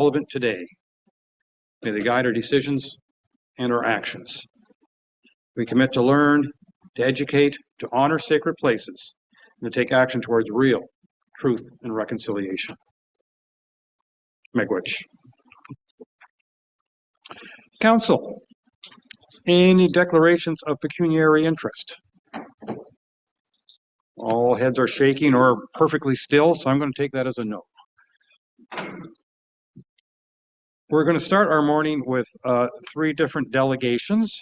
relevant today. May they guide our decisions and our actions. We commit to learn, to educate, to honor sacred places, and to take action towards real truth and reconciliation. Miigwech. Council, any declarations of pecuniary interest? All heads are shaking or perfectly still, so I'm going to take that as a no. We're going to start our morning with 3 different delegations.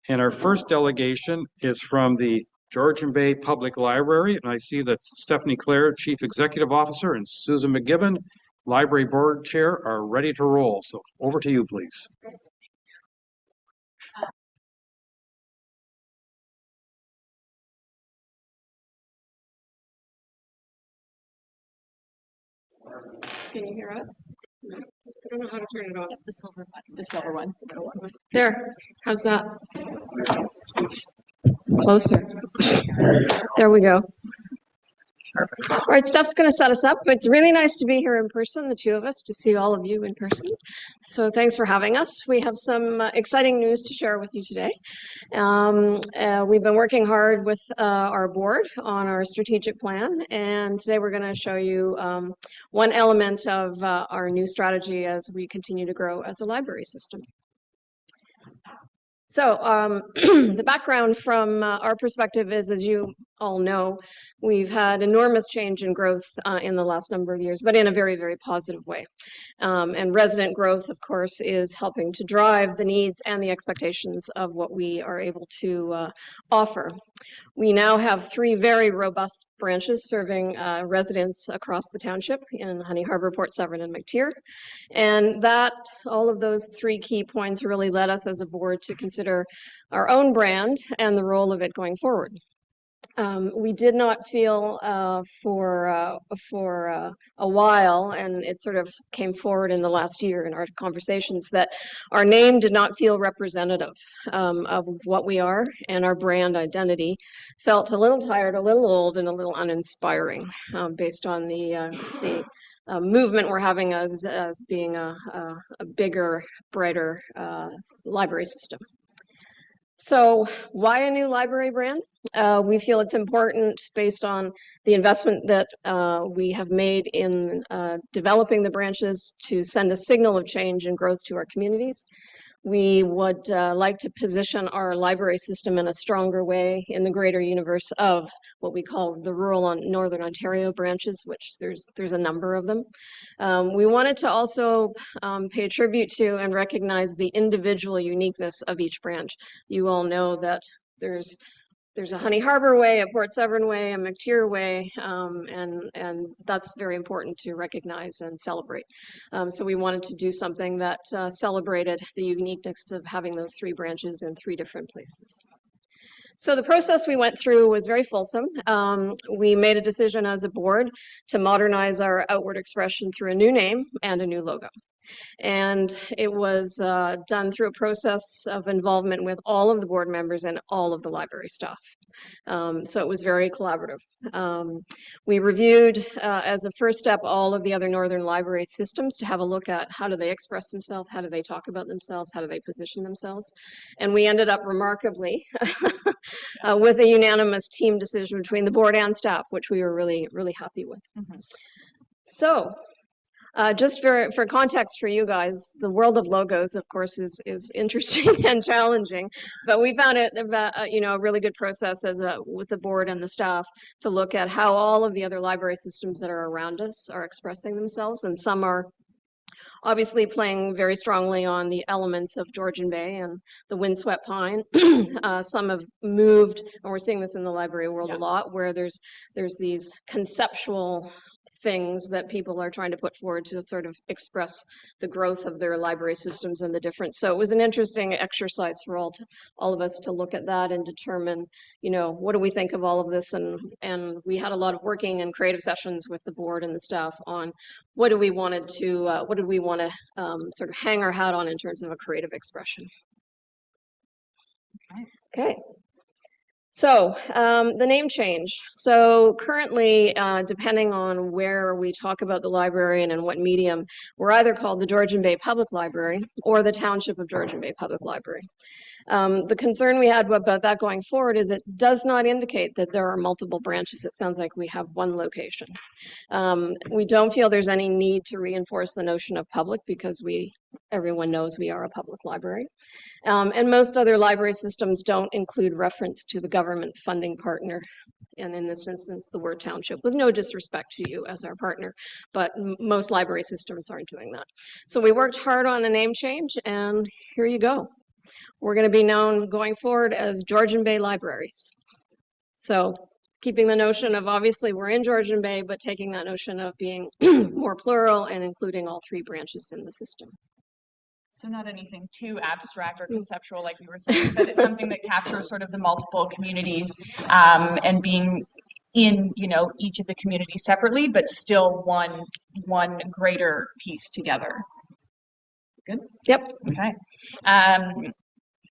And our first delegation is from the Georgian Bay Public Library. And I see that Stephanie Clare, Chief Executive Officer, and Susan McGibbon, Library Board Chair, are ready to roll. So over to you, please. Can you hear us? No. I don't know how to turn it on. The silver button. The silver one. There. How's that? Closer. There we go. All right, Steph's going to set us up. It's really nice to be here in person, the 2 of us, to see all of you in person. So thanks for having us. We have some exciting news to share with you today. We've been working hard with our board on our strategic plan, and today we're going to show you one element of our new strategy as we continue to grow as a library system. So the background from our perspective is, as you all know, we've had enormous change and growth in the last number of years, but in a very, very positive way. And resident growth, of course, is helping to drive the needs and the expectations of what we are able to offer. We now have 3 very robust branches serving residents across the township in Honey Harbor, Port Severn, and McTier. And all of those 3 key points really led us as a board to consider our own brand and the role of it going forward. We did not feel for a while, and it sort of came forward in the last year in our conversations, that our name did not feel representative of what we are, and our brand identity felt a little tired, a little old, and a little uninspiring based on the movement we're having as being a bigger, brighter library system. So why a new library brand? We feel it's important based on the investment that we have made in developing the branches to send a signal of change and growth to our communities. We would like to position our library system in a stronger way in the greater universe of what we call the rural Northern Ontario branches, which there's a number of them. We wanted to also pay tribute to and recognize the individual uniqueness of each branch. You all know that there's a Honey Harbor way, a Port Severn way, a McTier way, and that's very important to recognize and celebrate. So we wanted to do something that celebrated the uniqueness of having those 3 branches in 3 different places. So the process we went through was very fulsome. We made a decision as a board to modernize our outward expression through a new name and a new logo. And it was done through a process of involvement with all of the board members and all of the library staff. So it was very collaborative. We reviewed, as a first step, all of the other Northern library systems to have a look at how do they express themselves, how do they talk about themselves, how do they position themselves. And we ended up remarkably with a unanimous team decision between the board and staff, which we were really, really happy with. Mm-hmm. So just for context for you guys, the world of logos, of course, is interesting and challenging, but we found it a really good process with the board and the staff to look at how all of the other library systems that are around us are expressing themselves, and some are obviously playing very strongly on the elements of Georgian Bay and the windswept pine. Some have moved, and we're seeing this in the library world a lot, where there's these conceptual things that people are trying to put forward to sort of express the growth of their library systems and the difference. So it was an interesting exercise for all of us to look at that and determine, what do we think of all of this? And we had a lot of working and creative sessions with the board and the staff on what did we want to sort of hang our hat on in terms of a creative expression. Okay. So the name change. So currently, depending on where we talk about the library and in what medium, we're either called the Georgian Bay Public Library or the Township of Georgian Bay Public Library. The concern we had about that going forward is it does not indicate that there are multiple branches. It sounds like we have one location. We don't feel there's any need to reinforce the notion of public because everyone knows we are a public library. And most other library systems don't include reference to the government funding partner. And in this instance, the word township, with no disrespect to you as our partner, but most library systems aren't doing that. So we worked hard on a name change, and here you go. We're going to be known going forward as Georgian Bay Libraries. So keeping the notion of, obviously we're in Georgian Bay, but taking that notion of being more plural and including all three branches in the system. So not anything too abstract or conceptual, like we were saying, but it's something that captures sort of the multiple communities and being in, each of the communities separately, but still one greater piece together. Good? Yep. Okay.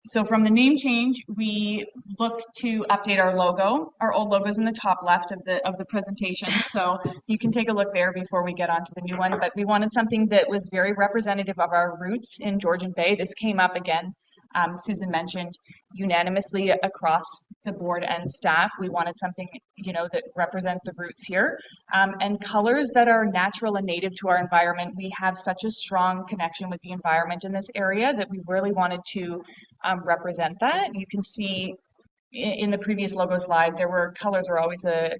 So from the name change, we look to update our logo. Our old logo is in the top left of the presentation, so you can take a look there before we get on to the new one. But we wanted something that was very representative of our roots in Georgian Bay. This came up again, Susan mentioned, unanimously across the board and staff. We wanted something, that represents the roots here, and colors that are natural and native to our environment. We have such a strong connection with the environment in this area that we really wanted to represent that. You can see in the previous logo slide, colors are always a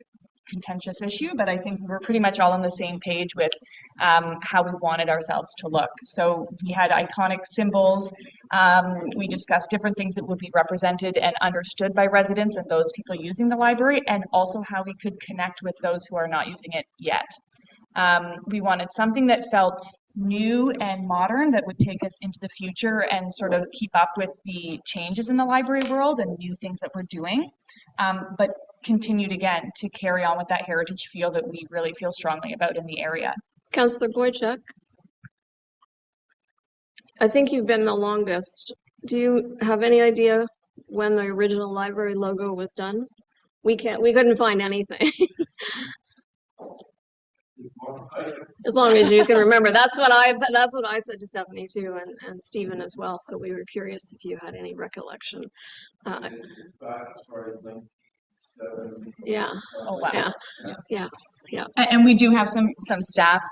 contentious issue, but I think we're pretty much all on the same page with how we wanted ourselves to look. So we had iconic symbols. We discussed different things that would be represented and understood by residents and those people using the library, and also how we could connect with those who are not using it yet. We wanted something that felt new and modern, that would take us into the future and sort of keep up with the changes in the library world and new things that we're doing, but continued again to carry on with that heritage feel that we really feel strongly about in the area. Councillor Boychuk, I think you've been the longest. Do you have any idea when the original library logo was done? We couldn't find anything. As long as you can remember. That's what I said to Stephanie too, and Stephen as well. So we were curious if you had any recollection. Yeah. Oh wow. Yeah. And we do have some staff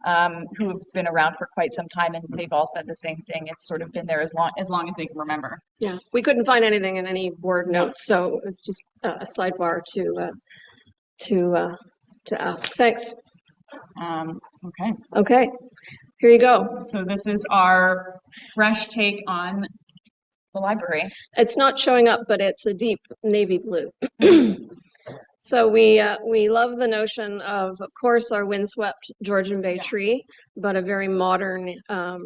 who have been around for quite some time, and they've all said the same thing. It's sort of been there as long as they can remember. Yeah. We couldn't find anything in any board notes, so it was just a sidebar to ask. Thanks. Okay, here you go. So this is our fresh take on the library. It's not showing up, but it's a deep navy blue. So we love the notion of course, our windswept Georgian Bay tree, but a very modern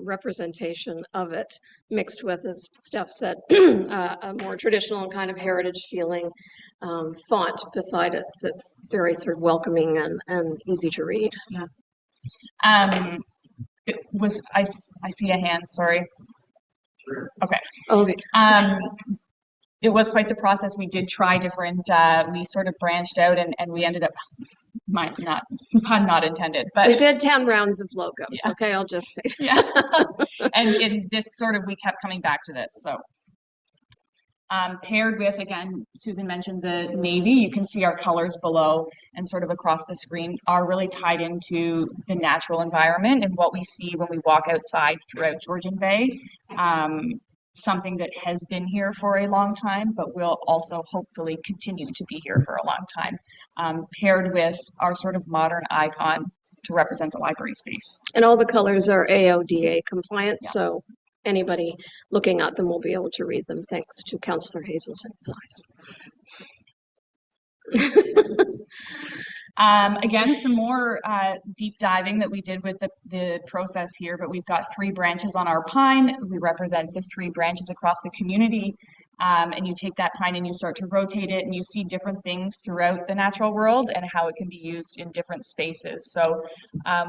representation of it, mixed with, as Steph said, a more traditional kind of heritage feeling font beside it that's very sort of welcoming and easy to read. Yeah. It was, I see a hand, sorry. Okay. Okay. It was quite the process. We did try different, we sort of branched out and we ended up, pun not intended, but. We did 10 rounds of logos, yeah. Okay, I'll just say. Yeah. And we kept coming back to this, so. Paired with, again, Susan mentioned the navy, you can see our colors below and sort of across the screen are really tied into the natural environment and what we see when we walk outside throughout Georgian Bay. Something that has been here for a long time, but will also hopefully continue to be here for a long time, paired with our sort of modern icon to represent the library space. And all the colors are AODA compliant, Yeah. So anybody looking at them will be able to read them thanks to Councillor Hazelton's eyes. Again, some more deep diving that we did with the process here, but we've got 3 branches on our pine. We represent the 3 branches across the community, and you take that pine and you start to rotate it and you see different things throughout the natural world and how it can be used in different spaces. So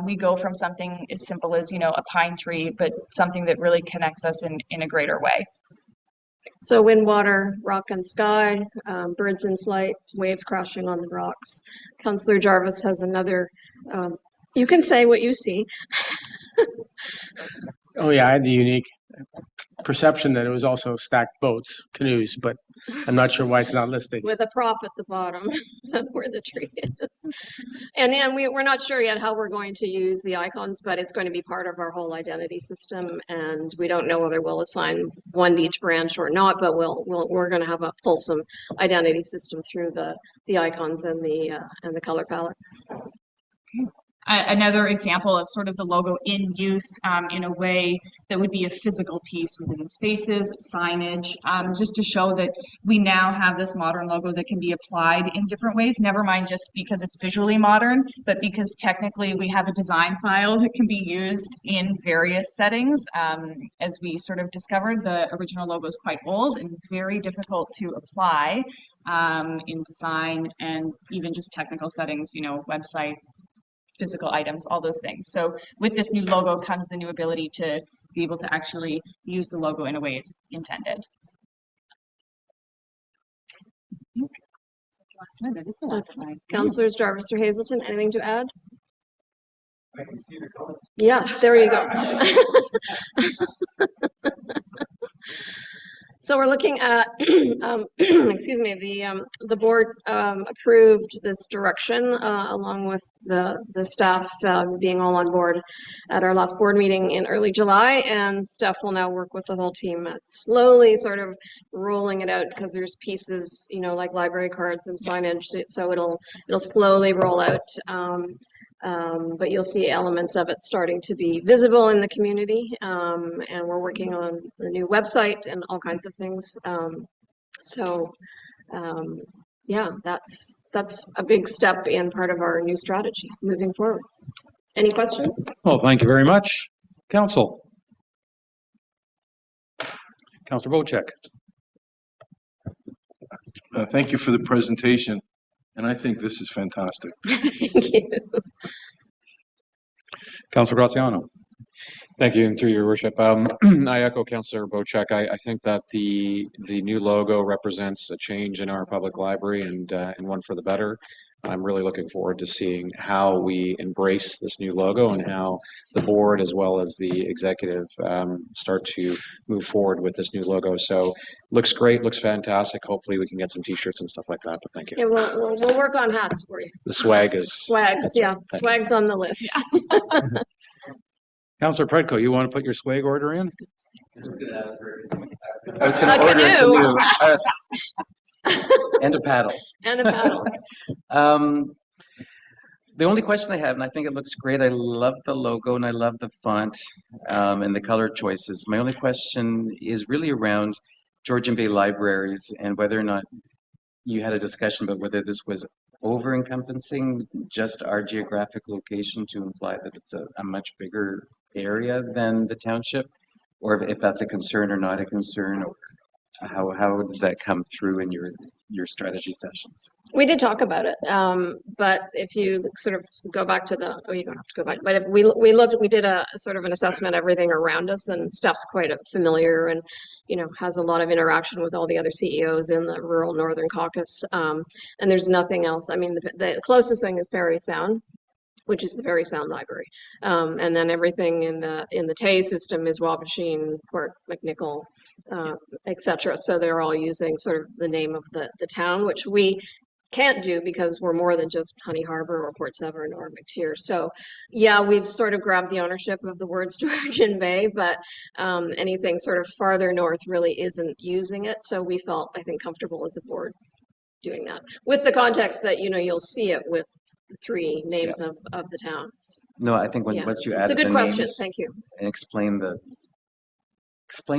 we go from something as simple as, a pine tree, but something that really connects us in a greater way. So wind, water, rock and sky, birds in flight, waves crashing on the rocks. Councillor Jarvis has another, you can say what you see. Oh yeah, I had the unique perception that it was also stacked boats, canoes, but I'm not sure why it's not listed. With a prop at the bottom where the tree is. And then we're not sure yet how we're going to use the icons, but it's going to be part of our whole identity system. And we don't know whether we'll assign one to each branch or not, but we're going to have a fulsome identity system through the icons and the color palette. Another example of sort of the logo in use in a way that would be a physical piece within the spaces, signage, just to show that we now have this modern logo that can be applied in different ways, never mind just because it's visually modern, but because technically we have a design file that can be used in various settings. As we sort of discovered, the original logo is quite old and very difficult to apply in design and even just technical settings, you know, website, physical items, all those things. So with this new logo comes the new ability to be able to actually use the logo in a way it's intended. Councillors Jarvis or Hazelton, anything to add? I can see the color. Yeah, there you go. So we're looking at, excuse me, the board approved this direction along with the staff being all on board at our last board meeting in early July, and staff will now work with the whole team at slowly sort of rolling it out because there's pieces, you know, like library cards and signage, so it'll slowly roll out. But you'll see elements of it starting to be visible in the community, and we're working on the new website and all kinds of things. Yeah, that's a big step in part of our new strategy moving forward. Any questions? Well, thank you very much. Council. Councillor Bocek. Thank you for the presentation, and I think this is fantastic. Thank you. Councillor Graziano. Thank you, and through your worship, I echo Councillor Bocek. I think that the new logo represents a change in our public library and one for the better. I'm really looking forward to seeing how we embrace this new logo and how the board as well as the executive start to move forward with this new logo. So looks great, looks fantastic. Hopefully we can get some t-shirts and stuff like that, but thank you. Yeah, we'll work on hats for you. The swag is... Swags, yeah, swag's on the list. Yeah. Councillor Predko, you want to put your swag order in? I was going to order a canoe and a paddle. And a paddle. The only question I have, and I think it looks great, I love the logo and I love the font and the color choices. My only question is really around Georgian Bay Libraries and whether or not you had a discussion about whether this was over-encompassing just our geographic location to imply that it's a much bigger area than the township, or if that's a concern or not a concern, or how did that come through in your strategy sessions? We did talk about it, but if you sort of go back to you don't have to go back, but if we did a sort of an assessment of everything around us, and Steph's quite familiar and, you know, has a lot of interaction with all the other CEOs in the rural Northern Caucasus, and there's nothing else. I mean, the closest thing is Parry Sound, which is the Parry Sound Library. And then everything in the Tay system is Wabashine, Port McNicoll, etc. So they're all using sort of the name of the town, which we can't do because we're more than just Honey Harbor or Port Severn or McTier. So yeah, we've sort of grabbed the ownership of the words Georgian Bay, but anything sort of farther north really isn't using it. So we felt, I think, comfortable as a board doing that, with the context that, you know, you'll see it with three names of the towns. No, I think Yeah. once you add It's a good the question. names Thank you. and explain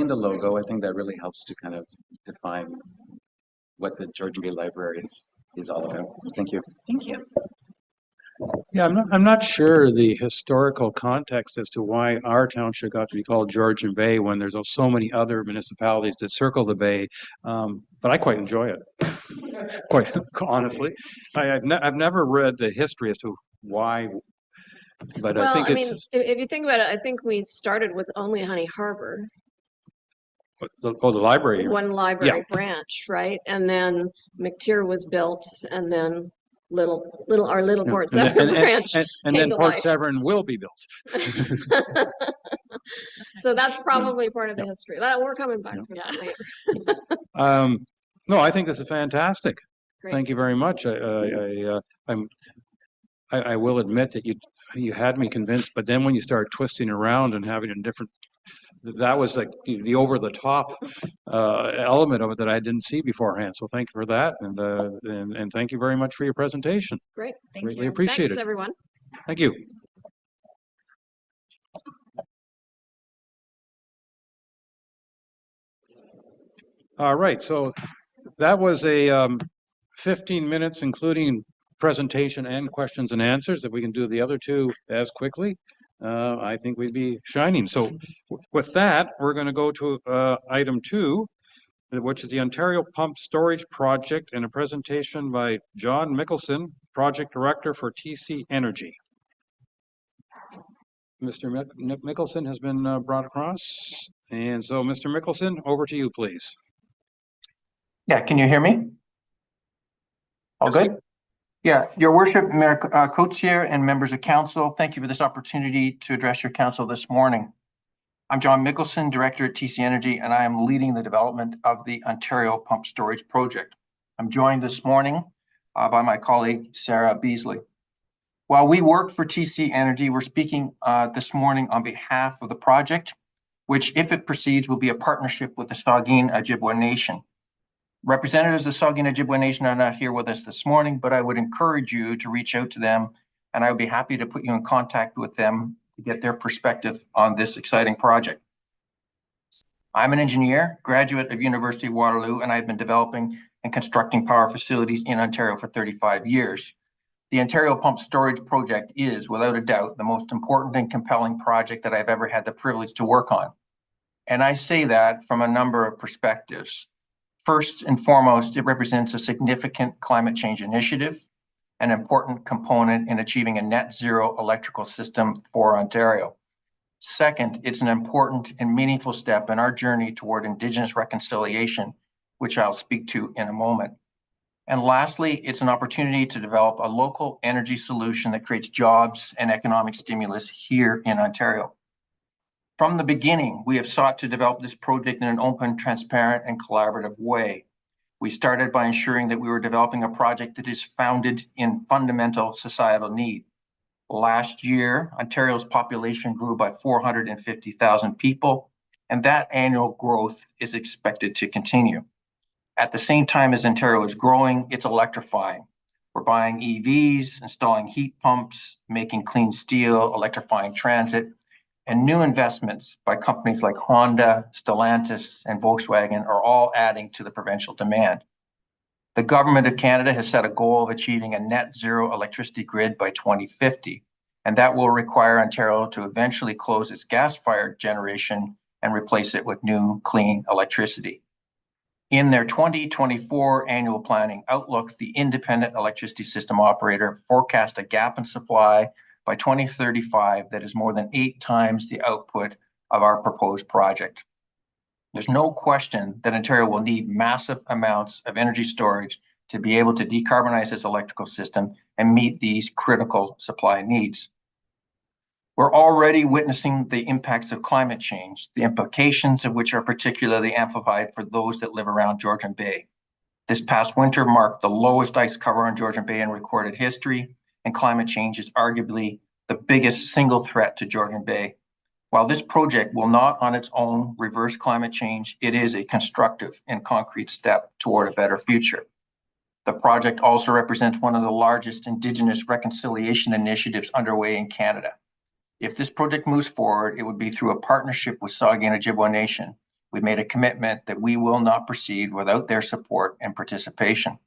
the logo, I think that really helps to kind of define what the Georgian Bay Library is all about. Thank you. Thank you. Yeah, I'm not sure the historical context as to why our township got to be called Georgian Bay when there's so many other municipalities that circle the bay, but I quite enjoy it. Quite honestly, I've never read the history as to why, but Well, I think I mean, if you think about it, I think we started with only Honey Harbor. The library. one library branch, right? And then McTier was built, and then our little Yeah. Port And then, Severn branch and came then to Port life. Severn will be built. So that's probably part of the history. We're coming back Yeah. for that later. No, I think this is fantastic. Great. Thank you very much. I will admit that you had me convinced, but then when you start twisting around and having a different, that was like the over the top element of it that I didn't see beforehand. So thank you for that, and thank you very much for your presentation. Great. Thank Greatly you. appreciate Thanks, it. everyone. Thank you. All right, so that was a 15 minutes, including presentation and questions and answers. If we can do the other two as quickly, I think we'd be shining. So with that, we're going to go to item 2, which is the Ontario Pump Storage Project, and a presentation by John Mikkelsen, Project Director for TC Energy. Mr. Mikkelsen has been brought across. And so, Mr. Mikkelsen, over to you, please. Yeah, can you hear me? All Yes. good? Yeah, Your Worship, Mayor Coetzee and members of council, thank you for this opportunity to address your council this morning. I'm John Mikkelsen, Director at TC Energy, and I am leading the development of the Ontario Pump Storage Project. I'm joined this morning by my colleague, Sarah Beasley. While we work for TC Energy, we're speaking this morning on behalf of the project, which, if it proceeds, will be a partnership with the Saugeen Ojibwa Nation. Representatives of the Saugeen Ojibwa Nation are not here with us this morning, but I would encourage you to reach out to them, and I would be happy to put you in contact with them to get their perspective on this exciting project. I'm an engineer, graduate of University of Waterloo, and I've been developing and constructing power facilities in Ontario for 35 years. The Ontario Pump Storage Project is, without a doubt, the most important and compelling project that I've ever had the privilege to work on. And I say that from a number of perspectives. First and foremost, it represents a significant climate change initiative, an important component in achieving a net zero electrical system for Ontario. Second, it's an important and meaningful step in our journey toward Indigenous reconciliation, which I'll speak to in a moment. And lastly, it's an opportunity to develop a local energy solution that creates jobs and economic stimulus here in Ontario. From the beginning, we have sought to develop this project in an open, transparent, and collaborative way. We started by ensuring that we were developing a project that is founded in fundamental societal need. Last year, Ontario's population grew by 450,000 people, and that annual growth is expected to continue. At the same time as Ontario is growing, it's electrifying. We're buying EVs, installing heat pumps, making clean steel, electrifying transit, and new investments by companies like Honda, Stellantis, and Volkswagen are all adding to the provincial demand. The Government of Canada has set a goal of achieving a net zero electricity grid by 2050, and that will require Ontario to eventually close its gas-fired generation and replace it with new, clean electricity. In their 2024 annual planning outlook, the Independent Electricity System Operator forecast a gap in supply by 2035 that is more than 8 times the output of our proposed project. There's no question that Ontario will need massive amounts of energy storage to be able to decarbonize its electrical system and meet these critical supply needs. We're already witnessing the impacts of climate change, the implications of which are particularly amplified for those that live around Georgian Bay. This past winter marked the lowest ice cover on Georgian Bay in recorded history, and climate change is arguably the biggest single threat to Georgian Bay. While this project will not on its own reverse climate change, it is a constructive and concrete step toward a better future. The project also represents one of the largest Indigenous reconciliation initiatives underway in Canada. If this project moves forward, it would be through a partnership with Saugeen Ojibwa Nation. We made a commitment that we will not proceed without their support and participation.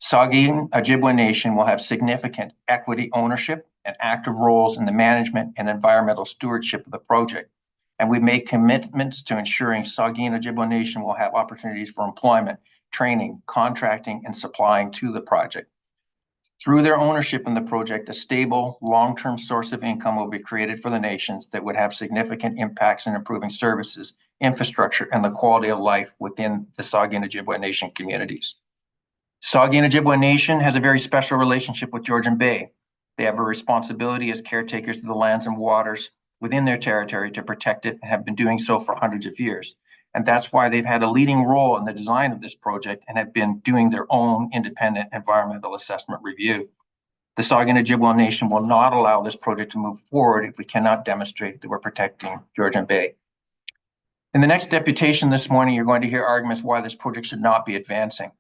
Saugeen Ojibwa Nation will have significant equity ownership and active roles in the management and environmental stewardship of the project. And we've made commitments to ensuring Saugeen Ojibwa Nation will have opportunities for employment, training, contracting, and supplying to the project. Through their ownership in the project, a stable, long-term source of income will be created for the nations that would have significant impacts in improving services infrastructure, and the quality of life within the Saugeen Ojibwe Nation communities. Saugeen Ojibwe Nation has a very special relationship with Georgian Bay. They have a responsibility as caretakers of the lands and waters within their territory to protect it and have been doing so for hundreds of years. And that's why they've had a leading role in the design of this project and have been doing their own independent environmental assessment review. The Saugeen Ojibwe Nation will not allow this project to move forward if we cannot demonstrate that we're protecting Georgian Bay. In the next deputation this morning, you're going to hear arguments why this project should not be advancing.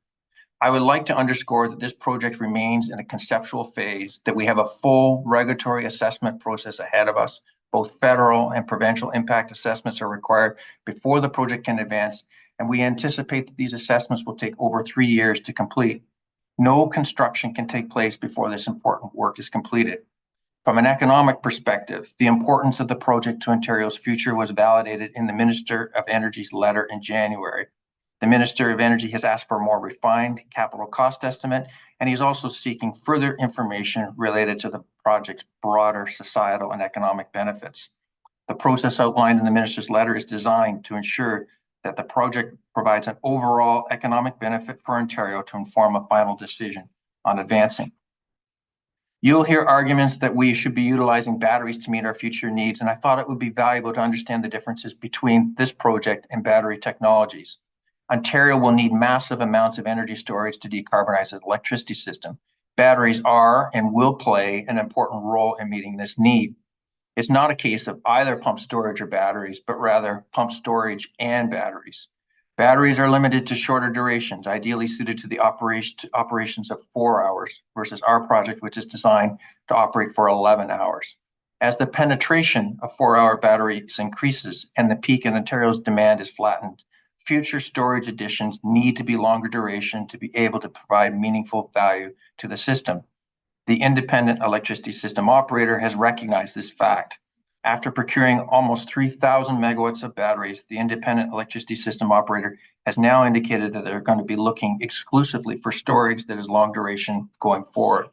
I would like to underscore that this project remains in a conceptual phase, that we have a full regulatory assessment process ahead of us. Both federal and provincial impact assessments are required before the project can advance, and we anticipate that these assessments will take over 3 years to complete. No construction can take place before this important work is completed. From an economic perspective, the importance of the project to Ontario's future was validated in the Minister of Energy's letter in January. The Minister of Energy has asked for a more refined capital cost estimate, and he's also seeking further information related to the project's broader societal and economic benefits. The process outlined in the Minister's letter is designed to ensure that the project provides an overall economic benefit for Ontario to inform a final decision on advancing. You'll hear arguments that we should be utilizing batteries to meet our future needs, and I thought it would be valuable to understand the differences between this project and battery technologies. Ontario will need massive amounts of energy storage to decarbonize its electricity system. Batteries are and will play an important role in meeting this need. It's not a case of either pump storage or batteries, but rather pump storage and batteries. Batteries are limited to shorter durations, ideally suited to the operations of 4 hours versus our project, which is designed to operate for 11 hours. As the penetration of 4-hour batteries increases and the peak in Ontario's demand is flattened, future storage additions need to be longer duration to be able to provide meaningful value to the system. The independent electricity system operator has recognized this fact. After procuring almost 3,000 megawatts of batteries, the independent electricity system operator has now indicated that they're going to be looking exclusively for storage that is long duration going forward.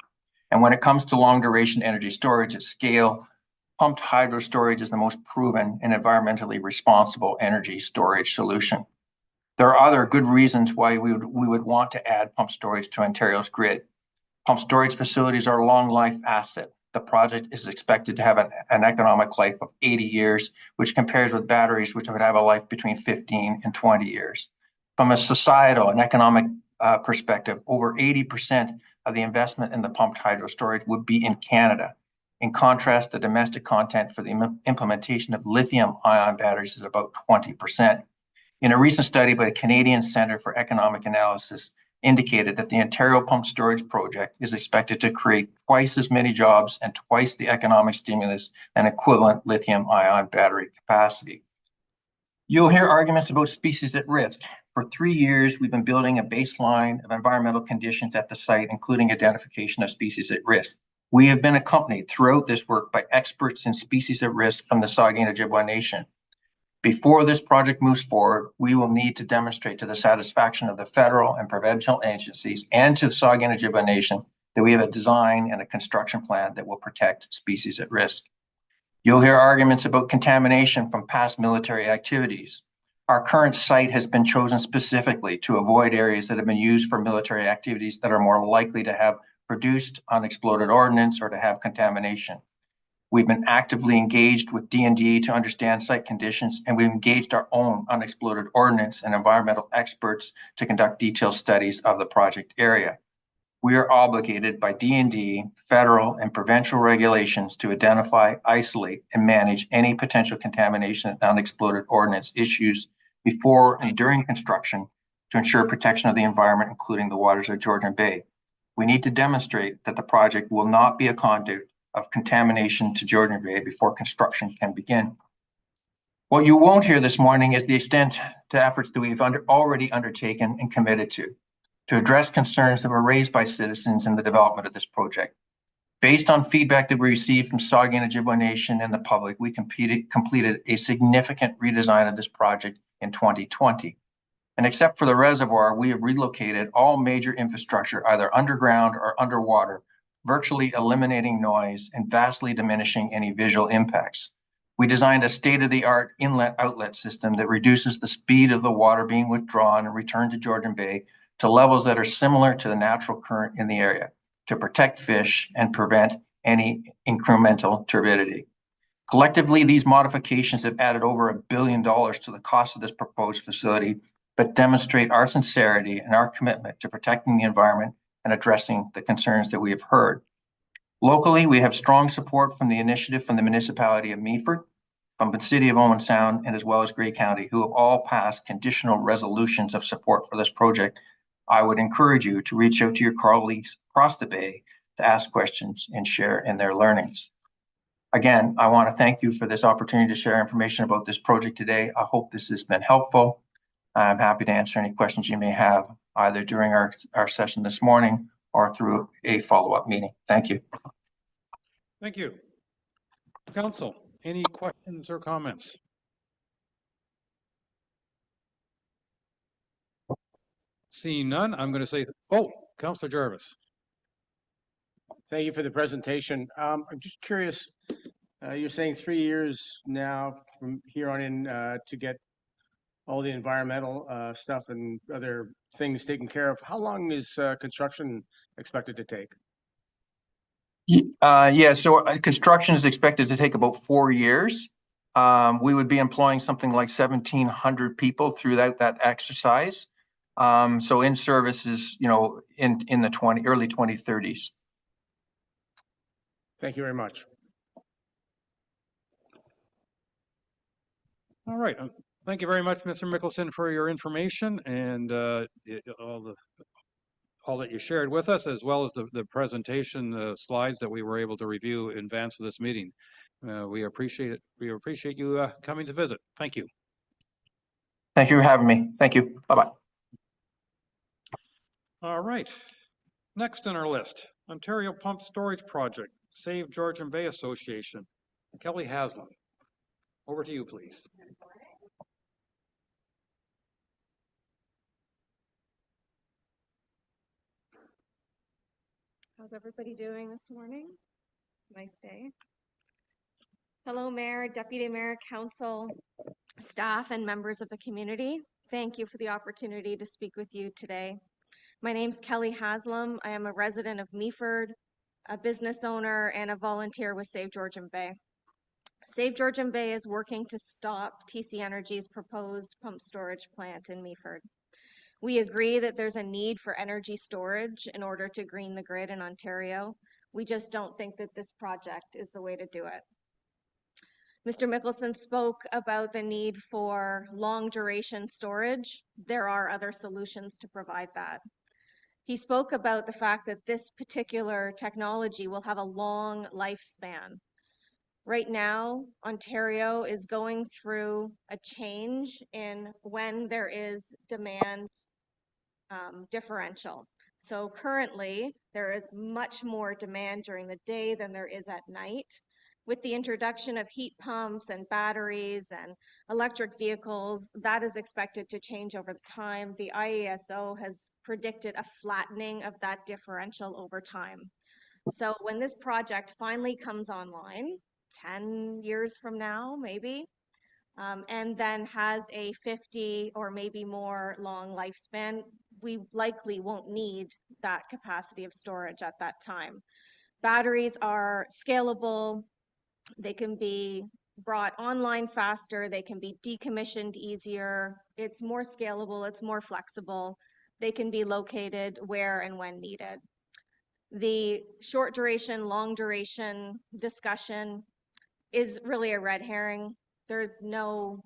And when it comes to long duration energy storage at scale, pumped hydro storage is the most proven and environmentally responsible energy storage solution. There are other good reasons why we would want to add pump storage to Ontario's grid. Pump storage facilities are a long life asset. The project is expected to have an economic life of 80 years, which compares with batteries, which would have a life between 15 and 20 years. From a societal and economic perspective, over 80% of the investment in the pumped hydro storage would be in Canada. In contrast, the domestic content for the implementation of lithium-ion batteries is about 20%. In a recent study by the Canadian Centre for Economic Analysis, indicated that the Ontario Pumped Storage Project is expected to create twice as many jobs and twice the economic stimulus and equivalent lithium-ion battery capacity. You'll hear arguments about species at risk. For 3 years, we've been building a baseline of environmental conditions at the site, including identification of species at risk. We have been accompanied throughout this work by experts in species at risk from the Saugeen Ojibwe Nation. Before this project moves forward, we will need to demonstrate to the satisfaction of the federal and provincial agencies and to the Saugeen Ojibwe Nation that we have a design and a construction plan that will protect species at risk. You'll hear arguments about contamination from past military activities. Our current site has been chosen specifically to avoid areas that have been used for military activities that are more likely to have produced unexploded ordnance or to have contamination. We've been actively engaged with D&D to understand site conditions, and we've engaged our own unexploded ordnance and environmental experts to conduct detailed studies of the project area. We are obligated by D&D, federal and provincial regulations to identify, isolate, and manage any potential contamination and unexploded ordnance issues before and during construction to ensure protection of the environment, including the waters of Georgian Bay. We need to demonstrate that the project will not be a conduit of contamination to Georgian Bay before construction can begin. What you won't hear this morning is the extent to efforts that we've already undertaken and committed to address concerns that were raised by citizens in the development of this project. Based on feedback that we received from Saugeen Ojibwe Nation and the public, we completed a significant redesign of this project in 2020. And except for the reservoir, we have relocated all major infrastructure, either underground or underwater, virtually eliminating noise and vastly diminishing any visual impacts. We designed a state-of-the-art inlet-outlet system that reduces the speed of the water being withdrawn and returned to Georgian Bay to levels that are similar to the natural current in the area to protect fish and prevent any incremental turbidity. Collectively, these modifications have added over $1 billion to the cost of this proposed facility, but demonstrate our sincerity and our commitment to protecting the environment and addressing the concerns that we have heard. Locally, we have strong support from the initiative from the municipality of Meaford, from the city of Owen Sound, and as well as Grey County, who have all passed conditional resolutions of support for this project. I would encourage you to reach out to your colleagues across the Bay to ask questions and share in their learnings. Again, I want to thank you for this opportunity to share information about this project today. I hope this has been helpful. I'm happy to answer any questions you may have either during our session this morning or through a follow-up meeting. Thank you. Thank you. Council, any questions or comments? Seeing none, I'm going to say, Councillor Jarvis. Thank you for the presentation. I'm just curious, you're saying 3 years now from here on in to get all the environmental stuff and other things taken care of. How long is construction expected to take? So construction is expected to take about 4 years. We would be employing something like 1,700 people throughout that exercise. So in service is, in the early 2030s. Thank you very much. All right. Thank you very much, Mr. Mikkelsen, for your information and all that you shared with us, as well as the presentation, the slides that we were able to review in advance of this meeting. We appreciate it. We appreciate you coming to visit. Thank you. Thank you for having me. Thank you. Bye-bye. All right. Next on our list, Ontario Pump Storage Project, Save Georgian Bay Association. Kellie Haslam. Over to you, please. How's everybody doing this morning? Nice day. Hello, Mayor, Deputy Mayor, Council, staff, and members of the community. Thank you for the opportunity to speak with you today. My name's Kellie Haslam. I am a resident of Meaford, a business owner, and a volunteer with Save Georgian Bay. Save Georgian Bay is working to stop TC Energy's proposed pump storage plant in Meaford. We agree that there's a need for energy storage in order to green the grid in Ontario. We just don't think that this project is the way to do it. Mr. Mikkelsen spoke about the need for long duration storage. There are other solutions to provide that. He spoke about the fact that this particular technology will have a long lifespan. Right now, Ontario is going through a change in when there is demand differential. So currently, there is much more demand during the day than there is at night. With the introduction of heat pumps and batteries and electric vehicles, that is expected to change over the time. The IESO has predicted a flattening of that differential over time. So when this project finally comes online, 10 years from now, maybe, and then has a 50 or maybe more long lifespan, we likely won't need that capacity of storage at that time. Batteries are scalable. They can be brought online faster. They can be decommissioned easier. It's more scalable. It's more flexible. They can be located where and when needed. The short duration, long duration discussion is really a red herring. There's no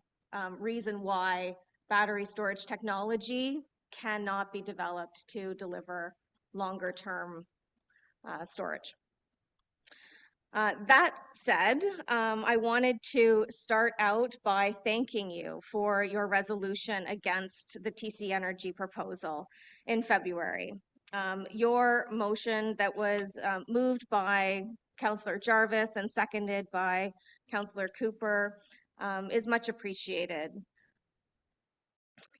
reason why battery storage technology cannot be developed to deliver longer term storage. That said, I wanted to start out by thanking you for your resolution against the TC Energy proposal in February. Your motion that was moved by Councillor Jarvis and seconded by Councillor Cooper is much appreciated.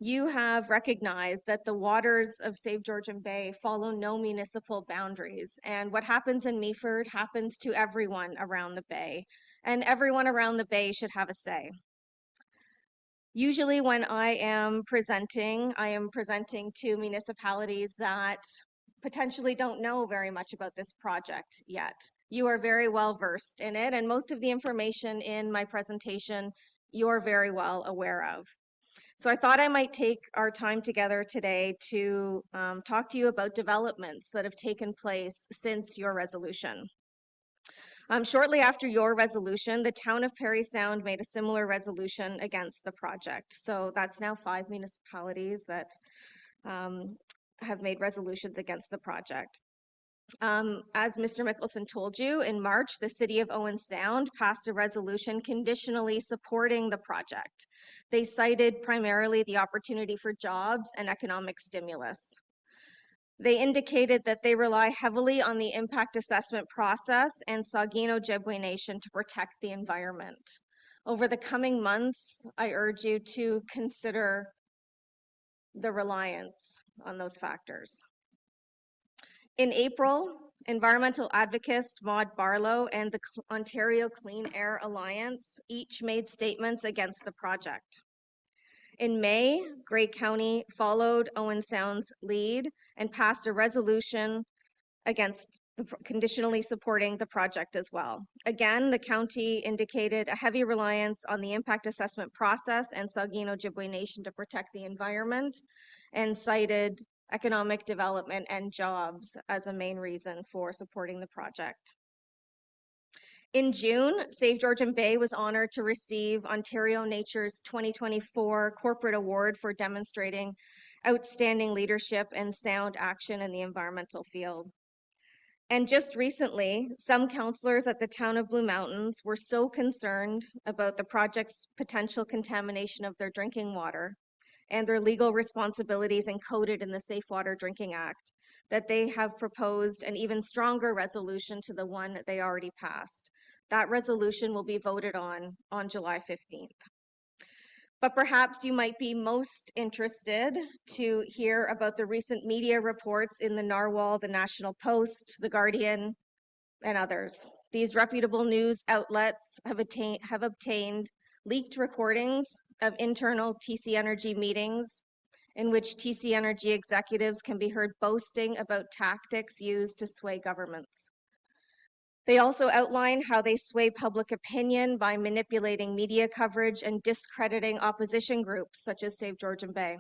You have recognized that the waters of Save Georgian Bay follow no municipal boundaries, and what happens in Meaford happens to everyone around the bay. and everyone around the bay should have a say. Usually when I am presenting to municipalities that potentially don't know very much about this project yet. You are very well versed in it, and most of the information in my presentation you're very well aware of. So I thought I might take our time together today to talk to you about developments that have taken place since your resolution. Shortly after your resolution, the town of Parry Sound made a similar resolution against the project. So that's now 5 municipalities that have made resolutions against the project. As Mr. Mikkelsen told you, in March, the city of Owen Sound passed a resolution conditionally supporting the project. They cited primarily the opportunity for jobs and economic stimulus. They indicated that they rely heavily on the impact assessment process and Saugeen Ojibwe Nation to protect the environment. Over the coming months, I urge you to consider the reliance on those factors. In April, environmental advocate Maud Barlow and the Ontario Clean Air Alliance each made statements against the project. In May, Grey County followed Owen Sound's lead and passed a resolution against conditionally supporting the project as well. Again, the county indicated a heavy reliance on the impact assessment process and Saugeen Ojibwe Nation to protect the environment, and cited economic development and jobs as a main reason for supporting the project. In June, Save Georgian Bay was honored to receive Ontario Nature's 2024 Corporate Award for demonstrating outstanding leadership and sound action in the environmental field. And just recently, some councillors at the town of Blue Mountains were so concerned about the project's potential contamination of their drinking water and their legal responsibilities encoded in the Safe Water Drinking Act that they have proposed an even stronger resolution to the one they already passed. That resolution will be voted on July 15th. But perhaps you might be most interested to hear about the recent media reports in the Narwhal, the National Post, the Guardian, and others. These reputable news outlets have obtained leaked recordings of internal TC Energy meetings in which TC Energy executives can be heard boasting about tactics used to sway governments. They also outline how they sway public opinion by manipulating media coverage and discrediting opposition groups such as Save Georgian Bay.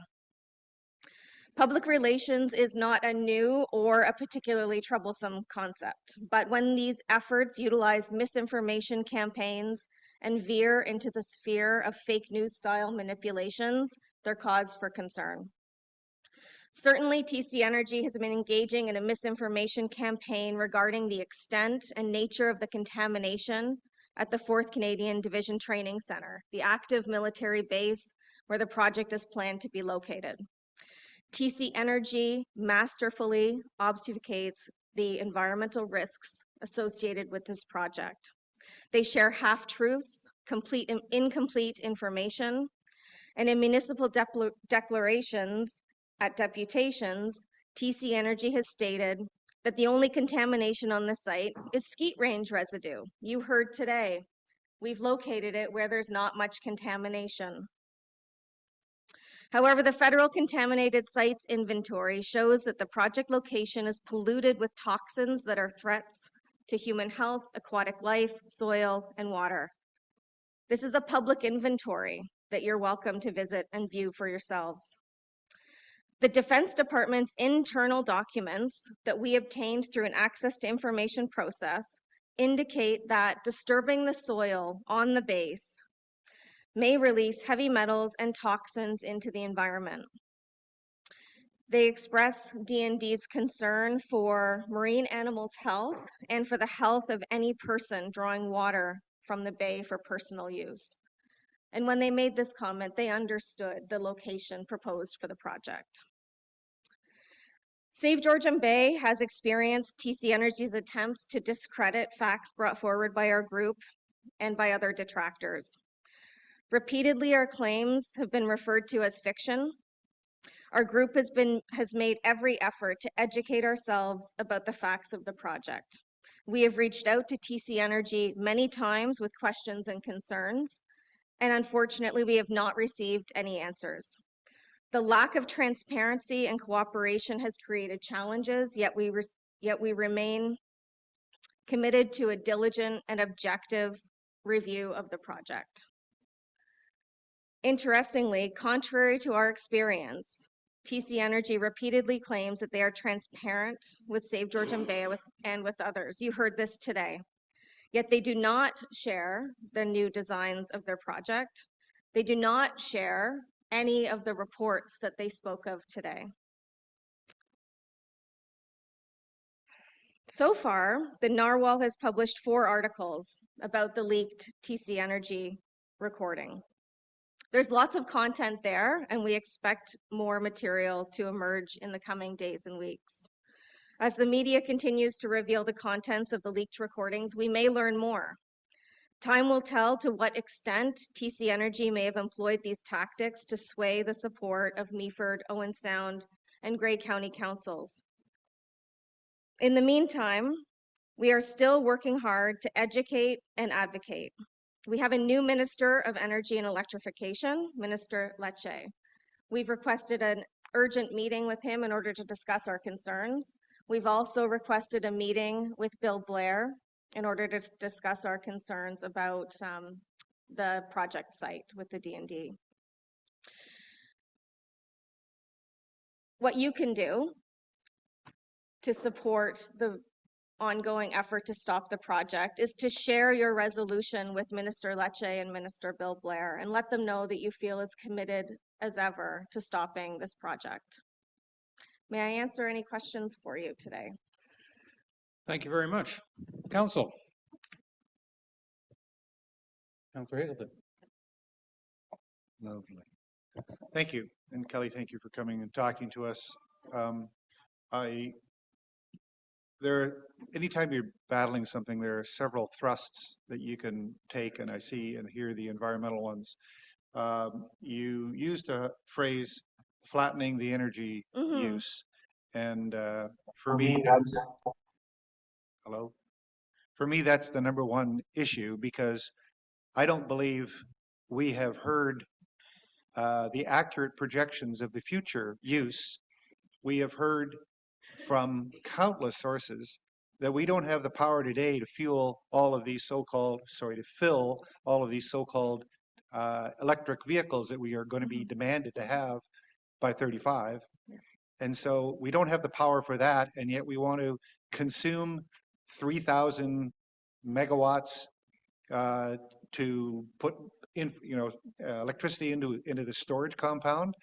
Public relations is not a new or a particularly troublesome concept, but when these efforts utilize misinformation campaigns and veer into the sphere of fake news style manipulations, they're cause for concern. Certainly, TC Energy has been engaging in a misinformation campaign regarding the extent and nature of the contamination at the 4th Canadian Division Training Centre, the active military base where the project is planned to be located. TC Energy masterfully obfuscates the environmental risks associated with this project. They share half-truths, incomplete information, and in municipal declarations at deputations, TC Energy has stated that the only contamination on the site is skeet range residue. You heard today, we've located it where there's not much contamination. However, the federal contaminated sites inventory shows that the project location is polluted with toxins that are threats to human health, aquatic life, soil, and water. This is a public inventory that you're welcome to visit and view for yourselves. The Defense Department's internal documents that we obtained through an access to information process indicate that disturbing the soil on the base may release heavy metals and toxins into the environment. They express DND's concern for marine animals' health and for the health of any person drawing water from the bay for personal use. And when they made this comment, they understood the location proposed for the project. Save Georgian Bay has experienced TC Energy's attempts to discredit facts brought forward by our group and by other detractors. Repeatedly, our claims have been referred to as fiction. Our group has made every effort to educate ourselves about the facts of the project. We have reached out to TC Energy many times with questions and concerns, and unfortunately, we have not received any answers. The lack of transparency and cooperation has created challenges, yet we remain committed to a diligent and objective review of the project. Interestingly, contrary to our experience, TC Energy repeatedly claims that they are transparent with Save Georgian Bay and with others. You heard this today. Yet they do not share the new designs of their project. They do not share any of the reports that they spoke of today. So far, the Narwhal has published 4 articles about the leaked TC Energy recording. There's lots of content there, and we expect more material to emerge in the coming days and weeks. As the media continues to reveal the contents of the leaked recordings, we may learn more. Time will tell to what extent TC Energy may have employed these tactics to sway the support of Meaford, Owen Sound, and Grey County councils. In the meantime, we are still working hard to educate and advocate. We have a new Minister of Energy and Electrification, Minister Lecce. We've requested an urgent meeting with him in order to discuss our concerns. We've also requested a meeting with Bill Blair in order to discuss our concerns about the project site with the D&D. What you can do to support the ongoing effort to stop the project is to share your resolution with Minister Lecce and Minister Bill Blair and let them know that you feel as committed as ever to stopping this project. May I answer any questions for you today? Thank you very much. Council. Councilor Hazelton. Lovely. Thank you. And Kellie, thank you for coming and talking to us. Anytime you're battling something, there are several thrusts that you can take, and I see and hear the environmental ones. You used a phrase, flattening the energy use, and for me, hello. For me, that's the number one issue, because I don't believe we have heard the accurate projections of the future use. We have heard from countless sources that we don't have the power today to fuel all of these so-called, to fill all of these so-called electric vehicles that we are going to be demanded to have by 35. And so we don't have the power for that, and yet we want to consume 3,000 megawatts to put in, electricity into the storage compound,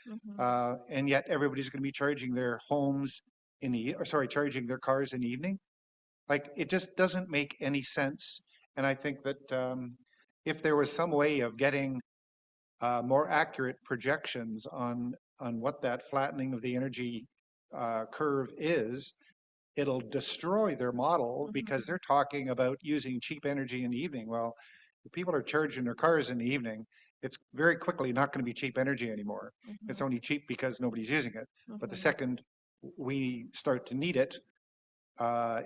and yet everybody's going to be charging their homes charging their cars in the evening. Like, it just doesn't make any sense. And I think that if there was some way of getting more accurate projections on what that flattening of the energy curve is, it'll destroy their model, because they're talking about using cheap energy in the evening. Well, if people are charging their cars in the evening, it's very quickly not going to be cheap energy anymore. It's only cheap because nobody's using it. But the second we start to need it,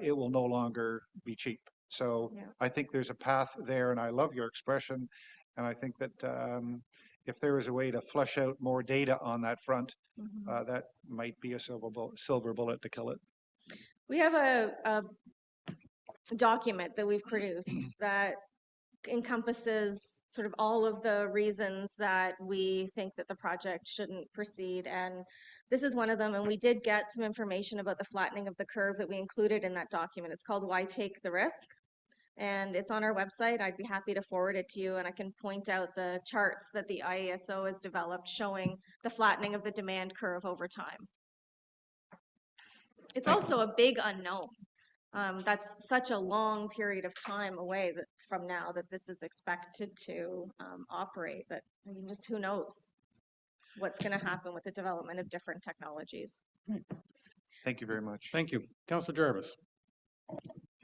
it will no longer be cheap. So I think there's a path there, and I love your expression. And I think that if there was a way to flush out more data on that front, that might be a silver bullet to kill it. We have a document that we've produced that encompasses sort of all of the reasons that we think that the project shouldn't proceed, and this is one of them. And we did get some information about the flattening of the curve that we included in that document. It's called Why Take the Risk, and it's on our website. I'd be happy to forward it to you, and I can point out the charts that the IESO has developed showing the flattening of the demand curve over time. It's also a big unknown. That's such a long period of time away from now that this is expected to operate. But I mean, just who knows what's going to happen with the development of different technologies. Thank you very much. Thank you. Councilor Jarvis.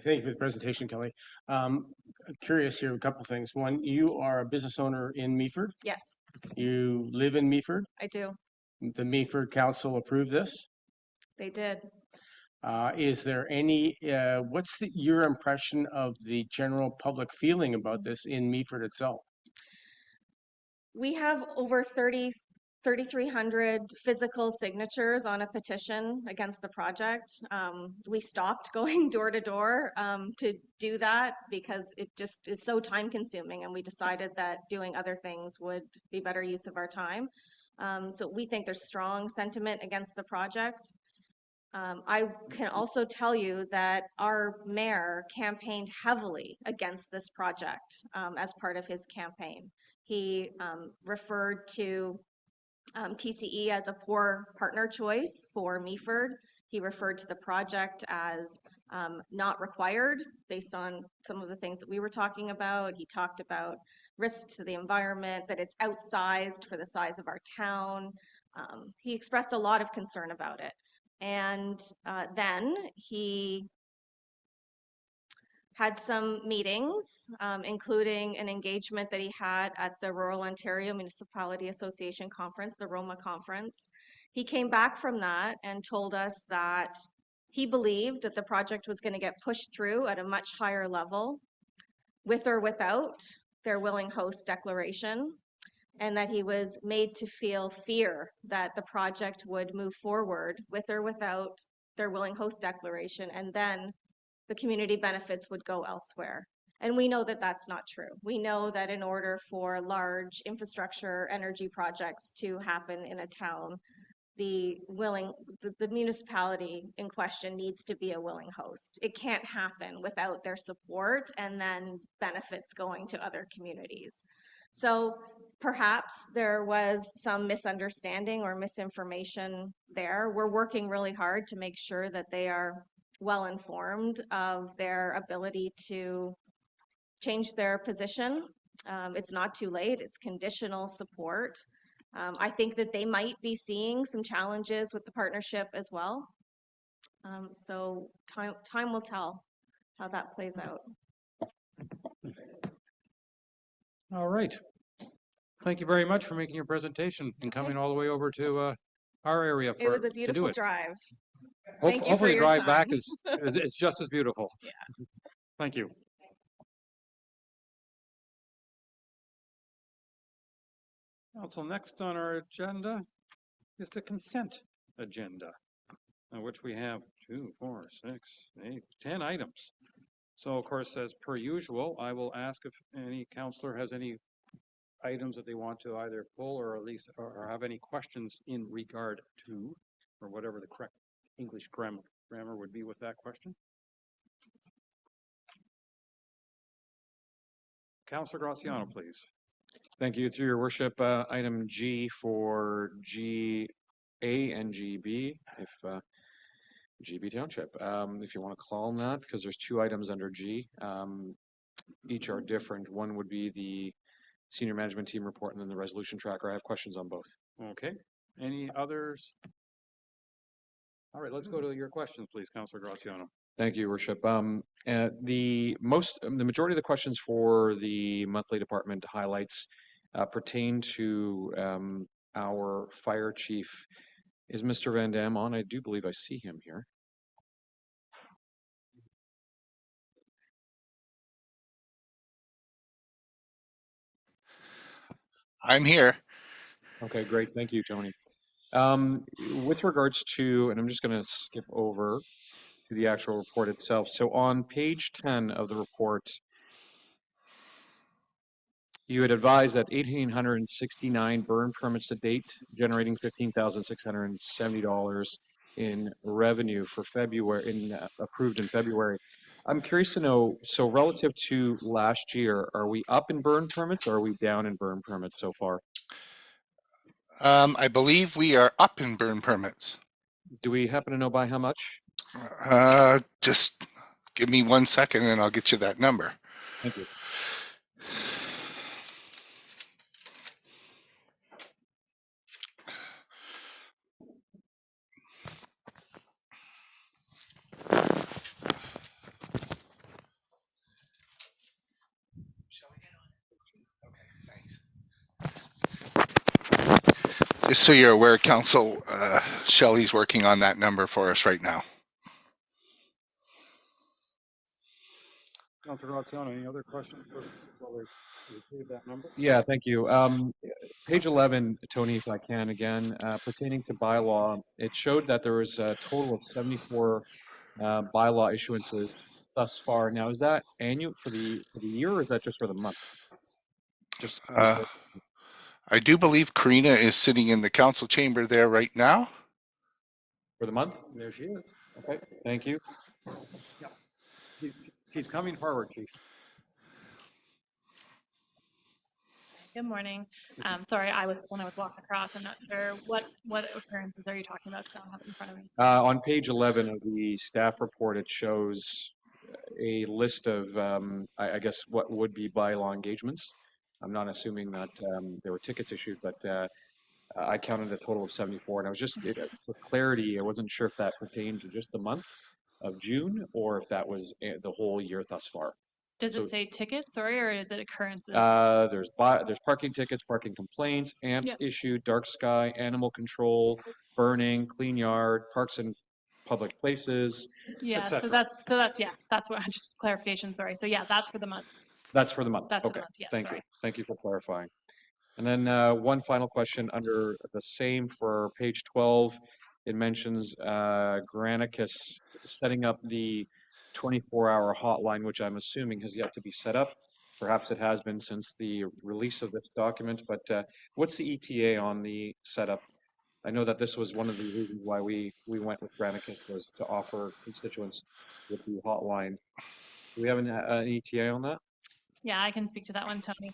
Thank you for the presentation, Kellie. I'm curious here, a couple things. One, you are a business owner in Meaford. Yes, You live in Meaford. I do. The Meaford Council approved this. They did. Is there any, what's your impression of the general public feeling about this in Meaford itself? We have over 3,300 physical signatures on a petition against the project. We stopped going door to door to do that because it just is so time consuming, and we decided that doing other things would be better use of our time. So we think there's strong sentiment against the project. I can also tell you that our mayor campaigned heavily against this project as part of his campaign. He referred to TCE as a poor partner choice for Meaford. He referred to the project as not required based on some of the things that we were talking about. He talked about risks to the environment, that it's outsized for the size of our town. He expressed a lot of concern about it. And then he had some meetings, including an engagement that he had at the Rural Ontario Municipality Association Conference, the ROMA conference. He came back from that and told us that he believed that the project was going to get pushed through at a much higher level, with or without their willing host declaration, and that he was made to feel fear that the project would move forward with or without their willing host declaration, and then the community benefits would go elsewhere. And we know that that's not true. We know that in order for large infrastructure energy projects to happen in a town, the municipality in question needs to be a willing host. It can't happen without their support and then benefits going to other communities. So perhaps there was some misunderstanding or misinformation there. We're working really hard to make sure that they are well informed of their ability to change their position. It's not too late. It's conditional support. I think that they might be seeing some challenges with the partnership as well. So time will tell how that plays out. All right. Thank you very much for making your presentation and coming all the way over to our area. It was a to do beautiful it. drive. Thank you for Hopefully the your drive back time. is it's just as beautiful. Yeah. Thank you. So next on our agenda is the consent agenda, which we have 2, 4, 6, 8, 10 items. So of course, as per usual, I will ask if any counselor has any items that they want to either pull or at least or have any questions in regard to, or whatever the correct English grammar would be with that question. Councillor Graziano, please. Thank you. Through your worship, item G for GA and GB, if GB Township, if you want to call on that, because there's 2 items under G. Each are different. One would be the senior management team report and then the resolution tracker. I have questions on both. Okay. Any others? All right, let's go to your questions, please, Councillor Graziano. Thank you, Your Worship. The majority of the questions for the monthly department highlights pertain to our fire chief. Is Mr. Van Dam on? I do believe I see him here. I'm here. Okay, great. Thank you, Tony. With regards to, and I'm just going to skip over to the actual report itself. So on page 10 of the report, you had advised that 1,869 burn permits to date, generating $15,670 in revenue for February, approved in February. I'm curious to know, so relative to last year, are we up in burn permits or are we down in burn permits so far? I believe we are up in burn permits. Do we happen to know by how much? Just give me 1 second and I'll get you that number. Thank you. Just so you're aware, Council, Shelley's working on that number for us right now. Councilor Graziano, any other questions while we retrieve that number? Yeah, thank you. Page 11, Tony, if I can again, pertaining to bylaw, it showed that there was a total of 74 bylaw issuances thus far. Now, is that annual for the year, or is that just for the month? Just I do believe Karina is sitting in the council chamber there right now. for the month? There she is. Okay, thank you. She's coming forward, Chief. Good morning. Sorry, when I was walking across, I'm not sure what occurrences are you talking about, because I don't have it in front of me. On page 11 of the staff report, it shows a list of, I guess, what would be bylaw engagements. I'm not assuming that there were tickets issued, but I counted a total of 74, and I was just, for clarity, I wasn't sure if that pertained to just the month of June, or if that was the whole year thus far. Does it say tickets, sorry, or is it occurrences? There's parking tickets, parking complaints, amps issued, dark sky, animal control, burning, clean yard, parks and public places. Yeah, so that's what, just clarification, sorry. So yeah, that's for the month. That's for the month. That's okay. for the month, yeah, Thank sorry. you. Thank you for clarifying. And then one final question under the same for page 12. It mentions Granicus setting up the 24-hour hotline, which I'm assuming has yet to be set up. Perhaps it has been since the release of this document, but what's the ETA on the setup? I know that this was one of the reasons why we went with Granicus, was to offer constituents with the hotline. Do we have an ETA on that? Yeah, I can speak to that one, Tony.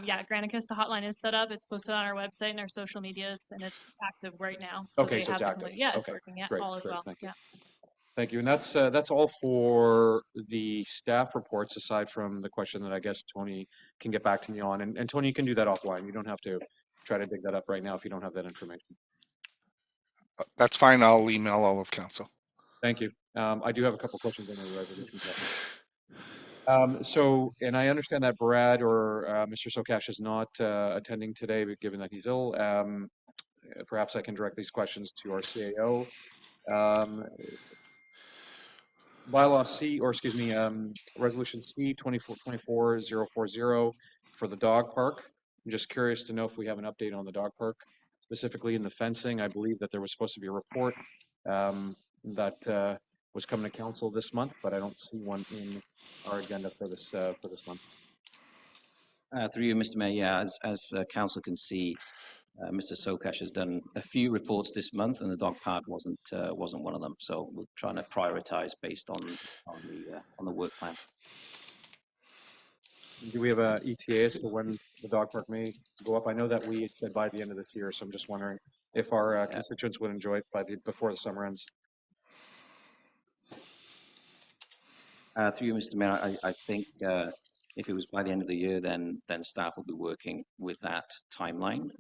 Yeah, Granicus, the hotline is set up. It's posted on our website and our social medias, and it's active right now. So okay, so it's active. Yeah, it's okay. working. Yeah, great, all as great, well. Thank you. Yeah. Thank you. And that's all for the staff reports, aside from the question that I guess Tony can get back to me on. And Tony, you can do that offline. You don't have to try to dig that up right now if you don't have that information. That's fine. I'll email all of council. Thank you. I do have a couple questions on the resolution. And I understand that Brad or Mr. Sokash is not attending today, but given that he's ill, perhaps I can direct these questions to our CAO. Bylaw C, or excuse me, Resolution C 2424040 for the dog park. I'm just curious to know if we have an update on the dog park, specifically in the fencing. I believe that there was supposed to be a report that was coming to council this month, but I don't see one in our agenda for this month. Through you, Mr. Mayor, yeah, as council can see, Mr. Sokash has done a few reports this month, and the dog park wasn't one of them. So we're trying to prioritize based on the work plan. Do we have a ETA as to when the dog park may go up? I know that we had said by the end of this year, so I'm just wondering if our constituents would enjoy it before the summer ends. Through you, Mr. Mayor, I think if it was by the end of the year, then staff will be working with that timeline.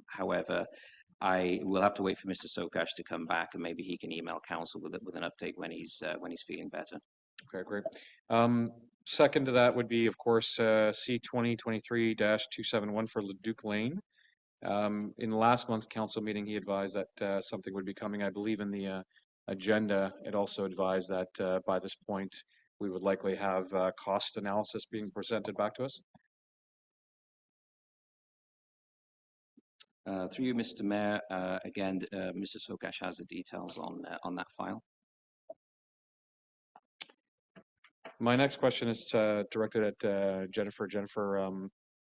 However, I will have to wait for Mr. Sokash to come back, and maybe he can email council with an update when he's feeling better. Okay, great. Second to that would be, of course, C 2023-271 for Leduc Lane. In last month's council meeting, he advised that something would be coming. I believe in the agenda, it also advised that by this point, we would likely have cost analysis being presented back to us. Through you, Mr. Mayor, again, Mr. Sokash has the details on that file. My next question is directed at Jennifer. Jennifer,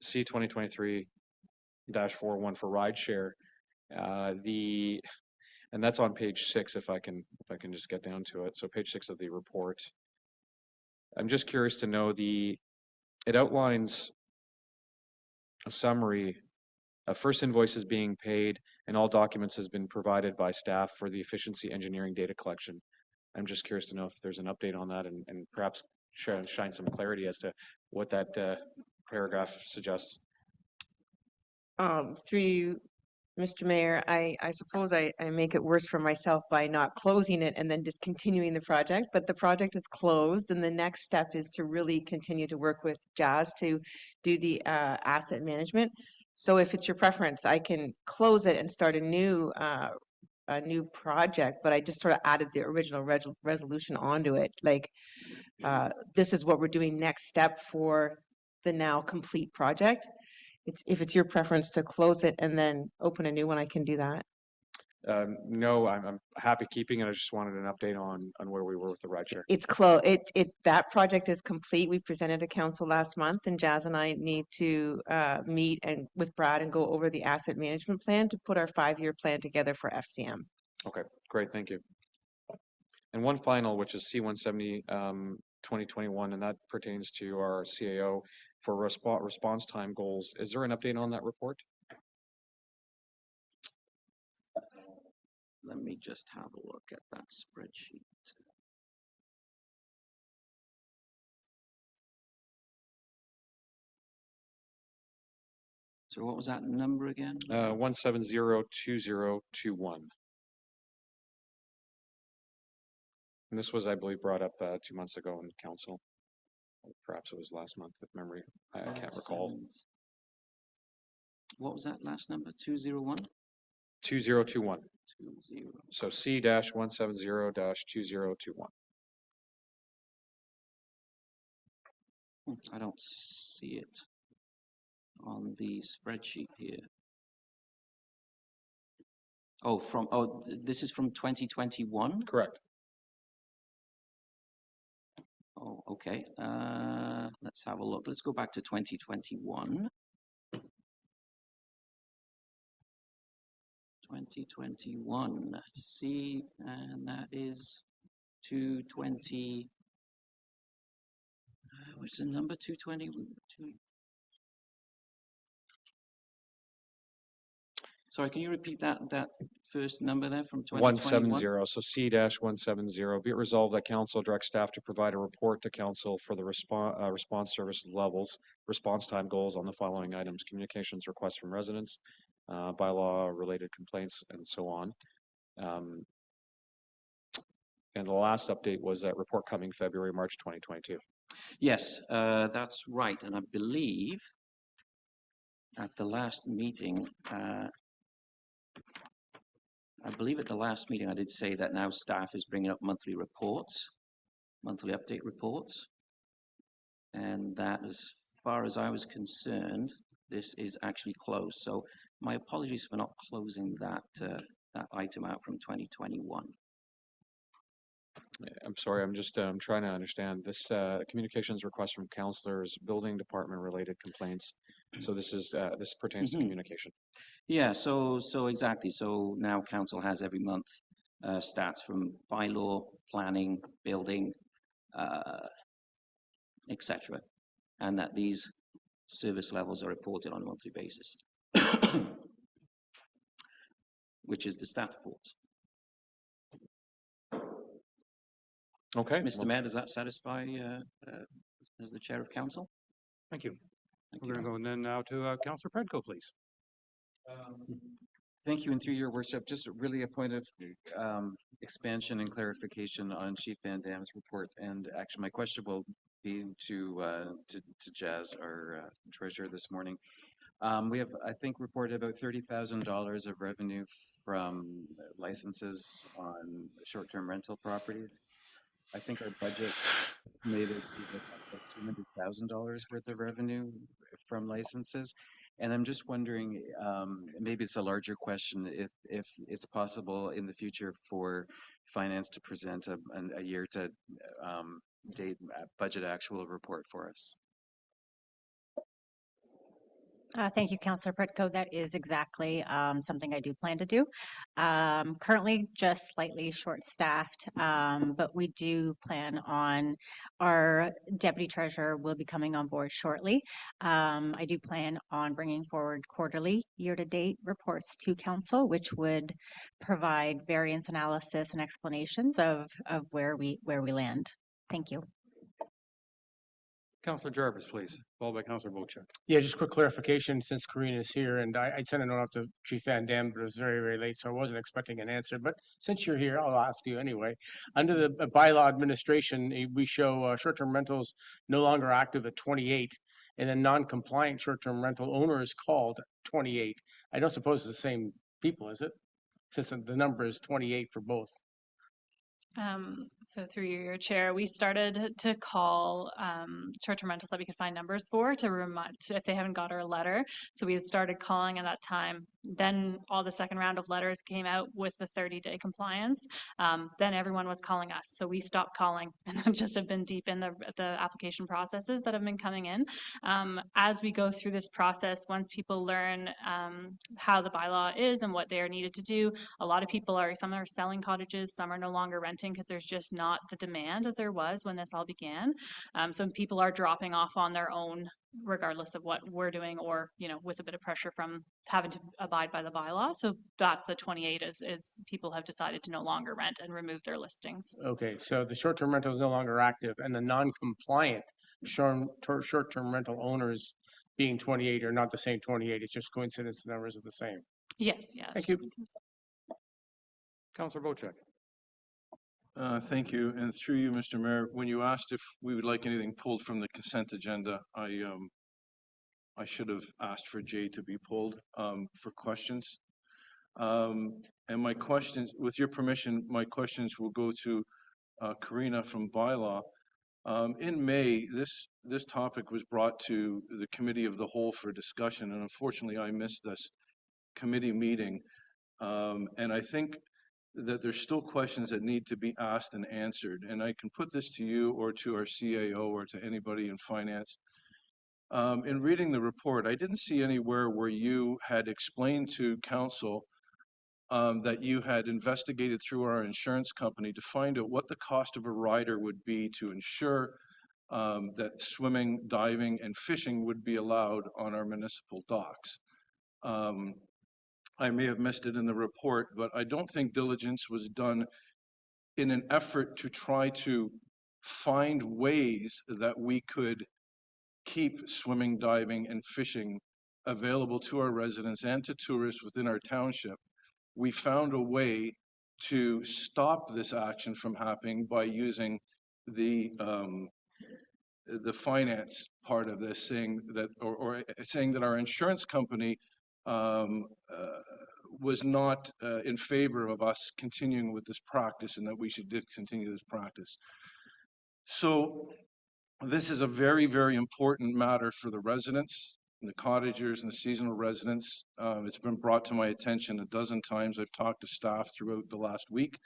C 2023-41 for rideshare. And that's on page 6. If I can just get down to it. So page 6 of the report. I'm just curious to know it outlines a summary of first invoices being paid and all documents has been provided by staff for the efficiency engineering data collection. I'm just curious to know if there's an update on that and perhaps shine some clarity as to what that paragraph suggests. Through you, Mr. Mayor, I suppose I make it worse for myself by not closing it and then just continuing the project, but the project is closed, and the next step is to really continue to work with Jazz to do the asset management. So if it's your preference, I can close it and start a new a new project, but I just sort of added the original resolution onto it. Like, this is what we're doing next step for the now complete project. If it's your preference to close it and then open a new one, I can do that. No, I'm happy keeping it. I just wanted an update on where we were with the rideshare. It's close. That project is complete. We presented to council last month, and Jazz and I need to meet and with Brad and go over the asset management plan to put our 5-year plan together for FCM. Okay, great, thank you. And one final, which is C-170 2021, and that pertains to our CAO for response time goals. Is there an update on that report? Let me just have a look at that spreadsheet. So what was that number again? 1702021. And this was, I believe, brought up 2 months ago in council. Perhaps it was last month, if memory, I can't recall. What was that last number? 201? 2021. So C-170-2021. I don't see it on the spreadsheet here. Oh, this is from 2021? Correct. Oh, okay. Let's have a look. Let's go back to 2021. 2021. See, and that is 220. What's the number? 220. Sorry, can you repeat that first number there from 2021? 170. So C-170. Be it resolved that council directs staff to provide a report to council for the response service levels, response time goals on the following items: communications requests from residents, bylaw related complaints, and so on. And the last update was that report coming February, March 2022. Yes, that's right. And I believe at the last meeting, I did say that now staff is bringing up monthly reports, monthly update reports. And that, as far as I was concerned, this is actually closed. So my apologies for not closing that item out from 2021. I'm sorry, I'm just trying to understand this communications request from councillors, building department related complaints. So this pertains to communication. Yeah, so exactly. So now council has every month stats from bylaw, planning, building, etc., and that these service levels are reported on a monthly basis, which is the staff reports. Okay. Mr. Mayor, does that satisfy as the chair of council? Thank you. Thank We're you. going to go then now to Councillor Predko, please. Thank you, and through your worship, just really a point of expansion and clarification on Chief Van Dam's report. And actually, my question will be to Jazz, our treasurer, this morning. We have, I think, reported about $30,000 of revenue from licenses on short-term rental properties. I think our budget estimated $200,000 worth of revenue from licenses. And I'm just wondering, maybe it's a larger question, if it's possible in the future for finance to present a year-to-date budget actual report for us. Thank you, Councillor Pretko. That is exactly something I do plan to do. Currently just slightly short-staffed, but we do plan on, our Deputy Treasurer will be coming on board shortly. I do plan on bringing forward quarterly year-to-date reports to Council, which would provide variance analysis and explanations of where we land. Thank you. Councillor Jarvis, please, followed by Councillor Bochek. Yeah, just quick clarification since Karina is here, and I sent a note out to Chief Van Dam, but it was very, very late, so I wasn't expecting an answer. But since you're here, I'll ask you anyway. Under the bylaw administration, we show short-term rentals no longer active at 28, and then non-compliant short-term rental owner is called 28. I don't suppose it's the same people, is it? since the number is 28 for both? So through your chair, we started to call short-term rentals that we could find numbers for to remind if they haven't got our letter. So we had started calling at that time. Then all the second round of letters came out with the 30-day compliance. Then everyone was calling us. So we stopped calling and just have been deep in the application processes that have been coming in. As we go through this process, once people learn how the bylaw is and what they are needed to do, a lot of people some are selling cottages, some are no longer renting because there's just not the demand that there was when this all began. Some people are dropping off on their own, regardless of what we're doing, or with a bit of pressure from having to abide by the bylaw. So that's the 28 is people have decided to no longer rent and remove their listings. Okay, so the short-term rental is no longer active, and the non-compliant short-term rental owners being 28 are not the same 28. It's just coincidence the numbers are the same. Yes. Thank you. Councillor Bocek. Thank you. And through you, Mr. Mayor, when you asked if we would like anything pulled from the consent agenda, I should have asked for Jay to be pulled for questions. And my questions, with your permission, my questions will go to Karina from Bylaw. In May, this topic was brought to the Committee of the Whole for discussion, and unfortunately I missed this committee meeting. And I think that there's still questions that need to be asked and answered. And I can put this to you or to our CAO or to anybody in finance. In reading the report, I didn't see anywhere where you had explained to council that you had investigated through our insurance company to find out what the cost of a rider would be to ensure that swimming, diving, and fishing would be allowed on our municipal docks. I may have missed it in the report, but I don't think diligence was done in an effort to try to find ways that we could keep swimming, diving, and fishing available to our residents and to tourists within our township. We found a way to stop this action from happening by using the finance part of this, saying that, or saying that our insurance company was not in favor of us continuing with this practice, and that we should discontinue this practice. So this is a very, very important matter for the residents, and the cottagers, and the seasonal residents. It's been brought to my attention a dozen times. I've talked to staff throughout the last week,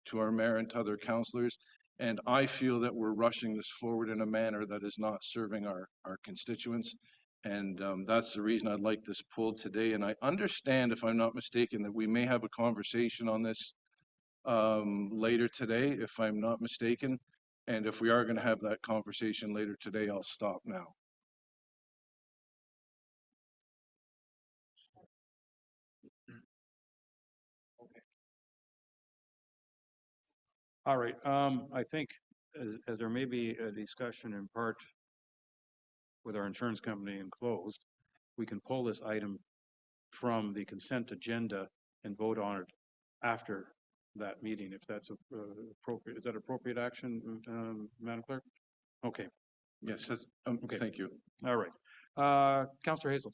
to our mayor and to other councillors, and I feel that we're rushing this forward in a manner that is not serving our constituents. And that's the reason I'd like this pulled today. And I understand, if I'm not mistaken, that we may have a conversation on this later today, if I'm not mistaken. And if we are going to have that conversation later today, I'll stop now. Okay. All right. I think as there may be a discussion in part with our insurance company and closed, we can pull this item from the consent agenda and vote on it after that meeting, if that's appropriate. Is that appropriate action, Madam Clerk? Okay. Yes, that's, okay. Thank you. All right. Councillor Hazel.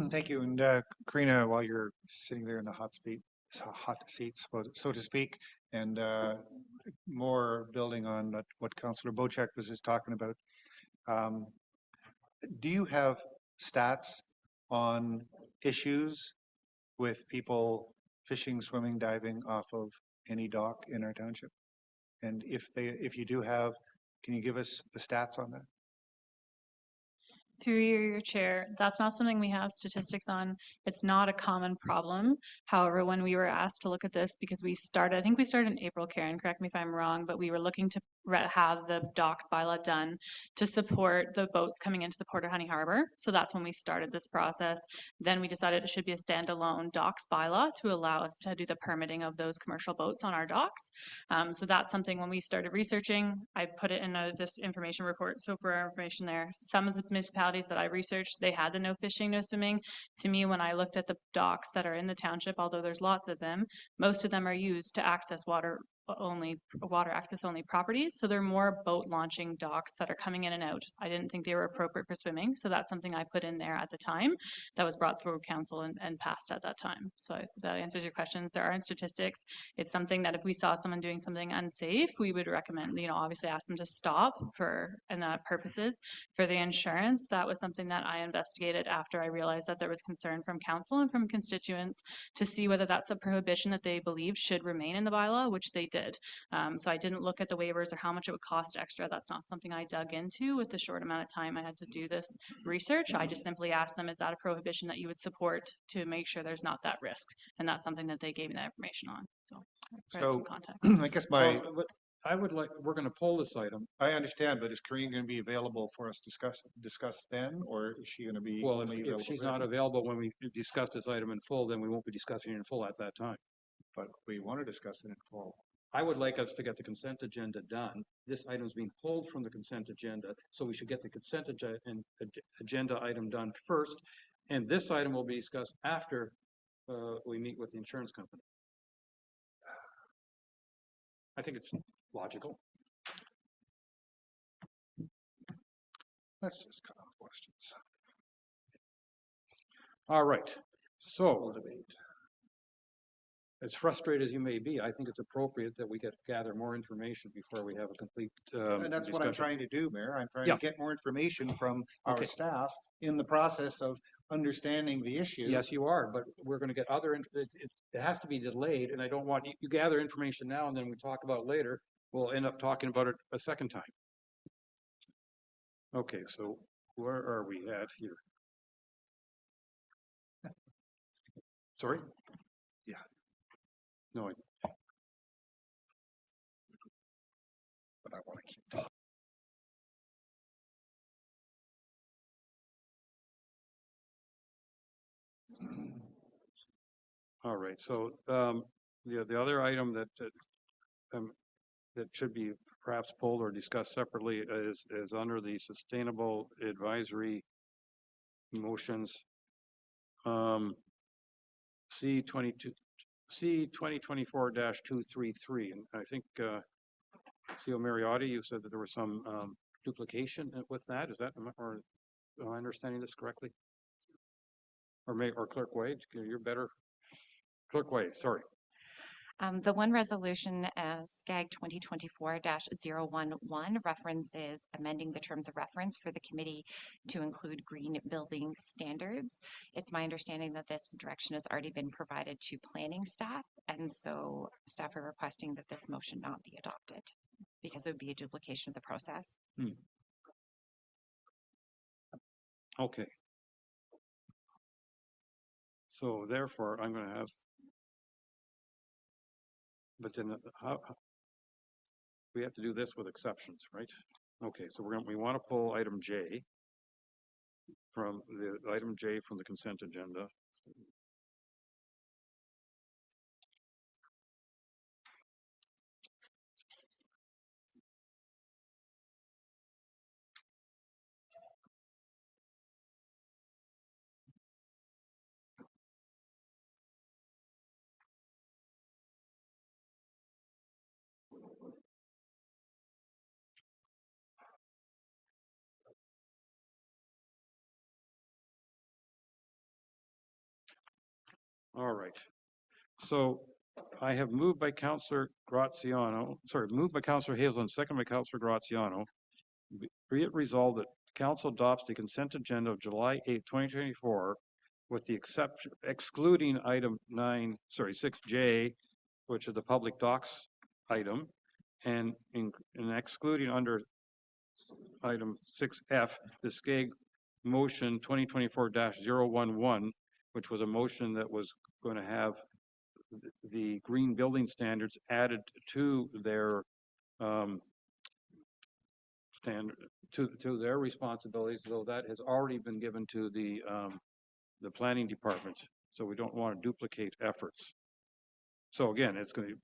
Thank you. And Karina, while you're sitting there in the hot seat, so to speak, and more building on what Councillor Bocek was just talking about, do you have stats on issues with people fishing, swimming, diving off of any dock in our township? And if you do have, can you give us the stats on that? Through your chair, that's not something we have statistics on. It's not a common problem. However, when we were asked to look at this, because I think we started in April, Karen, correct me if I'm wrong, but we were looking to have the docks bylaw done to support the boats coming into the Port of Honey Harbor. So that's when we started this process. Then we decided it should be a standalone docks bylaw to allow us to do the permitting of those commercial boats on our docks. So that's something when we started researching, I put it in this information report. So for our information there, some of the municipalities that I researched, they had the no fishing, no swimming. To me, when I looked at the docks that are in the township, although there's lots of them, most of them are used to access water only water access only properties. So they're more boat launching docks that are coming in and out. I didn't think they were appropriate for swimming. So that's something I put in there at the time that was brought through council and passed at that time. So that answers your questions. There aren't statistics. It's something that if we saw someone doing something unsafe, we would recommend, obviously ask them to stop and that purposes. For the insurance, that was something that I investigated after I realized that there was concern from council and from constituents to see whether that's a prohibition that they believe should remain in the bylaw, which they did. So I didn't look at the waivers or how much it would cost extra. That's not something I dug into with the short amount of time I had to do this research. I just simply asked them, is that a prohibition that you would support to make sure there's not that risk? And that's something that they gave me that information on. So, some context. I guess we're going to pull this item. I understand, but is Corinne going to be available for us to discuss then, or is she going to be? Well, only if available she's for not it? available when we discuss this item in full, then we won't be discussing it in full at that time. But we want to discuss it in full. I would like us to get the consent agenda done. This item is being pulled from the consent agenda, so we should get the consent agenda item done first, and this item will be discussed after we meet with the insurance company. I think it's logical. Let's just cut off questions. All right. So, as frustrated as you may be, I think it's appropriate that we gather more information before we have a complete And that's what I'm trying to do, Mayor. I'm trying to get more information from our staff in the process of understanding the issue. Yes, you are, but we're going to get it has to be delayed, and I don't want you gather information now and then we talk about it later. We'll end up talking about it a second time. Okay, so where are we at here? Sorry? Yeah. No, but I want to keep talking. all right, so the other item that should be perhaps pulled or discussed separately is under the sustainable advisory motions. C 2024-233, and I think CO Mariotti, you said that there was some duplication with that. Is that, or am I understanding this correctly? Or Clerk Wade, you're better. Clerk Wade, sorry. The one resolution, SCAG 2024-011, references amending the terms of reference for the committee to include green building standards. It's my understanding that this direction has already been provided to planning staff, and so staff are requesting that this motion not be adopted because it would be a duplication of the process. Okay. So therefore, I'm going to have. But then we have to do this with exceptions, right? Okay, so we want to pull item J from the consent agenda. All right. So I have moved by Councillor Graziano, moved by Councillor Haslam, second by Councillor Graziano. Be it resolved that Council adopts the consent agenda of July 8, 2024, with the excluding item 6J, which is the public docs item, and excluding under item 6F, the SCAG motion 2024-011, which was a motion that was going to have the green building standards added to their to their responsibilities, though that has already been given to the planning department. So we don't want to duplicate efforts. So again, it's going to be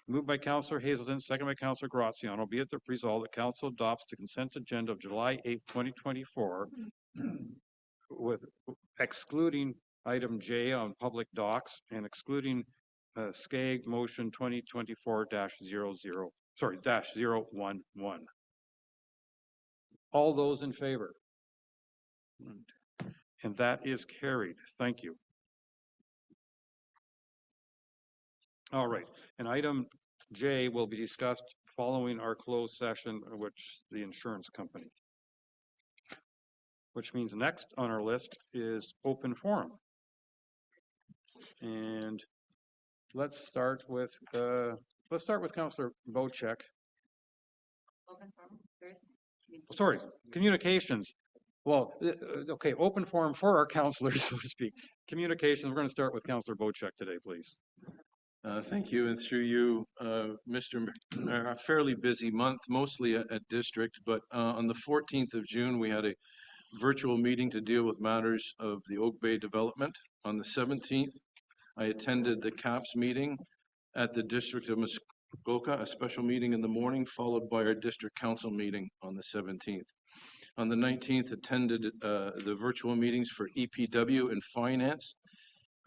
moved by Councillor Hazelton, second by Councillor Graziano. Be it the resolved that Council adopts the consent agenda of July 8th, 2024, with excluding item J on public docs and excluding SCAG motion 2024-00, sorry, -011. All those in favor? And that is carried. Thank you. All right, and item J will be discussed following our closed session, which the insurance company. Which means next on our list is open forum. And let's start with Councillor Bocek. Sorry, communications. Well, okay, open forum for our councillors, so to speak. Communications, we're going to start with Councillor Bocek today, please. Thank you, and through you, Mr. A fairly busy month, mostly at district, but on the 14th of June, we had a virtual meeting to deal with matters of the Oak Bay development. On the 17th, I attended the CAPS meeting at the District of Muskoka, a special meeting in the morning, followed by our district council meeting on the 17th. On the 19th, attended the virtual meetings for EPW and finance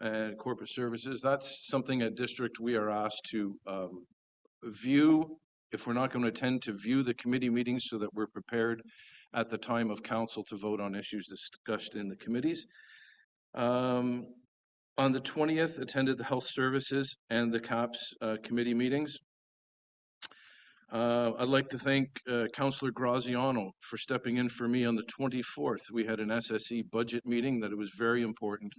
and corporate services. That's something at district we are asked to view, if we're not going to attend, to view the committee meetings so that we're prepared at the time of council to vote on issues discussed in the committees. On the 20th, attended the health services and the CAPS committee meetings. I'd like to thank Councillor Graziano for stepping in for me on the 24th. We had an SSE budget meeting that it was very important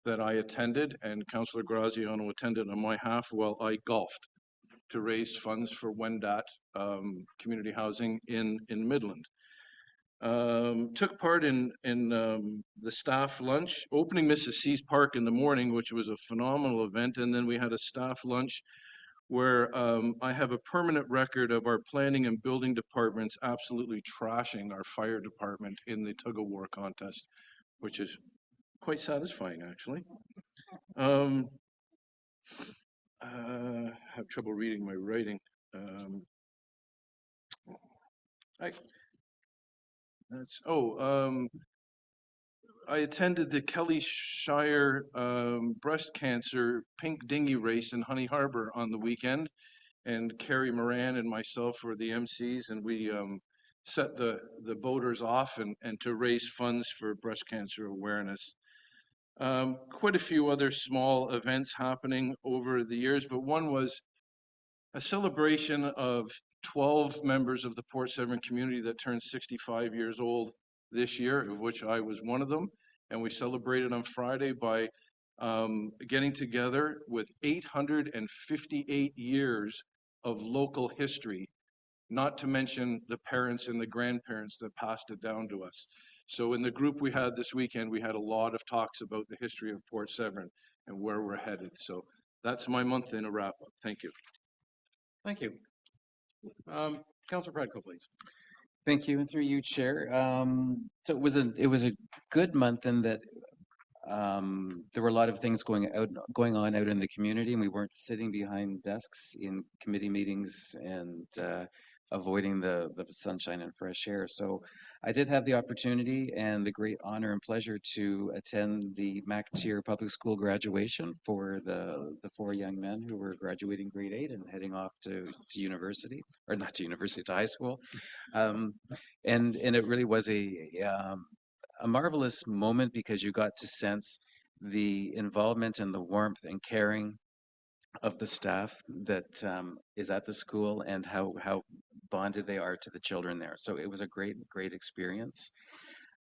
that I attended, and Councillor Graziano attended on my half while I golfed to raise funds for Wendat community housing in Midland. Took part in the staff lunch, opening Mrs. C's Park in the morning, which was a phenomenal event, and then we had a staff lunch where I have a permanent record of our planning and building departments absolutely trashing our fire department in the tug-of-war contest, which is quite satisfying, actually. I have trouble reading my writing. I attended the Kellie Shire breast cancer pink dinghy race in Honey Harbor on the weekend, and Carrie Moran and myself were the MCs, and we set the boaters off and to raise funds for breast cancer awareness. Quite a few other small events happening over the years, but one was a celebration of 12 members of the Port Severn community that turned 65 years old this year, of which I was one of them. And we celebrated on Friday by getting together with 858 years of local history, not to mention the parents and the grandparents that passed it down to us. So in the group we had this weekend, we had a lot of talks about the history of Port Severn and where we're headed. So that's my month in a wrap up. Thank you. Thank you. Councillor Pradko, please. Thank you, and through you, Chair. So it was a good month in that there were a lot of things going on out in the community, and we weren't sitting behind desks in committee meetings and avoiding the sunshine and fresh air. So I did have the opportunity and the great honor and pleasure to attend the McGibbon Public School graduation for the 4 young men who were graduating grade 8 and heading off to university, or not to university, to high school. And it really was a marvelous moment because you got to sense the involvement and the warmth and caring of the staff that is at the school and how bonded they are to the children there. So it was a great experience.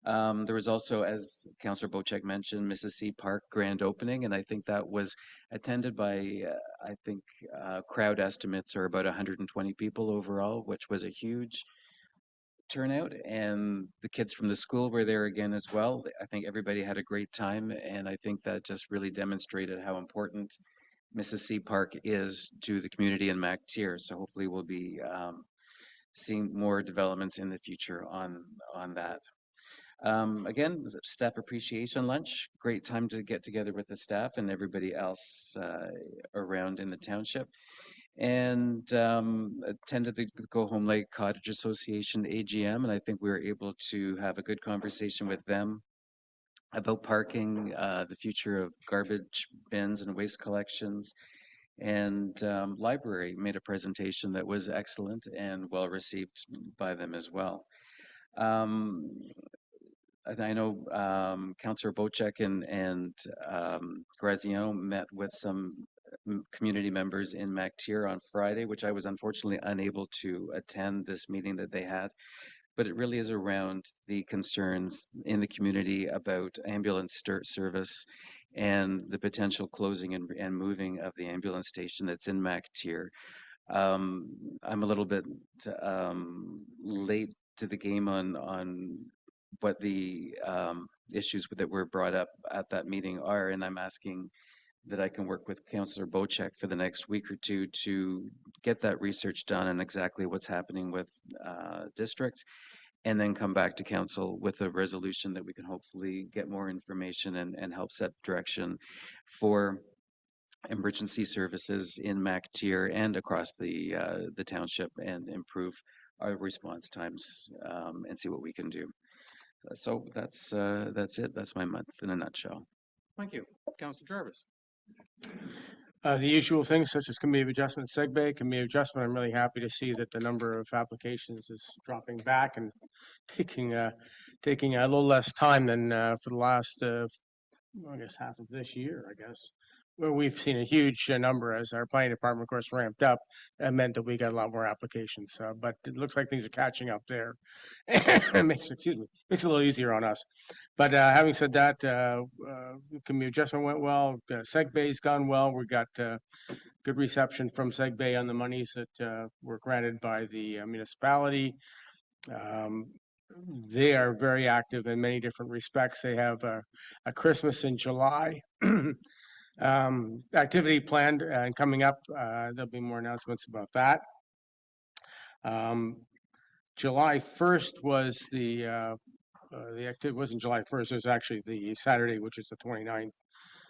There was also, as Councillor Bocek mentioned, Mrs. C Park grand opening, and I think that was attended by, crowd estimates are about 120 people overall, which was a huge turnout, and the kids from the school were there again as well. I think everybody had a great time, and I think that just really demonstrated how important Mrs. C Park is to the community in McTier. So hopefully we'll be seeing more developments in the future on that. Again, it was a staff appreciation lunch. Great time to get together with the staff and everybody else around in the township. And attended the Go Home Lake Cottage Association AGM, and I think we were able to have a good conversation with them about parking, the future of garbage bins and waste collections, And library made a presentation that was excellent and well received by them as well. I know Councillor Bocek and Graziano met with some community members in MacTier on Friday, which I was unfortunately unable to attend this meeting that they had. But it really is around the concerns in the community about ambulance service and the potential closing and moving of the ambulance station that's in MacTier. I'm a little bit late to the game on what the issues that were brought up at that meeting are, and I'm asking that I can work with Councillor Bocek for the next week or two to get that research done on exactly what's happening with district, and then come back to council with a resolution that we can hopefully get more information and help set direction for emergency services in MacTier and across the township and improve our response times and see what we can do. So that's it. That's my month in a nutshell. Thank you. Councillor Jarvis. The usual things such as committee of adjustment, committee of adjustment. I'm really happy to see that the number of applications is dropping back and taking a little less time than for the last, I guess, half of this year, I guess. Where we've seen a huge number as our planning department, of course, ramped up. That meant that we got a lot more applications. But it looks like things are catching up there. It makes it a little easier on us. But having said that, community adjustment went well. SegBay's gone well. We got good reception from SegBay on the monies that were granted by the municipality. They are very active in many different respects. They have a Christmas in July activity planned and coming up. There'll be more announcements about that. July 1st was the activity wasn't July 1st. It was actually the Saturday, which is the 29th. It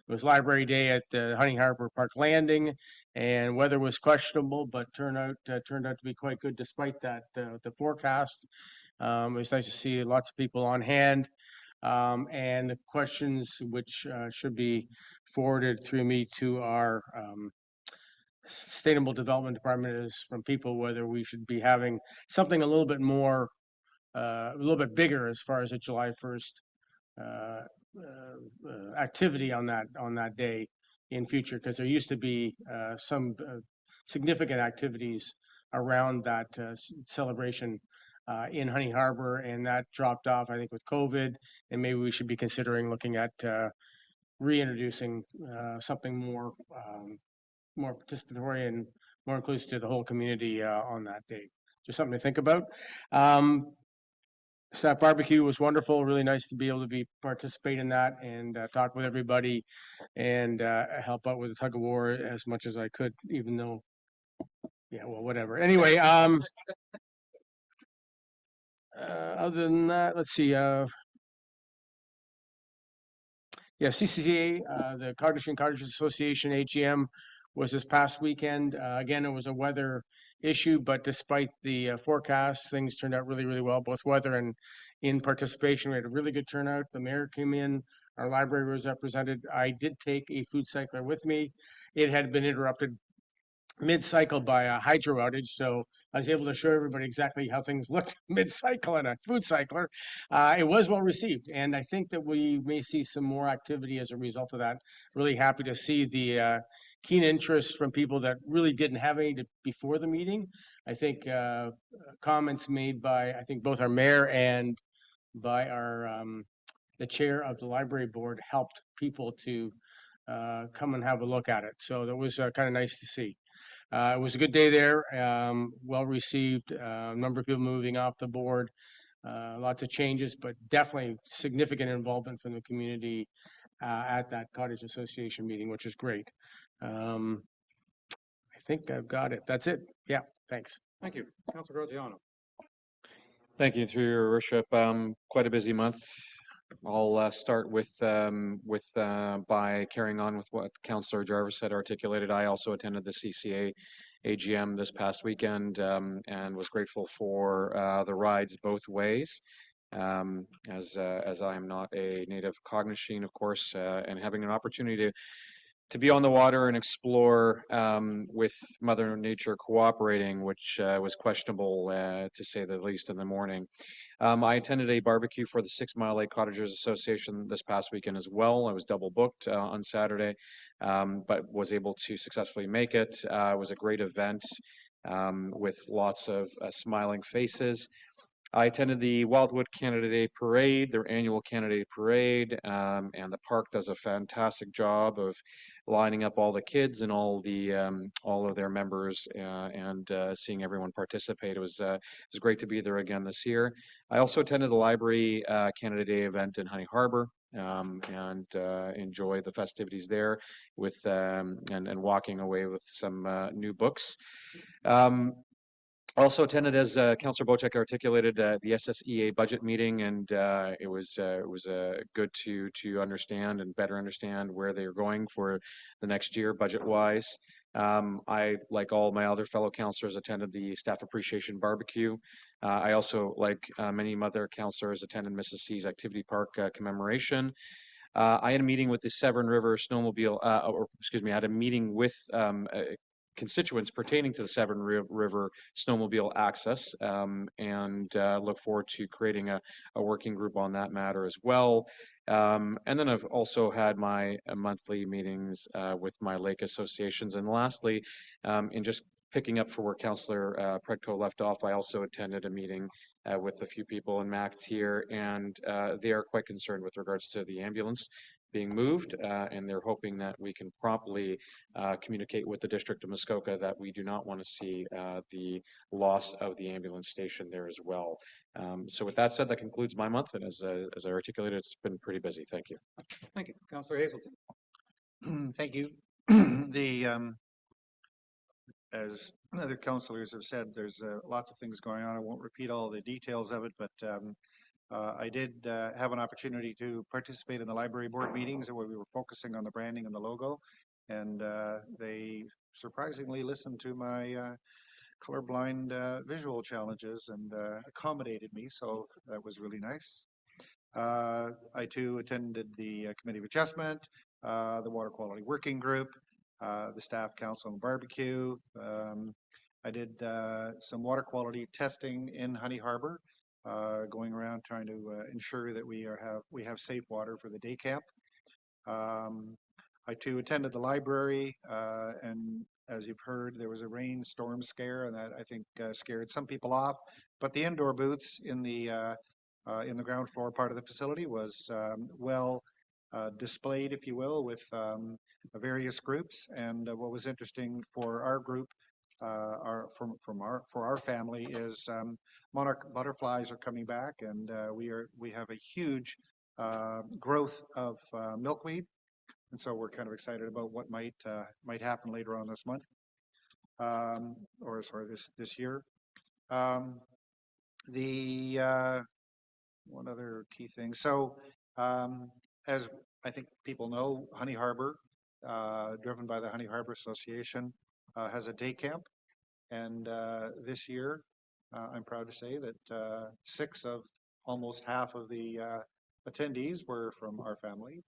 was Library Day at Honey Harbor Park Landing, and weather was questionable, but turned out to be quite good despite that. The forecast. It was nice to see lots of people on hand, and the questions which should be forwarded through me to our Sustainable Development Department is from people whether we should be having something a little bit more, a little bit bigger as far as a July 1st activity on that day in future, because there used to be some significant activities around that celebration in Honey Harbor, and that dropped off, I think, with COVID, and maybe we should be considering looking at reintroducing something more participatory and more inclusive to the whole community on that day. Just something to think about. Staff barbecue was wonderful. Really nice to be able to participate in that and talk with everybody and help out with the tug of war as much as I could, even though, yeah, well, whatever. Anyway, other than that, let's see. Yeah, CCA, the Cognition Cottage Association AGM was this past weekend. Again, it was a weather issue, but despite the forecast, things turned out really, really well, both weather and in participation. We had a really good turnout. The mayor came in, our library was represented. I did take a food cycler with me. It had been interrupted mid-cycle by a hydro outage, so I was able to show everybody exactly how things looked mid-cycle in a food cycler. It was well received, and I think that we may see some more activity as a result of that. Really happy to see the keen interest from people that really didn't have any before the meeting. I think comments made by, I think, both our mayor and by our the chair of the library board helped people to come and have a look at it. So that was kind of nice to see. It was a good day there, well received, a number of people moving off the board, lots of changes, but definitely significant involvement from the community at that Cottage Association meeting, which is great. I think I've got it. That's it. Yeah, thanks. Thank you. Councilor Graziano. Thank you, through your worship. Quite a busy month. I'll start with by carrying on with what Councillor Jarvis had articulated. I also attended the CCA AGM this past weekend and was grateful for the rides both ways. As I am not a native Cognition, of course, and having an opportunity to be on the water and explore with Mother Nature cooperating, which was questionable to say the least in the morning. I attended a barbecue for the 6 Mile Lake Cottagers Association this past weekend as well. I was double booked on Saturday, but was able to successfully make it. It was a great event with lots of smiling faces. I attended the Wildwood Canada Day Parade, their annual Canada Day Parade, and the park does a fantastic job of lining up all the kids and all of their members and seeing everyone participate. It was great to be there again this year. I also attended the Library Canada Day event in Honey Harbor and enjoy the festivities there with and walking away with some new books. Also attended, as Councillor Bocek articulated, the SSEA budget meeting, and it was good to understand and better understand where they are going for the next year budget-wise. I, like all my other fellow councillors, attended the staff appreciation barbecue. I also, like many other councillors, attended Mrs. C's Activity Park commemoration. I had a meeting with the Severn River Snowmobile, I had a meeting with constituents pertaining to the Severn River snowmobile access and look forward to creating a working group on that matter as well. And then I've also had my monthly meetings with my lake associations. And lastly, in just picking up for where Councillor Predko left off, I also attended a meeting with a few people in MacTier, and they are quite concerned with regards to the ambulance being moved, and they're hoping that we can promptly communicate with the District of Muskoka that we do not want to see the loss of the ambulance station there as well. So with that said, that concludes my month, and as I articulated, it's been pretty busy. Thank you. Thank you. Councillor Hazelton. Thank you. As other councillors have said, there's lots of things going on. I won't repeat all the details of it, but I did have an opportunity to participate in the library board meetings where we were focusing on the branding and the logo, and they surprisingly listened to my colorblind visual challenges and accommodated me, so that was really nice. I too attended the Committee of Adjustment, the Water Quality Working Group, the Staff Council and Barbecue. I did some water quality testing in Honey Harbor, going around trying to ensure that we have safe water for the day camp. I too attended the library, and as you've heard, there was a rainstorm scare, and that I think scared some people off. But the indoor booths in the ground floor part of the facility was well displayed, if you will, with various groups. And what was interesting for our group, for our family, is monarch butterflies are coming back, and we have a huge growth of milkweed, and so we're kind of excited about what might happen later on this month, or sorry, this year. One other key thing. So, as I think people know, Honey Harbor, driven by the Honey Harbor Association, has a day camp, and this year, I'm proud to say that 6 of almost half of the attendees were from our family.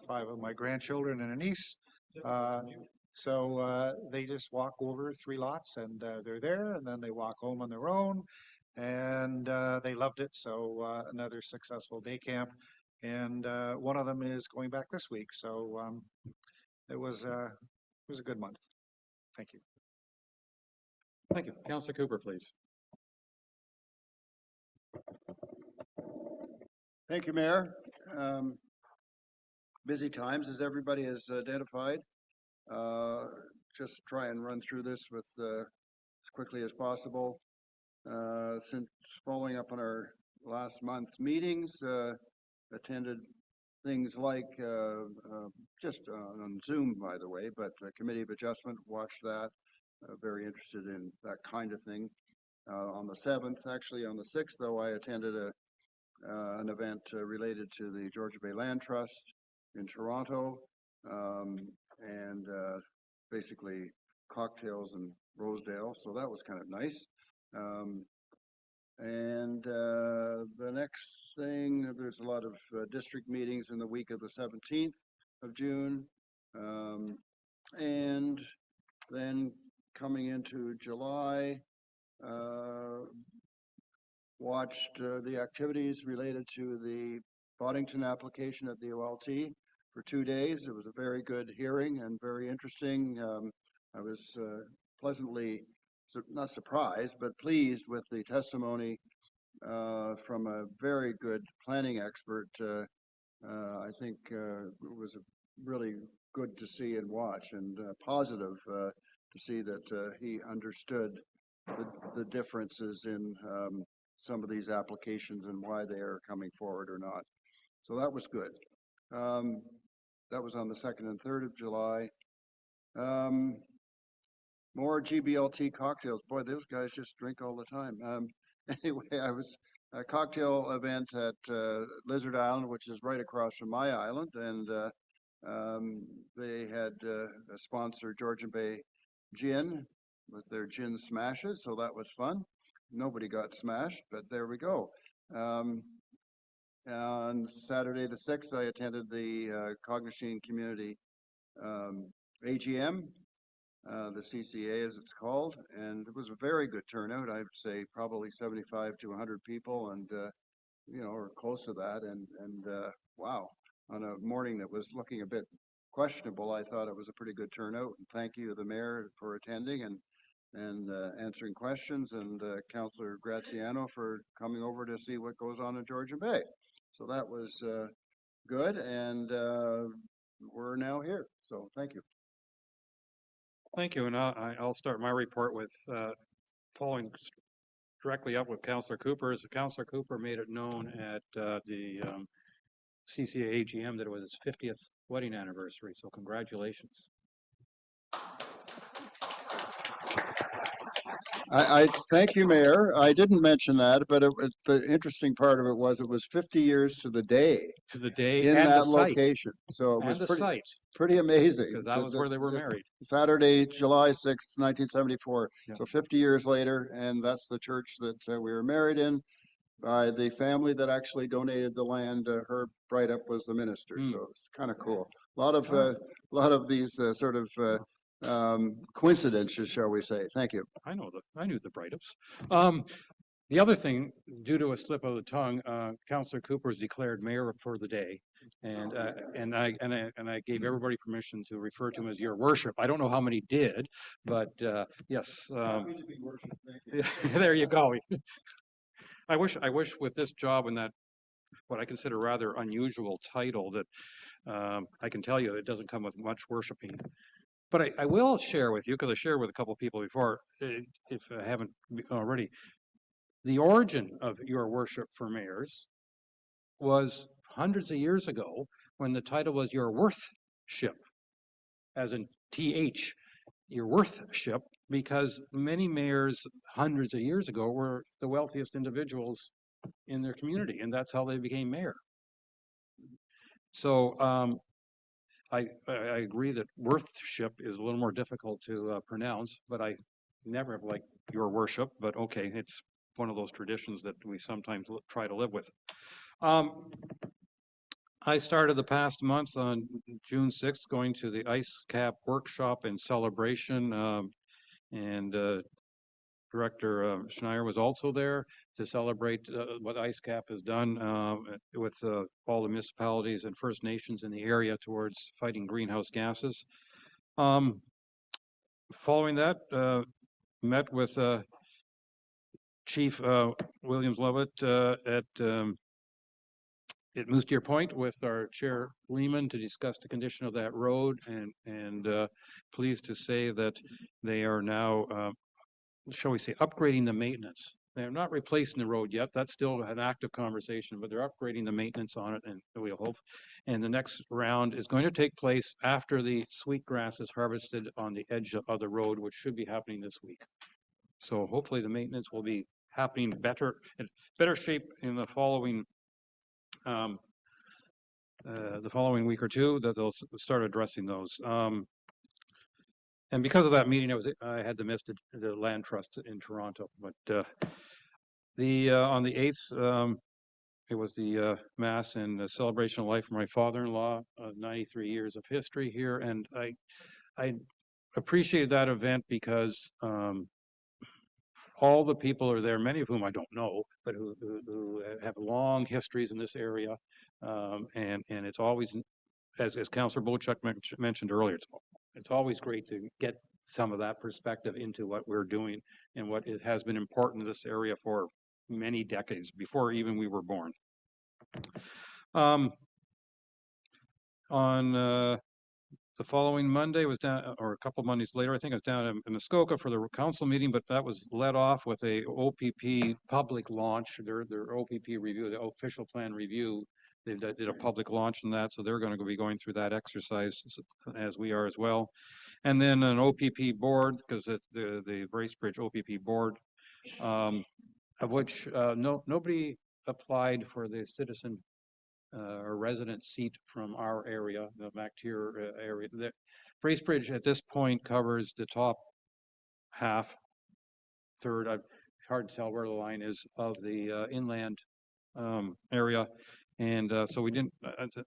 5 of my grandchildren and a niece. So they just walk over 3 lots and they're there, and then they walk home on their own, and they loved it. So another successful day camp, and one of them is going back this week. So it was a good month. Thank you. Thank you. Councillor Cooper, please. Thank you, Mayor. Busy times, as everybody has identified. Just try and run through this with as quickly as possible. Since following up on our last month meetings, attended things like just on Zoom, by the way, but Committee of Adjustment, watched that. Very interested in that kind of thing. On the 7th, actually on the 6th, though, I attended an event related to the Georgian Bay Land Trust in Toronto, and basically cocktails in Rosedale, so that was kind of nice. And the next thing, there's a lot of district meetings in the week of the 17th of June. And then coming into July, watched the activities related to the Boddington application at the OLT for 2 days. It was a very good hearing and very interesting. I was pleasantly, not surprised, but pleased with the testimony from a very good planning expert. I think it was really good to see and watch, and positive to see that he understood the differences in some of these applications and why they are coming forward or not. So that was good. That was on the 2nd and 3rd of July. More GBLT cocktails. Boy, those guys just drink all the time. Anyway, I was a cocktail event at Lizard Island, which is right across from my island, and they had a sponsor, Georgian Bay Gin, with their gin smashes, so that was fun. Nobody got smashed, but there we go. On Saturday the 6th, I attended the Cognizine Community AGM, the CCA as it's called, and it was a very good turnout. I would say probably 75 to 100 people, and you know, or close to that. And wow, on a morning that was looking a bit questionable, I thought it was a pretty good turnout. And thank you to the mayor for attending and answering questions, and Councillor Graziano for coming over to see what goes on in Georgian Bay. So that was good, and we're now here. So thank you. Thank you, and I'll start my report with following directly up with Councillor Cooper. As Councillor Cooper made it known at the CCA AGM that it was his 50th wedding anniversary, so congratulations. I thank you, Mayor. I didn't mention that, but the interesting part of it was 50 years to the day. To the day in and that the site. location. So it And was the pretty amazing. because that was where they were married. Saturday, July 6th, 1974. Yeah. So 50 years later, and that's the church that we were married in by the family that actually donated the land. Herb Breitup was the minister, so it's kind of cool. A lot of these sort of coincidences, shall we say. Thank you. I knew the Breitups. The other thing, due to a slip of the tongue, Councillor Cooper is declared mayor for the day, and I gave everybody permission to refer to him as Your Worship. I don't know how many did, but yes. Happy to be worshipped. Thank you. There you go. I wish with this job and that what I consider rather unusual title that I can tell you it doesn't come with much worshiping. But I will share with you, because I shared with a couple of people before, if I haven't already, the origin of Your Worship for mayors was hundreds of years ago when the title was Your Worthship, as in TH, Your Worthship, because many mayors hundreds of years ago were the wealthiest individuals in their community, and that's how they became mayor. So I agree that worthship is a little more difficult to pronounce, but I never have liked Your Worship, but okay, it's one of those traditions that we sometimes try to live with. I started the past month on June 6th going to the Ice Cap workshop and celebration, and Director Schneier was also there to celebrate what Ice Cap has done with all the municipalities and First Nations in the area towards fighting greenhouse gases. Following that, met with Chief Williams-Levitt at Moose Deer Point with our Chair Lehman to discuss the condition of that road, and pleased to say that they are now, shall we say, upgrading the maintenance. They're not replacing the road yet. That's still an active conversation, but they're upgrading the maintenance on it, and we'll hope. And the next round is going to take place after the sweetgrass is harvested on the edge of the road, which should be happening this week. So hopefully the maintenance will be happening in better shape in the following week or two, that they'll start addressing those. And because of that meeting, I had to miss the land trust in Toronto. But on the 8th, it was the mass and celebration of life for my father-in-law, 93 years of history here, and I appreciated that event because all the people are there, many of whom I don't know, but who have long histories in this area. And it's always, as Councillor Bochuk mentioned earlier, it's always great to get some of that perspective into what we're doing and what it has been important in this area for many decades, before even we were born. On the following Monday was down, or a couple Mondays later, I think I was down in Muskoka for the council meeting, but that was led off with a OPP public launch, their OPP review, the official plan review. They did a public launch on that, so they're going to be going through that exercise as we are as well. And then an OPP board, because the Bracebridge OPP board, of which nobody applied for the citizen or resident seat from our area, the MacTier area. Bracebridge at this point covers the top half, third, it's hard to tell where the line is, of the inland area. And so we didn't,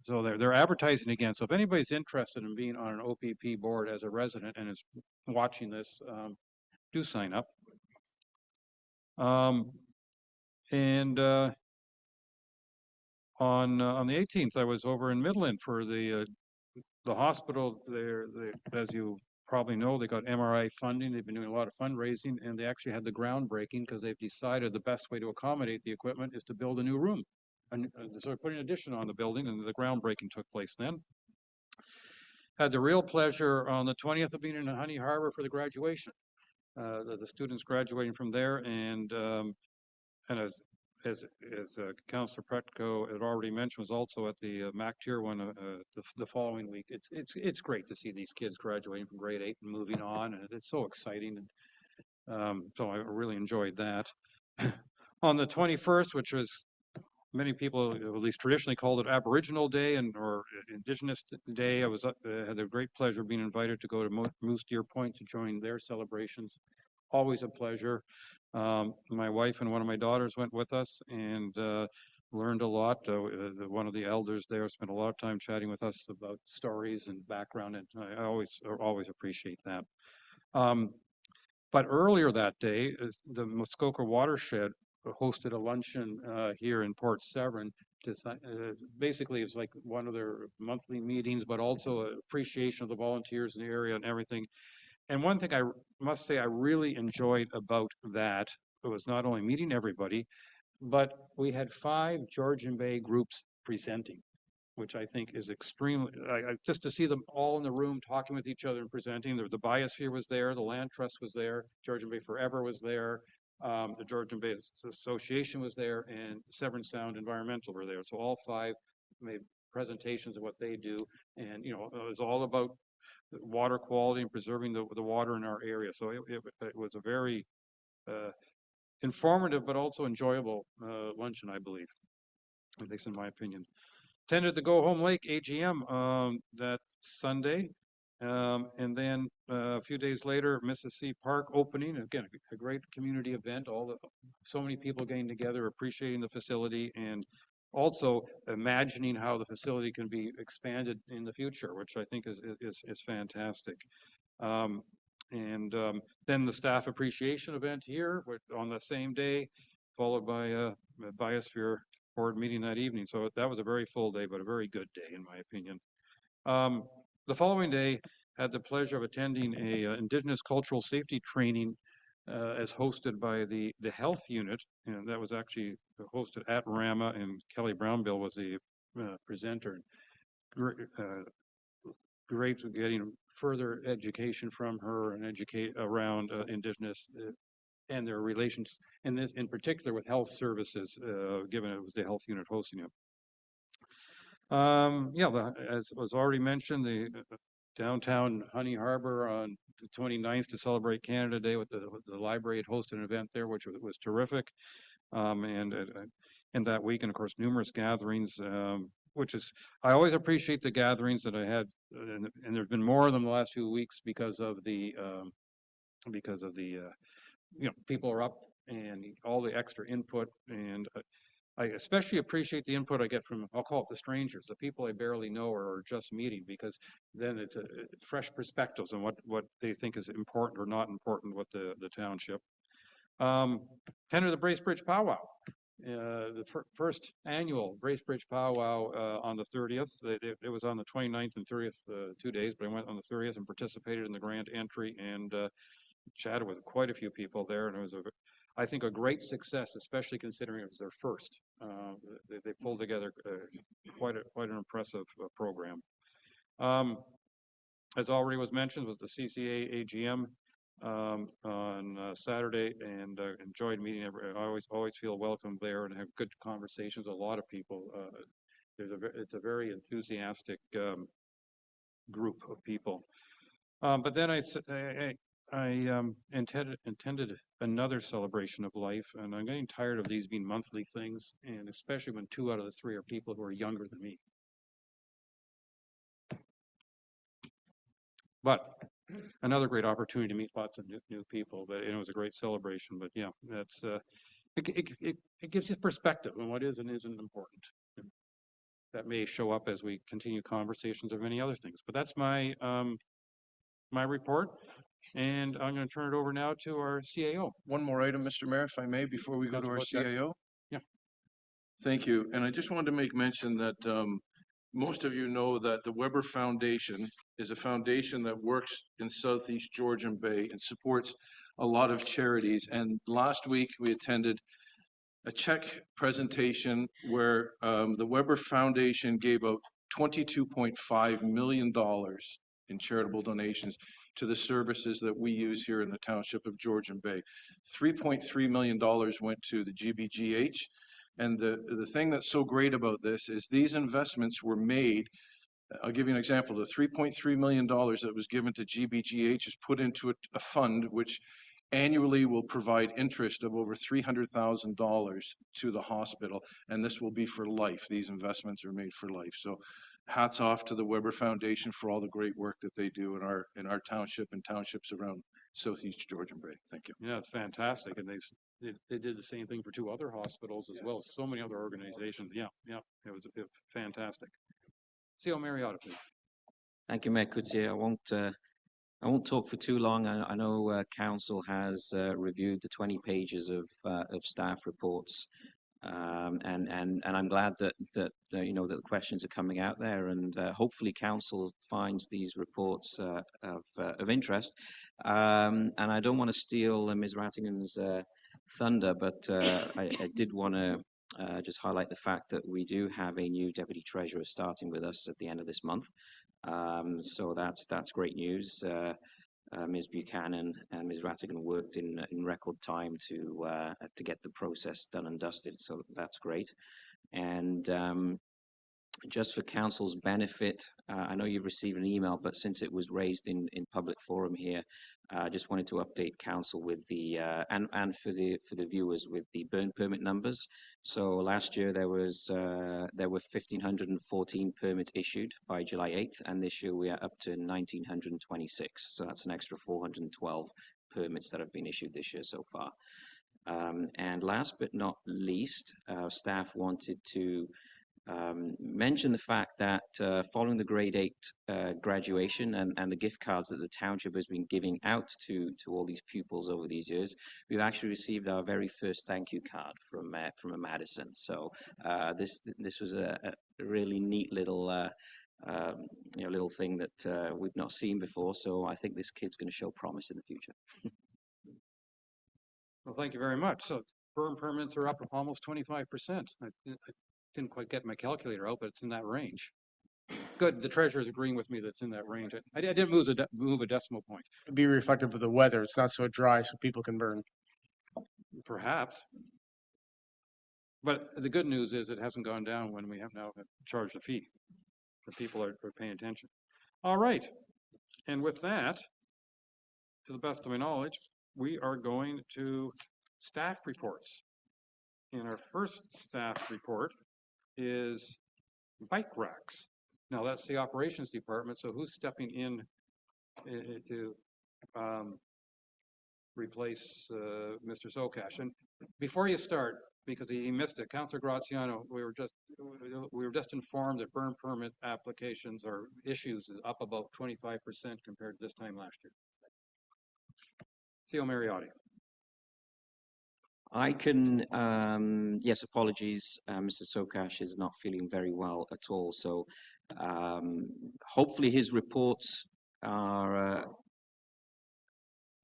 so they're advertising again. So if anybody's interested in being on an OPP board as a resident and is watching this, do sign up. And on the 18th, I was over in Midland for the hospital there. As you probably know, they got MRI funding. They've been doing a lot of fundraising, and they actually had the groundbreaking because they've decided the best way to accommodate the equipment is to build a new room. And so they're putting an addition on the building, and the groundbreaking took place then. Had the real pleasure on the 20th of being in Honey Harbor for the graduation. The students graduating from there, and as Councillor Pretko had already mentioned, was also at the MacTier one the following week. It's great to see these kids graduating from grade 8 and moving on, and it's so exciting. And so I really enjoyed that. On the 21st, which was many people at least traditionally called it Aboriginal Day or Indigenous Day, I was had the great pleasure of being invited to go to Moose Deer Point to join their celebrations. Always a pleasure. My wife and one of my daughters went with us and learned a lot. One of the elders there spent a lot of time chatting with us about stories and background, and I always appreciate that. But earlier that day, the Muskoka Watershed hosted a luncheon here in Port Severn. Basically, it's like one of their monthly meetings, but also an appreciation of the volunteers in the area and everything. And one thing I must say I really enjoyed about that was not only meeting everybody, but we had 5 Georgian Bay groups presenting, which I think is extremely, just to see them all in the room talking with each other and presenting. The Biosphere was there, the Land Trust was there, Georgian Bay Forever was there, the Georgian Bay Association was there, and Severn Sound Environmental were there. So all 5 made presentations of what they do. And, you know, it was all about water quality and preserving the water in our area. So it was a very informative but also enjoyable luncheon, I believe, at least in my opinion. Attended the Go Home Lake AGM that Sunday, and then a few days later, Mississippi Park opening. Again, a great community event. So many people getting together, appreciating the facility, and also imagining how the facility can be expanded in the future, which I think is fantastic. Then the staff appreciation event here on the same day, followed by a Biosphere board meeting that evening. So that was a very full day, but a very good day in my opinion. The following day, had the pleasure of attending a Indigenous cultural safety training as hosted by the health unit, and that was actually hosted at Rama, and Kellie Brownbill was the presenter. Great getting further education from her and educate around Indigenous and their relations, and this in particular with health services, given it was the health unit hosting it. As was already mentioned, the downtown Honey Harbor on the 29th to celebrate Canada Day with the library had hosted an event there, which was terrific. And that week, and of course, numerous gatherings, which is, I always appreciate the gatherings that I had, and there's been more of them the last few weeks because of the you know, people are up and all the extra input, and I especially appreciate the input I get from, I'll call it the strangers, the people I barely know or are just meeting, because then it's a fresh perspectives on what they think is important or not important with the township. Tender the Bracebridge Powwow. The first annual Bracebridge Powwow on the 30th. It was on the 29th and 30th, 2 days, but I went on the 30th and participated in the grand entry and chatted with quite a few people there, and it was I think a great success, especially considering it was their first. They pulled together quite an impressive program. As already was mentioned, was the CCA AGM on Saturday, and enjoyed meeting everyone. I always feel welcome there and have good conversations with a lot of people. It's a very enthusiastic group of people. But then I intended another celebration of life, and I'm getting tired of these being monthly things, and especially when 2 out of the 3 are people who are younger than me. But another great opportunity to meet lots of new people. But it was a great celebration. But yeah, that's it gives you perspective on what is and isn't important. And that may show up as we continue conversations of many other things. But that's my my report. And I'm going to turn it over now to our CAO. One more item, Mr. Mayor, if I may, before we go to our CAO. Yeah. Thank you. And I just wanted to make mention that most of you know that the Weber Foundation is a foundation that works in Southeast Georgian Bay and supports a lot of charities. And last week we attended a check presentation where the Weber Foundation gave out $22.5 million in charitable donations to the services that we use here in the township of Georgian Bay. $3.3 million went to the GBGH. And the thing that's so great about this is these investments were made. I'll give you an example. The $3.3 million that was given to GBGH is put into a fund which annually will provide interest of over $300,000 to the hospital. And this will be for life. These investments are made for life. So hats off to the Weber Foundation for all the great work that they do in our township and townships around Southeast Georgian Bay. Thank you. Yeah, it's fantastic. And they did the same thing for 2 other hospitals as well as so many other organizations. Yeah, it was fantastic. CO Mariota, please. Thank you, Mayor Coutier. I won't talk for too long. I know council has reviewed the 20 pages of staff reports, and I'm glad that you know that the questions are coming out there, and hopefully council finds these reports of interest. And I don't want to steal Ms. Rattingen's thunder, but I did want to just highlight the fact that we do have a new deputy treasurer starting with us at the end of this month. So that's great news. Ms. Buchanan and Ms. Rattigan worked in record time to get the process done and dusted. So that's great. And just for council's benefit, I know you've received an email, but since it was raised in public forum here, I just wanted to update council with the and for the viewers with the burn permit numbers. So last year there were 1,514 permits issued by July 8th, and this year we are up to 1,926. So that's an extra 412 permits that have been issued this year so far. And last but not least, staff wanted to mention the fact that following the grade 8 graduation and the gift cards that the township has been giving out to all these pupils over these years, we've actually received our very first thank you card from a Madison. So this was a really neat little little thing that we've not seen before. So I think this kid's going to show promise in the future. Well, thank you very much. So burn permits are up almost 25%. I didn't quite get my calculator out, but it's in that range. Good. The treasurer's agreeing with me that it's in that range. I didn't move a decimal point. It'd be reflective of the weather. It's not so dry, so people can burn. Perhaps. But the good news is it hasn't gone down when we have now charged a fee. The people are paying attention. All right. And with that, to the best of my knowledge, we are going to staff reports. And our first staff report is bike racks. Now that's the operations department. So who's stepping in to replace Mr. Sokash? And before you start, because he missed it. Councillor Graziano, we were just informed that burn permit applications or issues is up about 25% compared to this time last year. CEO Mariotti. I can, yes, apologies. Mr. Sokash is not feeling very well at all. So hopefully his reports are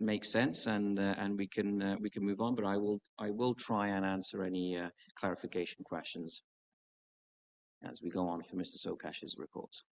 make sense and we can move on. But I will try and answer any clarification questions as we go on for Mr. Sokash's reports.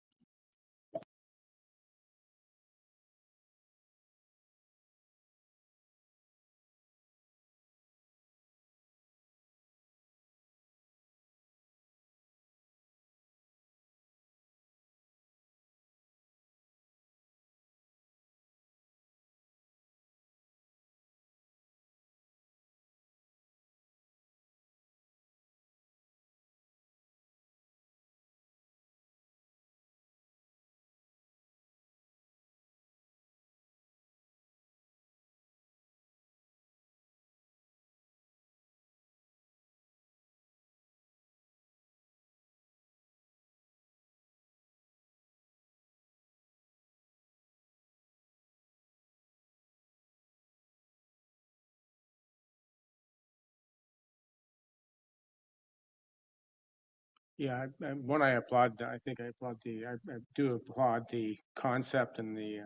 Yeah, one, I applaud. I think I applaud I do applaud the concept and the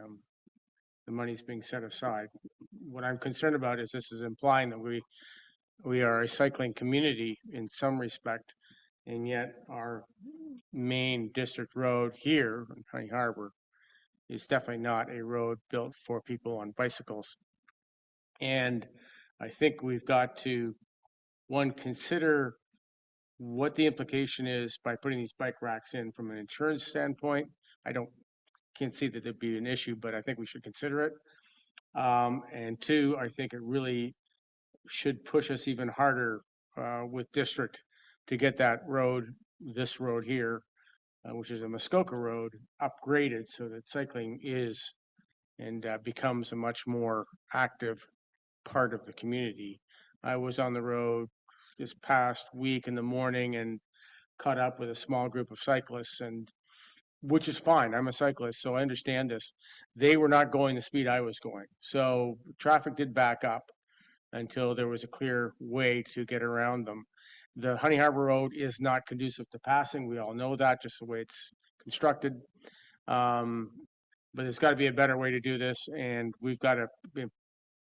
money's being set aside. What I'm concerned about is this is implying that we are a cycling community in some respect, and yet our main district road here in Honey Harbor is definitely not a road built for people on bicycles. And I think we've got to, one, consider what the implication is by putting these bike racks in from an insurance standpoint. Can't see that there'd be an issue, but I think we should consider it. And two, I think it really should push us even harder with district to get that road, this road here, which is a Muskoka road, upgraded so that cycling is and becomes a much more active part of the community. I was on the road this past week in the morning and caught up with a small group of cyclists, and which is fine. I'm a cyclist, so I understand this. They were not going the speed I was going. So traffic did back up until there was a clear way to get around them. The Honey Harbor Road is not conducive to passing. We all know that, just the way it's constructed. But there's got to be a better way to do this, and we've got to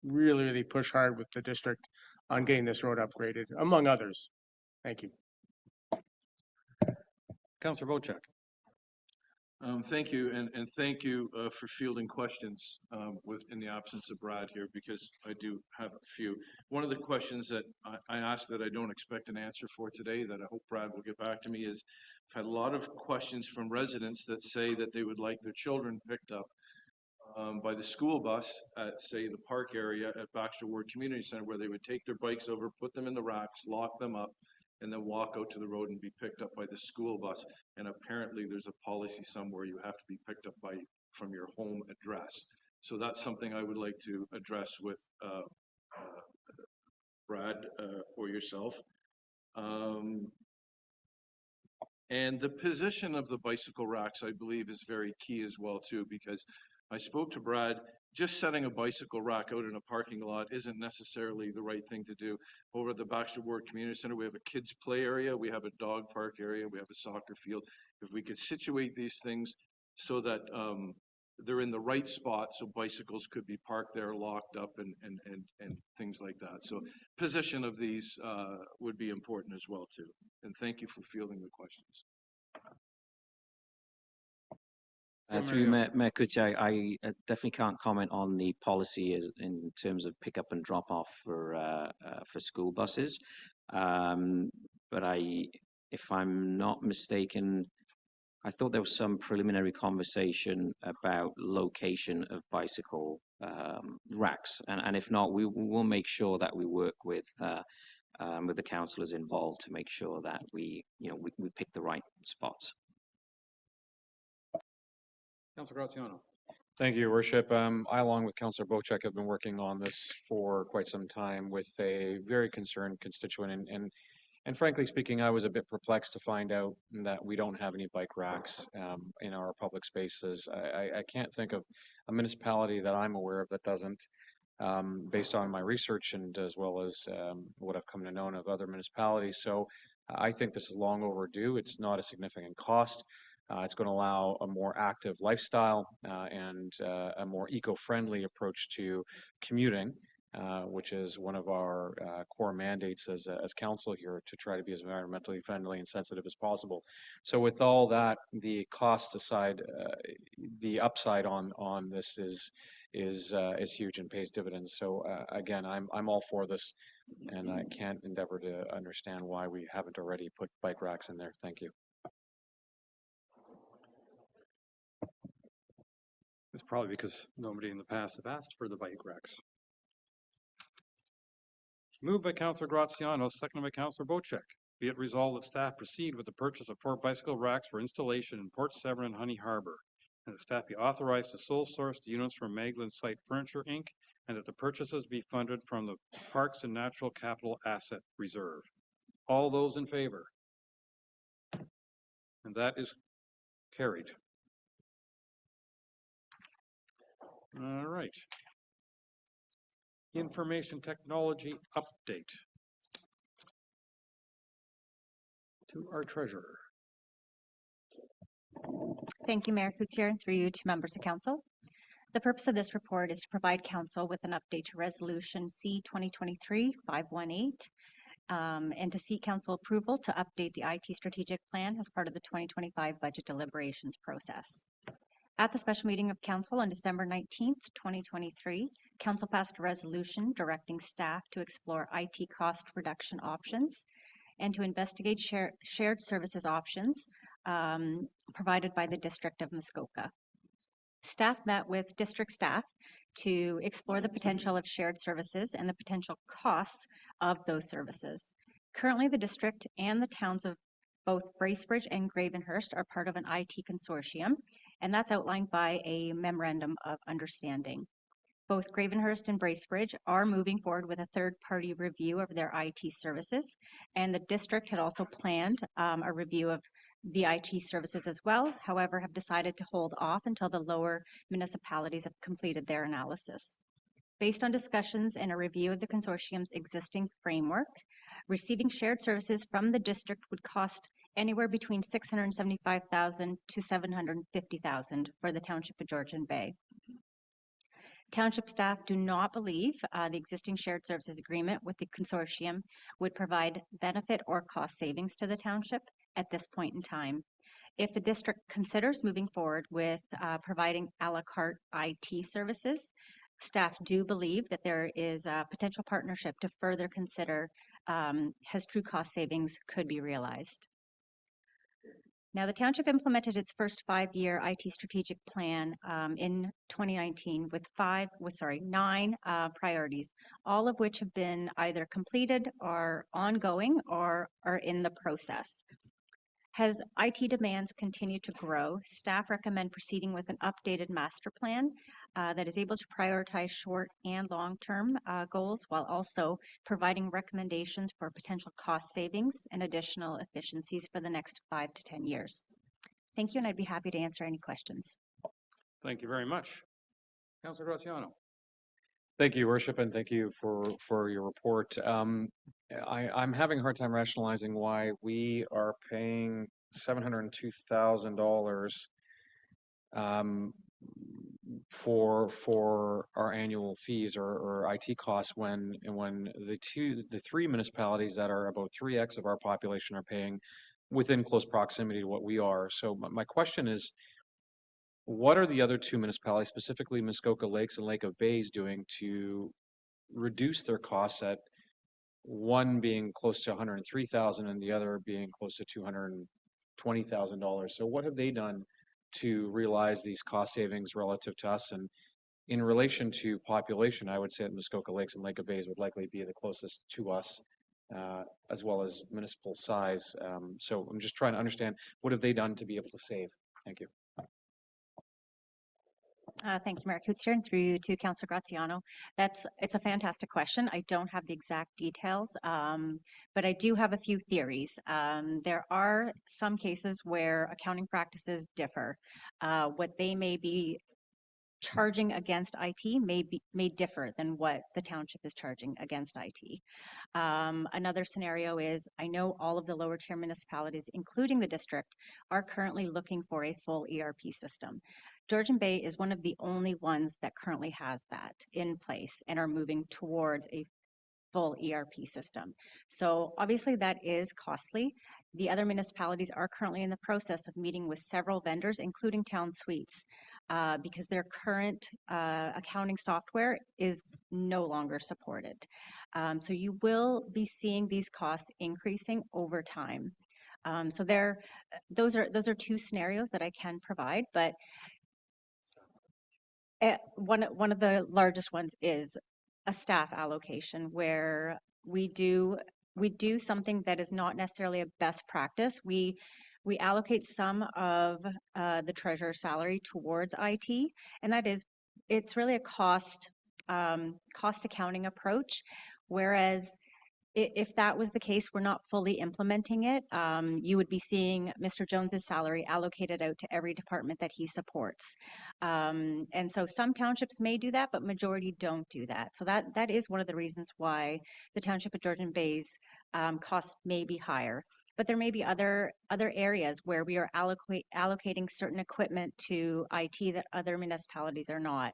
really, really push hard with the district on getting this road upgraded, among others. Thank you. Councillor Wojcik. Thank you, and thank you for fielding questions in the absence of Brad here, because I do have a few. One of the questions that I asked that I don't expect an answer for today, that I hope Brad will get back to me, is I've had a lot of questions from residents that say that they would like their children picked up by the school bus at, say, the park area at Baxter Ward Community Center, where they would take their bikes over, put them in the racks, lock them up, and then walk out to the road and be picked up by the school bus. And apparently there's a policy somewhere you have to be picked up from your home address. So that's something I would like to address with Brad or yourself. And the position of the bicycle racks, I believe, is very key as well too, because I spoke to Brad. Just setting a bicycle rack out in a parking lot isn't necessarily the right thing to do. Over at the Baxter Ward Community Center, we have a kids play area, we have a dog park area, we have a soccer field. If we could situate these things so that they're in the right spot, so bicycles could be parked there, locked up, and things like that. So position of these would be important as well too. And thank you for fielding the questions. Through Mayor Kutia, I definitely can't comment on the policy in terms of pick up and drop off for school buses. But if I'm not mistaken, I thought there was some preliminary conversation about location of bicycle racks, and if not, we will make sure that we work with the councillors involved to make sure that we pick the right spots. Councillor Graziano. Thank you, Your Worship. I, along with Councillor Bocek, have been working on this for quite some time with a very concerned constituent. And frankly speaking, I was a bit perplexed to find out that we don't have any bike racks in our public spaces. I can't think of a municipality that I'm aware of that doesn't, based on my research and as well as what I've come to know of other municipalities. So I think this is long overdue. It's not a significant cost. It's going to allow a more active lifestyle and a more eco-friendly approach to commuting, which is one of our core mandates as council here, to try to be as environmentally friendly and sensitive as possible. So with all that, the cost aside, the upside on this is huge and pays dividends. So again, I'm all for this, and I can't endeavor to understand why we haven't already put bike racks in there. Thank you. It's probably because nobody in the past have asked for the bike racks. Moved by Councillor Graziano, seconded by Councillor Bocek. Be it resolved that staff proceed with the purchase of 4 bicycle racks for installation in Port Severn and Honey Harbour, and that staff be authorized to sole source the units from Magdalen Site Furniture, Inc., and that the purchases be funded from the Parks and Natural Capital Asset Reserve. All those in favor? And that is carried. All right. Information technology update to our treasurer. Thank you, Mayor Coutier, and through you to members of council. The purpose of this report is to provide council with an update to Resolution C 2023-518 and to seek council approval to update the IT strategic plan as part of the 2025 budget deliberations process. At the special meeting of council on December 19th, 2023, council passed a resolution directing staff to explore IT cost reduction options and to investigate shared services options provided by the District of Muskoka. Staff met with district staff to explore the potential of shared services and the potential costs of those services. Currently, the district and the towns of both Bracebridge and Gravenhurst are part of an IT consortium, and that's outlined by a memorandum of understanding. Both Gravenhurst and Bracebridge are moving forward with a third-party review of their IT services, and the district had also planned a review of the IT services as well, however, have decided to hold off until the lower municipalities have completed their analysis. Based on discussions and a review of the consortium's existing framework, receiving shared services from the district would cost anywhere between $675,000 to $750,000 for the Township of Georgian Bay. Township staff do not believe the existing shared services agreement with the consortium would provide benefit or cost savings to the township at this point in time. If the district considers moving forward with providing a la carte IT services, staff do believe that there is a potential partnership to further consider as true cost savings could be realized. Now, the township implemented its first 5-year IT strategic plan in 2019 with 9 priorities, all of which have been either completed or ongoing or are in the process. As IT demands continue to grow, staff recommend proceeding with an updated master plan that is able to prioritize short and long-term goals while also providing recommendations for potential cost savings and additional efficiencies for the next 5 to 10 years. Thank you, and I'd be happy to answer any questions. Thank you very much. Councillor Graziano. Thank you, Your Worship, and thank you for your report. I'm having a hard time rationalizing why we are paying $702,000 for our annual fees or IT costs when the 3 municipalities that are about 3x of our population are paying within close proximity to what we are. So my question is, what are the other 2 municipalities, specifically Muskoka Lakes and Lake of Bays, doing to reduce their costs, at one being close to $103,000 and the other being close to $220,000? So what have they done to realize these cost savings relative to us? And in relation to population, I would say that Muskoka Lakes and Lake of Bays would likely be the closest to us, as well as municipal size. So I'm just trying to understand, what have they done to be able to save? Thank you. Thank you, Mayor Kutsier, and through you to Councillor Graziano. It's a fantastic question. I don't have the exact details, but I do have a few theories. There are some cases where accounting practices differ. What they may be charging against IT may differ than what the township is charging against IT. Another scenario is I know all of the lower tier municipalities, including the district, are currently looking for a full ERP system. Georgian Bay is one of the only ones that currently has that in place and are moving towards a full ERP system. So obviously that is costly. The other municipalities are currently in the process of meeting with several vendors, including Town Suites, because their current accounting software is no longer supported. So you will be seeing these costs increasing over time. So those are two scenarios that I can provide, but one of the largest ones is a staff allocation where we do something that is not necessarily a best practice. We allocate some of the treasurer's salary towards IT, and it's really a cost accounting approach. Whereas if that was the case, we're not fully implementing it. You would be seeing Mr. Jones's salary allocated out to every department that he supports. And so some townships may do that, but majority don't do that. So that is one of the reasons why the township of Georgian Bay's costs may be higher. But there may be other areas where we are allocating certain equipment to IT that other municipalities are not.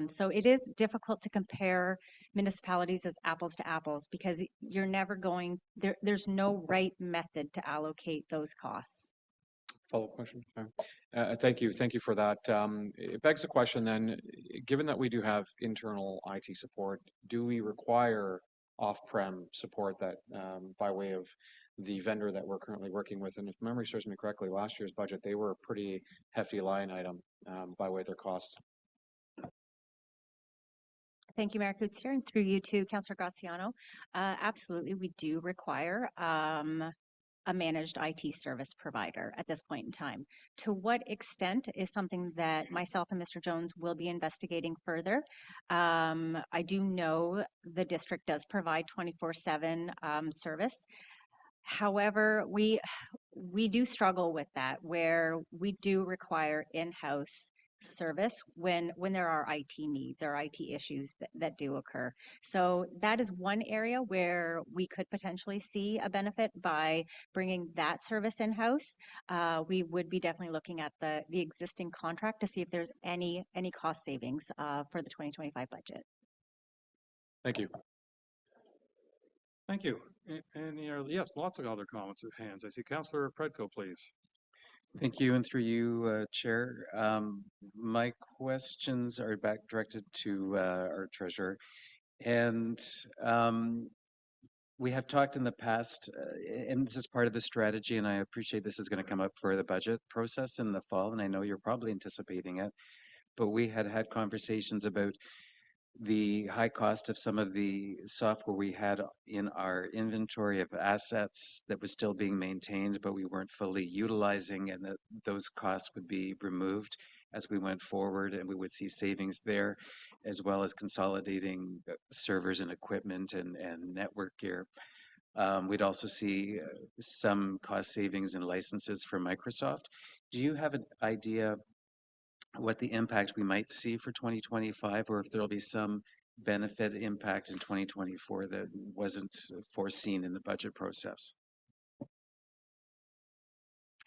So it is difficult to compare municipalities as apples to apples because you're never going there. There's no right method to allocate those costs. Follow-up question. Thank you for that. It begs the question then, given that we do have internal IT support, do we require off-prem support that by way of the vendor that we're currently working with? And if memory serves me correctly, last year's budget, they were a pretty hefty line item by way of their costs. Thank you, Mayor Kutsier, and through you to Councillor Graziano. Absolutely, we do require a managed IT service provider at this point in time. To what extent is something that myself and Mr. Jones will be investigating further. I do know the district does provide 24/7 service. However, we do struggle with that, where we do require in-house service when there are IT needs or IT issues that do occur. So that is one area where we could potentially see a benefit by bringing that service in-house. We would be definitely looking at the existing contract to see if there's any cost savings for the 2025 budget. Thank you. Thank you. And yes, lots of other comments of hands. I see Councillor Predko, please. Thank you, and through you, Chair. My questions are back directed to our treasurer. And we have talked in the past, and this is part of the strategy, and I appreciate this is going to come up for the budget process in the fall, and I know you're probably anticipating it, but we had conversations about the high cost of some of the software we had in our inventory of assets that was still being maintained, but we weren't fully utilizing, and that those costs would be removed as we went forward, and we would see savings there, as well as consolidating servers and equipment and network gear. We'd also see some cost savings in licenses for Microsoft. Do you have an idea what the impact we might see for 2025, or if there'll be some benefit impact in 2024 that wasn't foreseen in the budget process?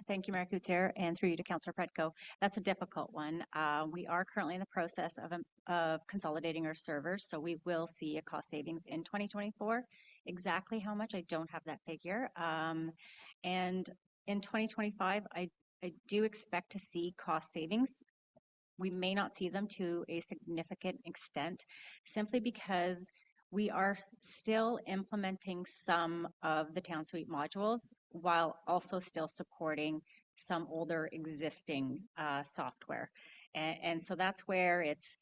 Thank you, Mayor Kutsier, and through you to Councillor Predko. That's a difficult one. We are currently in the process of consolidating our servers, so we will see a cost savings in 2024. Exactly how much, I don't have that figure. And in 2025, I do expect to see cost savings. We may not see them to a significant extent, simply because we are still implementing some of the Town Suite modules while also still supporting some older existing software. And so that's where it's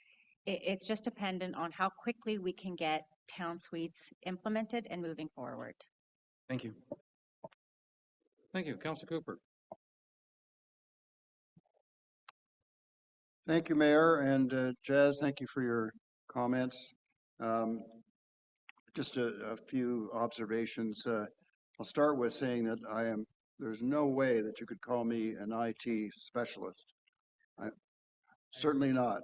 just dependent on how quickly we can get Town Suites implemented and moving forward. Thank you. Thank you. Councillor Cooper. Thank you, Mayor, and Jazz, thank you for your comments. Just a few observations. I'll start with saying that there's no way that you could call me an IT specialist. Certainly not.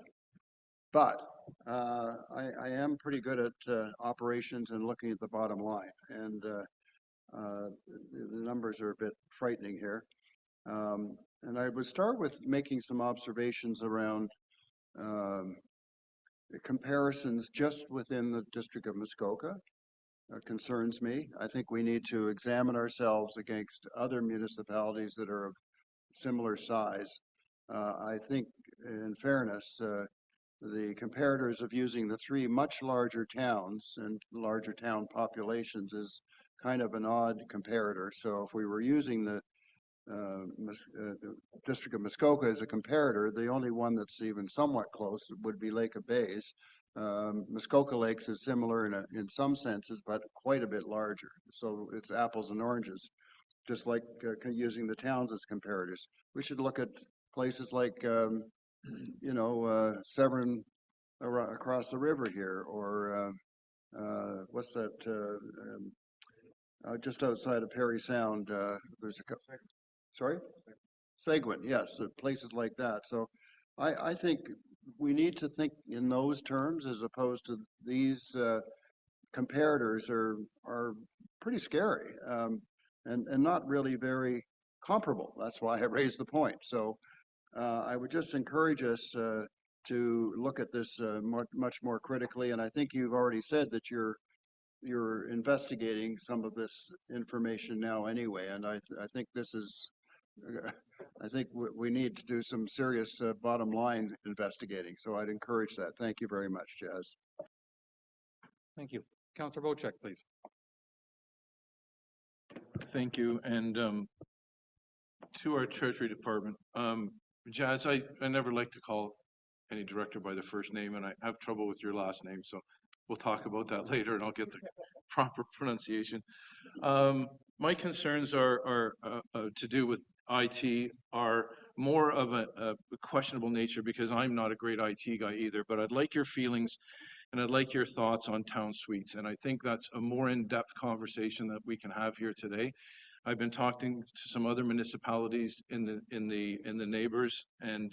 But I am pretty good at operations and looking at the bottom line. And the numbers are a bit frightening here. And I would start with making some observations around comparisons just within the District of Muskoka. Concerns me. I think we need to examine ourselves against other municipalities that are of similar size. I think, in fairness, the comparators of using the three much larger towns and larger town populations is kind of an odd comparator. So if we were using the District of Muskoka as a comparator, the only one that's even somewhat close would be Lake of Bays. Muskoka Lakes is similar in some senses, but quite a bit larger. So it's apples and oranges, just like using the towns as comparators. We should look at places like, Severn across the river here, or what's that, just outside of Perry Sound, there's a couple. Sorry? Seguin, yes, places like that. So I think we need to think in those terms as opposed to these comparators are pretty scary and not really very comparable. That's why I raised the point. So I would just encourage us to look at this much more critically. And I think you've already said that you're investigating some of this information now anyway. And I think this is, I think we need to do some serious bottom line investigating. So I'd encourage that. Thank you very much, Jazz. Thank you. Councillor Wojcik, please. Thank you. And to our Treasury Department, Jazz, I never like to call any director by the first name, and I have trouble with your last name, so we'll talk about that later and I'll get the proper pronunciation. My concerns are to do with IT, are more of a questionable nature because I'm not a great IT guy either, but I'd like your feelings and I'd like your thoughts on town suites. And I think that's a more in-depth conversation that we can have here today. I've been talking to some other municipalities in the neighbors, and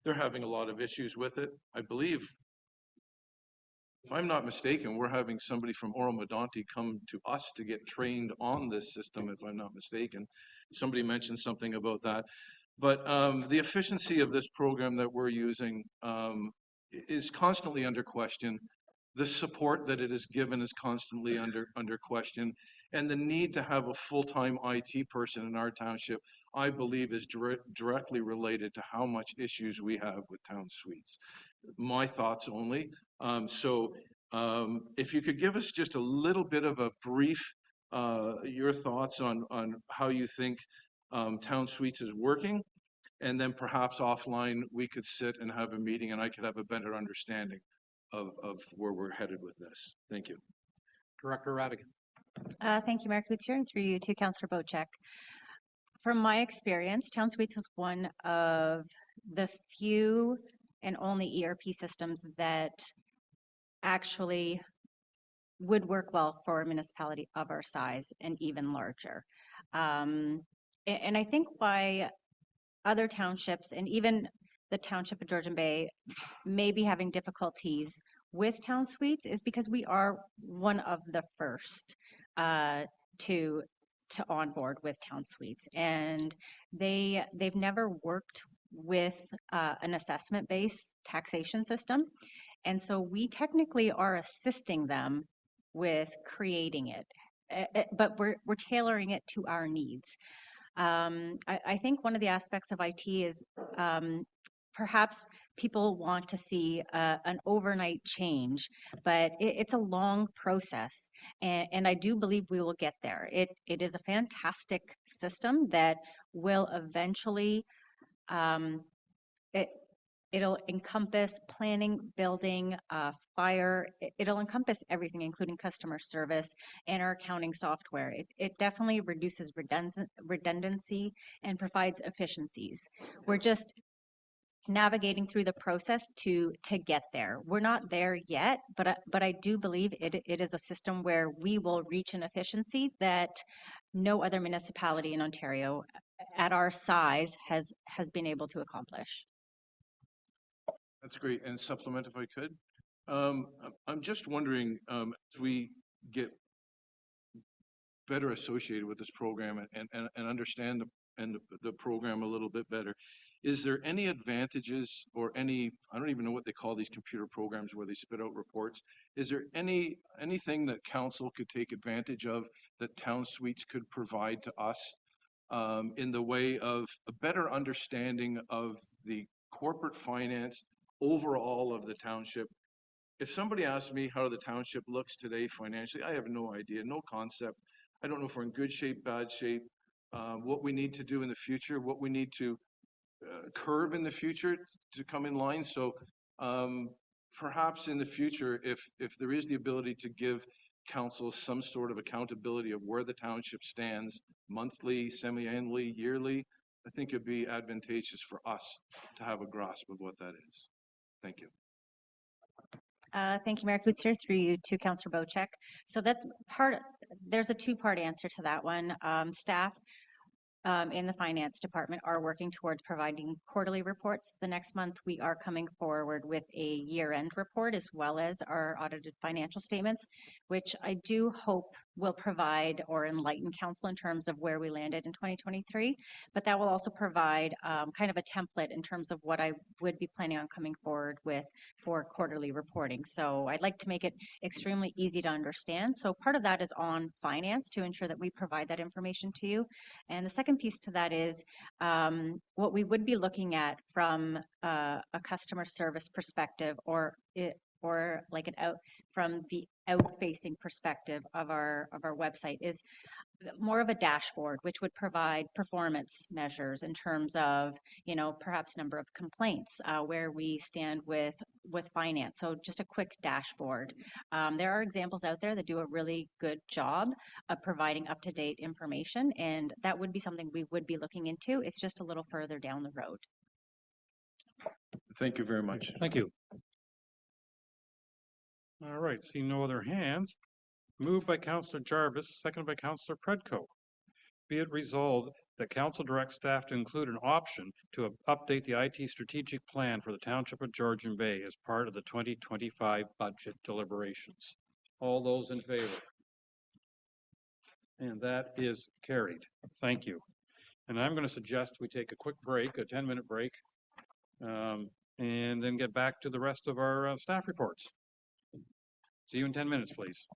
they're having a lot of issues with it. I believe, if I'm not mistaken, we're having somebody from Oro-Medonte come to us to get trained on this system, if I'm not mistaken. Somebody mentioned something about that. But the efficiency of this program that we're using is constantly under question. The support that it is given is constantly under question. And the need to have a full-time IT person in our township, I believe, is directly related to how much issues we have with town suites. My thoughts only. If you could give us just a little bit of a brief, your thoughts on how you think town suites is working, and then perhaps offline we could sit and have a meeting and I could have a better understanding of where we're headed with this. Thank you. Director Radigan. Thank you, Mayor Coutier, and through you to Councillor Wojcik. From my experience, Town Suites is one of the few and only ERP systems that actually would work well for a municipality of our size and even larger. And I think why other townships and even the township of Georgian Bay may be having difficulties with Town Suites is because we are one of the first to onboard with Town Suites, and they've never worked with an assessment-based taxation system, and so we technically are assisting them with creating it, but we're tailoring it to our needs. I think one of the aspects of IT is perhaps people want to see an overnight change, but it's a long process, and I do believe we will get there. It is a fantastic system that will eventually, it'll encompass planning, building, fire. It'll encompass everything, including customer service and our accounting software. It definitely reduces redundancy and provides efficiencies. We're just navigating through the process to get there. We're not there yet, but I do believe it is a system where we will reach an efficiency that no other municipality in Ontario at our size has been able to accomplish. That's great. And supplement if I could. I'm just wondering, as we get better associated with this program and understand the program a little bit better, is there any advantages or any, I don't even know what they call these computer programs where they spit out reports. Is there anything that council could take advantage of that Town Suites could provide to us in the way of a better understanding of the corporate finance overall of the township? If somebody asks me how the township looks today financially, I have no idea, no concept. I don't know if we're in good shape, bad shape, what we need to do in the future, what we need to curve in the future to come in line. So perhaps in the future, if there is the ability to give council some sort of accountability of where the township stands monthly, semi-annually, yearly, I think it'd be advantageous for us to have a grasp of what that is. Thank you. Thank you, Mayor Kutzer, through you to Councillor Bocek. So there's a two-part answer to that one. Staff in the finance department are working towards providing quarterly reports. The next month, we are coming forward with a year-end report as well as our audited financial statements, which I do hope will provide or enlighten council in terms of where we landed in 2023. But that will also provide kind of a template in terms of what I would be planning on coming forward with for quarterly reporting. So I'd like to make it extremely easy to understand. So part of that is on finance to ensure that we provide that information to you. And the second piece to that is what we would be looking at from a customer service perspective or like from the out-facing perspective of our website is more of a dashboard, which would provide performance measures in terms of, perhaps number of complaints, where we stand with finance. So just a quick dashboard. There are examples out there that do a really good job of providing up-to-date information, and that would be something we would be looking into. It's just a little further down the road. Thank you very much. Thank you. All right, see no other hands. Moved by Councillor Jarvis, seconded by Councillor Predko. Be it resolved that council directs staff to include an option to update the IT strategic plan for the Township of Georgian Bay as part of the 2025 budget deliberations. All those in favor? And that is carried. Thank you. And I'm going to suggest we take a quick break, a 10-minute break, and then get back to the rest of our staff reports. See you in 10 minutes, please.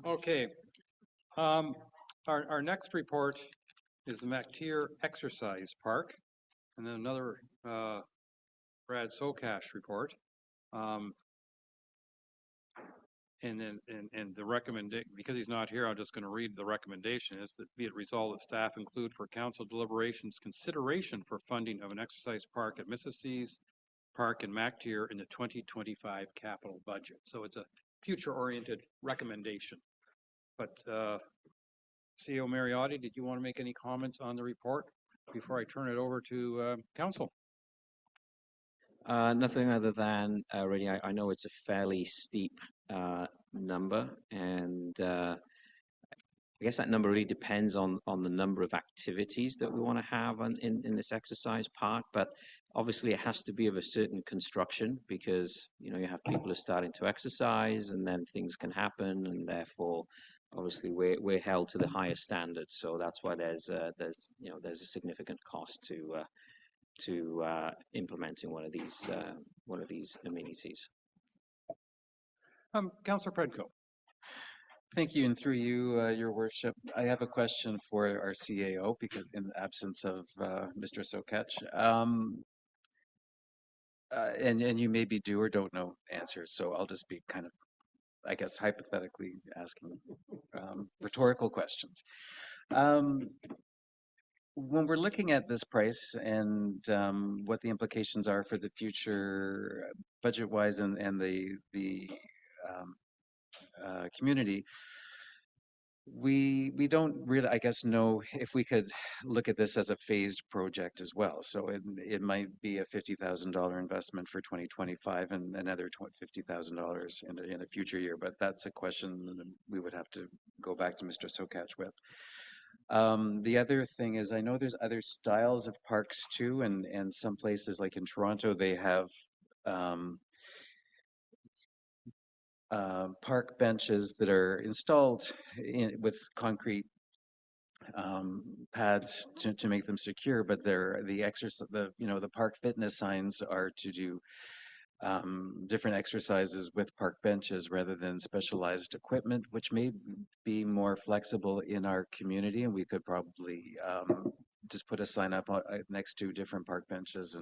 Okay. Our next report is the McTier Exercise Park, and then another Brad Socash report. And the recommendation, because he's not here, I'm just going to read the recommendation, is that be it resolved that staff include for council deliberations consideration for funding of an exercise park at Mississauga's Park in McTier in the 2025 capital budget. So it's a future-oriented recommendation. But CEO Mariotti, did you want to make any comments on the report before I turn it over to council? Nothing other than really, I know it's a fairly steep number, and I guess that number really depends on the number of activities that we want to have in this exercise park. But obviously, it has to be of a certain construction because you have people who are starting to exercise, and then things can happen, and therefore, obviously, we're held to the higher standards. So that's why there's a significant cost to implementing one of these amenities. Councillor Predko. Thank you, and through you, Your Worship, I have a question for our CAO because in the absence of Mr. Sokach. And you maybe do or don't know answers, so I'll just be kind of, I guess, hypothetically asking rhetorical questions. When we're looking at this price and what the implications are for the future budget-wise and the community, we don't really, I guess, know if we could look at this as a phased project as well. So it might be a $50,000 investment for 2025 and another $50,000 in a future year. But that's a question we would have to go back to Mr. Sokach with. The other thing is, I know there's other styles of parks too, and some places like in Toronto, they have park benches that are installed with concrete pads to make them secure, but the park fitness signs are to do different exercises with park benches rather than specialized equipment, which may be more flexible in our community, and we could probably just put a sign up next to different park benches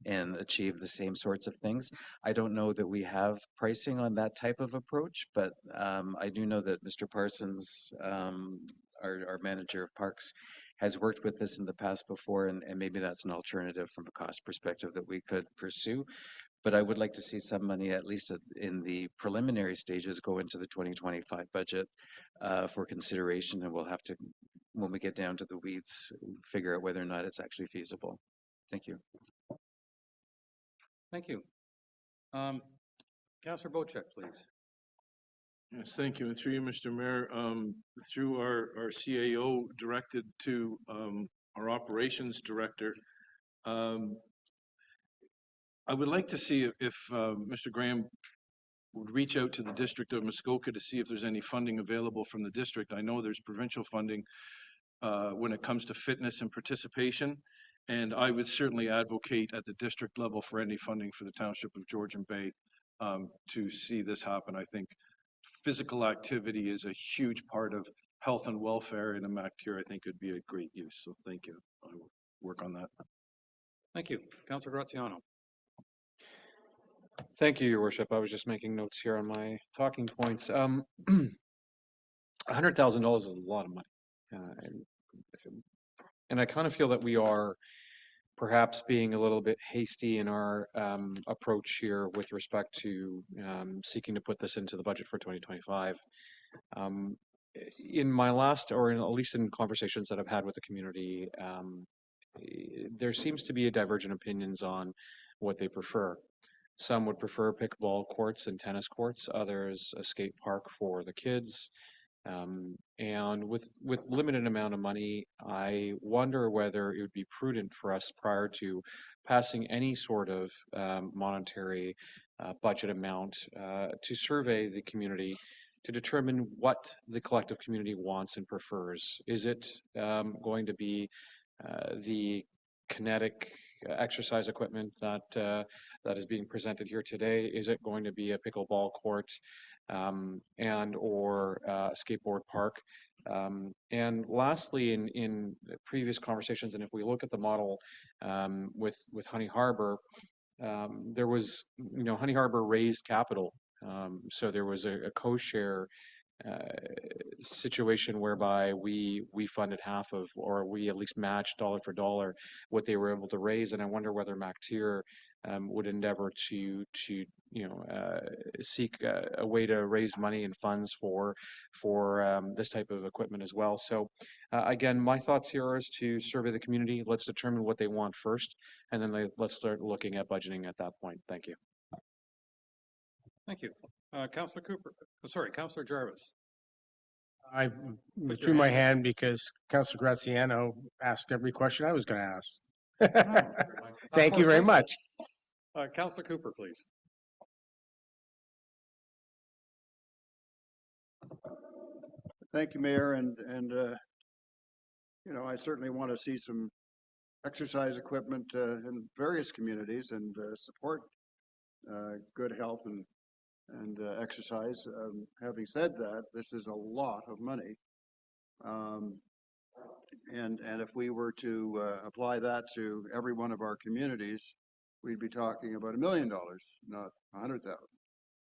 and achieve the same sorts of things. I don't know that we have pricing on that type of approach, but I do know that Mr. Parsons, our manager of parks, has worked with this in the past before, and maybe that's an alternative from a cost perspective that we could pursue. But I would like to see some money, at least in the preliminary stages, go into the 2025 budget for consideration, and we'll have to, when we get down to the weeds, figure out whether or not it's actually feasible. Thank you. Thank you. Councillor Bocek, please. Yes, thank you. And through you, Mr. Mayor, through our CAO directed to our operations director, I would like to see if Mr. Graham would reach out to the District of Muskoka to see if there's any funding available from the district. I know there's provincial funding when it comes to fitness and participation, and I would certainly advocate at the district level for any funding for the Township of Georgian Bay to see this happen. I think physical activity is a huge part of health and welfare in a McTier. I think it'd be a great use, so thank you. I will work on that. Thank you. Councillor Graziano. Thank you, Your Worship. I was just making notes here on my talking points. $100,000 is a lot of money. And I kind of feel that we are perhaps being a little bit hasty in our approach here with respect to seeking to put this into the budget for 2025. In my last, or at least in conversations that I've had with the community, there seems to be a divergent opinions on what they prefer. Some would prefer pickleball courts and tennis courts, others a skate park for the kids. And with limited amount of money, I wonder whether it would be prudent for us prior to passing any sort of monetary budget amount to survey the community to determine what the collective community wants and prefers. Is it going to be the kinetic exercise equipment that is being presented here today? Is it going to be a pickleball court and or a skateboard park? And lastly, in previous conversations, and if we look at the model with Honey Harbor, there was, Honey Harbor raised capital. So there was a co-share situation whereby we funded half of, or we at least matched dollar for dollar what they were able to raise. And I wonder whether MacTier would endeavor to seek a way to raise money and funds for this type of equipment as well. So again, my thoughts here is to survey the community. Let's determine what they want first, and then let's start looking at budgeting at that point. Thank you. Thank you. Councillor Cooper, Councillor Jarvis. I withdrew my hand because Councillor Graziano asked every question I was going to ask. Thank you very much. Councillor Cooper, please. Thank you, Mayor, and I certainly want to see some exercise equipment in various communities and support good health and exercise. Having said that, this is a lot of money, and if we were to apply that to every one of our communities, we'd be talking about $1 million, not 100,000.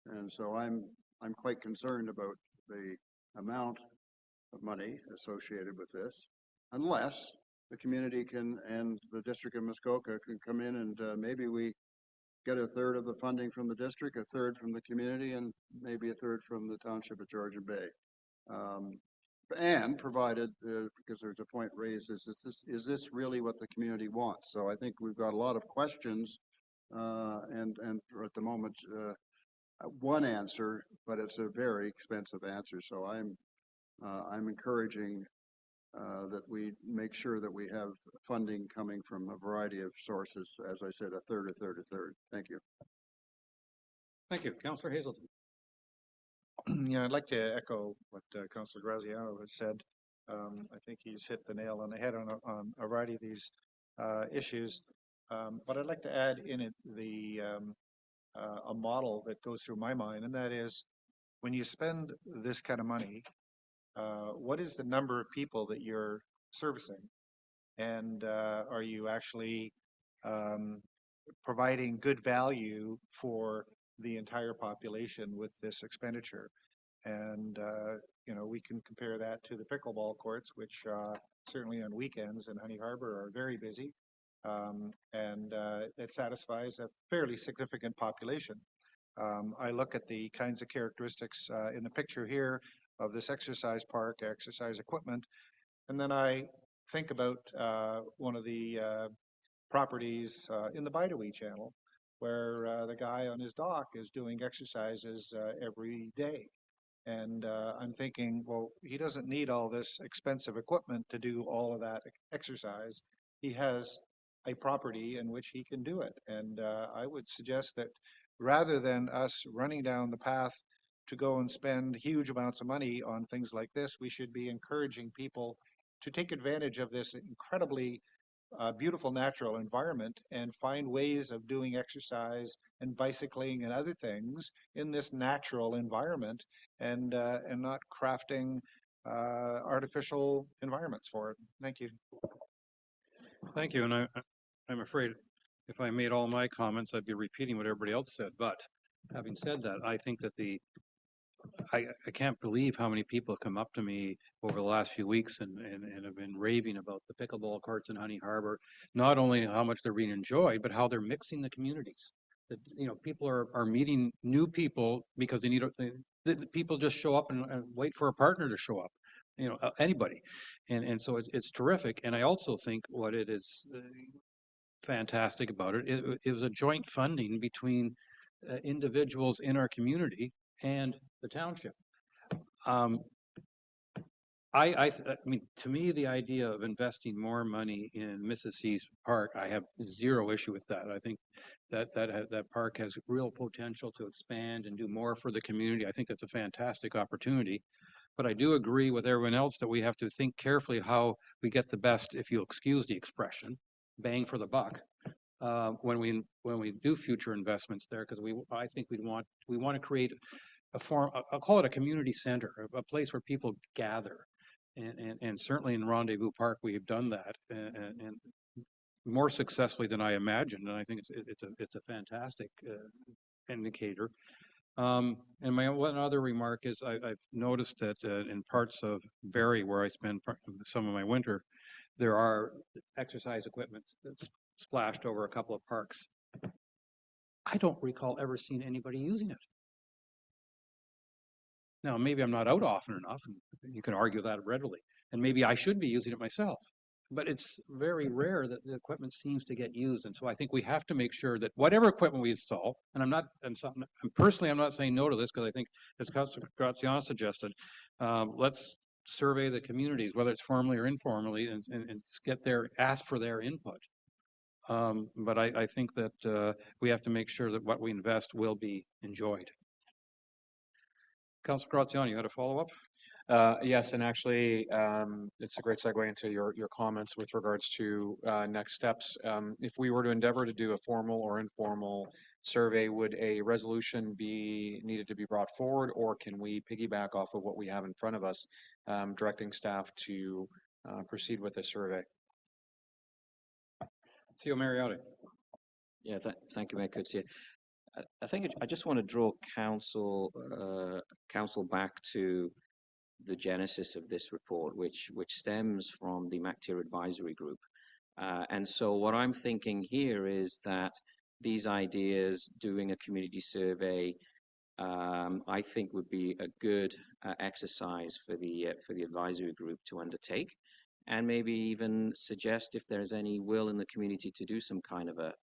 And so I'm quite concerned about the amount of money associated with this, unless the community can and the District of Muskoka can come in and maybe we get a third of the funding from the district, a third from the community, and maybe a third from the township of Georgian Bay. And provided, because there's a point raised, is this really what the community wants? So I think we've got a lot of questions, and at the moment, one answer, but it's a very expensive answer. So I'm encouraging that we make sure that we have funding coming from a variety of sources. As I said, a third, a third, a third. Thank you. Thank you. Councillor Hazelton. Yeah, I'd like to echo what Councillor Graziano has said. I think he's hit the nail on the head on a variety of these issues. But I'd like to add in it a model that goes through my mind, and that is when you spend this kind of money, what is the number of people that you're servicing? And are you actually providing good value for the entire population with this expenditure? And we can compare that to the pickleball courts, which certainly on weekends in Honey Harbor are very busy, and it satisfies a fairly significant population. I look at the kinds of characteristics in the picture here of this exercise park, exercise equipment, and then I think about one of the properties in the Bidawee Channel, where the guy on his dock is doing exercises every day. And I'm thinking, well, he doesn't need all this expensive equipment to do all of that exercise. He has a property in which he can do it. And I would suggest that rather than us running down the path to go and spend huge amounts of money on things like this, we should be encouraging people to take advantage of this incredibly beautiful natural environment and find ways of doing exercise and bicycling and other things in this natural environment, and not crafting artificial environments for it. Thank you. Thank you. And I'm afraid if I made all my comments, I'd be repeating what everybody else said. But having said that, I think that I can't believe how many people have come up to me over the last few weeks and have been raving about the pickleball courts in Honey Harbor. Not only how much they're being enjoyed, but how they're mixing the communities. That people are meeting new people because they need the people just show up and wait for a partner to show up. Anybody, and so it's terrific. And I also think what it is fantastic about it was a joint funding between individuals in our community and the township. I mean, to me, the idea of investing more money in Mrs. C's Park, I have zero issue with that. I think that park has real potential to expand and do more for the community. I think that's a fantastic opportunity. But I do agree with everyone else that we have to think carefully how we get the best, if you'll excuse the expression, bang for the buck when we do future investments there, because I think we want to create a form. I'll call it a community center, a place where people gather. And certainly in Rendezvous Park, we have done that and more successfully than I imagined. And I think it's a fantastic indicator. And my one other remark is I've noticed that in parts of Barrie, where I spend some of my winter, there are exercise equipment that's splashed over a couple of parks. I don't recall ever seeing anybody using it. Now, maybe I'm not out often enough, and you can argue that readily, and maybe I should be using it myself. But it's very rare that the equipment seems to get used, and so I think we have to make sure that whatever equipment we install, and I'm not saying no to this because I think, as Councilor Graziano suggested, let's survey the communities, whether it's formally or informally, and ask for their input. But I think that we have to make sure that what we invest will be enjoyed. Councilor Graziano, you had a follow-up? Yes, and actually, it's a great segue into your comments with regards to next steps. If we were to endeavor to do a formal or informal survey, would a resolution be needed to be brought forward, or can we piggyback off of what we have in front of us, directing staff to proceed with a survey? CEO Mariotti. Yeah, thank you, Mayor Coetzee. I think I just want to draw council back to the genesis of this report, which stems from the MacTier Advisory Group. And so what I'm thinking here is that these ideas, doing a community survey, I think would be a good exercise for the advisory group to undertake, and maybe even suggest if there's any will in the community to do some kind of a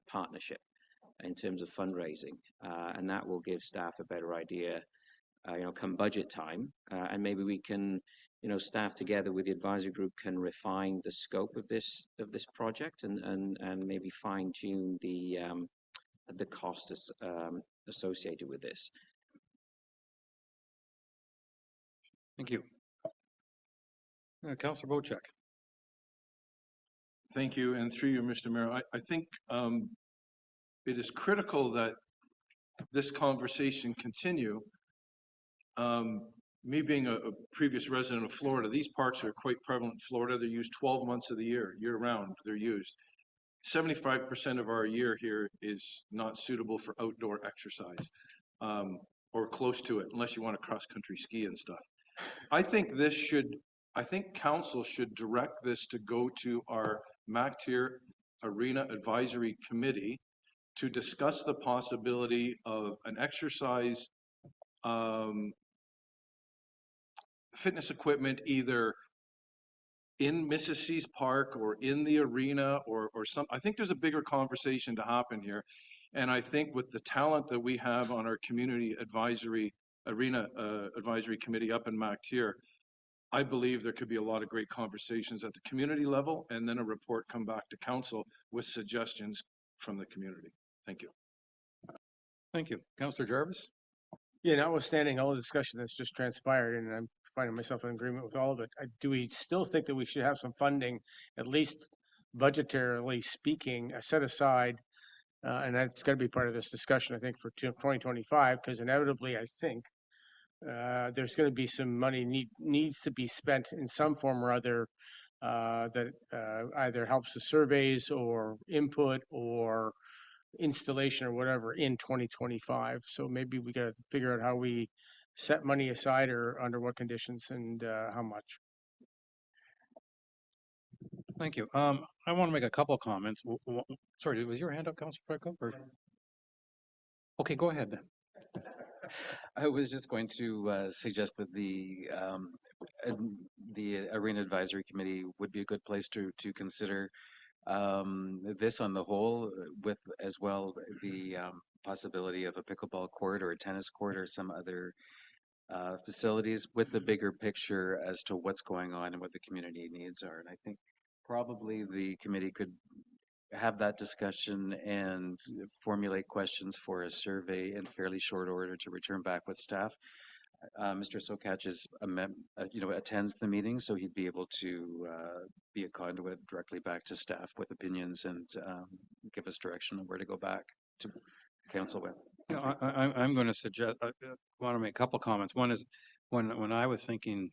partnership in terms of fundraising, and that will give staff a better idea, come budget time, and maybe we can, staff together with the advisory group can refine the scope of this project and maybe fine tune the costs associated with this. Thank you. Councilor Bocek. Thank you, and through you, Mr. Mayor, I think it is critical that this conversation continue. Me being a previous resident of Florida, these parks are quite prevalent in Florida. They're used 12 months of the year, year-round. They're used. 75% of our year here is not suitable for outdoor exercise, or close to it, unless you want to cross-country ski and stuff. I think council should direct this to go to our MacTier Arena Advisory Committee to discuss the possibility of an exercise fitness equipment either in Mrs. C's Park or in the arena or some. I think there's a bigger conversation to happen here. And I think with the talent that we have on our community advisory arena advisory committee up in MacTier, I believe there could be a lot of great conversations at the community level, and then a report come back to council with suggestions from the community. Thank you. Thank you. Councilor Jarvis? Yeah, notwithstanding all the discussion that's just transpired, and I'm finding myself in agreement with all of it, do we still think that we should have some funding, at least budgetarily speaking, set aside, and that's got to be part of this discussion, I think, for 2025, because inevitably, I think, there's going to be some money needs to be spent in some form or other that either helps with surveys or input or installation or whatever in 2025. So maybe we got to figure out how we set money aside or under what conditions and how much. Thank you. I want to make a couple of comments. Sorry, was your hand up, Councilor Pretko? Okay, go ahead then. I was just going to suggest that the Arena Advisory Committee would be a good place to consider this on the whole, with as well the possibility of a pickleball court or a tennis court or some other facilities with the bigger picture as to what's going on and what the community needs are. And I think probably the committee could have that discussion and formulate questions for a survey in fairly short order to return back with staff. Mr. Sokach is attends the meeting, so he'd be able to be a conduit directly back to staff with opinions and give us direction on where to go back to council with. Yeah, I'm going to suggest, I want to make a couple comments. One is when I was thinking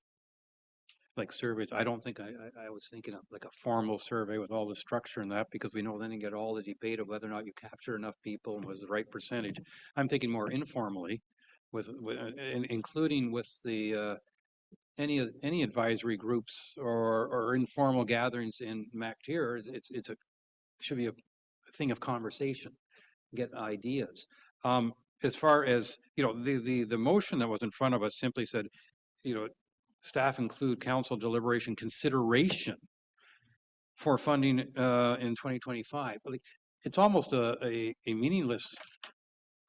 like surveys, I don't think I was thinking of like a formal survey with all the structure and that, because we know then you get all the debate of whether or not you capture enough people and was the right percentage. I'm thinking more informally with including with the any advisory groups or informal gatherings in MacTier. It's a should be a thing of conversation, get ideas. As far as the motion that was in front of us simply said, staff include council deliberation consideration for funding in 2025. It's almost a meaningless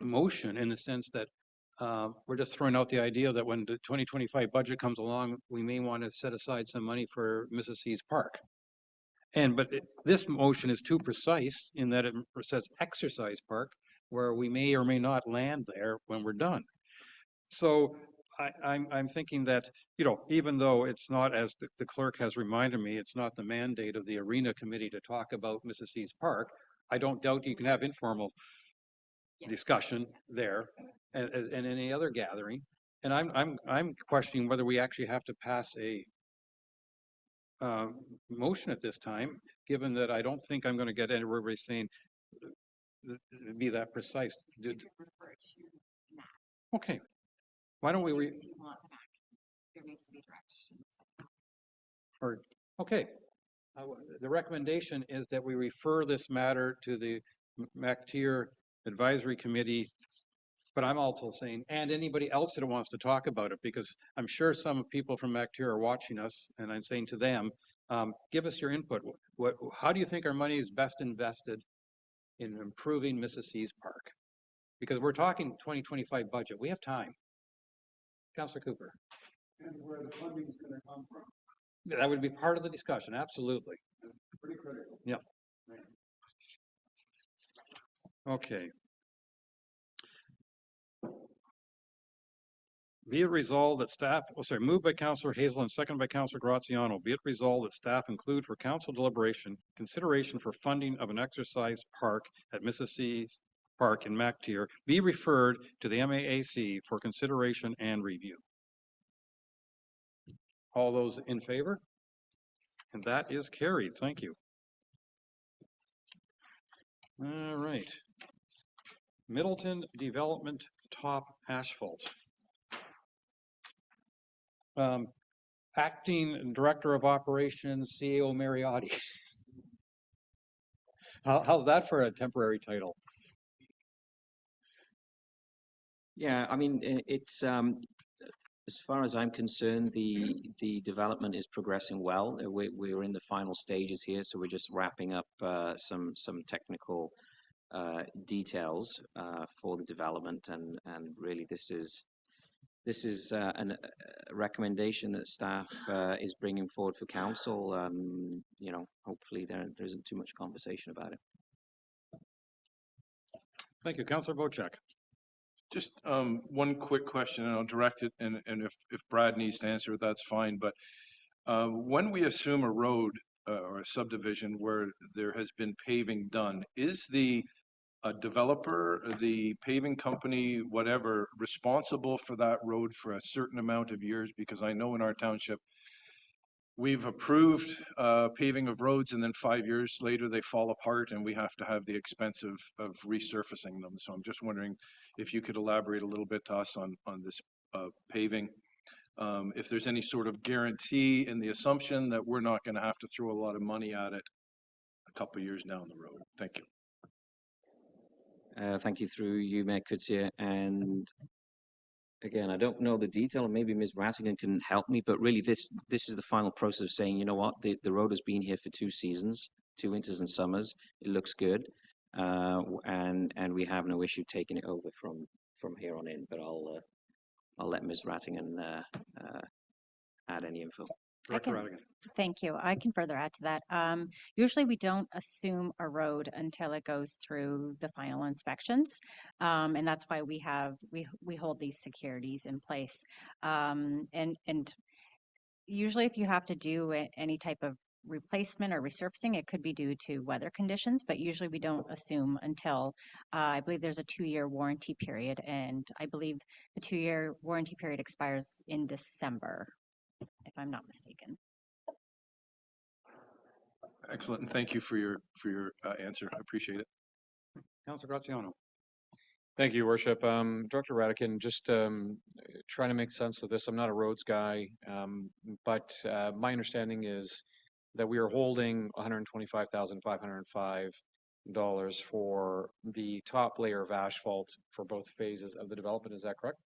motion in the sense that we're just throwing out the idea that when the 2025 budget comes along, we may want to set aside some money for Mrs. C's Park. But this motion is too precise in that it says exercise park, where we may or may not land there when we're done. So I'm thinking that, even though it's not, as the clerk has reminded me, it's not the mandate of the arena committee to talk about Mrs. C's Park, I don't doubt you can have informal discussion there and any other gathering. And I'm questioning whether we actually have to pass a motion at this time, given that I don't think I'm going to get everybody saying be that precise. Okay. Why don't we there needs to be direction. Okay. The recommendation is that we refer this matter to the MacTier Advisory Committee, but I'm also saying, and anybody else that wants to talk about it, because I'm sure some people from MacTier are watching us, and I'm saying to them, give us your input. How do you think our money is best invested in improving Mrs. C's Park? Because we're talking 2025 budget. We have time. Councillor Cooper. And where the funding is going to come from. That would be part of the discussion, absolutely. Pretty critical. Yeah. Okay. Be it resolved that staff, moved by Councillor Hazel and seconded by Councillor Graziano. Be it resolved that staff include for council deliberation consideration for funding of an exercise park at Mrs. C's Park in MacTier be referred to the MAAC for consideration and review. All those in favor? And that is carried. Thank you. All right. Middleton Development Top Asphalt. Acting Director of Operations, CEO Mariotti. How's that for a temporary title? Yeah, I mean, it's as far as I'm concerned, the development is progressing well. We're in the final stages here, so we're just wrapping up some technical details for the development, and really this is a recommendation that staff is bringing forward for council. Hopefully there isn't too much conversation about it. Thank you, Councillor Bocek. Just one quick question, and I'll direct it, and if Brad needs to answer it, that's fine. But when we assume a road or a subdivision where there has been paving done, is the developer, the paving company, whatever, responsible for that road for a certain amount of years? Because I know in our township, we've approved paving of roads, and then 5 years later they fall apart, and we have to have the expense of resurfacing them. So I'm just wondering if you could elaborate a little bit to us on this paving. If there's any sort of guarantee in the assumption that we're not going to have to throw a lot of money at it a couple of years down the road. Thank you. Thank you through you, Mayor Coetzee. And again, I don't know the detail, and maybe Ms. Rattigan can help me, but really this is the final process of saying, you know what, the road has been here for 2 seasons, 2 winters and summers. It looks good, and we have no issue taking it over from here on in. But let Ms. Rattingan add any info. Director Rattigan. Thank you. I can further add to that. Usually we don't assume a road until it goes through the final inspections. And that's why we hold these securities in place. And usually if you have to do any type of replacement or resurfacing, it could be due to weather conditions, but usually we don't assume until, I believe there's a 2-year warranty period, and I believe the 2-year warranty period expires in December, if I'm not mistaken. Excellent, and thank you for your answer. I appreciate it. Councilor Graziano. Thank you, Worship. Director Rattigan, just trying to make sense of this. I'm not a roads guy, but my understanding is that we are holding $125,505 for the top layer of asphalt for both phases of the development. Is that correct?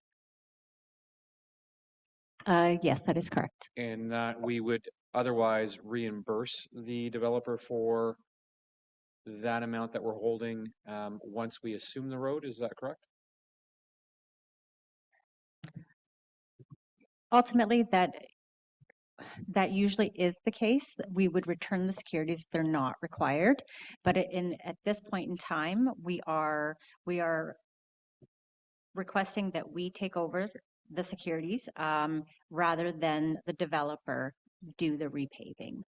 Yes, that is correct. And that we would otherwise reimburse the developer for that amount that we're holding once we assume the road. Is that correct? Ultimately, that usually is the case. We would return the securities if they're not required. But at this point in time, we are requesting that we take over the securities rather than the developer do the repaving.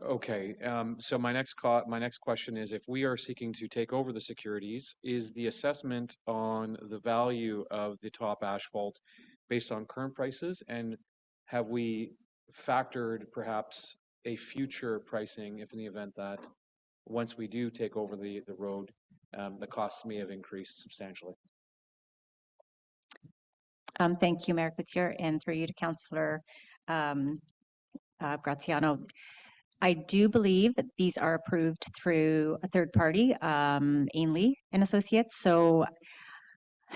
Okay, so my next question is, if we are seeking to take over the securities, is the assessment on the value of the top asphalt based on current prices, and have we factored perhaps a future pricing if in the event that once we do take over the road, the costs may have increased substantially? Thank you, Mayor Couture, and through you to Councillor Graziano. I do believe that these are approved through a third party, Ainley and Associates. So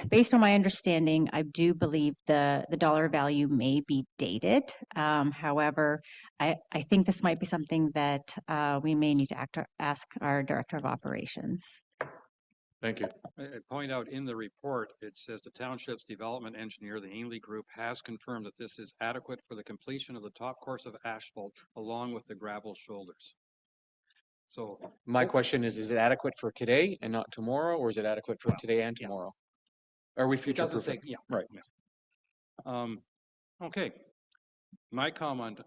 based on my understanding, I do believe the dollar value may be dated. However, I think this might be something that we may need to ask our Director of Operations. Thank you. I point out in the report, it says the township's development engineer, the Ainley Group, has confirmed that this is adequate for the completion of the top course of asphalt along with the gravel shoulders. So my question is it adequate for today and not tomorrow, or is it adequate for today and tomorrow? Are we future proofing? Yeah. Right. Yeah. Okay. My comment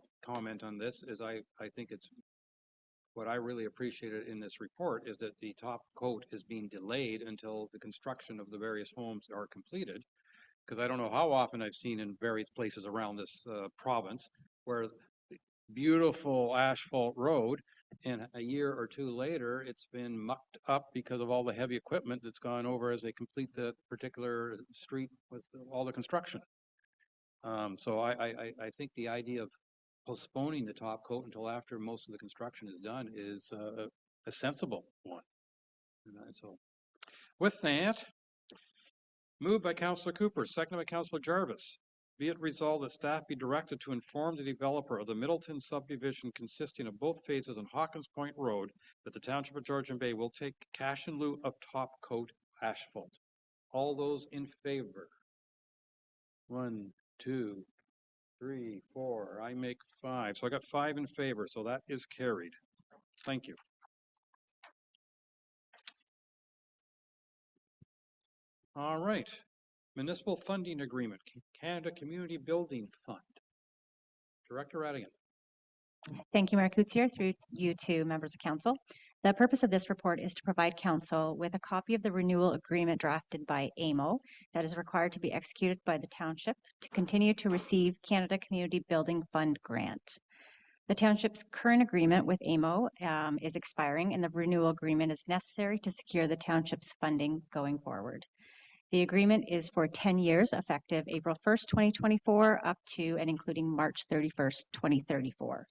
on this is I think it's what I really appreciated in this report is that the top coat is being delayed until the construction of the various homes are completed. Because I don't know how often I've seen in various places around this province where beautiful asphalt road, and a year or two later, it's been mucked up because of all the heavy equipment that's gone over as they complete the particular street with all the construction. So I think the idea of postponing the top coat until after most of the construction is done is a sensible one. So with that, moved by Councillor Cooper, seconded by Councillor Jarvis. Be it resolved that staff be directed to inform the developer of the Middleton subdivision consisting of both phases on Hawkins Point Road that the Township of Georgian Bay will take cash in lieu of top coat asphalt. All those in favor? 1, 2, 3, 4. I make 5. So I got 5 in favor. So that is carried. Thank you. All right. Municipal funding agreement, Canada Community Building Fund. Director Rattigan. Thank you, Mayor Couture, through you to members of council. The purpose of this report is to provide council with a copy of the renewal agreement drafted by AMO that is required to be executed by the township to continue to receive Canada Community Building Fund grant. The township's current agreement with AMO is expiring, and the renewal agreement is necessary to secure the township's funding going forward. The agreement is for 10 years, effective April 1st, 2024, up to and including March 31st, 2034.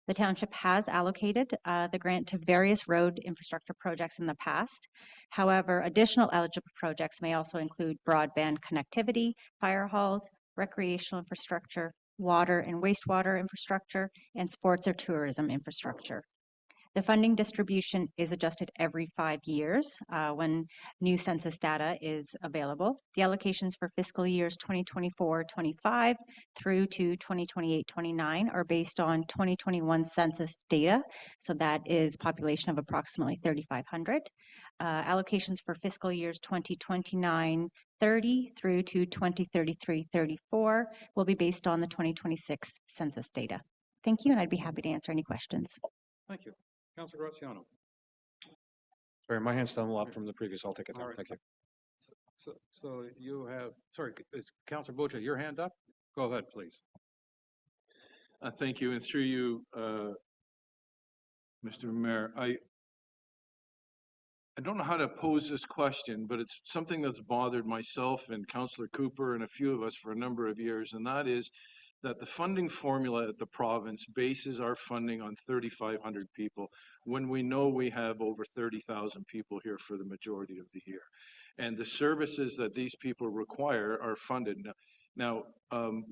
The township has allocated the grant to various road infrastructure projects in the past. However, additional eligible projects may also include broadband connectivity, fire halls, recreational infrastructure, water and wastewater infrastructure, and sports or tourism infrastructure. The funding distribution is adjusted every 5 years when new census data is available. The allocations for fiscal years 2024-25 through to 2028-29 are based on 2021 census data. So that is population of approximately 3,500. Allocations for fiscal years 2029-30 through to 2033-34 will be based on the 2026 census data. Thank you, and I'd be happy to answer any questions. Thank you. Councilor Graziano. Sorry, my hand's still up from the previous. I'll take it All down. right. Thank you. So you have, sorry, is Councilor Bocha, your hand up? Go ahead, please. Thank you, and through you, Mr. Mayor, I don't know how to pose this question, but it's something that's bothered myself and Councillor Cooper and a few of us for a number of years, and that is that the funding formula at the province bases our funding on 3,500 people when we know we have over 30,000 people here for the majority of the year. And the services that these people require are funded. Now,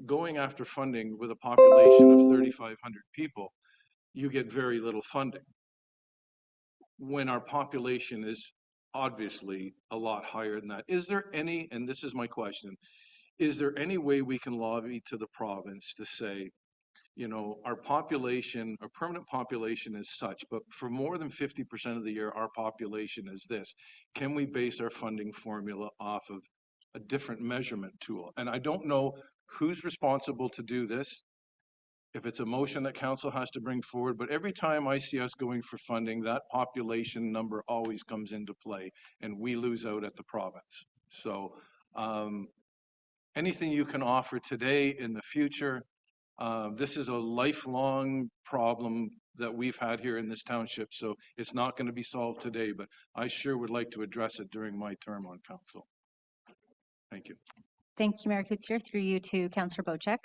going after funding with a population of 3,500 people, you get very little funding when our population is obviously a lot higher than that. Is there any, and this is my question, is there any way we can lobby to the province to say, you know, our population, our permanent population is such, but for more than 50% of the year, our population is this. Can we base our funding formula off of a different measurement tool? And I don't know who's responsible to do this, if it's a motion that council has to bring forward, but every time I see us going for funding, that population number always comes into play and we lose out at the province. So anything you can offer today, in the future, this is a lifelong problem that we've had here in this township, so it's not going to be solved today, but I sure would like to address it during my term on council. Thank you. Thank you, Mayor Kutsier. Through you to Councillor Bocek.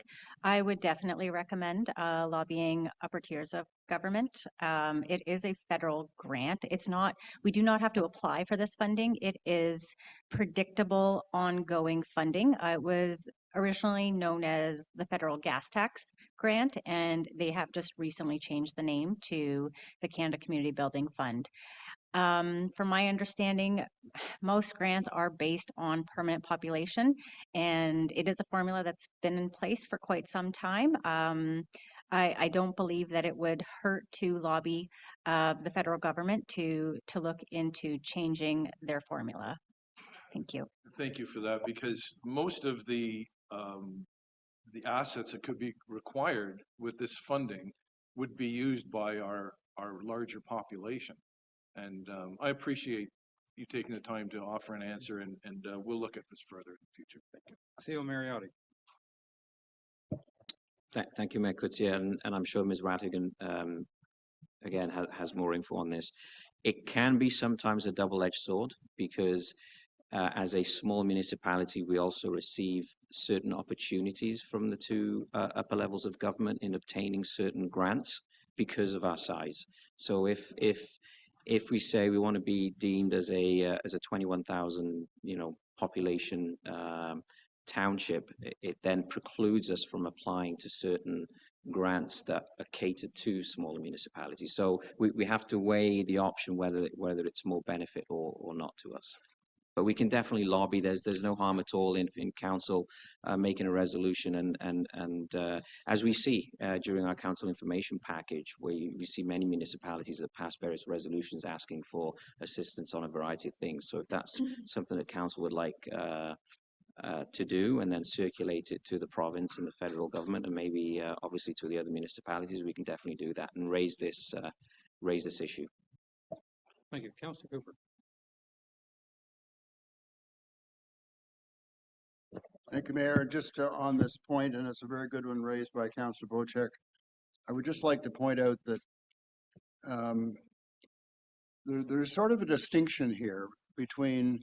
I would definitely recommend lobbying upper tiers of government. It is a federal grant. It's not, we do not have to apply for this funding. It is predictable, ongoing funding. It was originally known as the Federal Gas Tax Grant, and they have just recently changed the name to the Canada Community Building Fund. From my understanding, most grants are based on permanent population, and it is a formula that's been in place for quite some time. I don't believe that it would hurt to lobby the federal government to look into changing their formula. Thank you. Thank you for that, because most of the assets that could be required with this funding would be used by our larger population. And I appreciate you taking the time to offer an answer, and we'll look at this further in the future. Thank you. CEO Mariotti. Thank you, Mayor Kutsier, and I'm sure Ms. Rattigan, again, has more info on this. It can be sometimes a double-edged sword, because as a small municipality, we also receive certain opportunities from the two upper levels of government in obtaining certain grants because of our size. So if we say we want to be deemed as a 21,000 population township, it then precludes us from applying to certain grants that are catered to smaller municipalities. So we have to weigh the option whether it's more benefit or not to us. But we can definitely lobby. There's no harm at all in council making a resolution, and as we see during our council information package, we see many municipalities that pass various resolutions asking for assistance on a variety of things. So if that's something that council would like to do, and then circulate it to the province and the federal government, and maybe obviously to the other municipalities, we can definitely do that and raise this issue. Thank you. Councillor Cooper. Thank you, Mayor. Just on this point, and it's a very good one raised by Councillor Bocek, I would just like to point out that there's sort of a distinction here between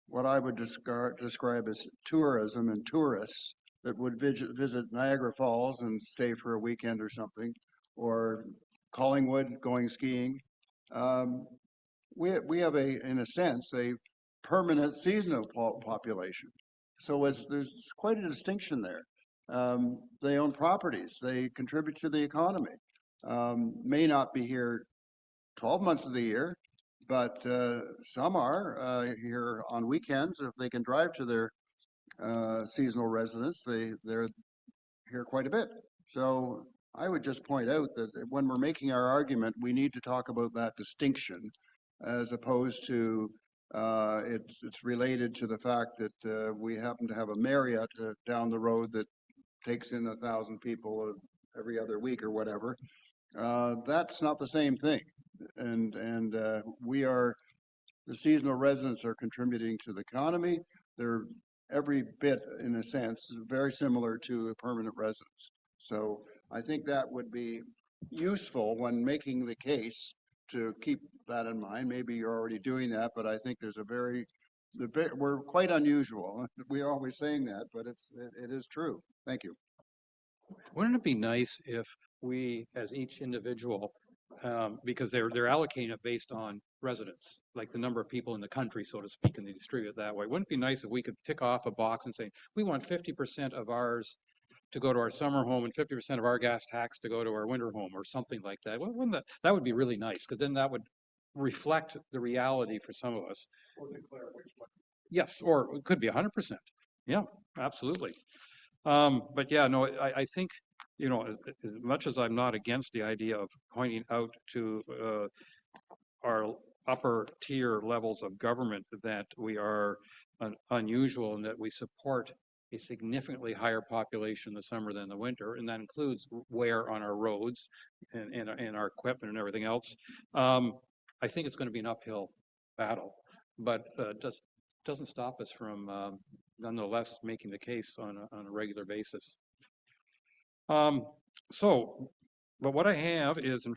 what I would describe as tourism and tourists that would visit Niagara Falls and stay for a weekend or something, or Collingwood going skiing. We have in a sense, a permanent seasonal population. So there's quite a distinction there. They own properties, they contribute to the economy, may not be here 12 months of the year, but some are here on weekends. If they can drive to their seasonal residence, they're here quite a bit. So I would just point out that when we're making our argument, we need to talk about that distinction as opposed to it's related to the fact that we happen to have a Marriott down the road that takes in 1,000 people every other week or whatever. That's not the same thing. And the seasonal residents are contributing to the economy. They're every bit, in a sense, very similar to a permanent residence. So I think that would be useful when making the case to keep that in mind. Maybe you're already doing that, but I think there's we're quite unusual. We're always saying that, but it is true. Thank you. Wouldn't it be nice if we, as each individual, because they're allocating it based on residents, like the number of people in the country, so to speak, and they distribute it that way. Wouldn't it be nice if we could tick off a box and say, we want 50% of ours to go to our summer home and 50% of our gas tax to go to our winter home, or something like that? Wouldn't that would be really nice, because then that would reflect the reality for some of us. Or declare which one. Yes, or it could be 100%. Yeah, absolutely. But yeah, no, I think, you know, as much as I'm not against the idea of pointing out to our upper tier levels of government that we are unusual and that we support a significantly higher population in the summer than the winter, and that includes wear on our roads and our equipment and everything else. I think it's going to be an uphill battle, but doesn't stop us from nonetheless making the case on a regular basis. But what I have is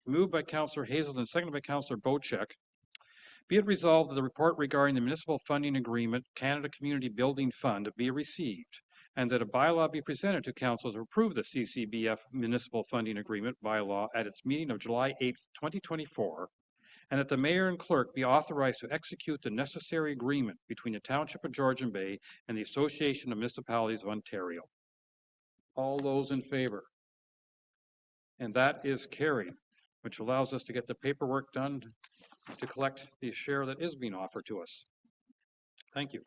moved by Councillor Hazelton, seconded by Councillor Bocek. Be it resolved that the report regarding the municipal funding agreement, Canada Community Building Fund, be received, and that a bylaw be presented to Council to approve the CCBF municipal funding agreement bylaw at its meeting of July 8th, 2024, and that the mayor and clerk be authorized to execute the necessary agreement between the Township of Georgian Bay and the Association of Municipalities of Ontario. All those in favor? And that is carried, which allows us to get the paperwork done to collect the share that is being offered to us. Thank you.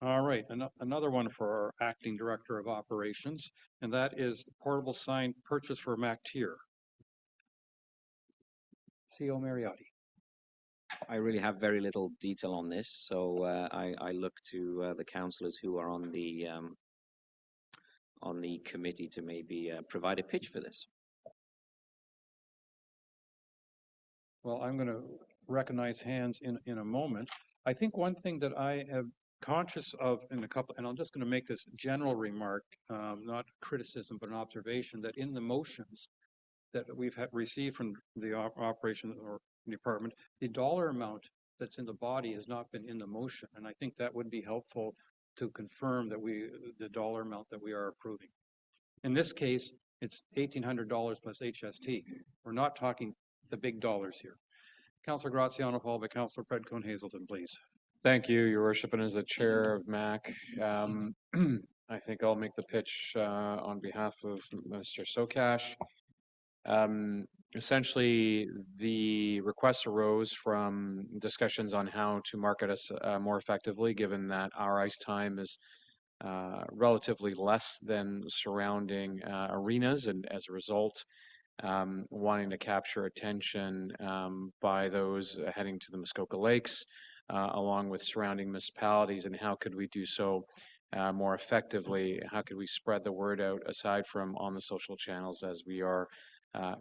All right, another one for our Acting Director of Operations, and that is portable sign purchase for MacTier. CO Mariotti. I really have very little detail on this, so I look to the councillors who are on the committee to maybe provide a pitch for this. Well, I'm going to recognize hands in a moment. I think one thing that I have conscious of in a couple, and I'm just going to make this general remark, not criticism, but an observation, that in the motions that we've received from the operation or department, the dollar amount that's in the body has not been in the motion. And I think that would be helpful to confirm that the dollar amount that we are approving. In this case, it's $1,800 plus HST. We're not talking the big dollars here. Councillor Graziano, followed by Councillor Predcone Hazelton, please. Thank you, Your Worship, and as the chair of MAC, I think I'll make the pitch on behalf of Mr. Sokash. Essentially, the request arose from discussions on how to market us more effectively, given that our ice time is relatively less than surrounding arenas, and as a result, wanting to capture attention by those heading to the Muskoka Lakes, along with surrounding municipalities, and how could we do so more effectively? How could we spread the word out aside from on the social channels as we are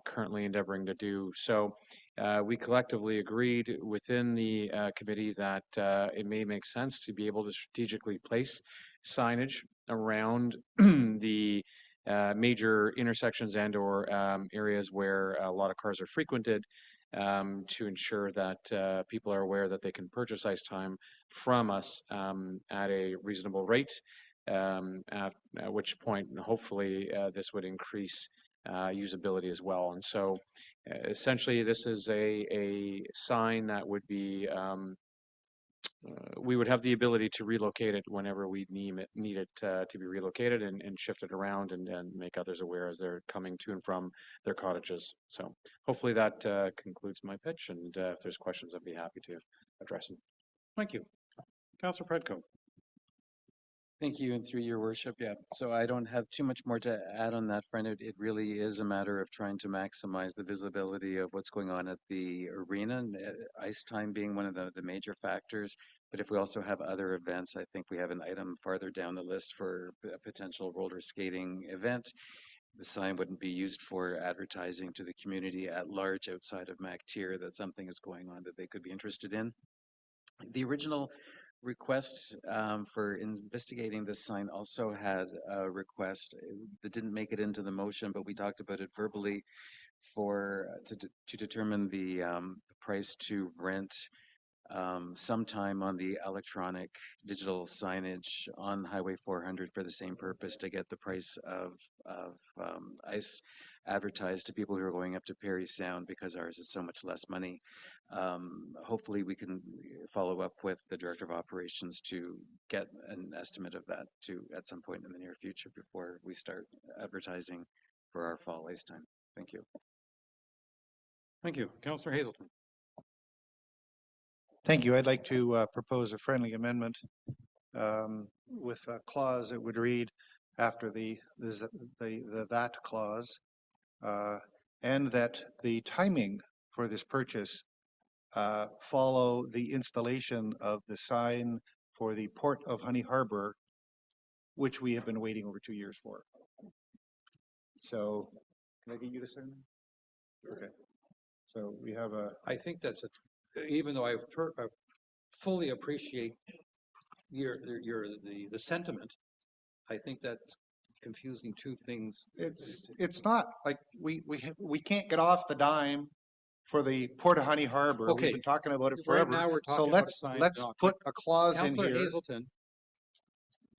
currently endeavoring to do? So we collectively agreed within the committee that it may make sense to be able to strategically place signage around the major intersections and or areas where a lot of cars are frequented, to ensure that people are aware that they can purchase ice time from us at a reasonable rate, at which point hopefully this would increase usability as well. And so essentially this is a sign that would be we would have the ability to relocate it whenever we need it to be relocated and shift it around and make others aware as they're coming to and from their cottages. So hopefully that concludes my pitch, and if there's questions, I'd be happy to address them. Thank you. Councillor Predko. Thank you, and through your worship, yeah. So I don't have too much more to add on that front. It really is a matter of trying to maximize the visibility of what's going on at the arena, and ice time being one of the major factors. But if we also have other events, I think we have an item farther down the list for a potential roller skating event. The sign wouldn't be used for advertising to the community at large outside of MacTier that something is going on that they could be interested in. The original request for investigating this sign also had a request that didn't make it into the motion, but we talked about it verbally for to determine the price to rent sometime on the electronic digital signage on Highway 400 for the same purpose, to get the price of ice advertised to people who are going up to Perry Sound, because ours is so much less money. Hopefully we can follow up with the Director of Operations to get an estimate of that at some point in the near future before we start advertising for our fall ice time. Thank you. Thank you. Councillor Hazelton. Thank you. I'd like to propose a friendly amendment with a clause that would read after the that clause, and that the timing for this purchase follow the installation of the sign for the Port of Honey Harbor, which we have been waiting over 2 years for. So, can I get you to sign that? Okay. So we have a. I think that's even though I fully appreciate the sentiment, I think that's confusing two things. It's not like we can't get off the dime for the Port of Honey Harbor. Okay. We've been talking about it Right forever. now we're So talking about a sign let's dock. put a clause in Councillor here. Hazelton,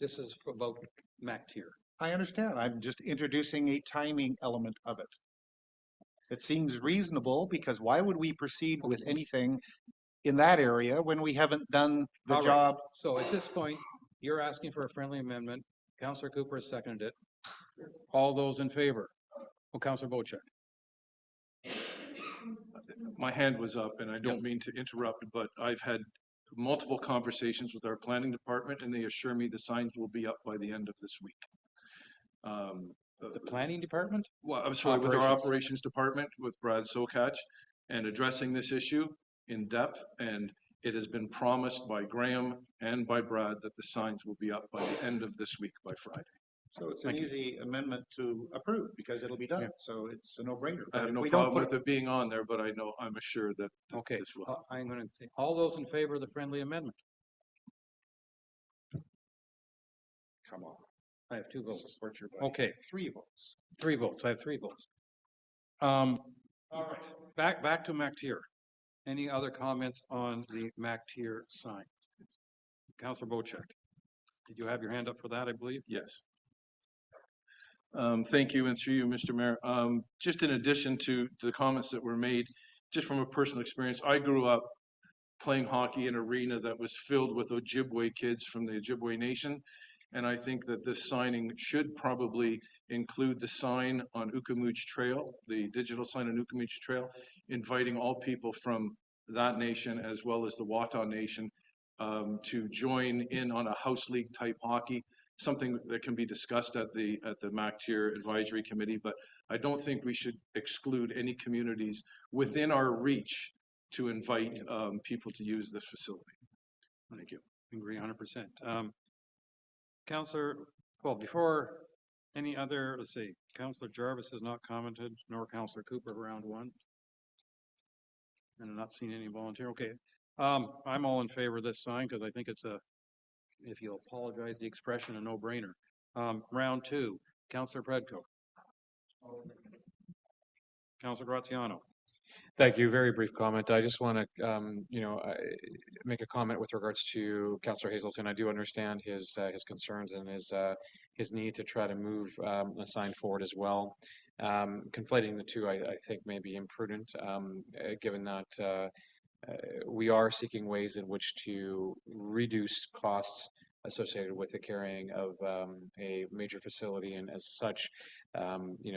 this is about MacTier. I understand. I'm just introducing a timing element of it. It seems reasonable, because why would we proceed with anything in that area when we haven't done the All right. job? So at this point, you're asking for a friendly amendment. Councillor Cooper has seconded it. All those in favor? Oh, Councillor Bocek. My hand was up, and I don't mean to interrupt, but I've had multiple conversations with our planning department, and they assure me the signs will be up by the end of this week. The planning department? Well, I'm sorry, with our operations department, with Brad Sokach, and addressing this issue in depth. And it has been promised by Graham and by Brad that the signs will be up by the end of this week, by Friday. So it's an easy amendment to approve, because it'll be done. So it's a no-brainer. I have no problem with it being on there, but I'm assured that Okay, this will. I'm going to say, all those in favor of the friendly amendment? Come on. I have 2 votes. Okay. 3 votes. 3 votes. I have 3 votes. All right. Back to MacTier. Any other comments on the MacTier sign? Councillor Bocek. Did you have your hand up for that, I believe? Yes. Thank you, and through you, Mr. Mayor. Just in addition to the comments that were made, just from a personal experience, I grew up playing hockey in an arena that was filled with Ojibwe kids from the Ojibwe Nation. And I think that this signing should probably include the sign on Ukamuch Trail, the digital sign on Ukamuch Trail, inviting all people from that nation as well as the Wata Nation to join in on a house league type hockey, something that can be discussed at the MacTier Advisory Committee. But I don't think we should exclude any communities within our reach to invite people to use this facility. Thank you. I agree 100%. Councillor, well, before any other, let's see, Councillor Jarvis has not commented, nor Councillor Cooper round 1. And I'm not seeing any volunteer. Okay. I'm all in favor of this sign, because I think it's if you'll apologize the expression, a no-brainer. Round 2, Councillor Predko. Councillor Graziano. Thank you. Very brief comment. I just want to, make a comment with regards to Councillor Hazelton. I do understand his concerns and his need to try to move the sign forward as well. Conflating the two, I think, may be imprudent, given that we are seeking ways in which to reduce costs associated with the carrying of a major facility, and as such,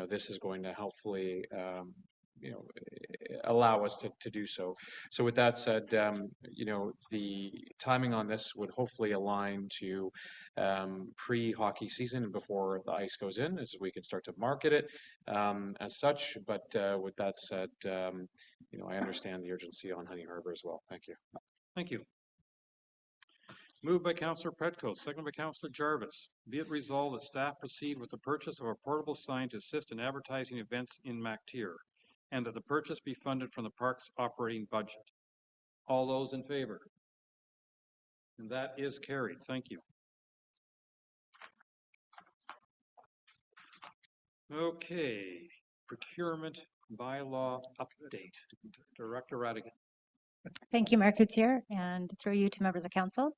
this is going to helpfully allow us to do so. So with that said, the timing on this would hopefully align to pre-hockey season and before the ice goes in, as we can start to market it as such. But with that said, I understand the urgency on Honey Harbor as well. Thank you. Thank you. Moved by Councillor Petco, seconded by Councillor Jarvis. Be it resolved that staff proceed with the purchase of a portable sign to assist in advertising events in MacTier, and that the purchase be funded from the park's operating budget. All those in favor? And that is carried. Thank you. Okay, procurement bylaw update. Director Radigan. Thank you, Mayor Coutier, and through you to members of council.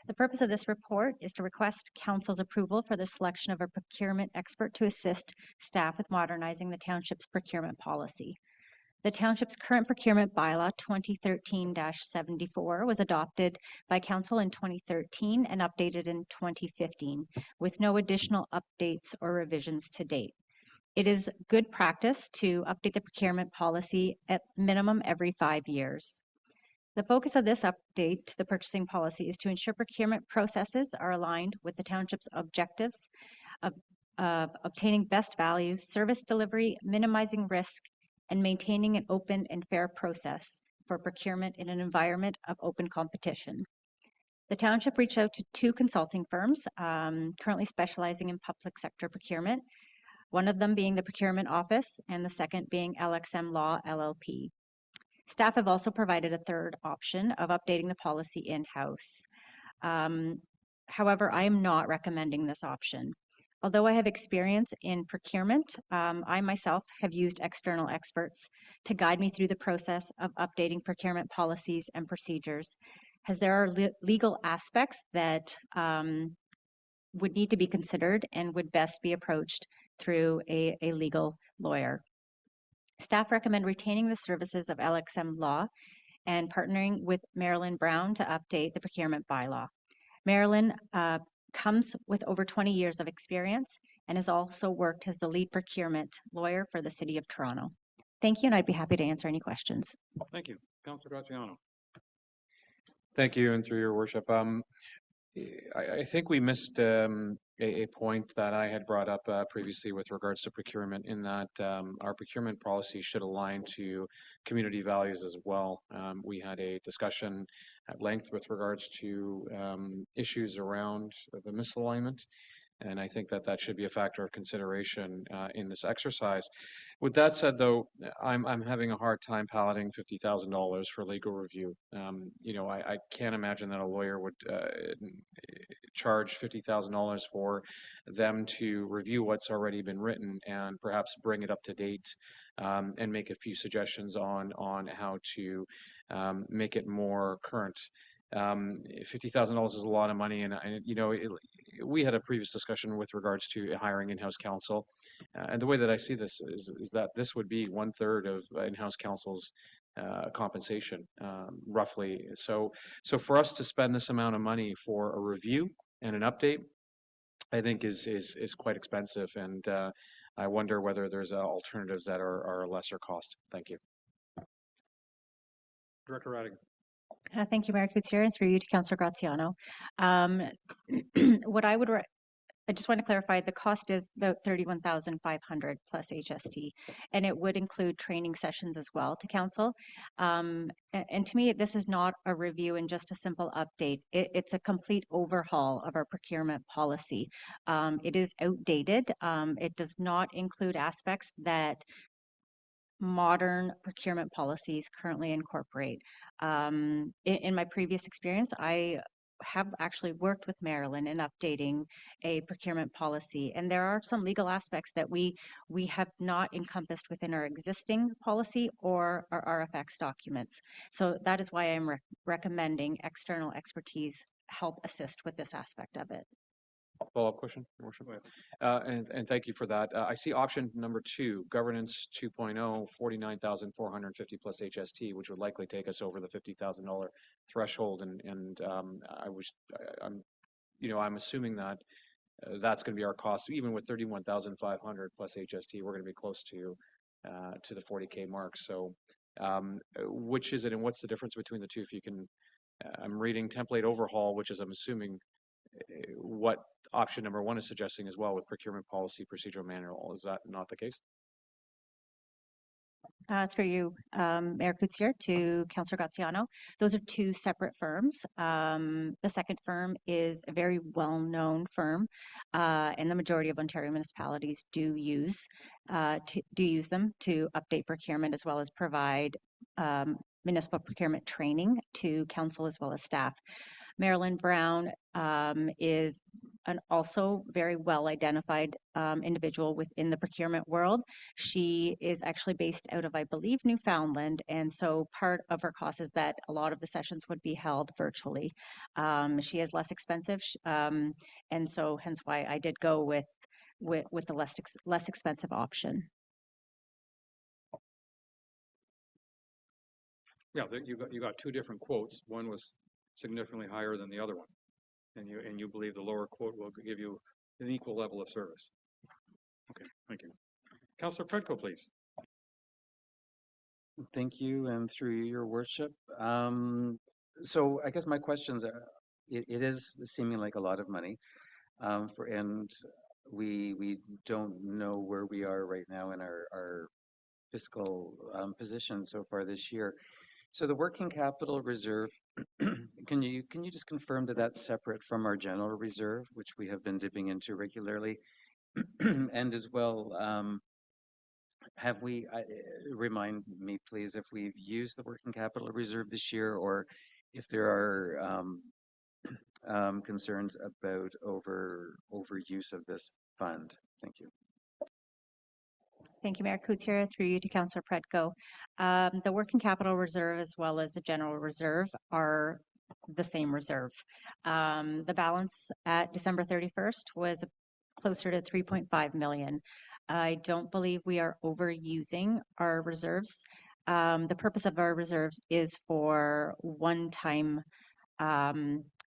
The purpose of this report is to request council's approval for the selection of a procurement expert to assist staff with modernizing the township's procurement policy. The township's current procurement bylaw 2013-74 was adopted by council in 2013 and updated in 2015 with no additional updates or revisions to date. It is good practice to update the procurement policy at minimum every 5 years. The focus of this update to the purchasing policy is to ensure procurement processes are aligned with the township's objectives of obtaining best value, service delivery, minimizing risk, and maintaining an open and fair process for procurement in an environment of open competition. The township reached out to 2 consulting firms currently specializing in public sector procurement, one of them being the Procurement Office and the second being LXM Law LLP. Staff have also provided a third option of updating the policy in-house. However, I am not recommending this option. Although I have experience in procurement, I myself have used external experts to guide me through the process of updating procurement policies and procedures, as there are legal aspects that would need to be considered and would best be approached through a legal lawyer. Staff recommend retaining the services of LXM Law and partnering with Marilyn Brown to update the procurement bylaw. Marilyn comes with over 20 years of experience and has also worked as the lead procurement lawyer for the City of Toronto. Thank you, and I'd be happy to answer any questions. Thank you. Councillor Graziano. Thank you, and through your worship. I think we missed a point that I had brought up previously with regards to procurement, in that our procurement policy should align to community values as well. We had a discussion at length with regards to issues around the misalignment, and I think that that should be a factor of consideration in this exercise. With that said, though, I'm having a hard time palatting $50,000 for legal review. I can't imagine that a lawyer would charge $50,000 for them to review what's already been written and perhaps bring it up to date and make a few suggestions on how to make it more current. $50,000 is a lot of money, and we had a previous discussion with regards to hiring in-house counsel, and the way that I see this is that this would be 1/3 of in-house counsel's compensation, roughly. So for us to spend this amount of money for a review and an update, I think is quite expensive, and I wonder whether there's alternatives that are lesser cost. Thank you. Director Radigan. Thank you, Mayor Coutier, and through you to Councillor Graziano. What I just want to clarify, the cost is about $31,500 plus HST, and it would include training sessions as well to council. And to me, this is not a review and just a simple update. It's a complete overhaul of our procurement policy. It is outdated. It does not include aspects that modern procurement policies currently incorporate. In my previous experience, I have actually worked with Marilyn in updating a procurement policy, and there are some legal aspects that we have not encompassed within our existing policy or our RFX documents. So that is why I'm recommending external expertise help assist with this aspect of it. Follow-up question, Your Worship? And thank you for that. I see option number 2, governance 2.0, 49,450 plus HST, which would likely take us over the $50,000 threshold. I'm assuming that that's going to be our cost, even with 31,500 plus HST, we're going to be close to the 40K mark. So which is it, and what's the difference between the two? If you can, I'm reading template overhaul, which is, I'm assuming, what option number 1 is suggesting as well, with procurement policy procedural manual. Is that not the case? Through you, Mayor Coutier, to Councillor Graziano. Those are 2 separate firms. The second firm is a very well-known firm, and the majority of Ontario municipalities do use them to update procurement as well as provide municipal procurement training to council as well as staff. Marilyn Brown is an also very well identified individual within the procurement world. She is actually based out of, I believe, Newfoundland, and so part of her cost is that a lot of the sessions would be held virtually. She is less expensive, and so hence why I did go with the less expensive option. Yeah, you got 2 different quotes. One was significantly higher than the other one, and you believe the lower quote will give you an equal level of service. Okay, thank you. Councillor Predko, please. Thank you, and through you, Your Worship. So I guess my questions are, it is seeming like a lot of money, and we don't know where we are right now in our fiscal position so far this year. So the working capital reserve, can you just confirm that that's separate from our general reserve, which we have been dipping into regularly? And as well, have we, remind me please, if we've used the working capital reserve this year, or if there are concerns about overuse of this fund? Thank you. Thank you, Mayor Coutier. Through you to Councillor Predko. The working capital reserve as well as the general reserve are the same reserve. The balance at December 31st was closer to 3.5 million. I don't believe we are overusing our reserves. The purpose of our reserves is for one-time,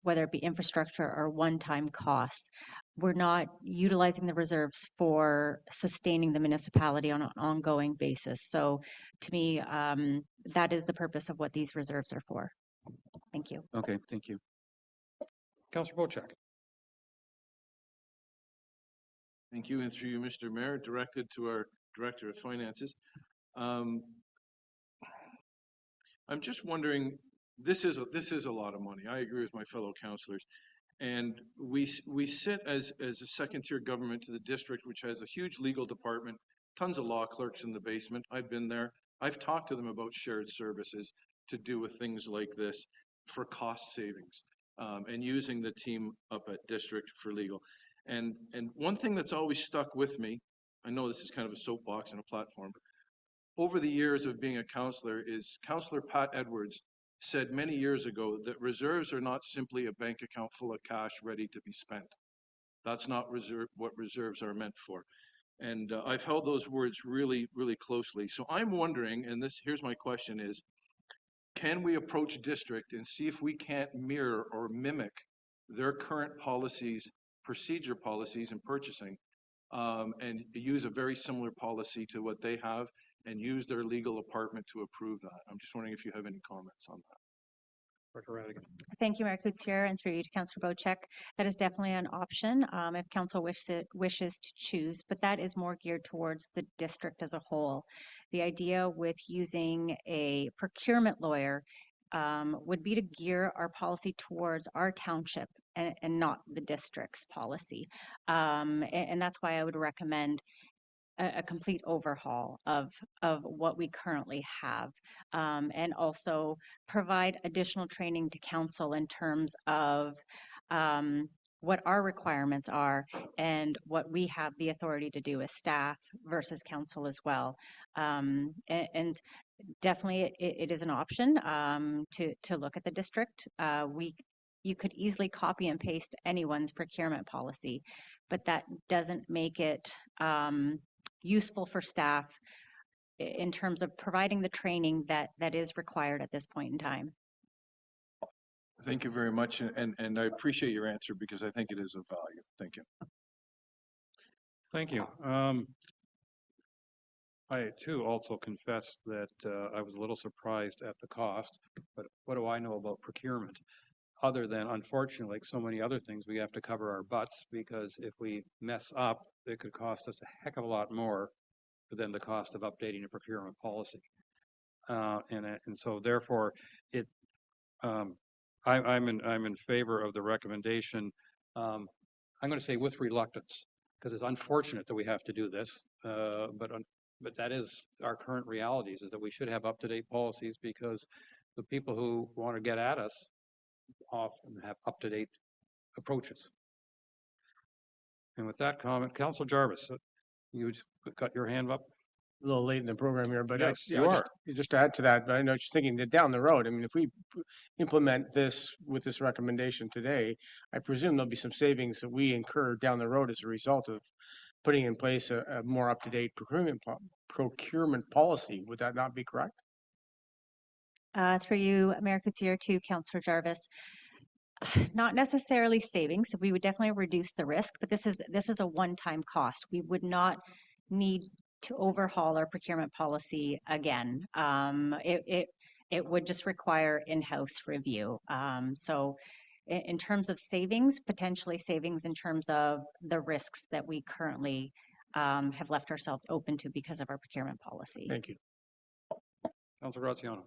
whether it be infrastructure or one-time costs. We're not utilizing the reserves for sustaining the municipality on an ongoing basis. So to me, that is the purpose of what these reserves are for. Thank you. Okay, thank you. Councillor Bocek. Thank you, and through you, Mr. Mayor, directed to our Director of Finances. I'm just wondering, this is a lot of money. I agree with my fellow councillors. And we sit as a second-tier government to the district, which has a huge legal department, tons of law clerks in the basement. I've been there. I've talked to them about shared services to do with things like this for cost savings, and using the team up at district for legal. And one thing that's always stuck with me, I know this is kind of a soapbox and a platform, over the years of being a councillor, is Councillor Pat Edwards said many years ago that reserves are not simply a bank account full of cash ready to be spent. That's not what reserves are meant for. And I've held those words really, really closely. So I'm wondering, and here's my question is, can we approach district and see if we can't mirror or mimic their current policies, procedure policies in purchasing, and use a very similar policy to what they have, and use their legal department to approve that? I'm just wondering if you have any comments on that. Thank you, Mayor Coutier, and through you to Councillor Bocek. That is definitely an option if council wishes to choose, but that is more geared towards the district as a whole. The idea with using a procurement lawyer would be to gear our policy towards our township and not the district's policy. And that's why I would recommend a complete overhaul of what we currently have, and also provide additional training to council in terms of what our requirements are and what we have the authority to do as staff versus council as well. And definitely it is an option to look at the district. you could easily copy and paste anyone's procurement policy, but that doesn't make it useful for staff in terms of providing the training that is required at this point in time. Thank you very much, and I appreciate your answer because I think it is of value. Thank you. Thank you. I too also confess that I was a little surprised at the cost, but what do I know about procurement? Other than, unfortunately, like so many other things, we have to cover our butts, because if we mess up, it could cost us a heck of a lot more than the cost of updating a procurement policy. And so therefore, I'm in favor of the recommendation. I'm going to say with reluctance, because it's unfortunate that we have to do this, but that is our current realities, is that we should have up-to-date policies, because the people who want to get at us often have up-to-date approaches. And with that comment, Councillor Jarvis, you got your hand up? A little late in the program here, but Yes, yeah, you are. just to add to that, but I know just thinking that down the road, I mean, if we implement this with this recommendation today, I presume there'll be some savings that we incur down the road as a result of putting in place a more up-to-date procurement policy. Would that not be correct? Through you, Mayor Couture, to Councillor Jarvis. Not necessarily savings. We would definitely reduce the risk, but this is a one-time cost. We would not need to overhaul our procurement policy again. It would just require in-house review. So in terms of savings, potentially savings in terms of the risks that we currently have left ourselves open to because of our procurement policy. Thank you. Councillor Graziano.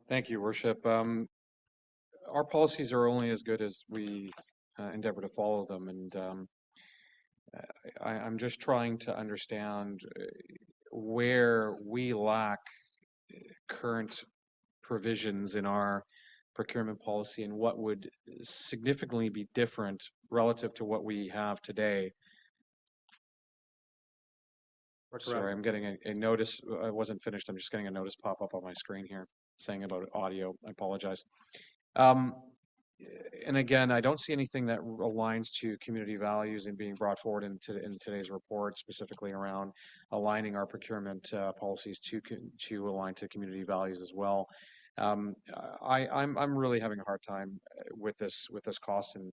Thank you, Worship. Our policies are only as good as we endeavor to follow them, and I'm just trying to understand where we lack current provisions in our procurement policy and what would significantly be different relative to what we have today. Sorry, I'm getting a notice. I wasn't finished. I'm just getting a notice pop up on my screen here saying about audio. I apologize. And again, I don't see anything that aligns to community values and being brought forward in today's report, specifically around aligning our procurement policies to align to community values as well. I'm really having a hard time with this cost, and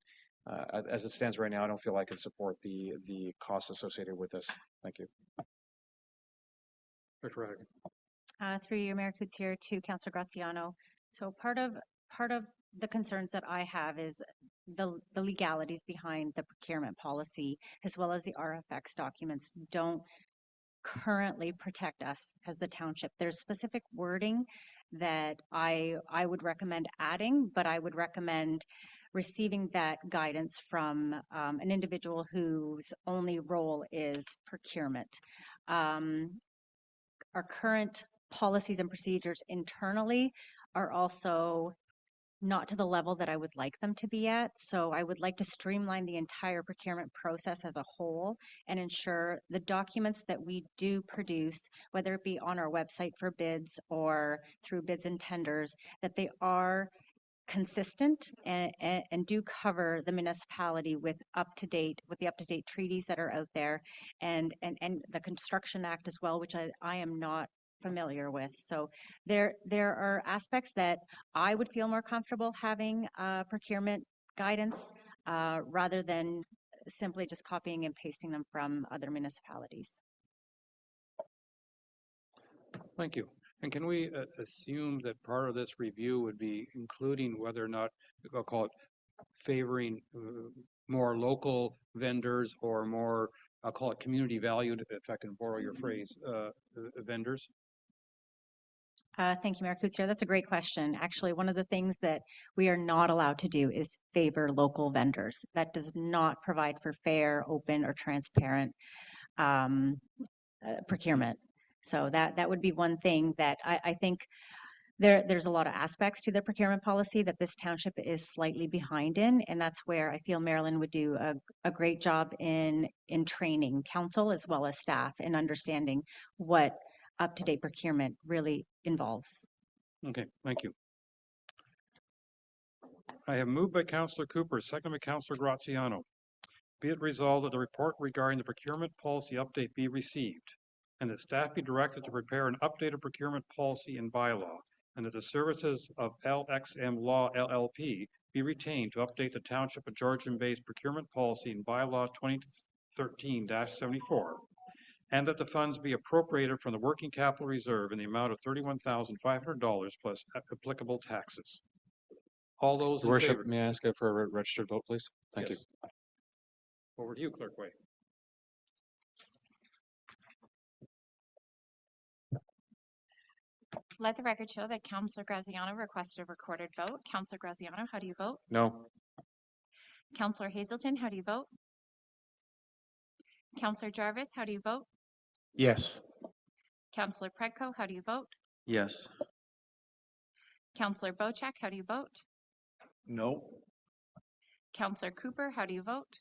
as it stands right now, I don't feel I can support the costs associated with this. Thank you. Through you, Mayor Couture, to Councillor Graziano. So part of the concerns that I have is the legalities behind the procurement policy, as well as the RFX documents, don't currently protect us as the township. There's specific wording that I would recommend adding, but I would recommend receiving that guidance from an individual whose only role is procurement. Our current policies and procedures internally are also not to the level that I would like them to be at. So I would like to streamline the entire procurement process as a whole and ensure the documents that we do produce, whether it be on our website for bids or through bids and tenders, that they are consistent and do cover the municipality with the up-to-date treaties that are out there, and the Construction Act as well, which I am not familiar with. So there are aspects that I would feel more comfortable having procurement guidance rather than simply just copying and pasting them from other municipalities. Thank you. And can we assume that part of this review would be including whether or not, I'll call it, favoring more local vendors or more, I'll call it community valued, if I can borrow your phrase, vendors? Thank you, Mayor Couture. That's a great question. Actually, one of the things that we are not allowed to do is favor local vendors. That does not provide for fair, open, or transparent procurement. So that would be one thing that I think there's a lot of aspects to the procurement policy that this township is slightly behind in, and that's where I feel Marilyn would do a great job in training council as well as staff in understanding what up-to-date procurement really involves. Okay, thank you. I have moved by Councillor Cooper, second by Councillor Graziano. Be it resolved that the report regarding the procurement policy update be received, and that staff be directed to prepare an updated procurement policy and bylaw, and that the services of LXM Law LLP be retained to update the Township of Georgian Bay's procurement policy and bylaw 2013-74, and that the funds be appropriated from the working capital reserve in the amount of $31,500 plus applicable taxes. All those Your in favor? Worship, may I ask for a registered vote, please? Thank you. Yes. Over to you, Clerk Way. Let the record show that Councillor Graziano requested a recorded vote. Councillor Graziano, how do you vote? No. Councillor Hazelton, how do you vote? Councillor Jarvis, how do you vote? Yes. Councillor Predko, how do you vote? Yes. Councillor Bocek, how do you vote? No. Councillor Cooper, how do you vote?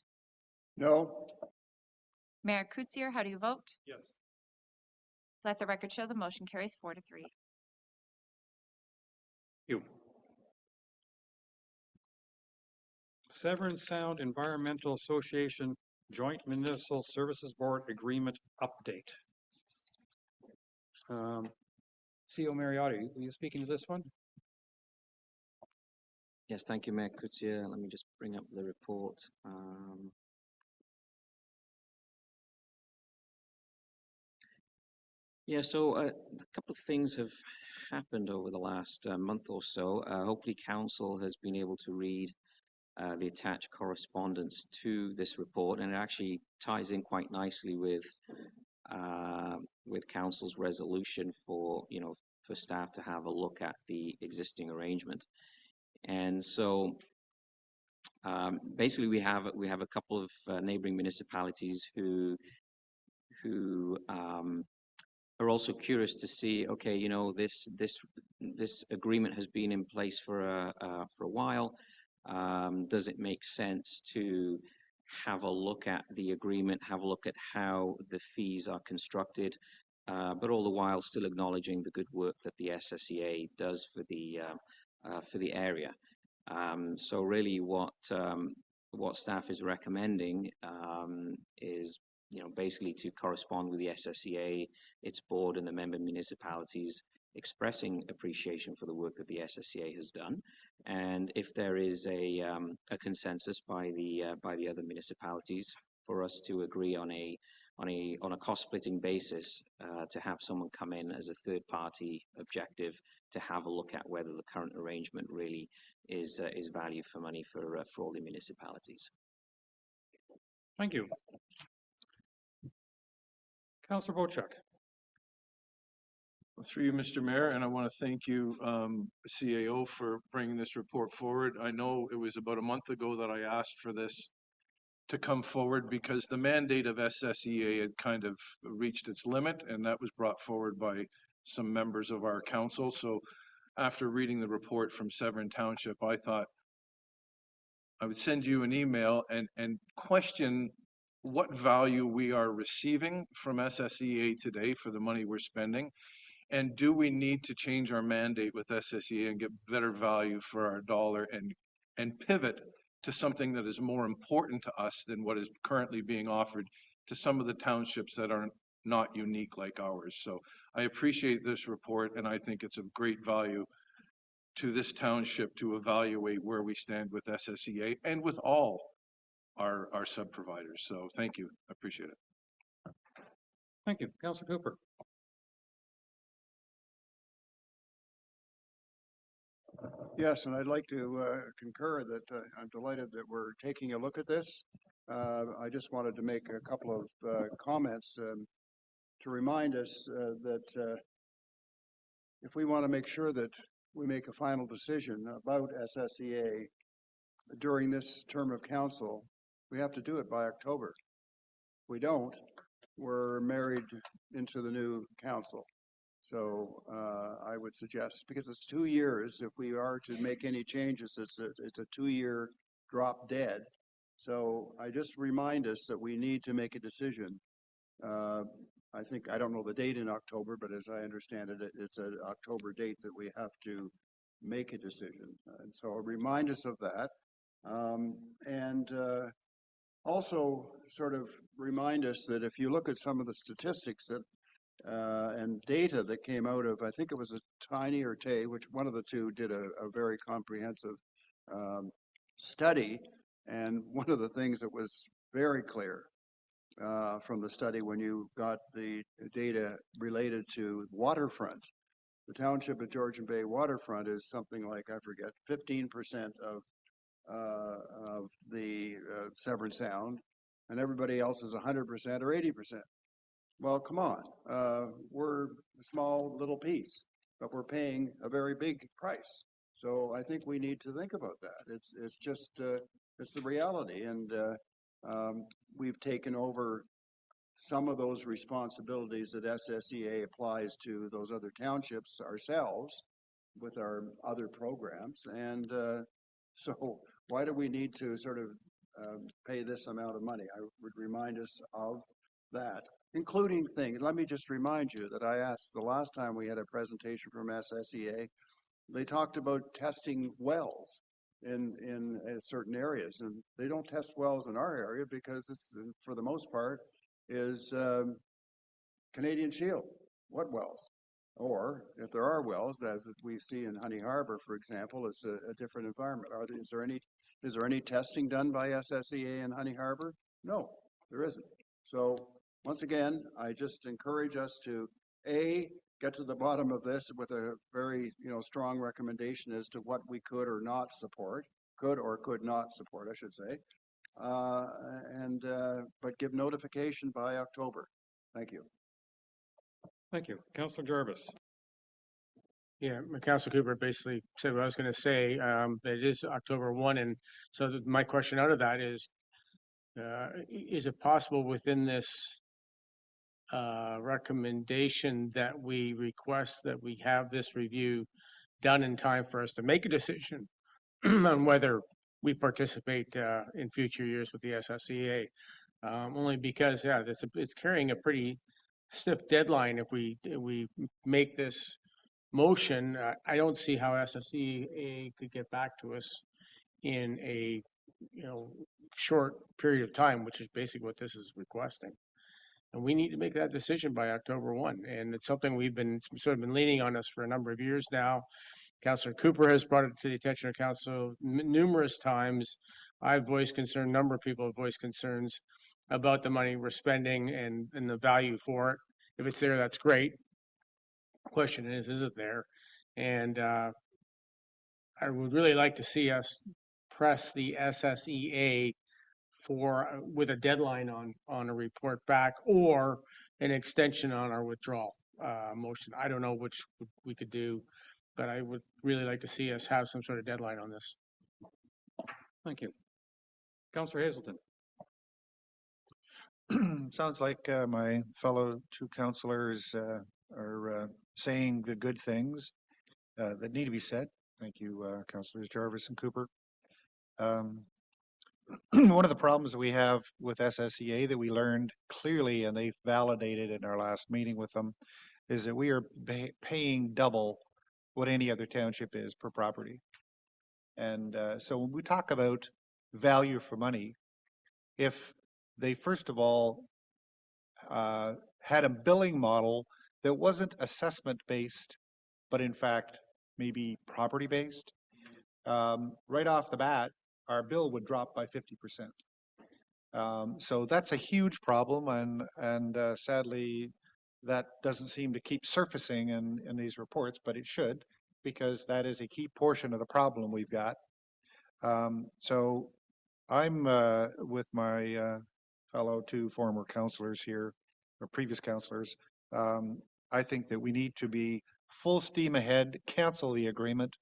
No. Mayor Kutsier, how do you vote? Yes. Let the record show the motion carries 4-3. You. Severn Sound Environmental Association Joint Municipal Services Board Agreement Update. CEO Mariotti, are you speaking to this one? Yes, thank you, Mayor Kutsier. Let me just bring up the report. Yeah, so a couple of things have happened over the last month or so. Hopefully Council has been able to read the attached correspondence to this report, and it actually ties in quite nicely with Council's resolution for staff to have a look at the existing arrangement. And so basically we have a couple of neighboring municipalities who are also curious to see, okay, this agreement has been in place for a while. Does it make sense to have a look at the agreement, have a look at how the fees are constructed, but all the while still acknowledging the good work that the SSEA does for the area. So really what staff is recommending is basically to correspond with the SSEA, its board, and the member municipalities, expressing appreciation for the work that the SSEA has done. And if there is a consensus by the other municipalities, for us to agree on a cost splitting basis, to have someone come in as a third party objective to have a look at whether the current arrangement really is value for money for all the municipalities. Thank you. Councillor Bocek. Through you, Mr. Mayor, and I want to thank you, CAO, for bringing this report forward. I know it was about a month ago that I asked for this to come forward because the mandate of SSEA had kind of reached its limit, and that was brought forward by some members of our council. So after reading the report from Severn Township, I thought I would send you an email and question what value we are receiving from SSEA today for the money we're spending. And do we need to change our mandate with SSEA and get better value for our dollar and pivot to something that is more important to us than what is currently being offered to some of the townships that are not unique like ours? So I appreciate this report, and I think it's of great value to this township to evaluate where we stand with SSEA and with all our sub-providers. So thank you. I appreciate it. Thank you. Councillor Cooper. Yes, and I'd like to concur that I'm delighted that we're taking a look at this. I just wanted to make a couple of comments to remind us that if we want to make sure that we make a final decision about SSEA during this term of council, we have to do it by October. If we don't, we're married into the new council. So I would suggest, because it's 2 years, if we are to make any changes, it's a 2-year drop dead. So I just remind us that we need to make a decision. I don't know the date in October, but as I understand it, it's an October date that we have to make a decision. And so remind us of that. And also sort of remind us that if you look at some of the statistics that and data that came out of, I think it was a Tiny or Tay, which one of the two did a very comprehensive study. And one of the things that was very clear from the study when you got the data related to waterfront, the township of Georgian Bay waterfront is something like, I forget, 15% of the Severn Sound, and everybody else is 100% or 80%. Well, come on, we're a small little piece, but we're paying a very big price. So I think we need to think about that. It's just it's the reality, and we've taken over some of those responsibilities that SSEA applies to those other townships ourselves with our other programs, and so why do we need to sort of pay this amount of money? I would remind us of that, including things. Let me just remind you that I asked the last time we had a presentation from SSEA, they talked about testing wells in certain areas, and they don't test wells in our area because this, for the most part, is Canadian Shield. What wells? Or if there are wells, as we see in Honey Harbor, for example, it's a different environment. Is there any testing done by SSEA in Honey Harbor? No, there isn't. So once again, I just encourage us to get to the bottom of this with a very strong recommendation as to what we could or not support, could or could not support, I should say, but give notification by October. Thank you. Thank you. Councillor Jarvis. Yeah, Councilor Cooper basically said what I was going to say. That it is October 1, and so my question out of that is it possible within this recommendation that we request that we have this review done in time for us to make a decision on whether we participate in future years with the SSEA? Only because, yeah, it's carrying a pretty stiff deadline. If we make this motion, I don't see how SSEA could get back to us in a short period of time, which is basically what this is requesting. And we need to make that decision by October 1. And it's something we've been leaning on us for a number of years now. Councillor Cooper has brought it to the attention of council numerous times. I've voiced concern, a number of people have voiced concerns about the money we're spending and the value for it. If it's there, that's great. The question is it there? And I would really like to see us press the SSEA with a deadline on a report back or an extension on our withdrawal motion. I don't know which we could do, but I would really like to see us have some sort of deadline on this. Thank you. Councillor Hazelton. Sounds like my fellow two councillors are saying the good things that need to be said. Thank you, Councillors Jarvis and Cooper. One of the problems we have with SSEA that we learned clearly, and they validated in our last meeting with them, is that we are paying double what any other township is per property. And so when we talk about value for money, if they first of all had a billing model that wasn't assessment based, but in fact maybe property based, right off the bat, our bill would drop by 50%. So that's a huge problem, and sadly, that doesn't seem to keep surfacing in these reports, but it should, because that is a key portion of the problem we've got. So I'm with my fellow two former councillors here, or previous councillors. I think that we need to be full steam ahead, cancel the agreement,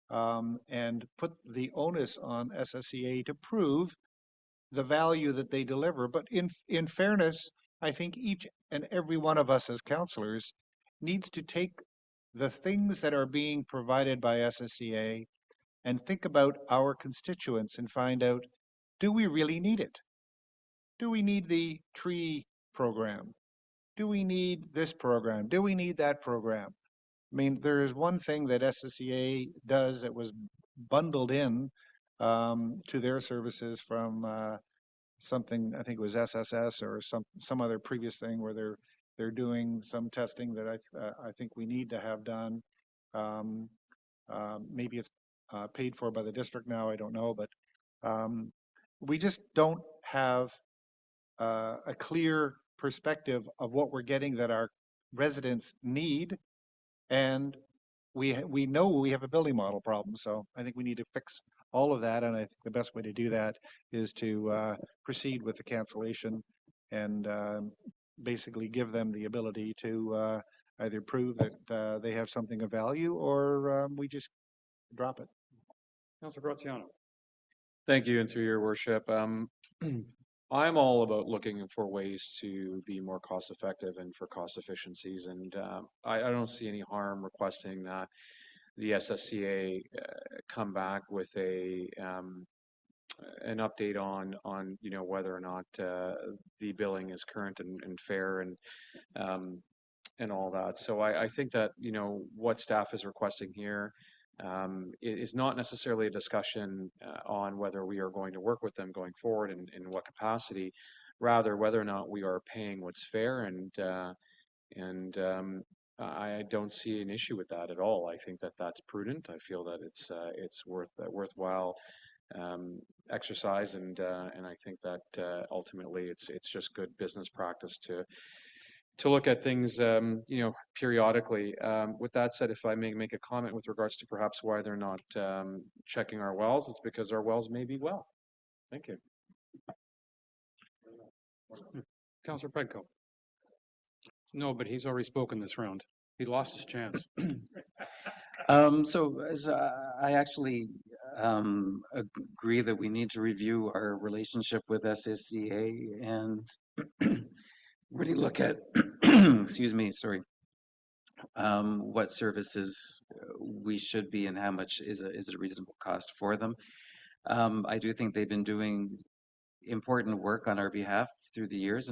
and put the onus on SSEA to prove the value that they deliver. But in fairness, I think each and every one of us as councillors needs to take the things that are being provided by SSEA and think about our constituents and find out, do we really need it? Do we need the tree program? Do we need this program? Do we need that program? I mean, there is one thing that SSEA does that was bundled in to their services from something, I think it was SSS or some other previous thing where they're doing some testing that I think we need to have done. Maybe it's paid for by the district now, I don't know, but we just don't have a clear perspective of what we're getting that our residents need, and we know we have a building model problem. So I think we need to fix all of that, and I think the best way to do that is to proceed with the cancellation and basically give them the ability to either prove that they have something of value, or we just drop it. Councilor Graziano. Thank you, and through your worship, I'm all about looking for ways to be more cost effective and for cost efficiencies, and I don't see any harm requesting that the SSCA come back with an update on whether or not the billing is current and fair and all that. So I think that what staff is requesting here is not necessarily a discussion on whether we are going to work with them going forward and in what capacity, rather whether or not we are paying what's fair, and I don't see an issue with that at all. I think that that's prudent. I feel that it's worthwhile exercise, and I think that ultimately it's just good business practice to look at things, periodically. With that said, if I may make a comment with regards to perhaps why they're not checking our wells, it's because our wells may be well. Thank you. Councilor Predko. No, but he's already spoken this round. He lost his chance. So as I actually agree that we need to review our relationship with SSCA and really look at, excuse me, sorry, what services we should be and how much is a reasonable cost for them. I do think they've been doing important work on our behalf through the years,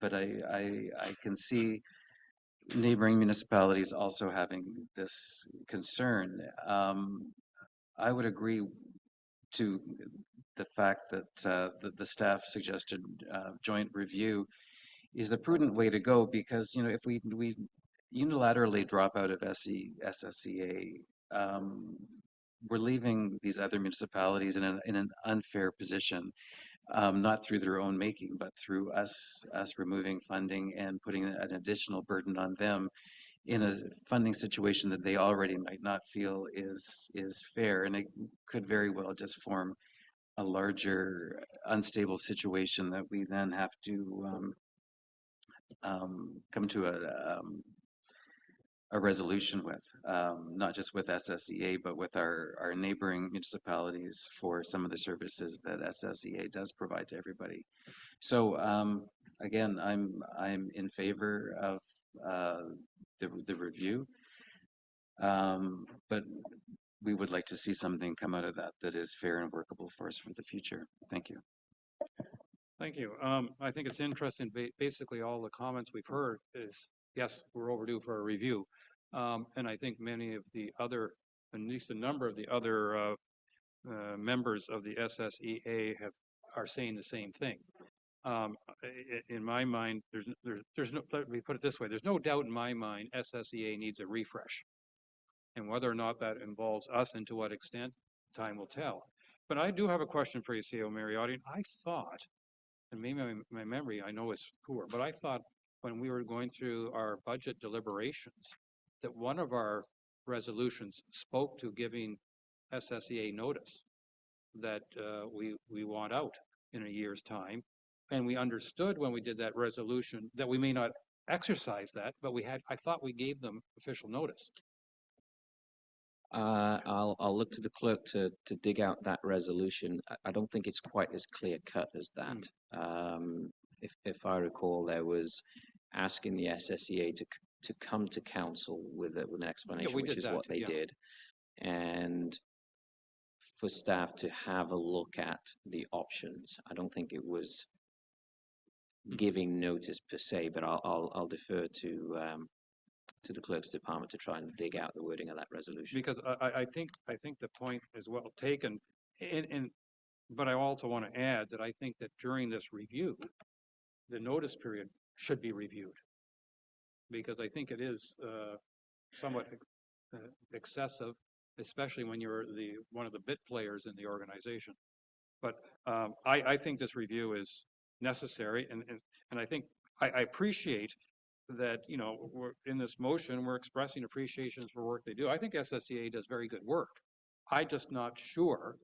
but I can see neighboring municipalities also having this concern. I would agree to the fact that the staff suggested joint review is the prudent way to go, because if we unilaterally drop out of SSCA, we're leaving these other municipalities in an unfair position, not through their own making, but through us removing funding and putting an additional burden on them in a funding situation that they already might not feel is fair, and it could very well just form a larger unstable situation that we then have to come to a resolution with, not just with SSEA, but with our neighboring municipalities for some of the services that SSEA does provide to everybody. So again, I'm in favor of the review, but we would like to see something come out of that is fair and workable for us for the future. Thank you. Thank you. I think it's interesting. Basically, all the comments we've heard is, yes, we're overdue for a review. And I think many of the other, at least a number of the other members of the SSEA are saying the same thing. In my mind, there's no, let me put it this way, there's no doubt in my mind SSEA needs a refresh. And whether or not that involves us and to what extent, time will tell. But I do have a question for you, CEO Mariotti. I thought, and maybe my memory I know is poor, but I thought when we were going through our budget deliberations that one of our resolutions spoke to giving SSEA notice that we want out in a year's time. And we understood when we did that resolution that we may not exercise that, but I thought we gave them official notice. I'll look to the clerk to dig out that resolution. I don't think it's quite as clear cut as that. If I recall, there was asking the SSEA to come to council with an explanation, which is what they did, and for staff to have a look at the options. I don't think it was giving notice per se, but I'll defer to to the clerk's department to try and dig out the wording of that resolution. Because I think the point is well taken, but I also want to add that I think that during this review, the notice period should be reviewed, because I think it is somewhat excessive, especially when you're one of the bit players in the organization. But I think this review is necessary, and I think I appreciate that, you know, we're in this motion, we're expressing appreciations for work they do. I think SSEA does very good work. I'm just not sure,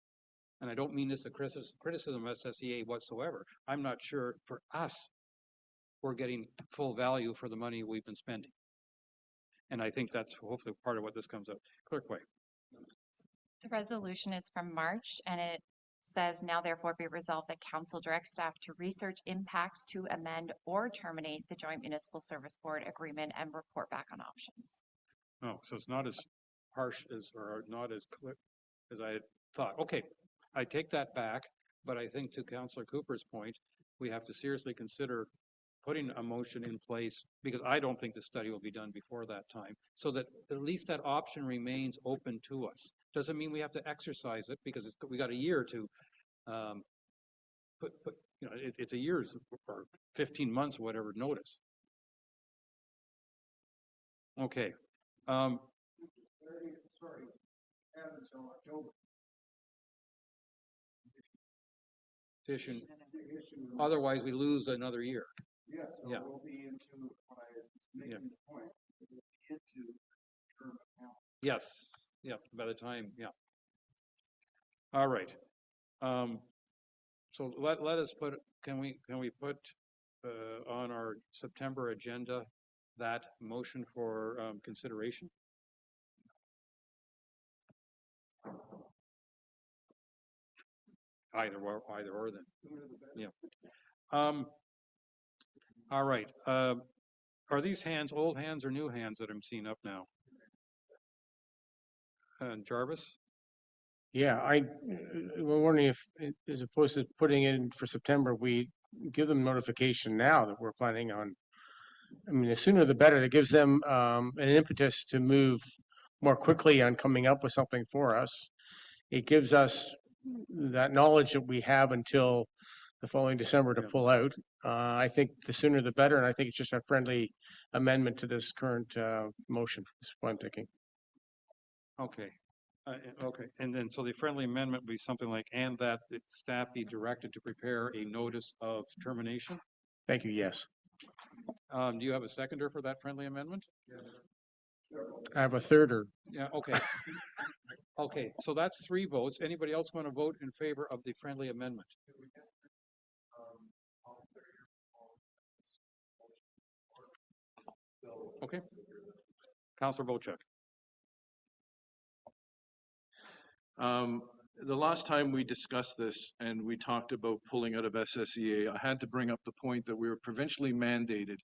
and I don't mean this a criticism of SSEA whatsoever. I'm not sure for us we're getting full value for the money we've been spending. And I think that's hopefully part of what this comes up. Clerk White. The resolution is from March, and it says, now therefore be resolved that council directs staff to research impacts to amend or terminate the joint municipal service board agreement and report back on options. Oh, so it's not as harsh as, or not as clear as I had thought. Okay, I take that back, but I think to Councillor Cooper's point, we have to seriously consider putting a motion in place, because I don't think the study will be done before that time, so that at least that option remains open to us. Doesn't mean we have to exercise it, because we got a year to put you know, it's a year's or 15 months or whatever notice. Okay. Sorry, until October. Petition. Otherwise, we lose another year. Yeah, so Yeah. we'll be into what I was making the point. We'll be into term account. Yes. Yeah. By the time. Yeah. All right. So let us put. Can we put on our September agenda that motion for consideration? Either or then. Yeah. All right. Are these hands old hands or new hands that I'm seeing up now? Jarvis? Yeah, we're wondering if, as opposed to putting it in for September, we give them notification now that we're planning on. I mean, the sooner the better. That gives them an impetus to move more quickly on coming up with something for us. It gives us that knowledge that we have until the following December to pull out. I think the sooner the better, and I think it's just a friendly amendment to this current motion, is what I'm thinking. Okay. Okay. And then so the friendly amendment would be something like, and that the staff be directed to prepare a notice of termination? Thank you, yes. Do you have a seconder for that friendly amendment? Yes. I have a thirder. Yeah, okay. Okay, so that's 3 votes. Anybody else want to vote in favor of the friendly amendment? Okay. Councillor Bochek. The last time we discussed this and we talked about pulling out of SSEA, I had to bring up the point that we were provincially mandated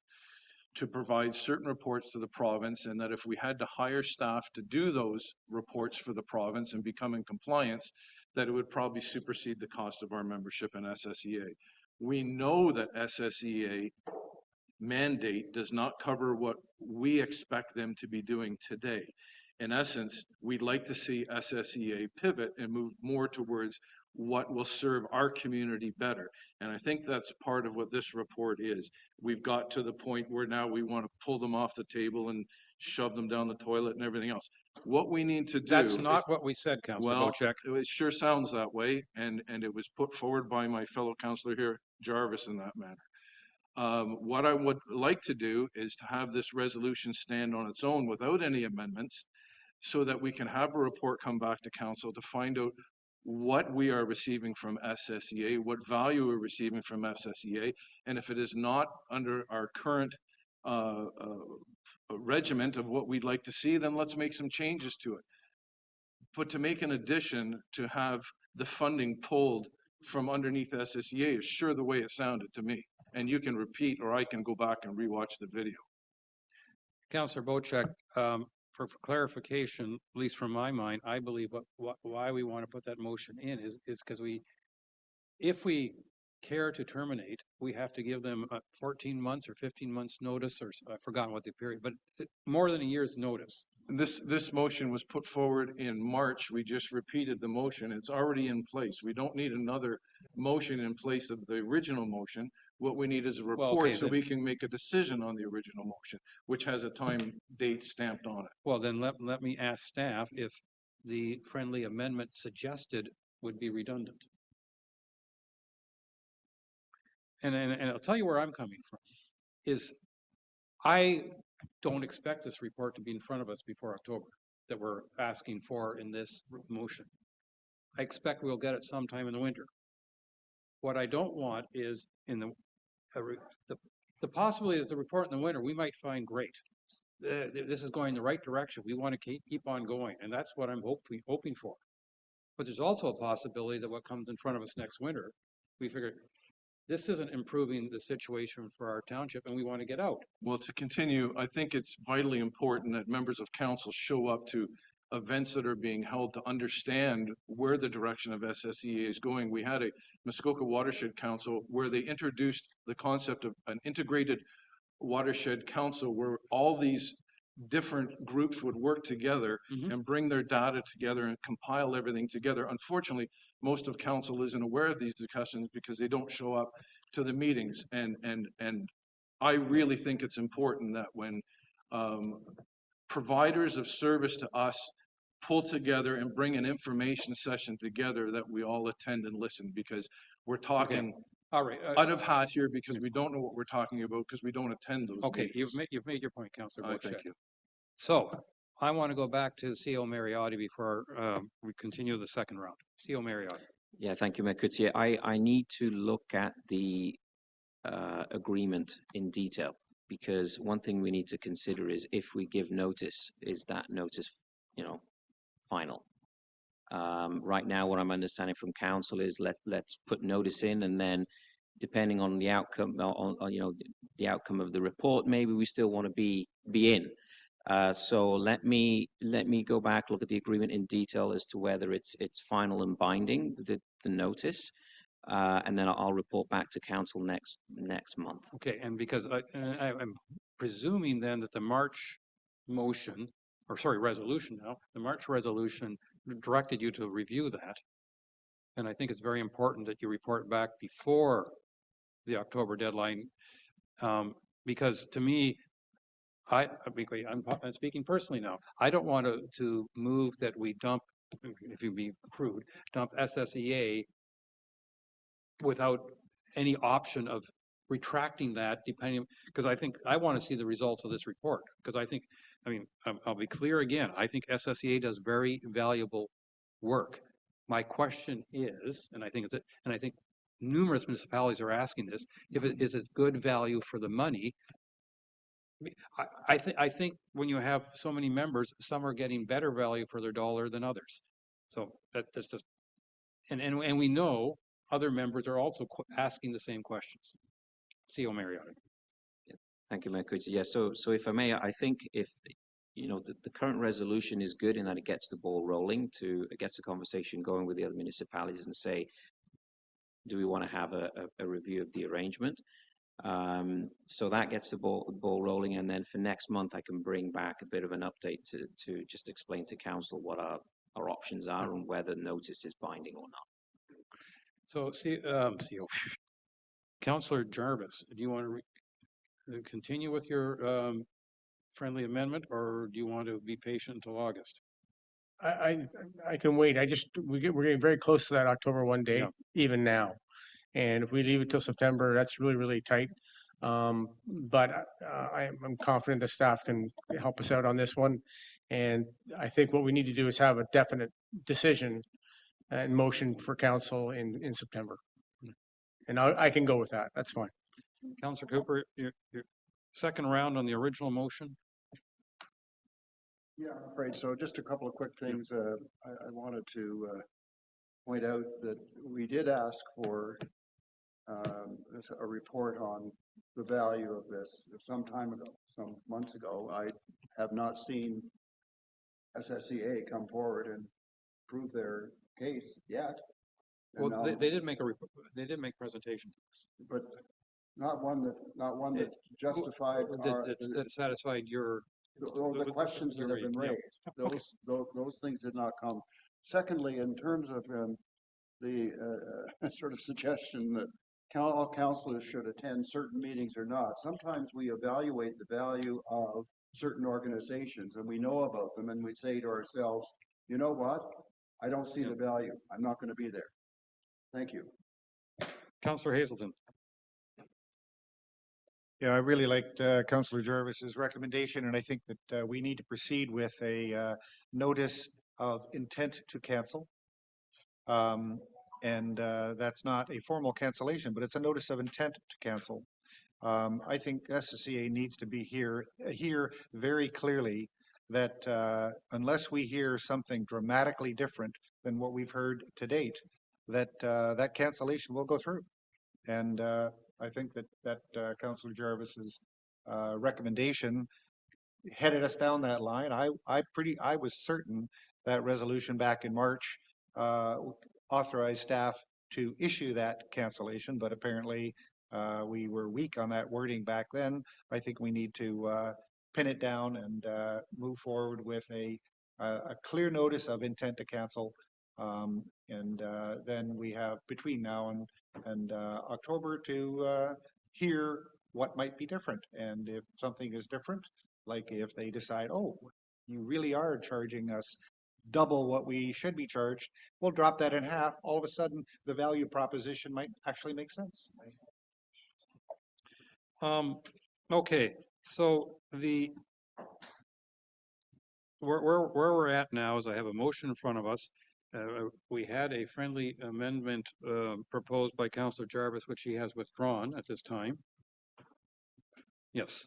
to provide certain reports to the province, and that if we had to hire staff to do those reports for the province and become in compliance, that it would probably supersede the cost of our membership in SSEA. We know that SSEA mandate does not cover what we expect them to be doing today. In essence, we'd like to see SSEA pivot and move more towards what will serve our community better. And I think that's part of what this report is. We've got to the point where now we want to pull them off the table and shove them down the toilet and everything else. What we need to do... That's not what we said, Councillor Bochek. It sure sounds that way, and it was put forward by my fellow councillor here, Jarvis, in that manner. What I would like to do is to have this resolution stand on its own without any amendments, so that we can have a report come back to council to find out what we are receiving from SSEA, what value we're receiving from SSEA, and if it is not under our current regiment of what we'd like to see, then let's make some changes to it. But to make an addition to have the funding pulled from underneath SSEA is sure the way it sounded to me. And you can repeat, or I can go back and rewatch the video. Councillor Bochek, for clarification, at least from my mind, I believe why we want to put that motion in is because if we care to terminate, we have to give them 14 months or 15 months notice, or I've forgotten what the period, but more than a year's notice. This motion was put forward in March. We just repeated the motion. It's already in place. We don't need another motion in place of the original motion. What we need is a report okay, so we can make a decision on the original motion, which has a time date stamped on it. Well, then let me ask staff if the friendly amendment suggested would be redundant. And I'll tell you where I'm coming from, is I don't expect this report to be in front of us before October that we're asking for in this motion. I expect we'll get it sometime in the winter. What I don't want is the possibility is the report in the winter we might find great. This is going the right direction. We want to keep on going, and that's what I'm hoping for. But there's also a possibility that what comes in front of us next winter, we figure this isn't improving the situation for our township and we want to get out. Well, to continue, I think it's vitally important that members of council show up to events that are being held to understand where the direction of SSEA is going. We had a Muskoka Watershed Council where they introduced the concept of an integrated watershed council where all these different groups would work together and bring their data together and compile everything together. Unfortunately, most of council isn't aware of these discussions because they don't show up to the meetings. And I really think it's important that when providers of service to us pull together and bring an information session together, that we all attend and listen, because we're talking all right, out of hat here because we don't know what we're talking about because we don't attend those okay, meetings. you've made your point, Councillor. Thank you. So I want to go back to CO Mariotti before we continue the second round. CO Mariotti. Yeah, thank you, Mayor Coutier. I need to look at the agreement in detail, because one thing we need to consider is if we give notice, is that notice, final? Right now, what I'm understanding from council is let's put notice in, and then depending on the outcome, the outcome of the report, maybe we still want to be in. So let me go back, look at the agreement in detail as to whether it's final and binding, the notice, and then I'll report back to council next month. Okay, and because I'm presuming then that the March motion, or sorry, resolution now, the March resolution directed you to review that. And I think it's very important that you report back before the October deadline, because to me, I'm speaking personally now. I don't want to move that we dump, if you be crude, dump SSEA without any option of retracting that, depending, because I think I want to see the results of this report. Because I'll be clear again. I think SSEA does very valuable work. My question is, and I think numerous municipalities are asking this: is it good value for the money? I think when you have so many members, some are getting better value for their dollar than others. So that's just, and we know other members are also asking the same questions. CO Mariotti. Thank you, Mayor Coutier. Yeah, so if I may, I think if the current resolution is good in that it gets the ball rolling, it gets the conversation going with the other municipalities and say, do we want to have a review of the arrangement? So that gets the ball rolling, and then for next month I can bring back a bit of an update to just explain to council what our options are and whether notice is binding or not. So Councillor Jarvis, do you want to continue with your friendly amendment, or do you want to be patient until August? I can wait. We're getting very close to that October 1 date, even now. And if we leave it till September, that's really, really tight. But I'm confident the staff can help us out on this one. And I think what we need to do is have a definite decision and motion for council in September. And I can go with that. That's fine. Councillor Cooper, your second round on the original motion. Yeah, I'm afraid so. Just a couple of quick things. I wanted to point out that we did ask for a report on the value of this some time ago, some months ago. I have not seen SSEA come forward and prove their case yet. And, Well, they did make they did make presentation. But not one that justified That satisfied your. the questions that have been yeah. raised. Those things did not come. Secondly, in terms of the sort of suggestion that all councillors should attend certain meetings or not, sometimes we evaluate the value of certain organizations and we know about them and we say to ourselves, you know what? I don't see the value. I'm not going to be there. Thank you. Councillor Hazelton. Yeah, I really liked Councillor Jarvis's recommendation, and I think that we need to proceed with a notice of intent to cancel. That's not a formal cancellation, but it's a notice of intent to cancel. I think SSCA needs to be here very clearly that unless we hear something dramatically different than what we've heard to date, that cancellation will go through. And I think that Councillor Jarvis's recommendation headed us down that line. I was certain that resolution back in March authorized staff to issue that cancellation, but apparently we were weak on that wording back then. I think we need to pin it down and move forward with a clear notice of intent to cancel. Then we have between now and October to hear what might be different. And if something is different, like if they decide, oh, you really are charging us double what we should be charged, we'll drop that in half. All of a sudden, the value proposition might actually make sense. Okay, so where we're at now is I have a motion in front of us. We had a friendly amendment proposed by Councillor Jarvis, which he has withdrawn at this time. Yes.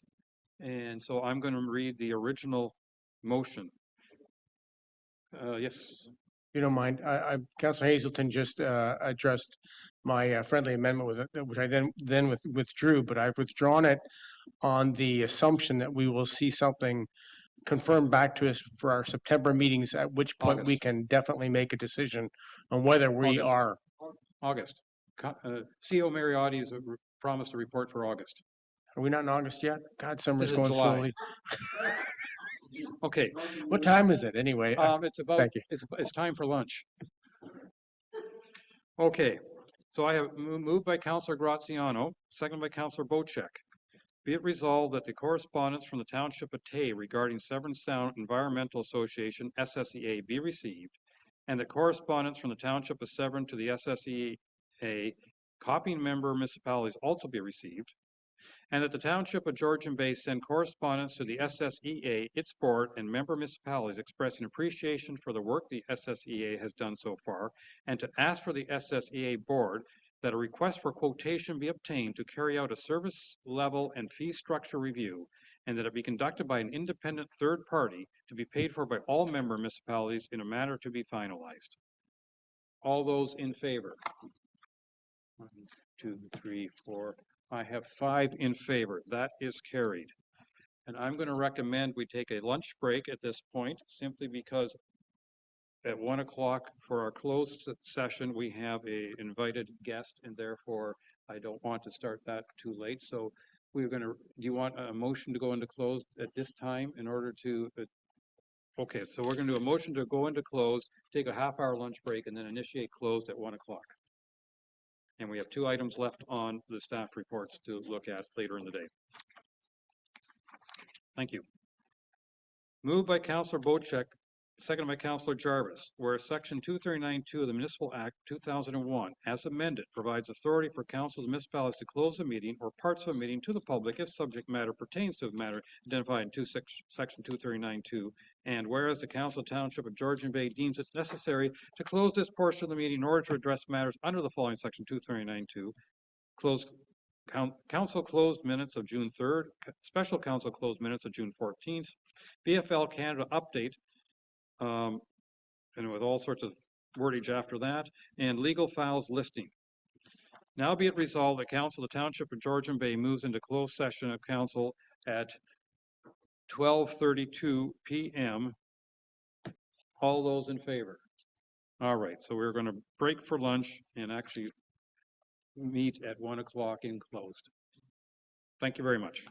And so I'm going to read the original motion. Yes. You don't mind? Councillor Hazelton just addressed my friendly amendment with it, which I then withdrew, but I've withdrawn it on the assumption that we will see something confirmed back to us for our September meetings, at which point we can definitely make a decision on whether we are. August. CO Mariotti's promised a report for August. Are we not in August yet? God, summer's going July. slowly. Okay. What time is it anyway? It's about. Thank you. It's time for lunch. Okay. So I have moved by Councillor Graziano, seconded by Councillor Bocek. Be it resolved that the correspondence from the Township of Tay regarding Severn Sound Environmental Association (SSEA) be received, and the correspondence from the Township of Severn to the SSEA copying member municipalities also be received, and that the Township of Georgian Bay send correspondence to the SSEA, its board, and member municipalities expressing appreciation for the work the SSEA has done so far, and to ask for the SSEA board that a request for quotation be obtained to carry out a service level and fee structure review, and that it be conducted by an independent third party to be paid for by all member municipalities in a manner to be finalized. All those in favor? 1, 2, 3, 4. I have 5 in favor. That is carried. And I'm going to recommend we take a lunch break at this point, simply because at 1 o'clock for our closed session, we have a invited guest, and therefore I don't want to start that too late. So we're going to, do you want a motion to go into closed at this time in order to, okay, so we're going to do a motion to go into closed, take a half-hour lunch break, and then initiate closed at 1 o'clock. And we have 2 items left on the staff reports to look at later in the day. Thank you. Moved by Councillor Bocek, seconded by Councillor Jarvis, where Section 239(2) of the Municipal Act 2001, as amended, provides authority for councils and municipalities to close a meeting or parts of a meeting to the public if subject matter pertains to a matter identified in Section 239(2). And whereas the Council Township of Georgian Bay deems it necessary to close this portion of the meeting in order to address matters under the following Section 239(2), Council closed minutes of June 3rd, Special Council closed minutes of June 14th, BFL Canada update, and with all sorts of wordage after that, and legal files listing. Now be it resolved that Council of the Township of Georgian Bay moves into closed session of Council at 12:32 p.m. All those in favor? All right, so we're going to break for lunch and actually meet at 1 o'clock in closed. Thank you very much.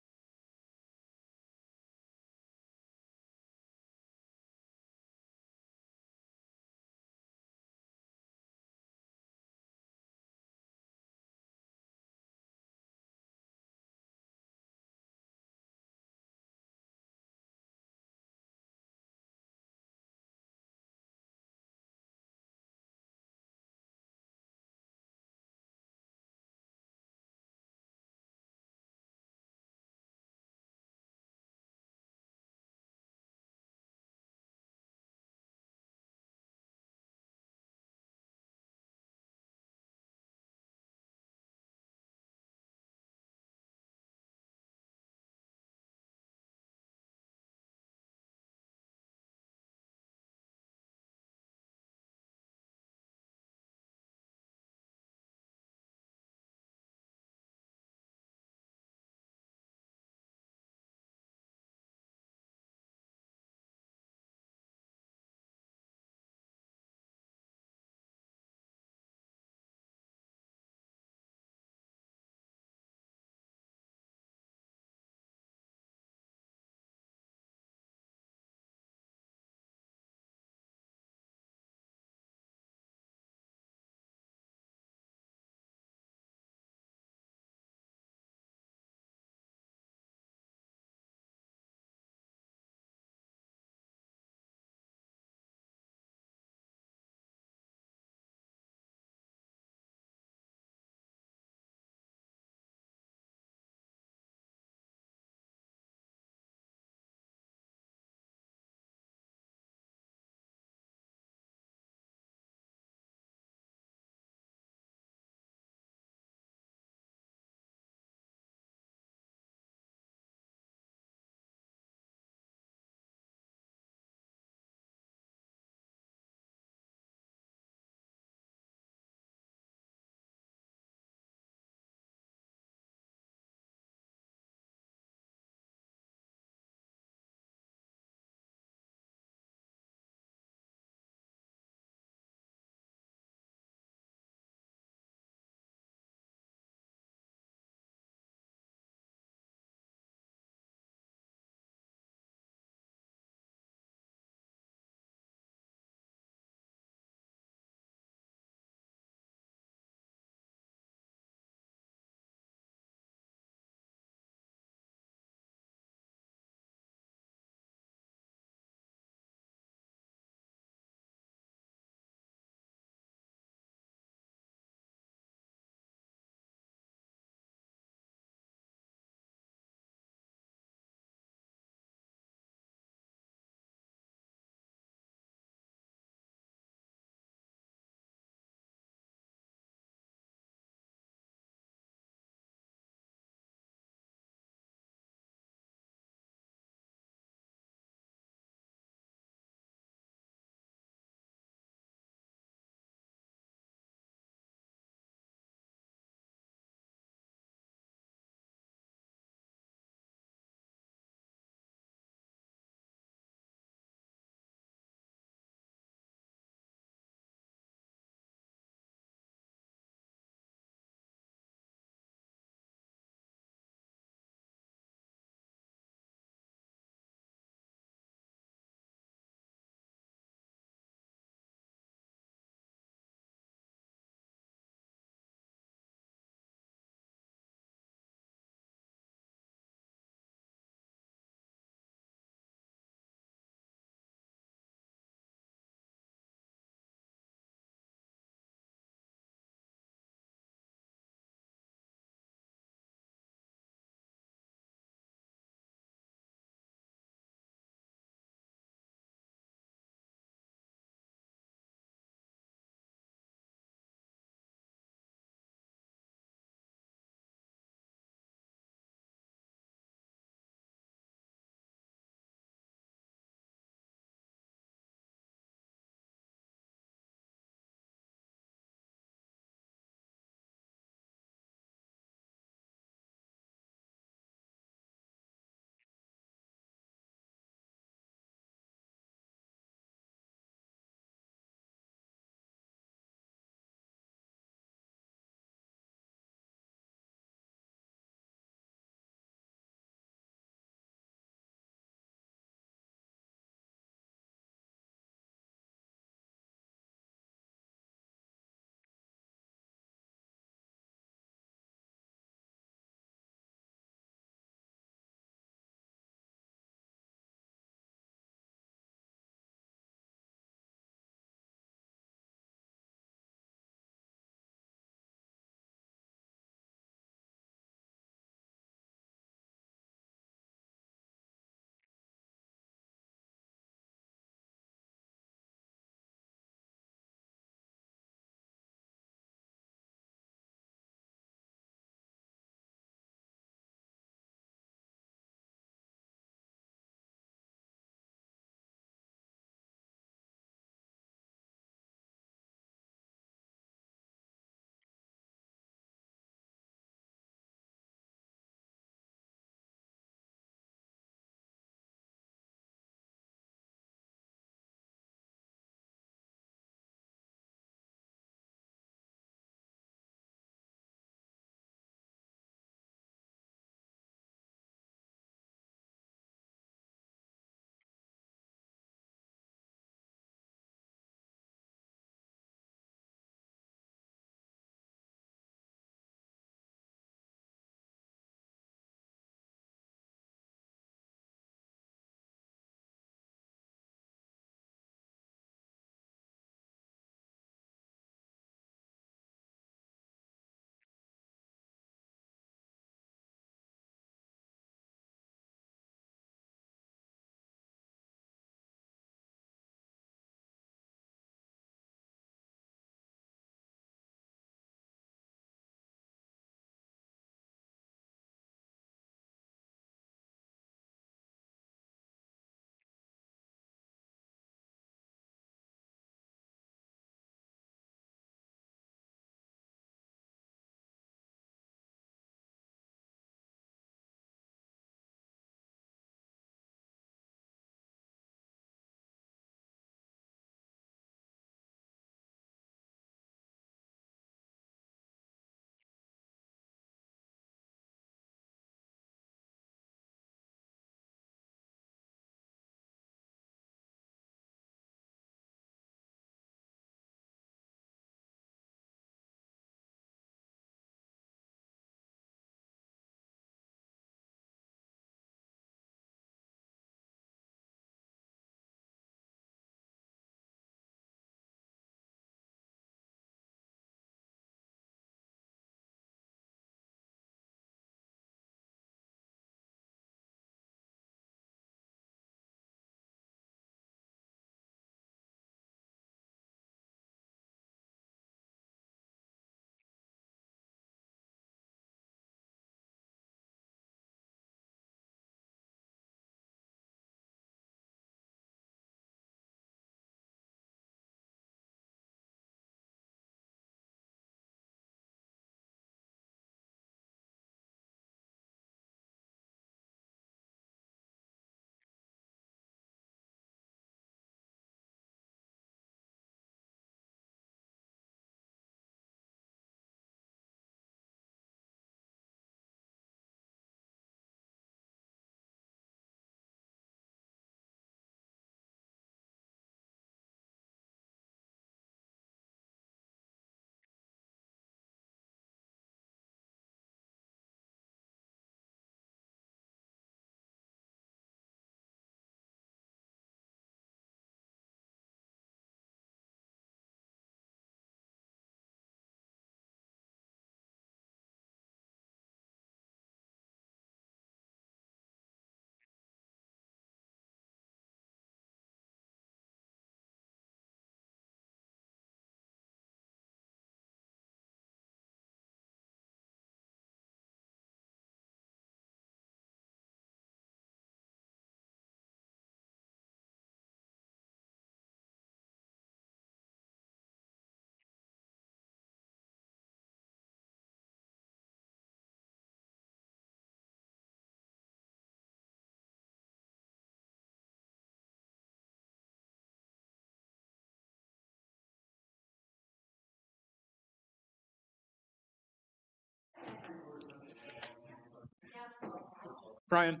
Brian.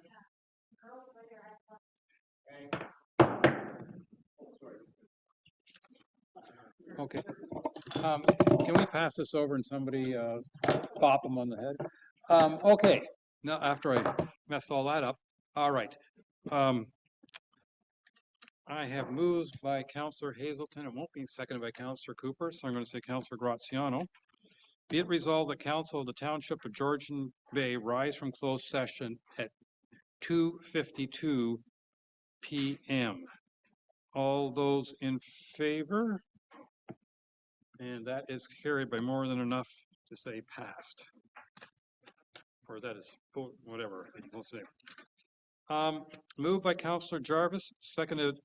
Okay. Can we pass this over and somebody pop them on the head? Okay. Now, after I messed all that up, all right. I have moves by Councillor Hazelton. It won't be seconded by Councillor Cooper, so I'm going to say Councillor Graziano. Be it resolved that Council of the Township of Georgian Bay rise from closed session at 2:52 p.m. All those in favor? And that is carried by more than enough to say passed. Or that is whatever we'll say. Moved by Councillor Jarvis, seconded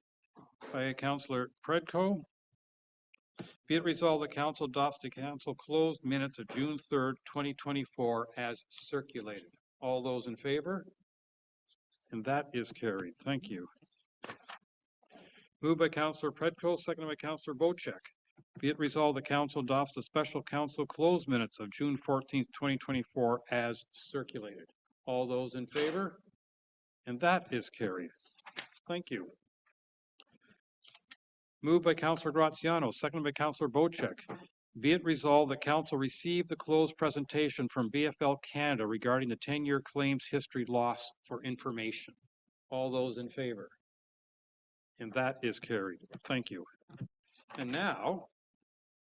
by Councillor Predko. Be it resolved that Council adopts the Council closed minutes of June 3rd, 2024 as circulated. All those in favor? And that is carried. Thank you. Moved by Councillor Predko, seconded by Councillor Bocek. Be it resolved the Council adopts the Special Council closed minutes of June 14th, 2024 as circulated. All those in favor? And that is carried. Thank you. Moved by Councillor Graziano, seconded by Councillor Bocek. Be it resolved that Council receive the closed presentation from BFL Canada regarding the 10-year claims history loss for information. All those in favor? And that is carried. Thank you. And now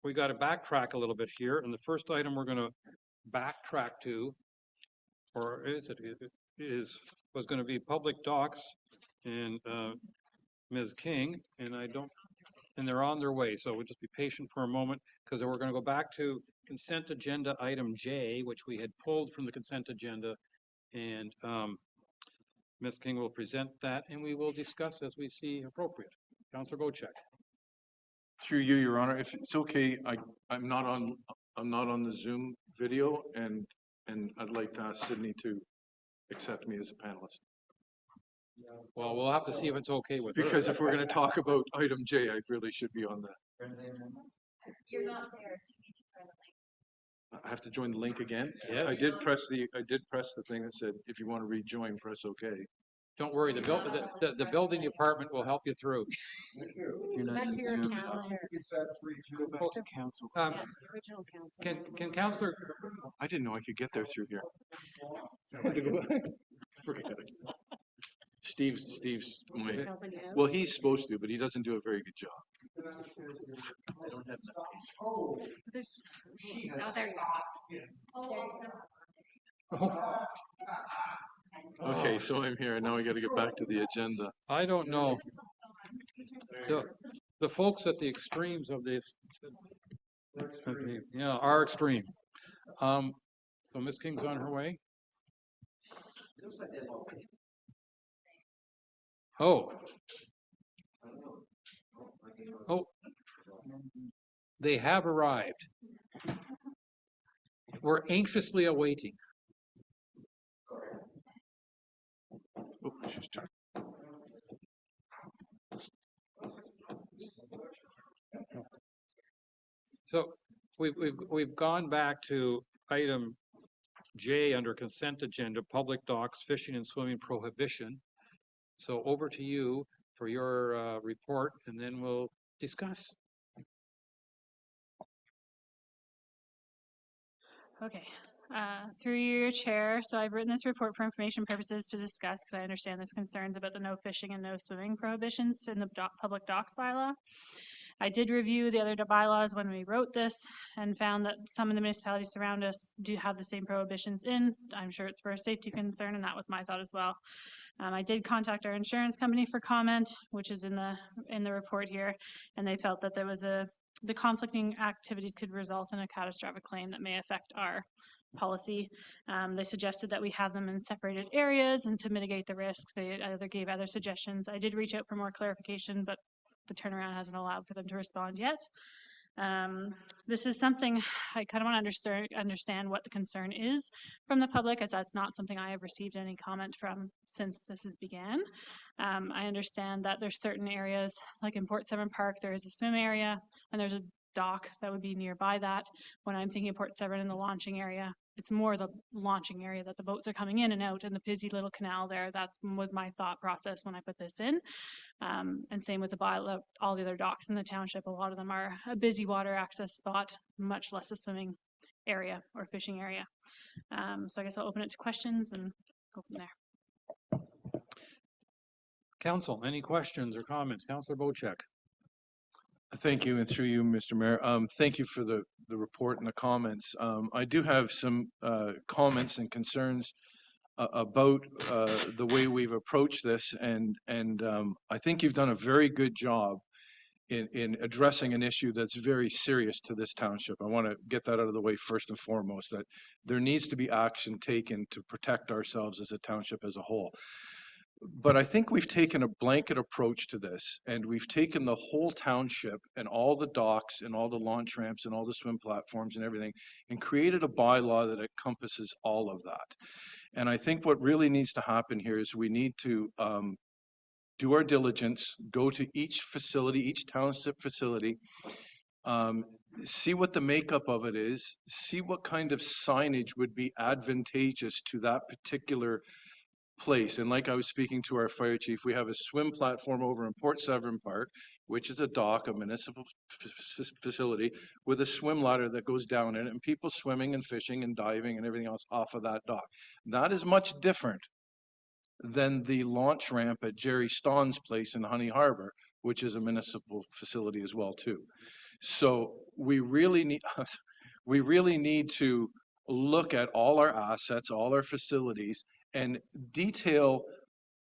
we got to backtrack a little bit here. And the first item we're going to backtrack to, or was going to be public docs and Ms. King, and they're on their way. So we'll just be patient for a moment because we're going to go back to consent agenda item J, which we had pulled from the consent agenda, and Ms. King will present that and we will discuss as we see appropriate. Councillor Bocek. Through you, Your Honor, if it's okay, I'm not on the Zoom video, and I'd like to ask Sydney to accept me as a panelist. Well, we'll have to see if it's okay with her. Because if we're going to talk about item J, I really should be on that. You're not there, so you need to try the link. I have to join the link again. Yes. I did press the thing that said if you want to rejoin, press OK. Don't worry, the building department will help you through. You're not in Zoom. Go to council. Can Councillor? I didn't know I could get there through here. Forget it. Steve's well, he's supposed to, but he doesn't do a very good job. Oh, there you go. Okay, so I'm here, and now we got to get back to the agenda. I don't know. The folks at the extremes of this, yeah, are extreme. So Ms. King's on her way. Oh, they have arrived. We're anxiously awaiting. Oh, she's turned. So we've gone back to item J under consent agenda, public docks, fishing and swimming prohibition. So over to you for your report, and then we'll discuss. Okay, through your chair, so I've written this report for information purposes to discuss because I understand there's concerns about the no fishing and no swimming prohibitions in the public docks bylaw. I did review the other bylaws when we wrote this and found that some of the municipalities around us do have the same prohibitions in. I'm sure it's for a safety concern, and that was my thought as well. I did contact our insurance company for comment, which is in the report here, and they felt that there was the conflicting activities could result in a catastrophic claim that may affect our policy. They suggested that we have them in separated areas and to mitigate the risks. They gave other suggestions. I did reach out for more clarification, but the turnaround hasn't allowed for them to respond yet. This is something I kind of want to understand what the concern is from the public, as that's not something I have received any comment from since this has began. I understand that there's certain areas, like in Port Severn Park, there is a swim area, and there's a dock that would be nearby that. When I'm thinking of Port Severn and the launching area, it's more the launching area that the boats are coming in and out, and the busy little canal there. That was my thought process when I put this in. And same with all the other docks in the township. A lot of them are a busy water access spot, much less a swimming area or fishing area. So I guess I'll open it to questions and go from there. Council, any questions or comments? Councillor Bocek. Thank you, and through you, Mr. Mayor. Thank you for the report and the comments. I do have some comments and concerns about the way we've approached this, and I think you've done a very good job in addressing an issue that's very serious to this township. I want to get that out of the way first and foremost, that there needs to be action taken to protect ourselves as a township as a whole. But I think we've taken a blanket approach to this, and we've taken the whole township and all the docks and all the launch ramps and all the swim platforms and everything and created a bylaw that encompasses all of that. And I think what really needs to happen here is we need to do our diligence, go to each facility, each township facility, see what the makeup of it is, see what kind of signage would be advantageous to that particular place. And like I was speaking to our fire chief, we have a swim platform over in Port Severn Park, which is a dock, a municipal facility with a swim ladder that goes down in it, and people swimming and fishing and diving and everything else off of that dock. That is much different than the launch ramp at Jerry Stahn's place in Honey Harbor, which is a municipal facility as well too. So we really need to look at all our assets, all our facilities, and detail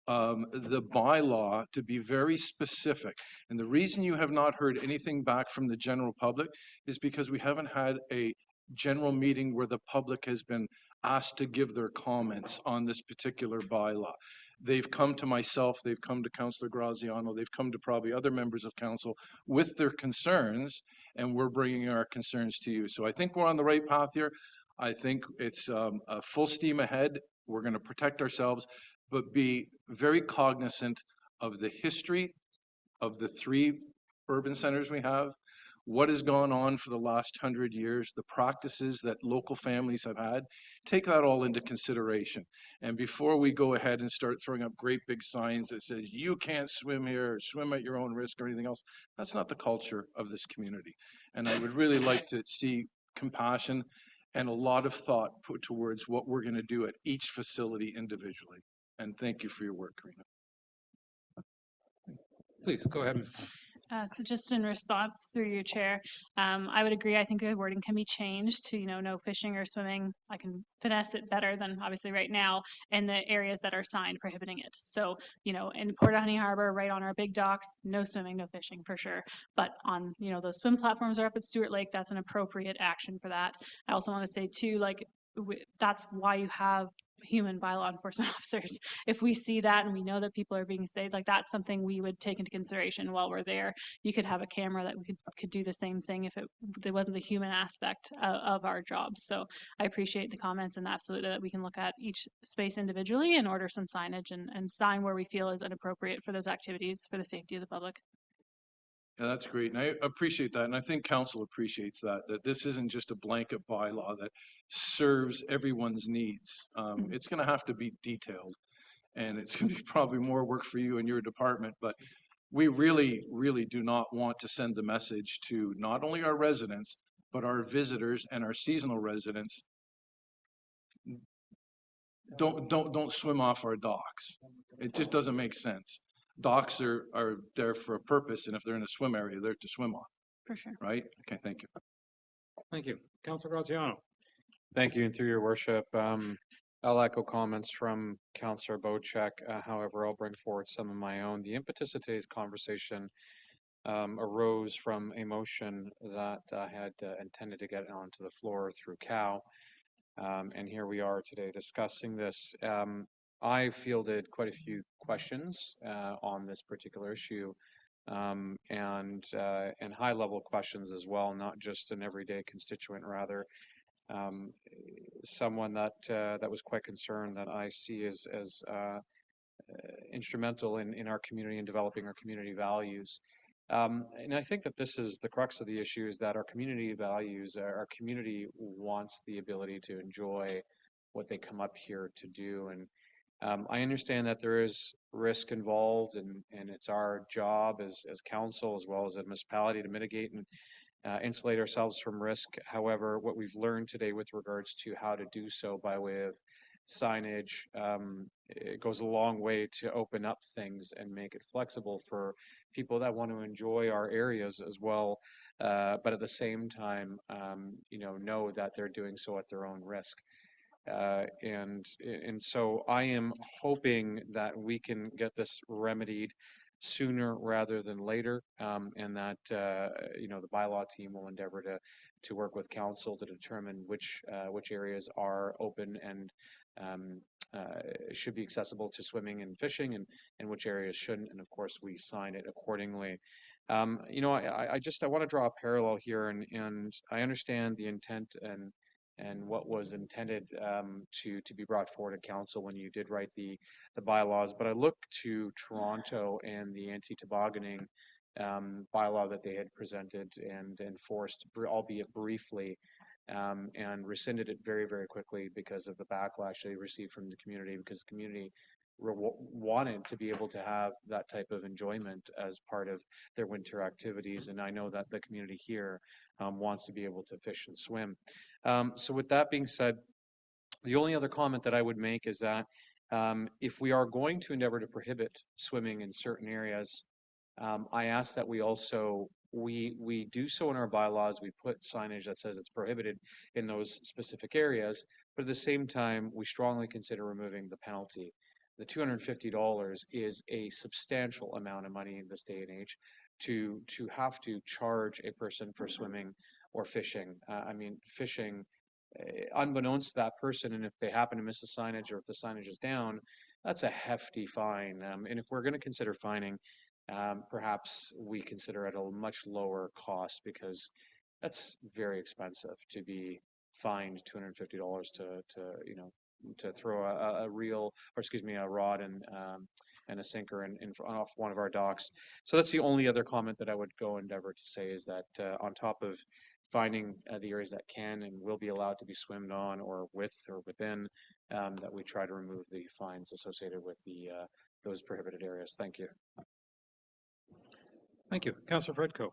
the bylaw to be very specific. And the reason you have not heard anything back from the general public is because we haven't had a general meeting where the public has been asked to give their comments on this particular bylaw. They've come to myself, they've come to Councillor Graziano, they've come to probably other members of council with their concerns, and we're bringing our concerns to you. So I think we're on the right path here. I think it's a full steam ahead. We're going to protect ourselves, but be very cognizant of the history of the 3 urban centers we have, what has gone on for the last 100 years, the practices that local families have had. Take that all into consideration. And before we go ahead and start throwing up great big signs that says, you can't swim here, or swim at your own risk, or anything else, that's not the culture of this community. And I would really like to see compassion and a lot of thought put towards what we're going to do at each facility individually. And thank you for your work, Karina. Please, go ahead, Ms. So just in response through your chair, I would agree. I think the wording can be changed to, no fishing or swimming. I can finesse it better than obviously right now in the areas that are signed prohibiting it. So, in Port of Honey Harbor, right on our big docks, no swimming, no fishing for sure. But on, those swim platforms are up at Stewart Lake, that's an appropriate action for that. I also want to say too, that's why you have human bylaw enforcement officers. If we see that and we know that people are being saved, that's something we would take into consideration while we're there. You could have a camera that we could do the same thing if there wasn't the human aspect of our jobs. So I appreciate the comments, and absolutely that we can look at each space individually and order some signage and sign where we feel is inappropriate for those activities for the safety of the public. Yeah, that's great. And I appreciate that. And I think council appreciates that this isn't just a blanket bylaw that serves everyone's needs. It's going to have to be detailed, and it's going to be probably more work for you and your department. But we really, really do not want to send the message to not only our residents, but our visitors and our seasonal residents. Don't swim off our docks. It just doesn't make sense. Docks are there for a purpose, and if they're in a swim area, they're to swim on. For sure. Right? Okay, thank you. Thank you. Councillor Graziano. Thank you, and through your worship, I'll echo comments from Councillor Bocek. However, I'll bring forward some of my own. The impetus of today's conversation arose from a motion that I had intended to get onto the floor through Cal. And here we are today discussing this. I fielded quite a few questions on this particular issue, and high-level questions as well, not just an everyday constituent, rather someone that was quite concerned that I see as instrumental in our community and developing our community values. And I think that this is the crux of the issue, is that our community values, our community wants the ability to enjoy what they come up here to do. And I understand that there is risk involved, and it's our job as council as well as a municipality to mitigate and insulate ourselves from risk. However, what we've learned today with regards to how to do so by way of signage, it goes a long way to open up things and make it flexible for people that want to enjoy our areas as well, but at the same time, know that they're doing so at their own risk. And so I am hoping that we can get this remedied sooner rather than later, and that the bylaw team will endeavor to work with council to determine which areas are open and should be accessible to swimming and fishing, and which areas shouldn't. And of course, we sign it accordingly. I want to draw a parallel here, and I understand the intent and what was intended to be brought forward at council when you did write the bylaws. But I look to Toronto and the anti-tobogganing bylaw that they had presented and enforced, albeit briefly, and rescinded it very, very quickly because of the backlash they received from the community, because the community wanted to be able to have that type of enjoyment as part of their winter activities. And I know that the community here wants to be able to fish and swim. So with that being said, the only other comment that I would make is that if we are going to endeavor to prohibit swimming in certain areas, I ask that we also we do so in our bylaws. We put signage that says it's prohibited in those specific areas, but at the same time, we strongly consider removing the penalty. The $250 is a substantial amount of money in this day and age to have to charge a person for swimming or fishing. Fishing, unbeknownst to that person, and if they happen to miss a signage or if the signage is down, that's a hefty fine. And if we're going to consider fining, perhaps we consider it a much lower cost, because that's very expensive to be fined $250 to throw a reel, or excuse me, a rod and a sinker in off one of our docks. So that's the only other comment that I would go endeavor to say, is that on top of finding the areas that can and will be allowed to be swimmed on or with or within, that we try to remove the fines associated with those prohibited areas. Thank you. Thank you. Councillor Fredko.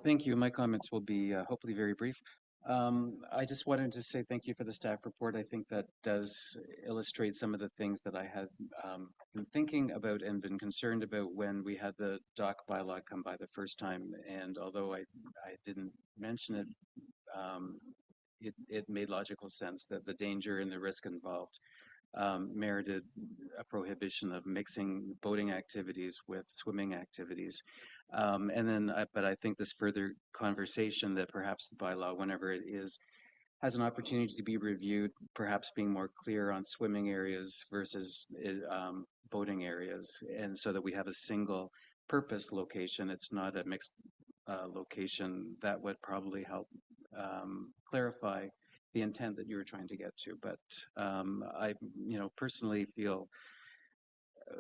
Thank you. My comments will be hopefully very brief. I just wanted to say thank you for the staff report. I think that does illustrate some of the things that I had been thinking about and been concerned about when we had the dock bylaw come by the first time. And although I didn't mention it, it made logical sense that the danger and the risk involved merited a prohibition of mixing boating activities with swimming activities. But I think this further conversation that perhaps the bylaw, whenever it is, has an opportunity to be reviewed, perhaps being more clear on swimming areas versus boating areas, and so that we have a single purpose location. It's not a mixed location. That would probably help clarify the intent that you were trying to get to. But I, personally feel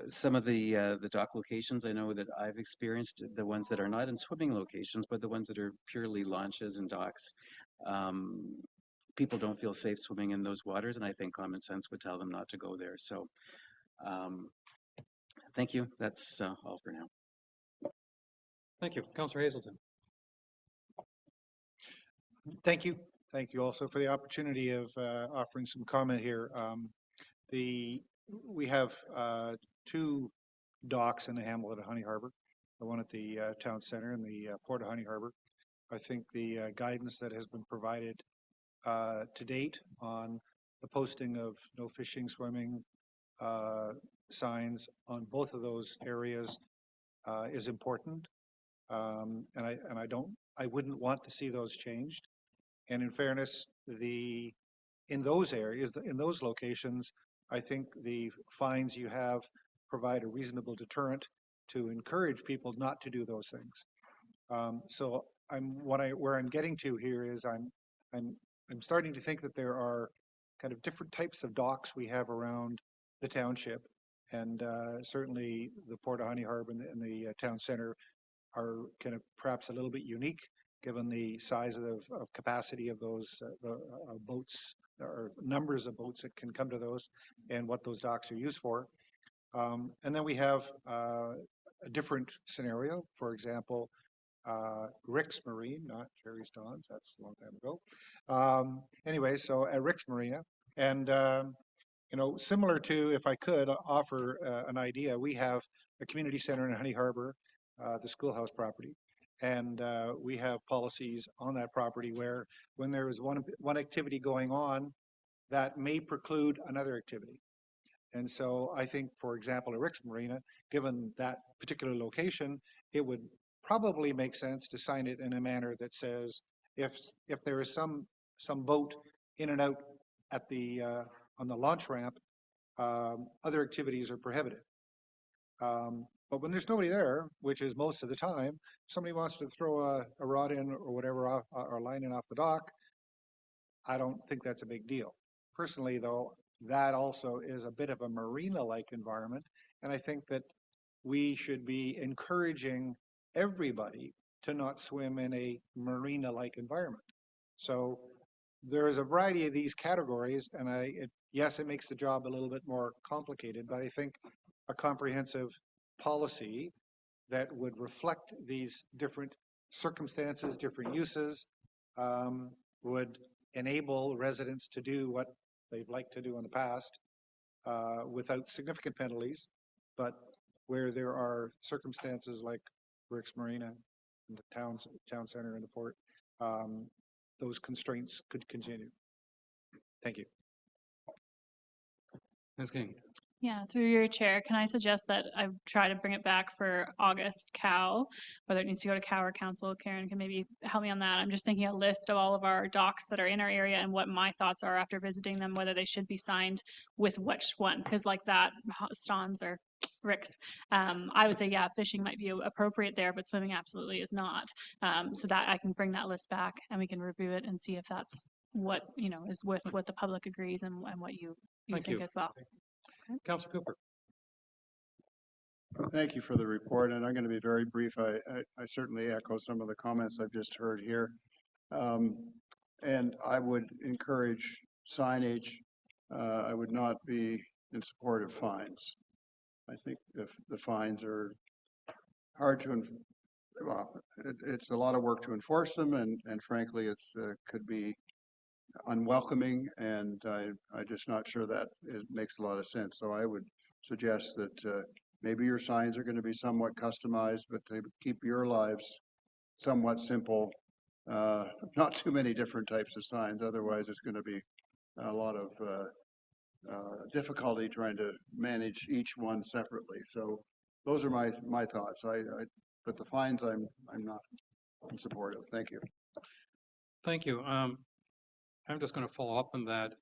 some of the dock locations, I know that I've experienced, the ones that are not in swimming locations, but the ones that are purely launches and docks, people don't feel safe swimming in those waters, and I think common sense would tell them not to go there. So thank you. That's all for now. Thank you. Councillor Hazelton. Thank you. Thank you also for the opportunity of offering some comment here. We have two docks in the hamlet of Honey Harbor, the one at the town center and the port of Honey Harbor. I think the guidance that has been provided to date on the posting of no fishing, swimming signs on both of those areas is important, and I wouldn't want to see those changed. And in fairness, in those areas, in those locations, I think the fines you have provide a reasonable deterrent to encourage people not to do those things. So where I'm getting to here is I'm starting to think that there are kind of different types of docks we have around the township, and certainly the Port of Honey Harbor and the town center are kind of perhaps a little bit unique, given the size of capacity of those boats, or numbers of boats that can come to those, and what those docks are used for. And then we have a different scenario. For example, Rick's Marine, not Jerry's Dons, that's a long time ago. Anyway, so at Rick's Marina, and you know, similar to, if I could offer an idea, we have a community center in Honey Harbor, the schoolhouse property, and we have policies on that property where when there is one activity going on, that may preclude another activity. And so I think, for example, at Rick's Marina, given that particular location, it would probably make sense to sign it in a manner that says if there is some boat in and out at the on the launch ramp, other activities are prohibited. But when there's nobody there, which is most of the time, somebody wants to throw a rod in or whatever off, or line in off the dock, I don't think that's a big deal. Personally, though, that also is a bit of a marina-like environment, and I think that we should be encouraging everybody to not swim in a marina-like environment. So there is a variety of these categories, and yes, it makes the job a little bit more complicated, but I think a comprehensive policy that would reflect these different circumstances, different uses, would enable residents to do what they've liked to do in the past without significant penalties, but where there are circumstances like Rick's Marina, and the town center and the port, those constraints could continue. Thank you. Ms. King. Yeah, through your chair, can I suggest that I try to bring it back for August COW, whether it needs to go to COW or council? Karen can maybe help me on that. I'm just thinking a list of all of our docks that are in our area and what my thoughts are after visiting them, whether they should be signed with which one, because like that, Stans or Rick's, I would say, yeah, fishing might be appropriate there, but swimming absolutely is not. So that I can bring that list back and we can review it and see if that's what, you know, is with what the public agrees and what you think as well. Councilor Cooper. Thank you for the report, and I'm going to be very brief. I certainly echo some of the comments I've just heard here. And I would encourage signage. I would not be in support of fines. I think if the fines are hard to, well, it's a lot of work to enforce them, and frankly, it's could be unwelcoming, and I'm just not sure that it makes a lot of sense. So I would suggest that maybe your signs are going to be somewhat customized, but to keep your lives somewhat simple, not too many different types of signs. Otherwise, it's going to be a lot of difficulty trying to manage each one separately. So those are my thoughts. But the fines, I'm not in support of. Thank you. Thank you. I'm just going to follow up on that.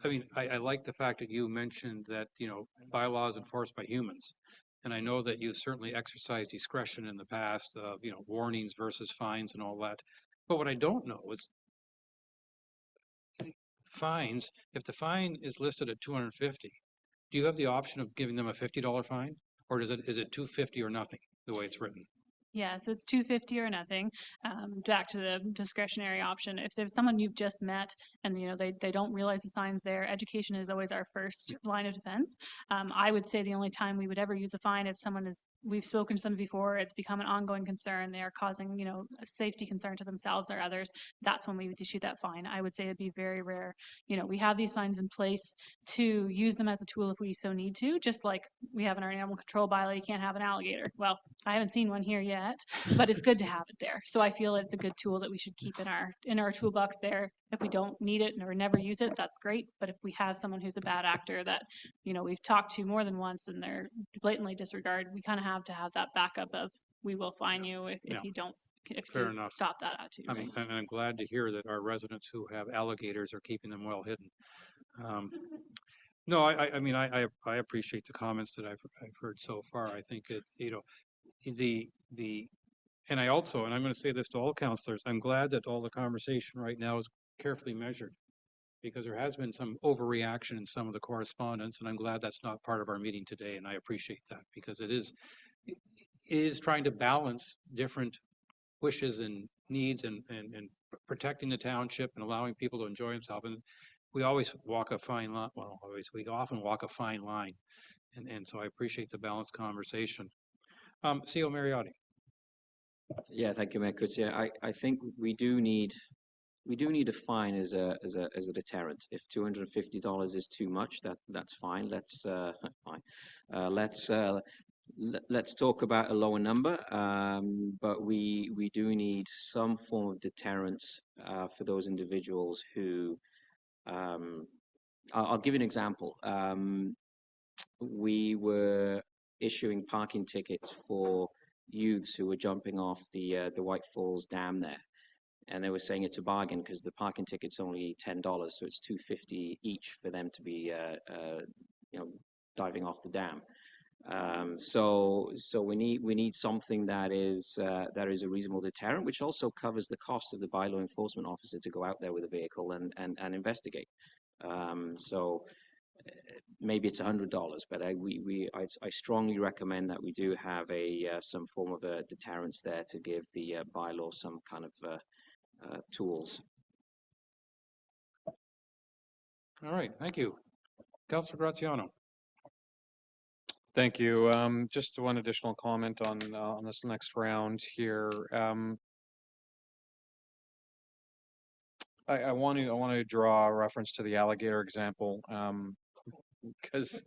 I mean, I like the fact that you mentioned that, you know, bylaws enforced by humans. And I know that you certainly exercised discretion in the past of, you know, warnings versus fines and all that. But what I don't know is fines, if the fine is listed at $250, do you have the option of giving them a $50 fine? Or is it $250 or nothing, the way it's written? Yeah, so it's $250 or nothing. Back to the discretionary option. If there's someone you've just met and you know they don't realize the signs there, education is always our first line of defense. I would say the only time we would ever use a fine if someone is, we've spoken to them before, it's become an ongoing concern, they are causing, you know, a safety concern to themselves or others, that's when we would issue that fine. I would say it'd be very rare. You know, we have these fines in place to use them as a tool if we so need to, just like we have in our animal control bylaw, you can't have an alligator. Well, I haven't seen one here yet, but it's good to have it there. So I feel it's a good tool that we should keep in our toolbox there. If we don't need it or never use it, that's great. But if we have someone who's a bad actor that, you know, we've talked to more than once and they're blatantly disregard, we kind of have to have that backup of we will fine you if you don't, if Fair you enough. stop that attitude. I'm glad to hear that our residents who have alligators are keeping them well hidden. No, I mean, I appreciate the comments that I've heard so far. I think it, you know, and I also, and I'm going to say this to all councillors, I'm glad that all the conversation right now is carefully measured, because there has been some overreaction in some of the correspondence, and I'm glad that's not part of our meeting today, and I appreciate that, because it is, is trying to balance different wishes and needs and protecting the township and allowing people to enjoy themselves. And we always walk a fine line. Well, we often walk a fine line. And so I appreciate the balanced conversation. CEO Mariotti. Yeah, thank you, Mayor Coetzee. I think we do need a fine as a deterrent. If $250 is too much, that's fine. Let's talk about a lower number. But we do need some form of deterrence for those individuals who. I'll give you an example. We were issuing parking tickets for youths who were jumping off the White Falls Dam there, and they were saying it's a bargain because the parking ticket's only $10, so it's $250 each for them to be diving off the dam. So we need something that is a reasonable deterrent, which also covers the cost of the bylaw enforcement officer to go out there with a vehicle and investigate. So maybe it's $100, but I strongly recommend that we do have some form of a deterrence there to give the bylaw some kind of tools. All right, thank you. Councilor Graziano. Thank you. Just one additional comment on this next round here. I want to draw a reference to the alligator example, because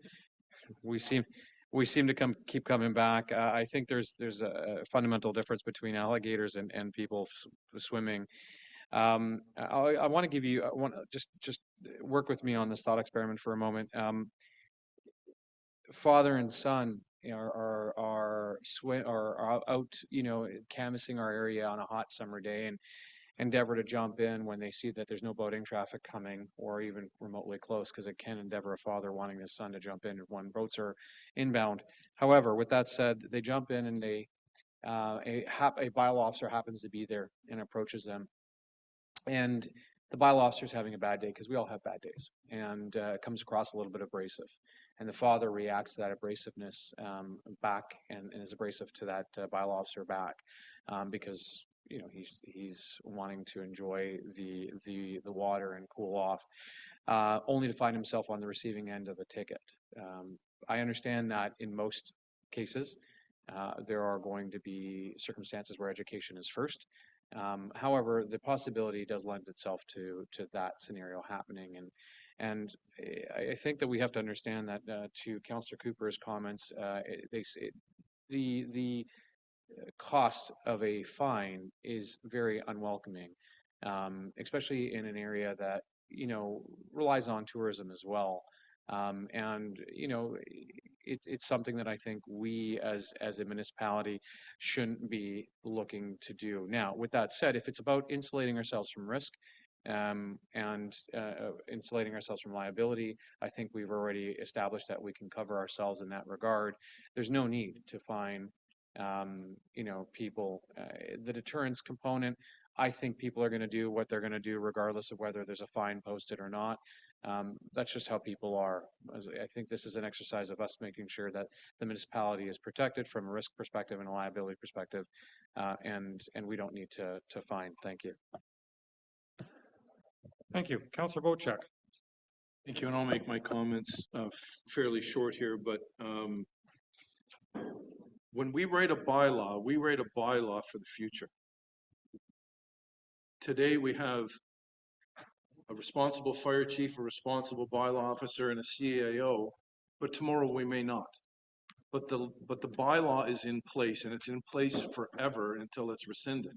we seem to keep coming back. I think there's a fundamental difference between alligators and people swimming. I want to give you just work with me on this thought experiment for a moment. Father and son are out, canvassing our area on a hot summer day and endeavor to jump in when they see that there's no boating traffic coming or even remotely close, because it can endeavor a father wanting his son to jump in when boats are inbound. However, with that said, they jump in and a bylaw officer happens to be there and approaches them. And the bylaw officer is having a bad day, because we all have bad days, and comes across a little bit abrasive. And the father reacts to that abrasiveness back and is abrasive to that bylaw officer back, because he's wanting to enjoy the water and cool off, only to find himself on the receiving end of a ticket. I understand that in most cases there are going to be circumstances where education is first. However, the possibility does lend itself to that scenario happening, and I think that we have to understand that to Councillor Cooper's comments, the cost of a fine is very unwelcoming, especially in an area that relies on tourism as well. And it's something that I think we as a municipality shouldn't be looking to do. Now, with that said, if it's about insulating ourselves from risk and insulating ourselves from liability, I think we've already established that we can cover ourselves in that regard. There's no need to fine people. The deterrence component, I think people are going to do what they're going to do regardless of whether there's a fine posted or not. That's just how people are. I think this is an exercise of us making sure that the municipality is protected from a risk perspective and a liability perspective, and we don't need to fine. Thank you. Thank you. Councillor Bochek. Thank you, and I'll make my comments fairly short here, but when we write a bylaw for the future. Today we have a responsible fire chief, a responsible bylaw officer, and a CAO, but tomorrow we may not. But the bylaw is in place, and it's in place forever until it's rescinded.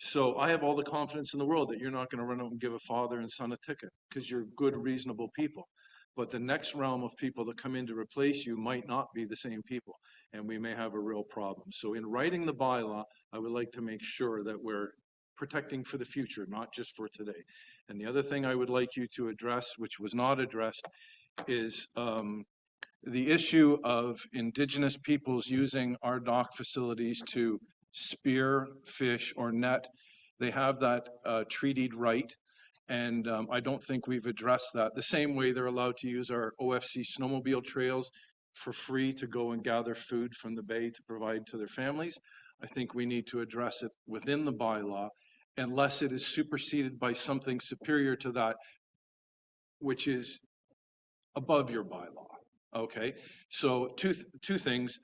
So I have all the confidence in the world that you're not going to run out and give a father and son a ticket, because you're good, reasonable people. But the next realm of people that come in to replace you might not be the same people, and we may have a real problem. So in writing the bylaw, I would like to make sure that we're protecting for the future, not just for today. And the other thing I would like you to address, which was not addressed, is the issue of Indigenous peoples using our dock facilities to spear, fish, or net. They have that treated right, and I don't think we've addressed that. The same way they're allowed to use our OFC snowmobile trails for free to go and gather food from the bay to provide to their families. I think we need to address it within the bylaw unless it is superseded by something superior to that, which is above your bylaw. Okay, so two things.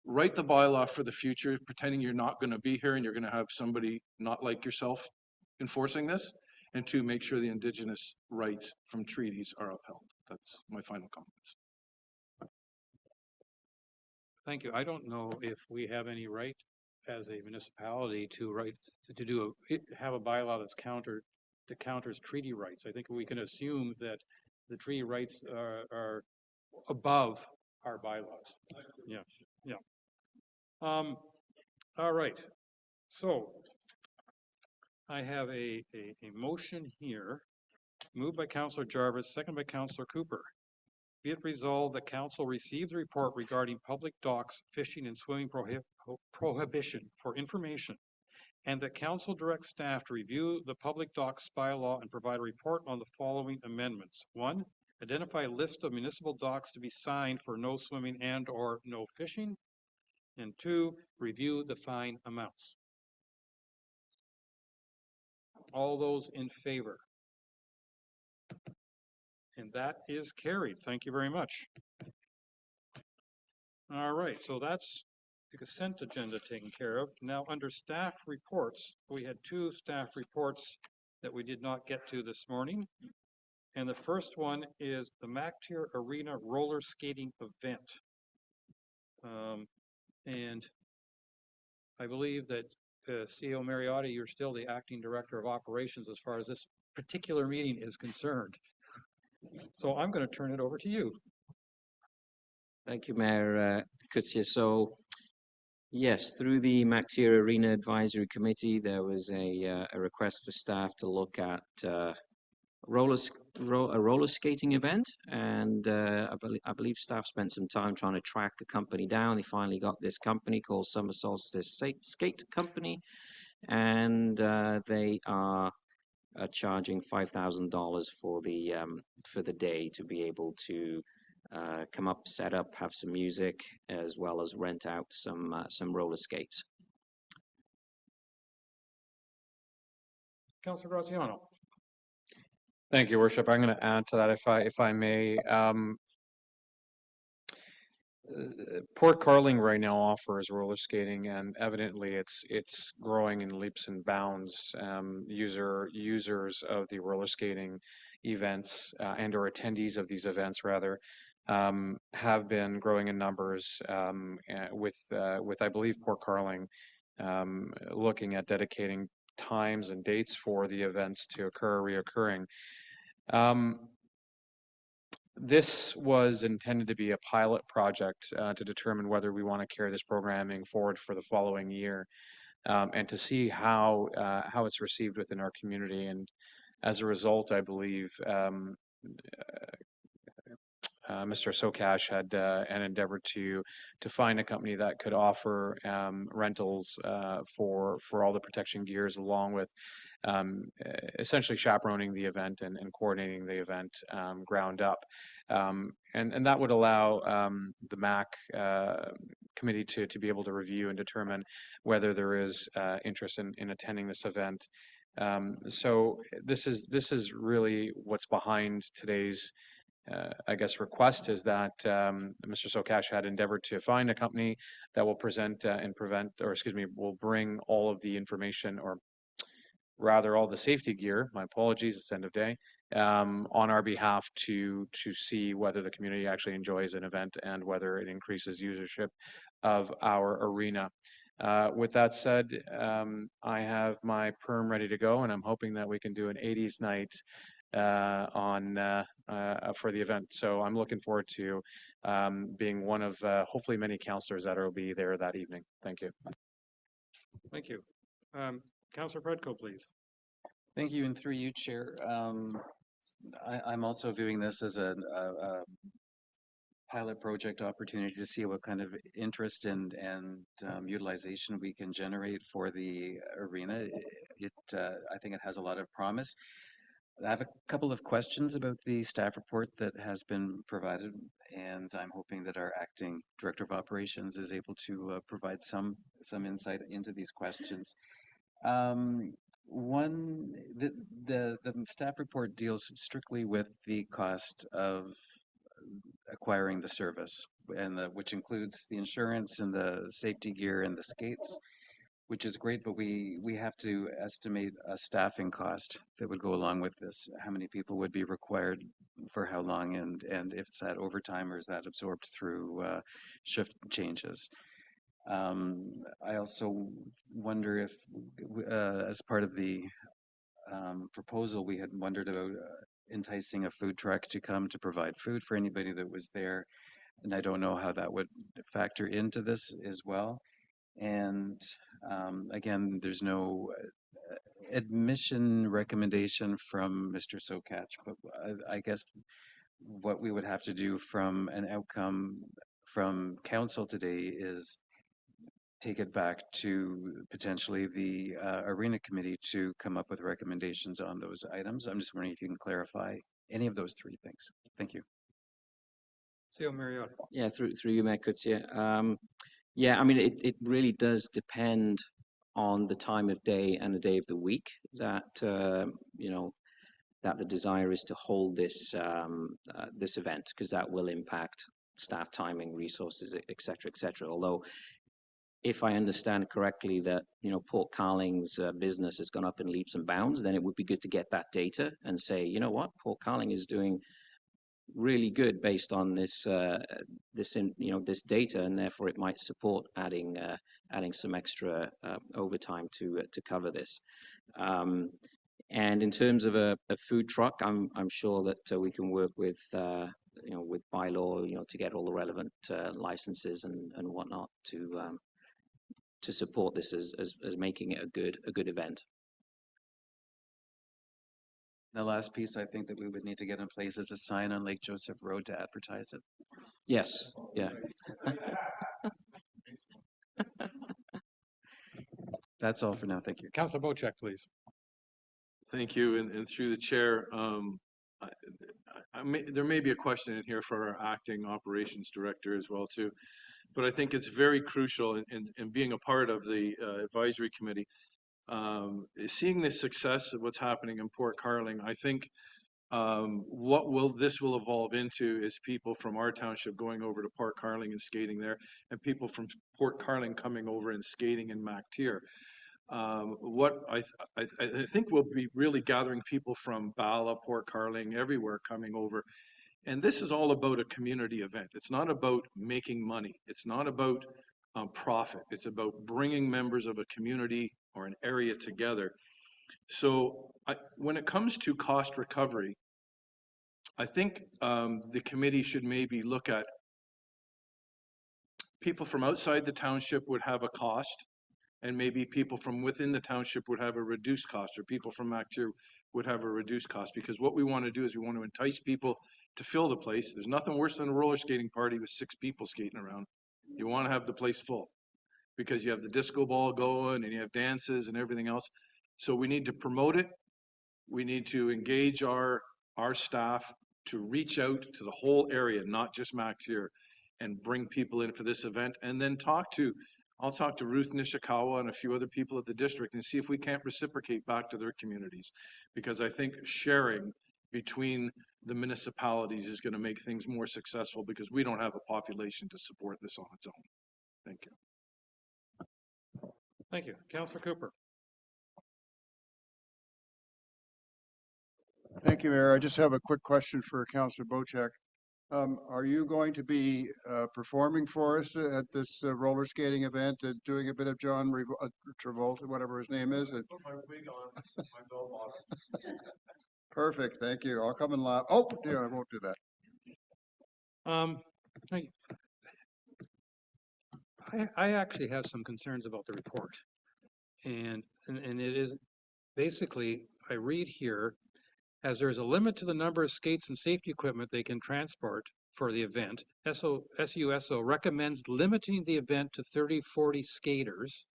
Write the bylaw for the future, pretending you're not going to be here and you're going to have somebody not like yourself enforcing this. And two, make sure the Indigenous rights from treaties are upheld. That's my final comments. Thank you. I don't know if we have any right as a municipality to have a bylaw that's counters treaty rights. I think we can assume that the treaty rights are above our bylaws. Yeah, yeah. All right. So I have a motion here, moved by Councillor Jarvis, second by Councillor Cooper. Be it resolved that council receive the report regarding public docks, fishing and swimming prohibition for information, and that council direct staff to review the public docks bylaw and provide a report on the following amendments. 1, identify a list of municipal docks to be signed for no swimming and or no fishing. And 2, review the fine amounts. All those in favor? And that is carried. Thank you very much. All right, so that's the consent agenda taken care of. Now, under staff reports, we had 2 staff reports that we did not get to this morning. And the first one is the McGibbon Arena roller skating event. And I believe that CEO Mariotti, you're still the acting director of operations as far as this particular meeting is concerned. So I'm going to turn it over to you. Thank you, Mayor Coetzee. So, yes, through the McGibbon Arena Advisory Committee, there was a request for staff to look at a roller skating event, and I believe staff spent some time trying to track a company down. They finally got this company called Summer Solstice Skate Company, and they are charging $5,000 for the day to be able to come up, set up, have some music, as well as rent out some roller skates. Councilor Graziano. Thank you, Worship. I'm going to add to that, if I may. Port Carling right now offers roller skating, and evidently it's growing in leaps and bounds. Users of the roller skating events and or attendees of these events rather have been growing in numbers. With I believe Port Carling looking at dedicating times and dates for the events to occur reoccurring. This was intended to be a pilot project to determine whether we want to carry this programming forward for the following year, and to see how it's received within our community. And as a result, I believe Mr. Sokash had an endeavor to find a company that could offer rentals for all the protection gears, along with essentially chaperoning the event and coordinating the event ground up. And that would allow the MAC committee to be able to review and determine whether there is interest in attending this event. So this is really what's behind today's I guess request, is that Mr. Sokash had endeavored to find a company that will present will bring all of the information, or rather all the safety gear, my apologies, it's end of day, on our behalf to see whether the community actually enjoys an event and whether it increases usership of our arena. With that said, I have my perm ready to go, and I'm hoping that we can do an 80s night for the event. So I'm looking forward to being one of hopefully many councillors that will be there that evening. Thank you. Thank you. Councillor Predko, please. Thank you, and through you, Chair. I'm also viewing this as a pilot project opportunity to see what kind of interest and utilization we can generate for the arena. I think it has a lot of promise. I have a couple of questions about the staff report that has been provided, and I'm hoping that our acting director of operations is able to provide some insight into these questions. One, the staff report deals strictly with the cost of acquiring the service, and which includes the insurance and the safety gear and the skates, which is great, but we have to estimate a staffing cost that would go along with this. How many people would be required for how long, and if it's that overtime or is that absorbed through shift changes? I also wonder if, as part of the proposal, we had wondered about enticing a food truck to come to provide food for anybody that was there. And I don't know how that would factor into this as well. And again, there's no admission recommendation from Mr. Sokach, but I guess what we would have to do from an outcome from council today is take it back to potentially the arena committee to come up with recommendations on those items. I'm just wondering if you can clarify any of those three things. Thank you. CEO Marriott. Yeah, through you, Mayor Coetzee. Yeah, I mean, it really does depend on the time of day and the day of the week that you know, that the desire is to hold this this event, because that will impact staff timing, resources, et cetera, although if I understand correctly that, you know, Port Carling's business has gone up in leaps and bounds, then it would be good to get that data and say, you know what, Port Carling is doing really good based on this this data, and therefore it might support adding some extra overtime to cover this. And in terms of a food truck, I'm sure that we can work with with bylaw, to get all the relevant licenses and whatnot to support this as making it a good event. The last piece I think that we would need to get in place is a sign on Lake Joseph Road to advertise it. Yes, yeah. That's all for now. Thank you. Councilor Bocek, please. Thank you, and through the chair, there may be a question in here for our acting operations director as well too, but I think it's very crucial in being a part of the advisory committee. Seeing the success of what's happening in Port Carling, I think this will evolve into is people from our township going over to Port Carling and skating there, and people from Port Carling coming over and skating in MacTier. What I think we'll be really gathering people from Bala, Port Carling, everywhere coming over. And this is all about a community event. It's not about making money. It's not about profit. It's about bringing members of a community or an area together. So when it comes to cost recovery, I think the committee should maybe look at people from outside the township would have a cost, and maybe people from within the township would have a reduced cost, or people from MacTier would have a reduced cost. Because what we want to do is we want to entice people to fill the place. There's nothing worse than a roller skating party with 6 people skating around. You want to have the place full, because you have the disco ball going and you have dances and everything else. So we need to promote it. We need to engage our staff to reach out to the whole area, not just MacTier, and bring people in for this event, and then I'll talk to Ruth Nishikawa and a few other people at the district and see if we can't reciprocate back to their communities, because I think sharing between the municipalities is going to make things more successful, because we don't have a population to support this on its own. Thank you. Thank you. Councilor Cooper. Thank you, Mayor. I just have a quick question for Councillor Bocek. Are you going to be performing for us at this roller skating event and doing a bit of John Travolta, whatever his name is? Put my wig on, my bell bottom. Perfect. Thank you. I'll come and laugh. Oh, yeah, I won't do that. I actually have some concerns about the report, and it is basically, I read here, as there is a limit to the number of skates and safety equipment they can transport for the event, SUSO recommends limiting the event to 30-40 skaters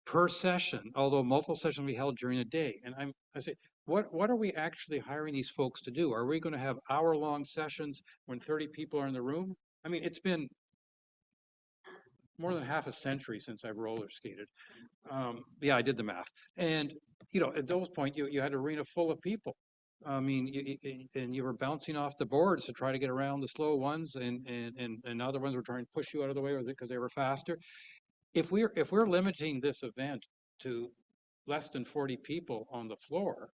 per session, although multiple sessions will be held during the day. And I say, what are we actually hiring these folks to do? Are we going to have hour-long sessions when 30 people are in the room? I mean, it's been more than half a century since I've roller skated. Yeah, I did the math. And, you know, at those point, you had an arena full of people. I mean, and you were bouncing off the boards to try to get around the slow ones, and other ones were trying to push you out of the way because they were faster. If we're limiting this event to less than 40 people on the floor,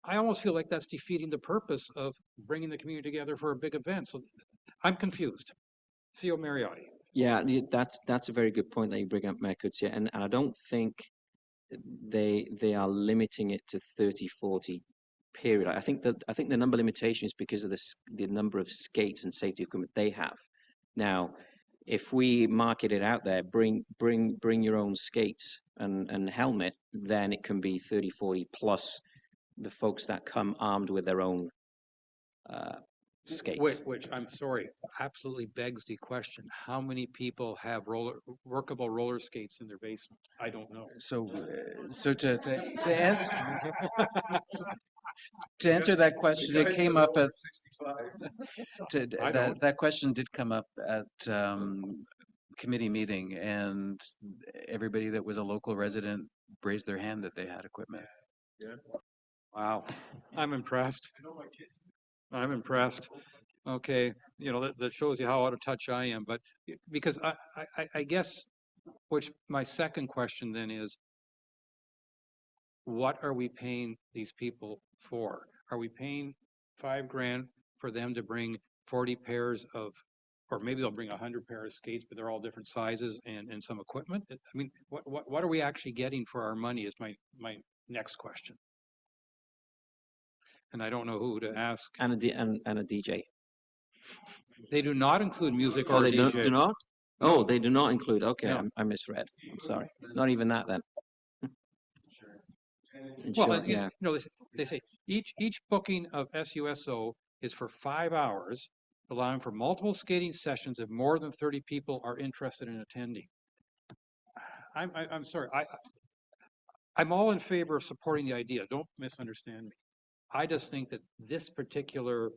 I almost feel like that's defeating the purpose of bringing the community together for a big event. So I'm confused. CEO Mariotti. Yeah, that's a very good point that you bring up, Mayor Coetzee, and I don't think they are limiting it to 30, 40 period. I think the number limitation is because of the number of skates and safety equipment they have. Now, if we market it out there, bring your own skates and helmet, then it can be 30, 40 plus the folks that come armed with their own skates. Which I'm sorry, absolutely begs the question: how many people have workable roller skates in their basement? I don't know. So to answer that question, it came up at that question did come up at committee meeting, and everybody that was a local resident raised their hand that they had equipment. Yeah. Wow, I'm impressed. I'm impressed. Okay, you know, that shows you how out of touch I am. But because I guess, which my second question then is, what are we paying these people for? Are we paying $5,000 for them to bring 40 pairs of, or maybe they'll bring 100 pairs of skates, but they're all different sizes and some equipment? I mean, what are we actually getting for our money is my next question. And I don't know who to ask. And a DJ. They do not include music or Oh, they DJ. do not? No. Oh, they do not include. Okay, No. I misread. I'm sorry. Not even that then. Well, and, yeah. you know, they say each booking of SUSO is for 5 hours, allowing for multiple skating sessions if more than 30 people are interested in attending. I'm sorry. I'm all in favor of supporting the idea. Don't misunderstand me. I just think that this particular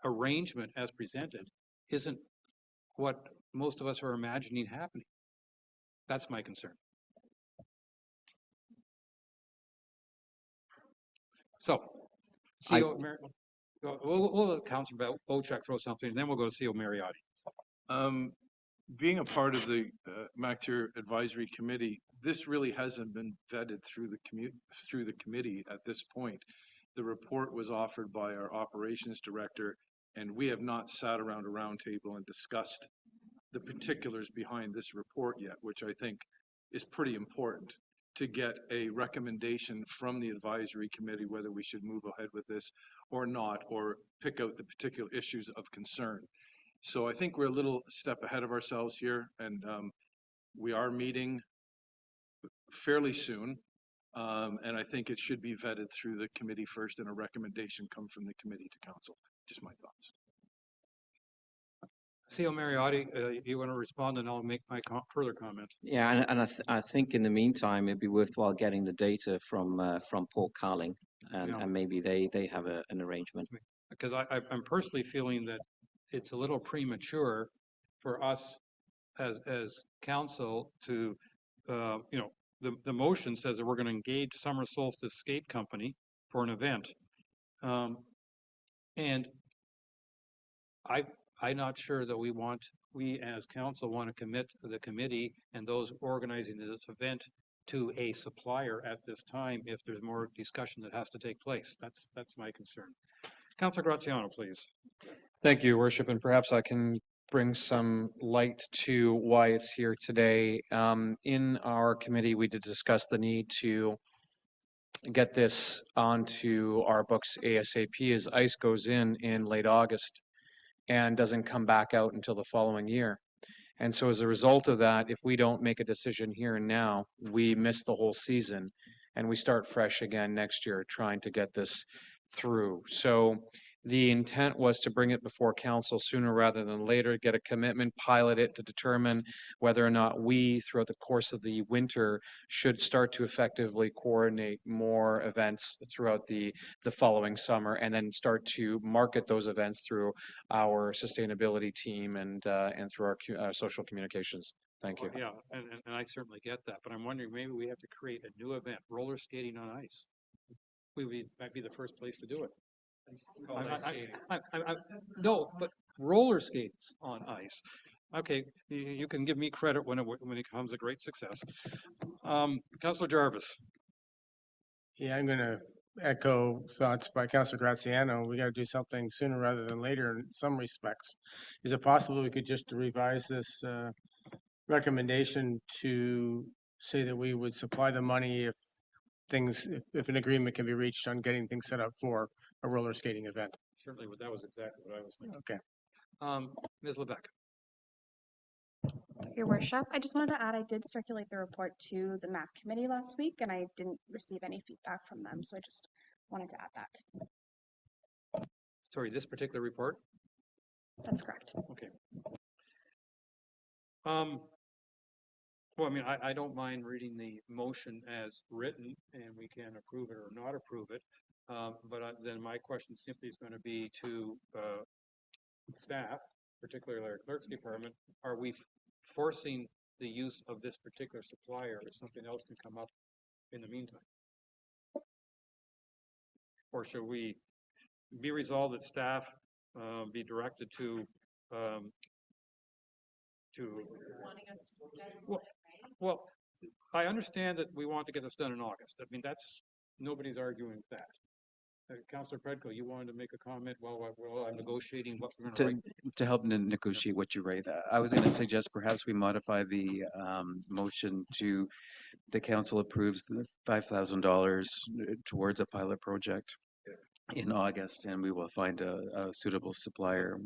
arrangement as presented isn't what most of us are imagining happening. That's my concern. So, CEO, we'll let Councilor Bochek throw something, and then we'll go to CEO Mariotti. Being a part of the MACTIR Advisory Committee, this really hasn't been vetted through the committee at this point. The report was offered by our operations director, and we have not sat around a round table and discussed the particulars behind this report yet, which I think is pretty important to get a recommendation from the advisory committee whether we should move ahead with this or not, or pick out the particular issues of concern. So I think we're a little step ahead of ourselves here, and we are meeting fairly soon, and I think it should be vetted through the committee first, and a recommendation come from the committee to council. Just my thoughts. CEO Mariotti, you want to respond, and I'll make my further comment. Yeah, and I think in the meantime, it'd be worthwhile getting the data from Port Carling, and maybe they have an arrangement. Because I'm personally feeling that it's a little premature for us as council to, you know, the motion says that we're going to engage Summer Solstice Skate Company for an event. And I'm not sure that we as council want to commit the committee and those organizing this event to a supplier at this time if there's more discussion that has to take place. That's my concern. Councilor Graziano, please. Thank you, Worship, and perhaps I can bring some light to why it's here today. In our committee, we did discuss the need to get this onto our books ASAP as ice goes in late August and doesn't come back out until the following year. And so as a result of that, if we don't make a decision here and now, we miss the whole season and we start fresh again next year trying to get this through. So The intent was to bring it before council sooner rather than later, get a commitment, pilot it to determine whether or not we, throughout the course of the winter, should start to effectively coordinate more events throughout the following summer, and then start to market those events through our sustainability team and through our social communications. Thank you. Yeah, and I certainly get that, but I'm wondering, maybe we have to create a new event, roller skating on ice. Might be the first place to do it. No, but roller skates on ice. Okay, you can give me credit when it becomes a great success. Councillor Jarvis. Yeah, I'm going to echo thoughts by Councillor Graziano. We got to do something sooner rather than later in some respects. Is it possible we could just revise this recommendation to say that we would supply the money if an agreement can be reached on getting things set up for a roller skating event? Certainly, that was exactly what I was thinking. Okay. Ms. Levesque. Your Worship, I just wanted to add, I did circulate the report to the MAP committee last week and I didn't receive any feedback from them. So I just wanted to add that. Sorry, this particular report? That's correct. Okay. Well, I mean, I don't mind reading the motion as written, and we can approve it or not approve it. But then my question simply is going to be to staff, particularly our clerk's department. Are we forcing the use of this particular supplier, or something else can come up in the meantime? Or should we be resolved that staff be directed to wanting us to schedule well, I understand that we want to get this done in August. I mean, nobody's arguing that. Councillor Predko, you wanted to make a comment while I'm negotiating what we're going to write? To help negotiate what you write, I was going to suggest perhaps we modify the motion to the council approves the $5,000 towards a pilot project in August, and we will find a suitable supplier.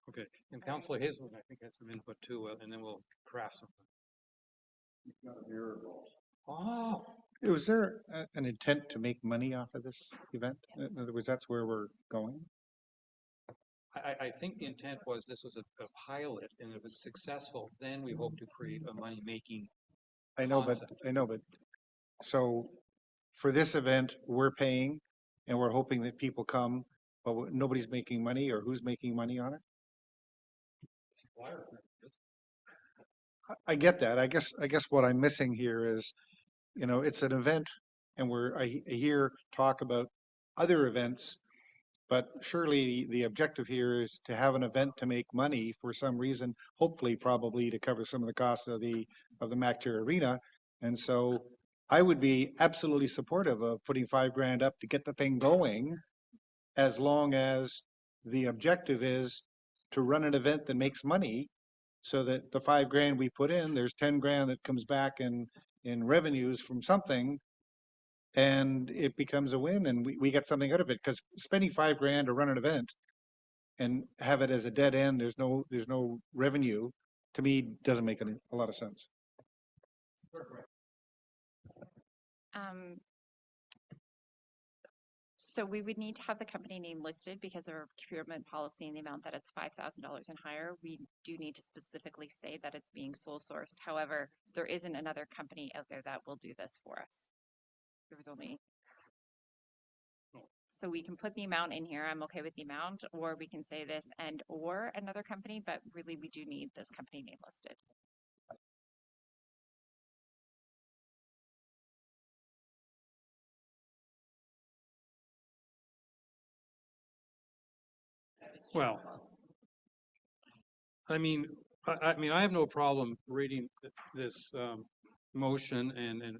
Okay, and Councillor Hazelton, I think, has some input too, and then we'll craft something. Oh, was there an intent to make money off of this event? In other words, that's where we're going? I think the intent was this was a pilot, and if it's successful, then we hope to create a money-making concept. I know, but so for this event, we're paying and we're hoping that people come, but nobody's making money, or who's making money on it? I get that. I guess what I'm missing here is, it's an event, and I hear talk about other events, but surely the objective here is to have an event to make money for some reason, hopefully probably to cover some of the costs of the McGibbon Arena. And so I would be absolutely supportive of putting $5,000 up to get the thing going, as long as the objective is to run an event that makes money, so that the $5,000 we put in, there's $10,000 that comes back in revenues from something, and it becomes a win, and we get something out of it. Because spending $5,000 to run an event and have it as a dead end, there's no revenue, to me doesn't make a lot of sense. So we would need to have the company name listed because of our procurement policy and the amount that it's $5,000 and higher. We do need to specifically say that it's being sole sourced. However, there isn't another company out there that will do this for us. There was only. So we can put the amount in here. I'm okay with the amount, or we can say this or another company, but really we do need this company name listed. Well, I mean, I have no problem reading this motion, and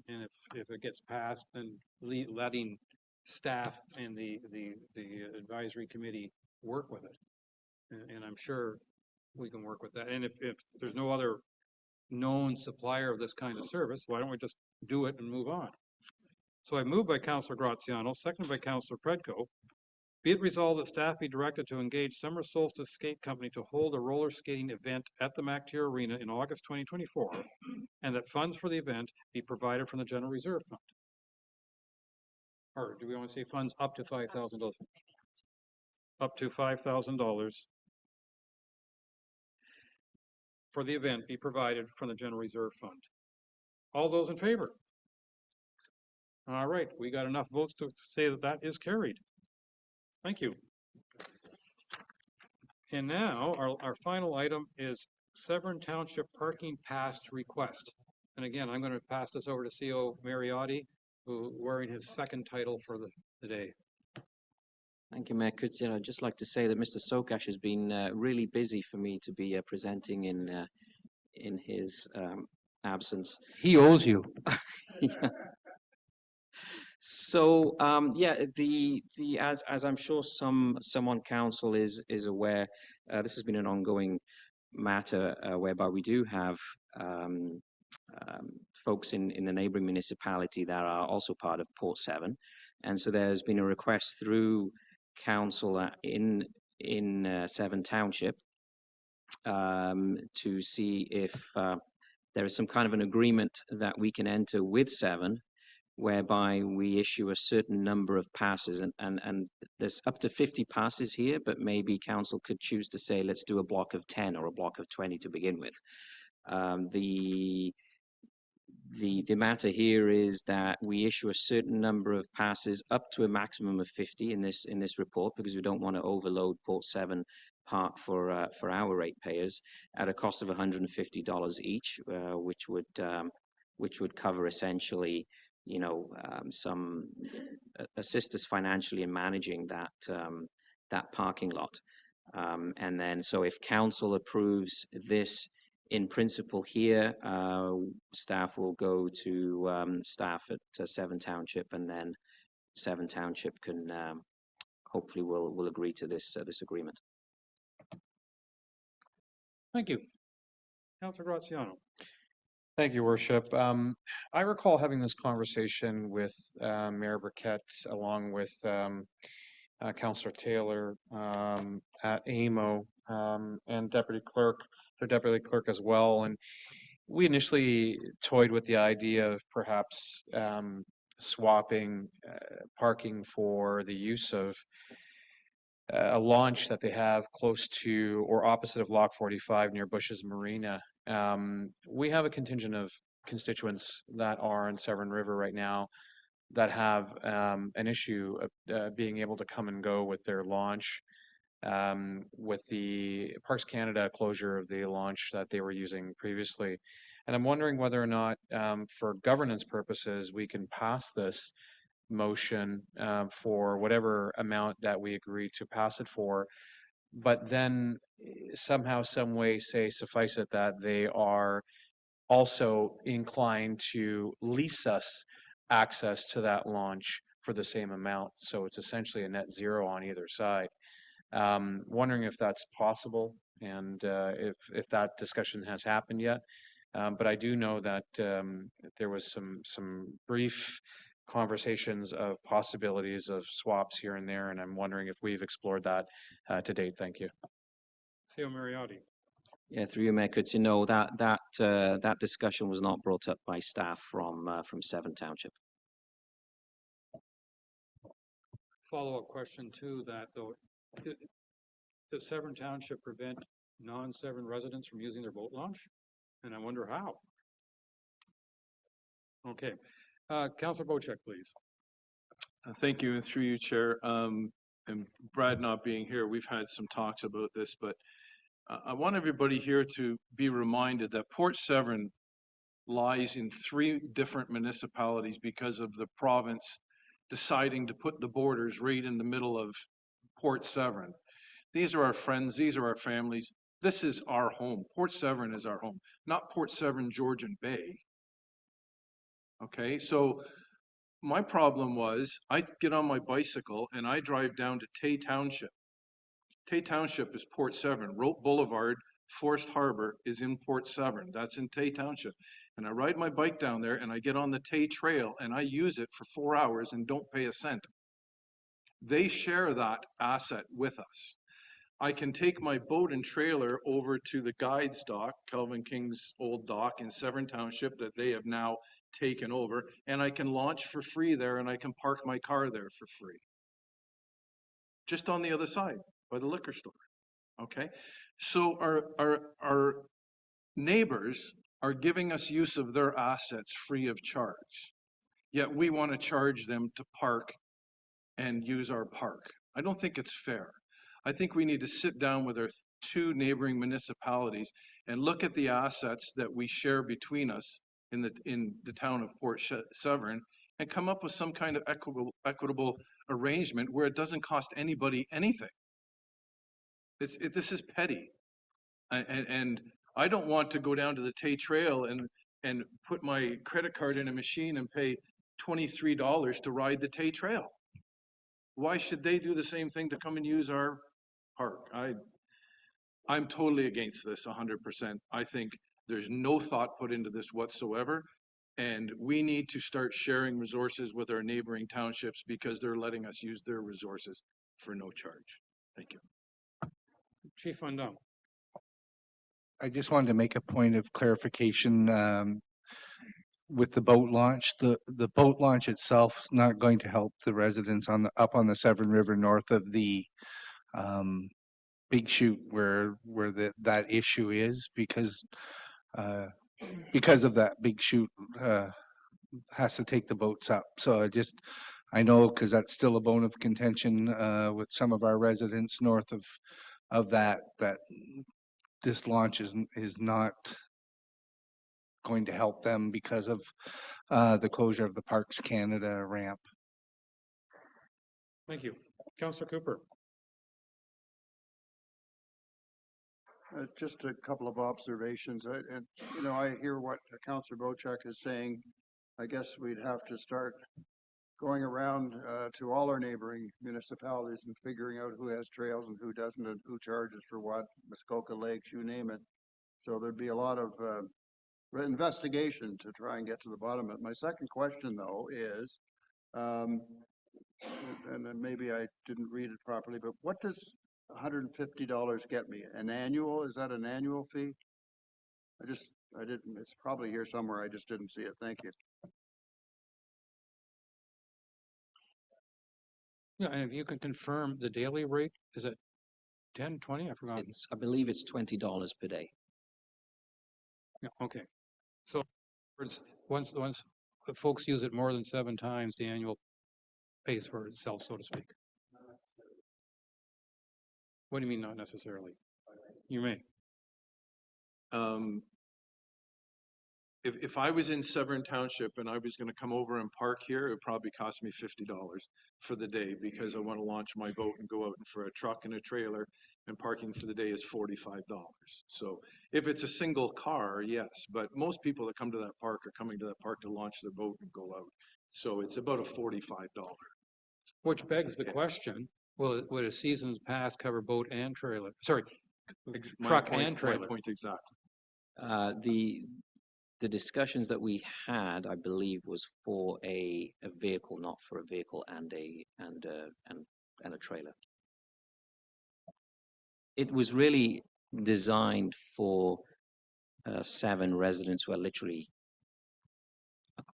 if it gets passed, then letting staff and the advisory committee work with it, and I'm sure we can work with that. And if there's no other known supplier of this kind of service, why don't we just do it and move on? So I moved by Councillor Graziano, seconded by Councillor Predko. Be it resolved that staff be directed to engage Summer Solstice Skate Company to hold a roller skating event at the McGibbon Arena in August 2024, and that funds for the event be provided from the General Reserve Fund. Or do we want to say funds up to $5,000? Up to $5,000 for the event be provided from the General Reserve Fund. All those in favor? All right, we got enough votes to say that that is carried. Thank you. And now our final item is Severn Township Parking Pass request. And again, I'm going to pass this over to CO Mariotti, who wearing his second title for the day. Thank you, Mayor Kutsin. I'd just like to say that Mr. Sokash has been really busy for me to be presenting in his absence. He owes you. Yeah. So yeah, as I'm sure some on council is aware, this has been an ongoing matter whereby we do have folks in the neighboring municipality that are also part of Port Severn, and so there's been a request through council in Severn Township to see if there is some kind of an agreement that we can enter with Severn, whereby we issue a certain number of passes, and there's up to 50 passes here, but maybe council could choose to say, let's do a block of 10 or a block of 20 to begin with. The matter here is that we issue a certain number of passes up to a maximum of 50 in this report, because we don't want to overload Port Severn Park for our ratepayers at a cost of $150 each, which would cover essentially, you know, some assist us financially in managing that parking lot. And then, so if council approves this in principle here, staff will go to staff at Severn Township, and then Severn Township can hopefully will agree to this agreement. Thank you. Councilor Graziano. Thank you, Worship. I recall having this conversation with Mayor Burkett along with Councillor Taylor at AMO and Deputy Clerk as well. And we initially toyed with the idea of perhaps swapping parking for the use of a launch that they have close to or opposite of Lock 45 near Bushes Marina. We have a contingent of constituents that are in Severn River right now that have an issue of being able to come and go with their launch with the Parks Canada closure of the launch that they were using previously. And I'm wondering whether or not, for governance purposes, we can pass this motion for whatever amount that we agree to pass it for, but then somehow, some way say, suffice it that they are also inclined to lease us access to that launch for the same amount. So it's essentially a net zero on either side. Wondering if that's possible, and if that discussion has happened yet. But I do know that there was some brief conversations of possibilities of swaps here and there, and I'm wondering if we've explored that to date. Thank you. CO Mariotti. Yeah, through you, Mayor Kutsin. No, that discussion was not brought up by staff from Severn Township. Follow-up question to that, though. Does Severn Township prevent non-Severn residents from using their boat launch? And I wonder how. Okay. Councilor Bocek, please. Thank you, and through you, Chair. And Brad not being here, we've had some talks about this, but I want everybody here to be reminded that Port Severn lies in 3 different municipalities because of the province deciding to put the borders right in the middle of Port Severn. These are our friends, these are our families. This is our home. Port Severn is our home, not Port Severn, Georgian Bay. Okay, so my problem was I get on my bicycle and I drive down to Tay Township. Tay Township is Port Severn. Rope Boulevard, Forest Harbor is in Port Severn. That's in Tay Township. And I ride my bike down there and I get on the Tay Trail and I use it for 4 hours and don't pay a cent. They share that asset with us. I can take my boat and trailer over to the guides dock, Kelvin King's old dock in Severn Township that they have now taken over, and I can launch for free there, and I can park my car there for free. Just on the other side, by the liquor store, okay? So our neighbors are giving us use of their assets free of charge, yet we want to charge them to park and use our park. I don't think it's fair. I think we need to sit down with our two neighboring municipalities and look at the assets that we share between us in the town of Port Severn and come up with some kind of equitable arrangement where it doesn't cost anybody anything. This is petty. And I don't want to go down to the Tay Trail and put my credit card in a machine and pay $23 to ride the Tay Trail. Why should they do the same thing to come and use our park? I'm totally against this 100%. I think there's no thought put into this whatsoever. And we need to start sharing resources with our neighboring townships because they're letting us use their resources for no charge. Thank you. Chief Van Dam. I just wanted to make a point of clarification with the boat launch. The boat launch itself is not going to help the residents up on the Severn River north of the Big Chute where that issue is because of that Big Chute has to take the boats up. So I know because that's still a bone of contention with some of our residents north of that this launch is not going to help them because of the closure of the Parks Canada ramp. Thank you. Councillor Cooper. Just a couple of observations. I hear what Councillor Bochek is saying. I guess we'd have to start going around to all our neighboring municipalities and figuring out who has trails and who doesn't and who charges for what, Muskoka Lakes, you name it. So there'd be a lot of investigation to try and get to the bottom of it. My second question, though, is, and then maybe I didn't read it properly, but what does $150 get me? An annual? Is that an annual fee? I didn't, it's probably here somewhere. I just didn't see it. Thank you. Yeah, and if you can confirm the daily rate, is it 10, 20? I forgot. I believe it's $20 per day. Yeah, okay. So once folks use it more than 7 times, the annual pays for itself, so to speak. What do you mean not necessarily? You may. If I was in Severn Township and I was going to come over and park here, it would probably cost me $50 for the day because I want to launch my boat and go out for a truck and a trailer, and parking for the day is $45. So if it's a single car, yes, but most people that come to that park are coming to that park to launch their boat and go out. So it's about a $45. Which begs the question, would a season's pass cover boat and trailer? Sorry, truck and trailer. My point exactly. The discussions that we had, I believe, was for a vehicle, not for a vehicle and a trailer. It was really designed for Severn residents who are literally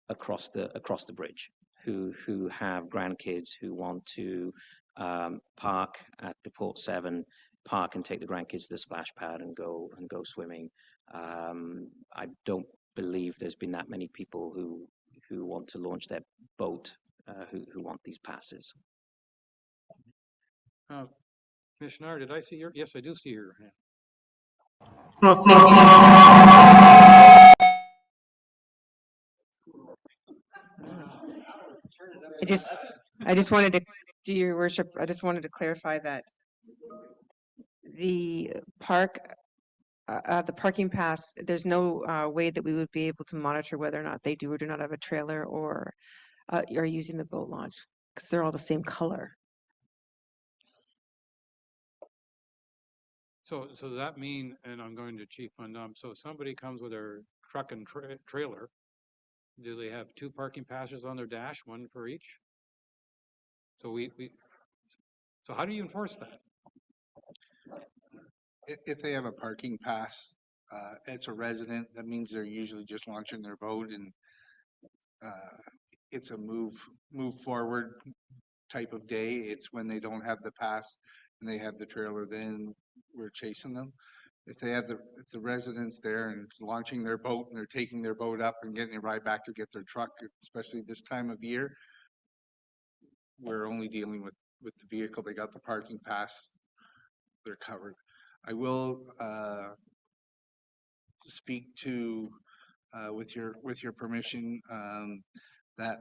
across the bridge, who have grandkids who want to park at the Port Severn, park and take the grandkids to the splash pad and go swimming. I don't believe there's been that many people who want to launch their boat who want these passes. Commissioner, did I see your? Yes, I do see your hand. I just wanted to, to your worship, I just wanted to clarify that the parking pass, there's no way that we would be able to monitor whether or not they do or do not have a trailer or are using the boat launch because they're all the same color. So does that mean, and I'm going to Chief Van Dam, so if somebody comes with their truck and trailer, do they have 2 parking passes on their dash, 1 for each? So so how do you enforce that? If they have a parking pass, it's a resident, that means they're usually just launching their boat and it's a move forward type of day. It's when they don't have the pass and they have the trailer, then we're chasing them. If they have if the residents there and it's launching their boat and they're taking their boat up and getting it right back to get their truck, especially this time of year, we're only dealing with the vehicle. They got the parking pass, they're covered. I will speak to, with your permission, that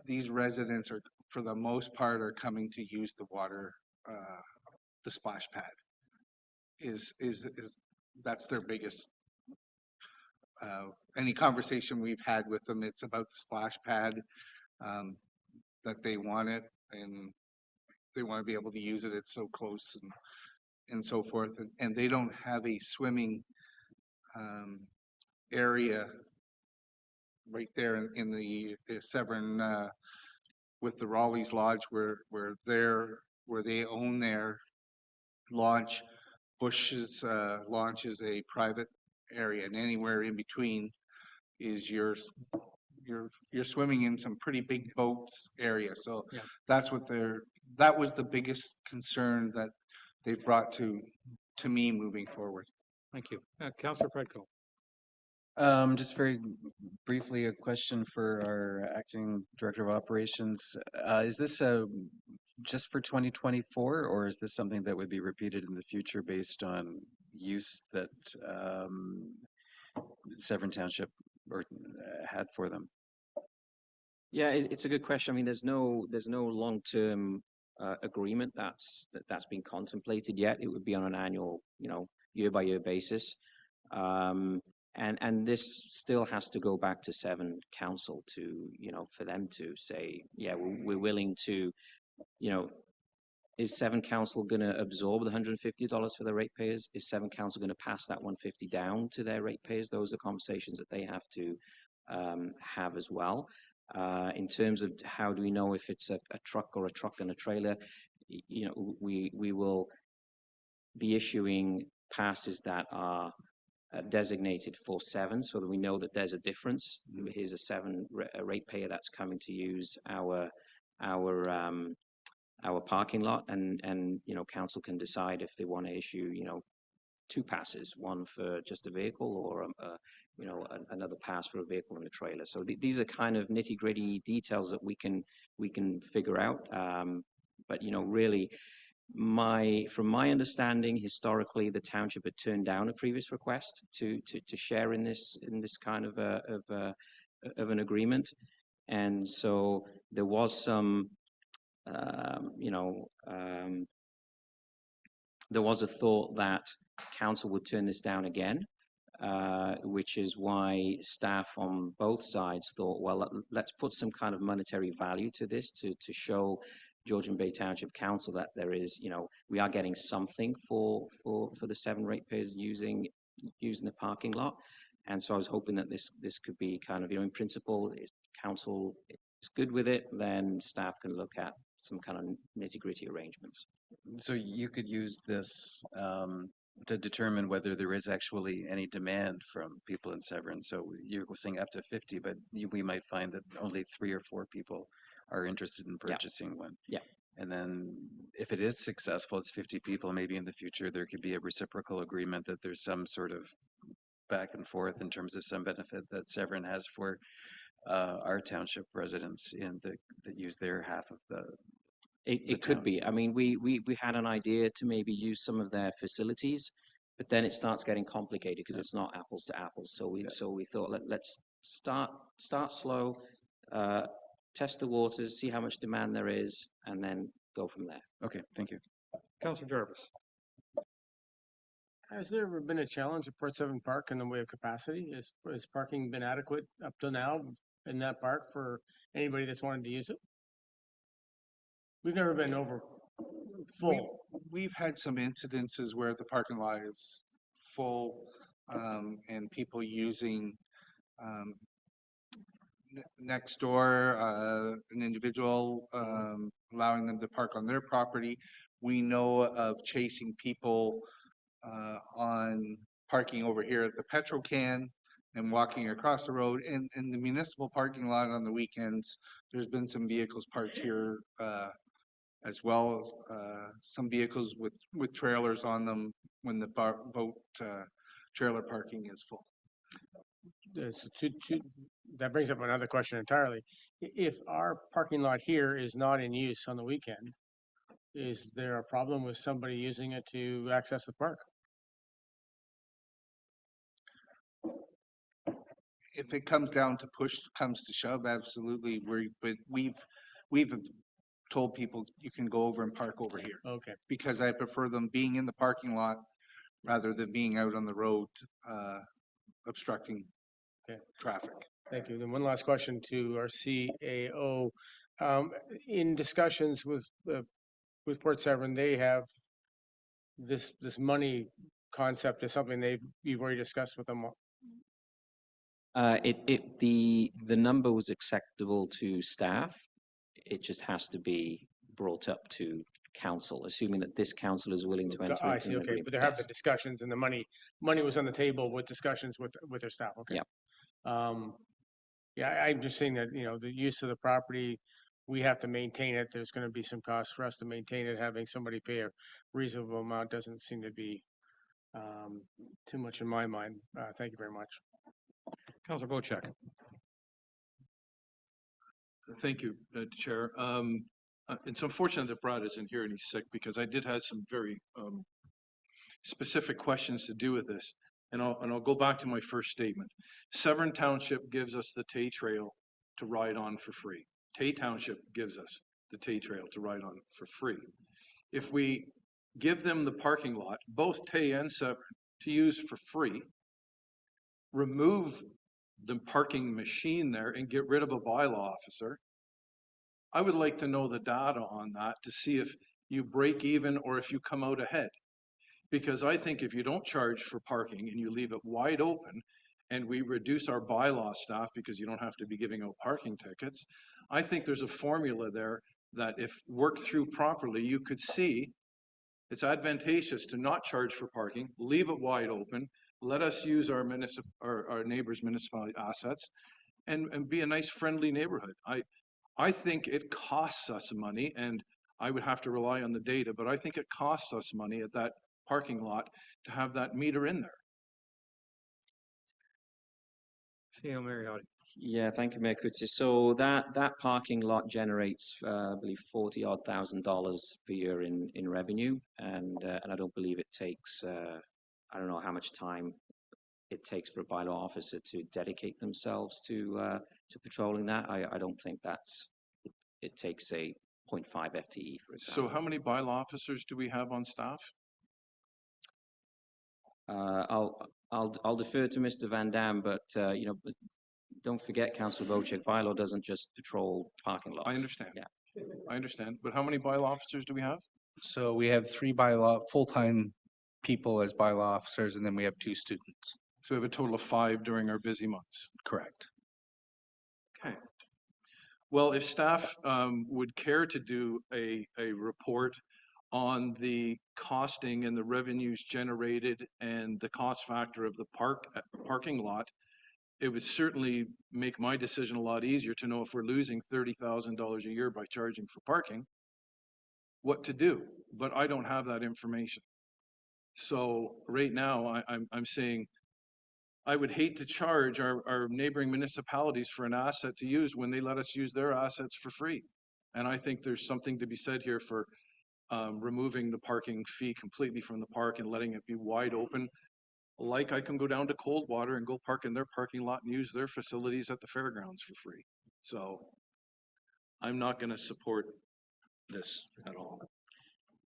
these residents are, for the most part, are coming to use the water, the splash pad. Is that's their biggest. Any conversation we've had with them, it's about the splash pad, that they want it and they want to be able to use it. It's so close and so forth, and they don't have a swimming area right there in the Severn with the Raleigh's Lodge where they own their launch. Bush's launch is a private area, and anywhere in between is you're swimming in some pretty big boats area. So Yeah. that's what that was the biggest concern that they've brought to me moving forward. Thank you. Councillor Predko. Just very briefly, a question for our acting director of operations. Is this just for 2024, or is this something that would be repeated in the future based on use that Severn Township had for them? Yeah, it's a good question. I mean, there's no long-term agreement that's been contemplated yet. It would be on an annual, year-by-year basis. And this still has to go back to Severn Council to, for them to say, yeah, we're willing to, is Severn Council going to absorb the $150 for the ratepayers? Is Severn Council going to pass that $150 down to their ratepayers? Those are conversations that they have to have as well. In terms of how do we know if it's a truck or a truck and a trailer, we will be issuing passes that are designated for Severn, so that we know that there's a difference. Here's a Severn ratepayer that's coming to use our parking lot, and council can decide if they want to issue 2 passes, one for just a vehicle or another pass for a vehicle and a trailer. So these are kind of nitty-gritty details that we can figure out. But really, from my understanding, historically, the township had turned down a previous request to share in this kind of an agreement, and so there was some there was a thought that council would turn this down again, which is why staff on both sides thought, well, let's put some kind of monetary value to this to show Georgian Bay Township Council that there is, we are getting something for the Severn ratepayers using the parking lot. And so I was hoping that this could be kind of, in principle, if council is good with it, then staff can look at some kind of nitty-gritty arrangements. So you could use this to determine whether there is actually any demand from people in Severn. So you're saying up to 50, but we might find that only 3 or 4 people are interested in purchasing one. Yeah. And then if it is successful, it's 50 people, maybe in the future there could be a reciprocal agreement that there's some sort of back and forth in terms of some benefit that Severn has for our township residents that use their half of the It could be. I mean, we had an idea to maybe use some of their facilities, but then it starts getting complicated because it's not apples to apples. So we thought let's start slow, test the waters, see how much demand there is, and then go from there. Okay, thank you. Councillor Jarvis. Has there ever been a challenge at Port Severn Park in the way of capacity? Has parking been adequate up to now in that park for anybody that's wanted to use it? We've never been over full. We've had some incidences where the parking lot is full, and people using next door, an individual allowing them to park on their property. We know of chasing people on parking over here at the petrol can and walking across the road. And in the municipal parking lot on the weekends, there's been some vehicles parked here as well. Some vehicles with trailers on them when the boat trailer parking is full. That brings up another question entirely. If our parking lot here is not in use on the weekend, is there a problem with somebody using it to access the park? If it comes down to push comes to shove, absolutely. But we've told people you can go over and park over here. Okay. Because I prefer them being in the parking lot rather than being out on the road obstructing traffic. Thank you. Then one last question to our CAO. In discussions with Port Severn, they have this money concept is something you've already discussed with them. The number was acceptable to staff. It just has to be brought up to council, assuming that this council is willing to enter I into see. an Okay, agreement. but there have been discussions, and the money was on the table with discussions with their staff. Okay. Yeah. Yeah, I'm just saying that the use of the property, we have to maintain it. There's going to be some costs for us to maintain it. Having somebody pay a reasonable amount doesn't seem to be too much in my mind. Thank you very much. Councilor Bocek. Thank you, Chair. It's unfortunate that Brad isn't here and he's sick, because I did have some very specific questions to do with this. And I'll go back to my first statement. Severn Township gives us the Tay Trail to ride on for free. Tay Township gives us the Tay Trail to ride on for free. If we give them the parking lot, both Tay and Severn, to use for free, remove the parking machine there and get rid of a bylaw officer, I would like to know the data on that to see if you break even or if you come out ahead. Because I think if you don't charge for parking and you leave it wide open and we reduce our bylaw staff because you don't have to be giving out parking tickets, I think there's a formula there that if worked through properly, you could see it's advantageous to not charge for parking, leave it wide open, let us use our neighbors' municipality assets and be a nice friendly neighborhood. I think it costs us money, and I would have to rely on the data, but I think it costs us money at that parking lot to have that meter in there. CAO Mariotti. Yeah, thank you, Mayor Coetzee. So that parking lot generates, I believe, $40,000 per year in revenue, and I don't believe it takes. I don't know how much time it takes for a bylaw officer to dedicate themselves to patrolling that. I don't think it takes a 0.5 FTE, for example. So how many bylaw officers do we have on staff? I'll defer to Mr. Van Dam, but but don't forget, Councillor Bocek, bylaw doesn't just patrol parking lots. I understand. Yeah, I understand. But how many bylaw officers do we have? So we have 3 full-time people as bylaw officers, and then we have 2 students. So we have a total of 5 during our busy months. Correct. Okay. Well, if staff would care to do a report on the costing and the revenues generated and the cost factor of the parking lot, it would certainly make my decision a lot easier to know if we're losing $30,000 a year by charging for parking, what to do. But I don't have that information. So right now, I'm saying I would hate to charge our neighboring municipalities for an asset to use when they let us use their assets for free. And I think there's something to be said here for removing the parking fee completely from the park and letting it be wide open. Like I can go down to Coldwater and go park in their parking lot and use their facilities at the fairgrounds for free. So I'm not going to support this at all.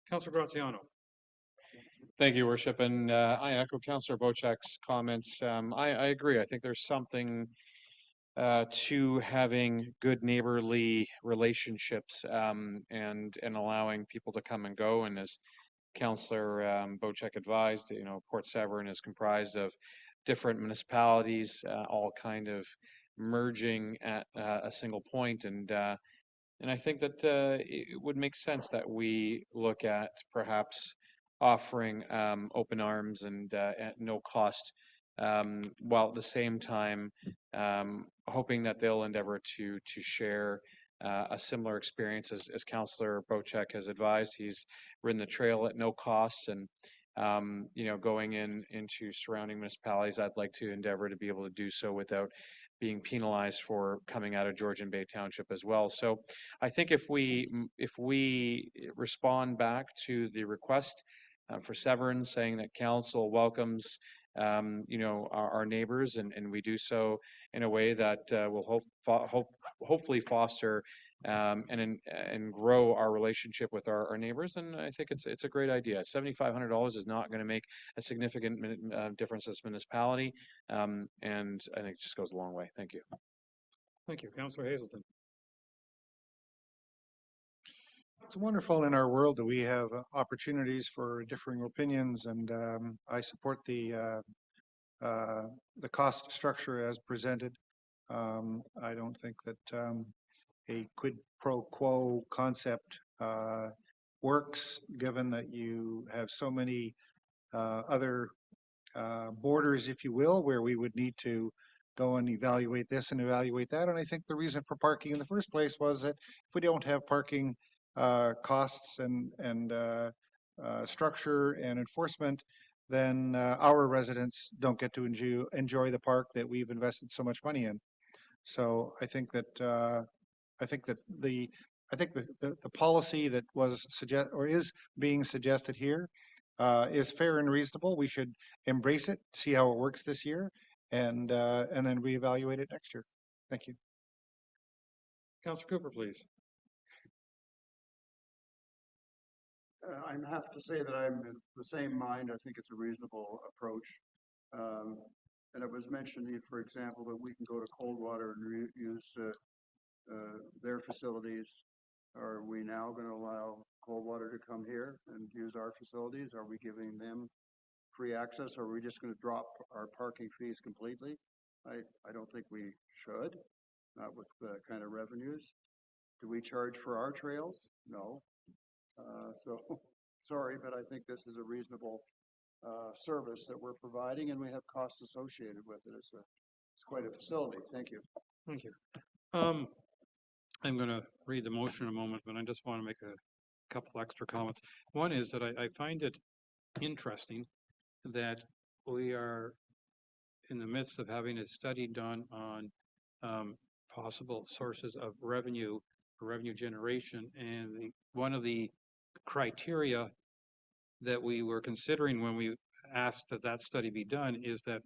Councilor Graziano. Thank you, Worship. And I echo Councillor Bocek's comments. I agree. I think there's something to having good neighborly relationships and allowing people to come and go. And as Councillor Bocek advised, Port Severn is comprised of different municipalities, all kind of merging at a single point. And I think that it would make sense that we look at perhaps offering open arms and at no cost while at the same time hoping that they'll endeavor to share a similar experience as Councillor Bocek has advised. He's ridden the trail at no cost, and going into surrounding municipalities, I'd like to endeavor to be able to do so without being penalized for coming out of Georgian Bay Township as well. So I think if we respond back to the request for Severn, saying that council welcomes our neighbors, and we do so in a way that will hopefully foster and grow our relationship with our neighbors. And I think it's a great idea. $7,500 is not going to make a significant difference in this municipality, and I think it just goes a long way. Thank you. Thank you, Councillor Hazelton. It's wonderful in our world that we have opportunities for differing opinions, and I support the cost structure as presented. I don't think that a quid pro quo concept works, given that you have so many other borders, if you will, where we would need to go and evaluate this and evaluate that. And I think the reason for parking in the first place was that if we don't have parking costs and structure and enforcement, then our residents don't get to enjoy the park that we've invested so much money in. So I think that the policy that was is being suggested here is fair and reasonable. We should embrace it, see how it works this year, and then reevaluate it next year. Thank you. Councillor Cooper, please. I have to say that I'm in the same mind. I think it's a reasonable approach. And it was mentioned, for example, that we can go to Coldwater and use their facilities. Are we now going to allow Coldwater to come here and use our facilities? Are we giving them free access? Or are we just going to drop our parking fees completely? I don't think we should, not with the kind of revenues. Do we charge for our trails? No. So sorry, but I think this is a reasonable service that we're providing, and we have costs associated with it. It's quite a facility. Thank you. Thank you. I'm going to read the motion in a moment, but I just want to make a couple extra comments. One is that I find it interesting that we are in the midst of having a study done on possible sources of revenue generation, and one of the criteria that we were considering when we asked that study be done is that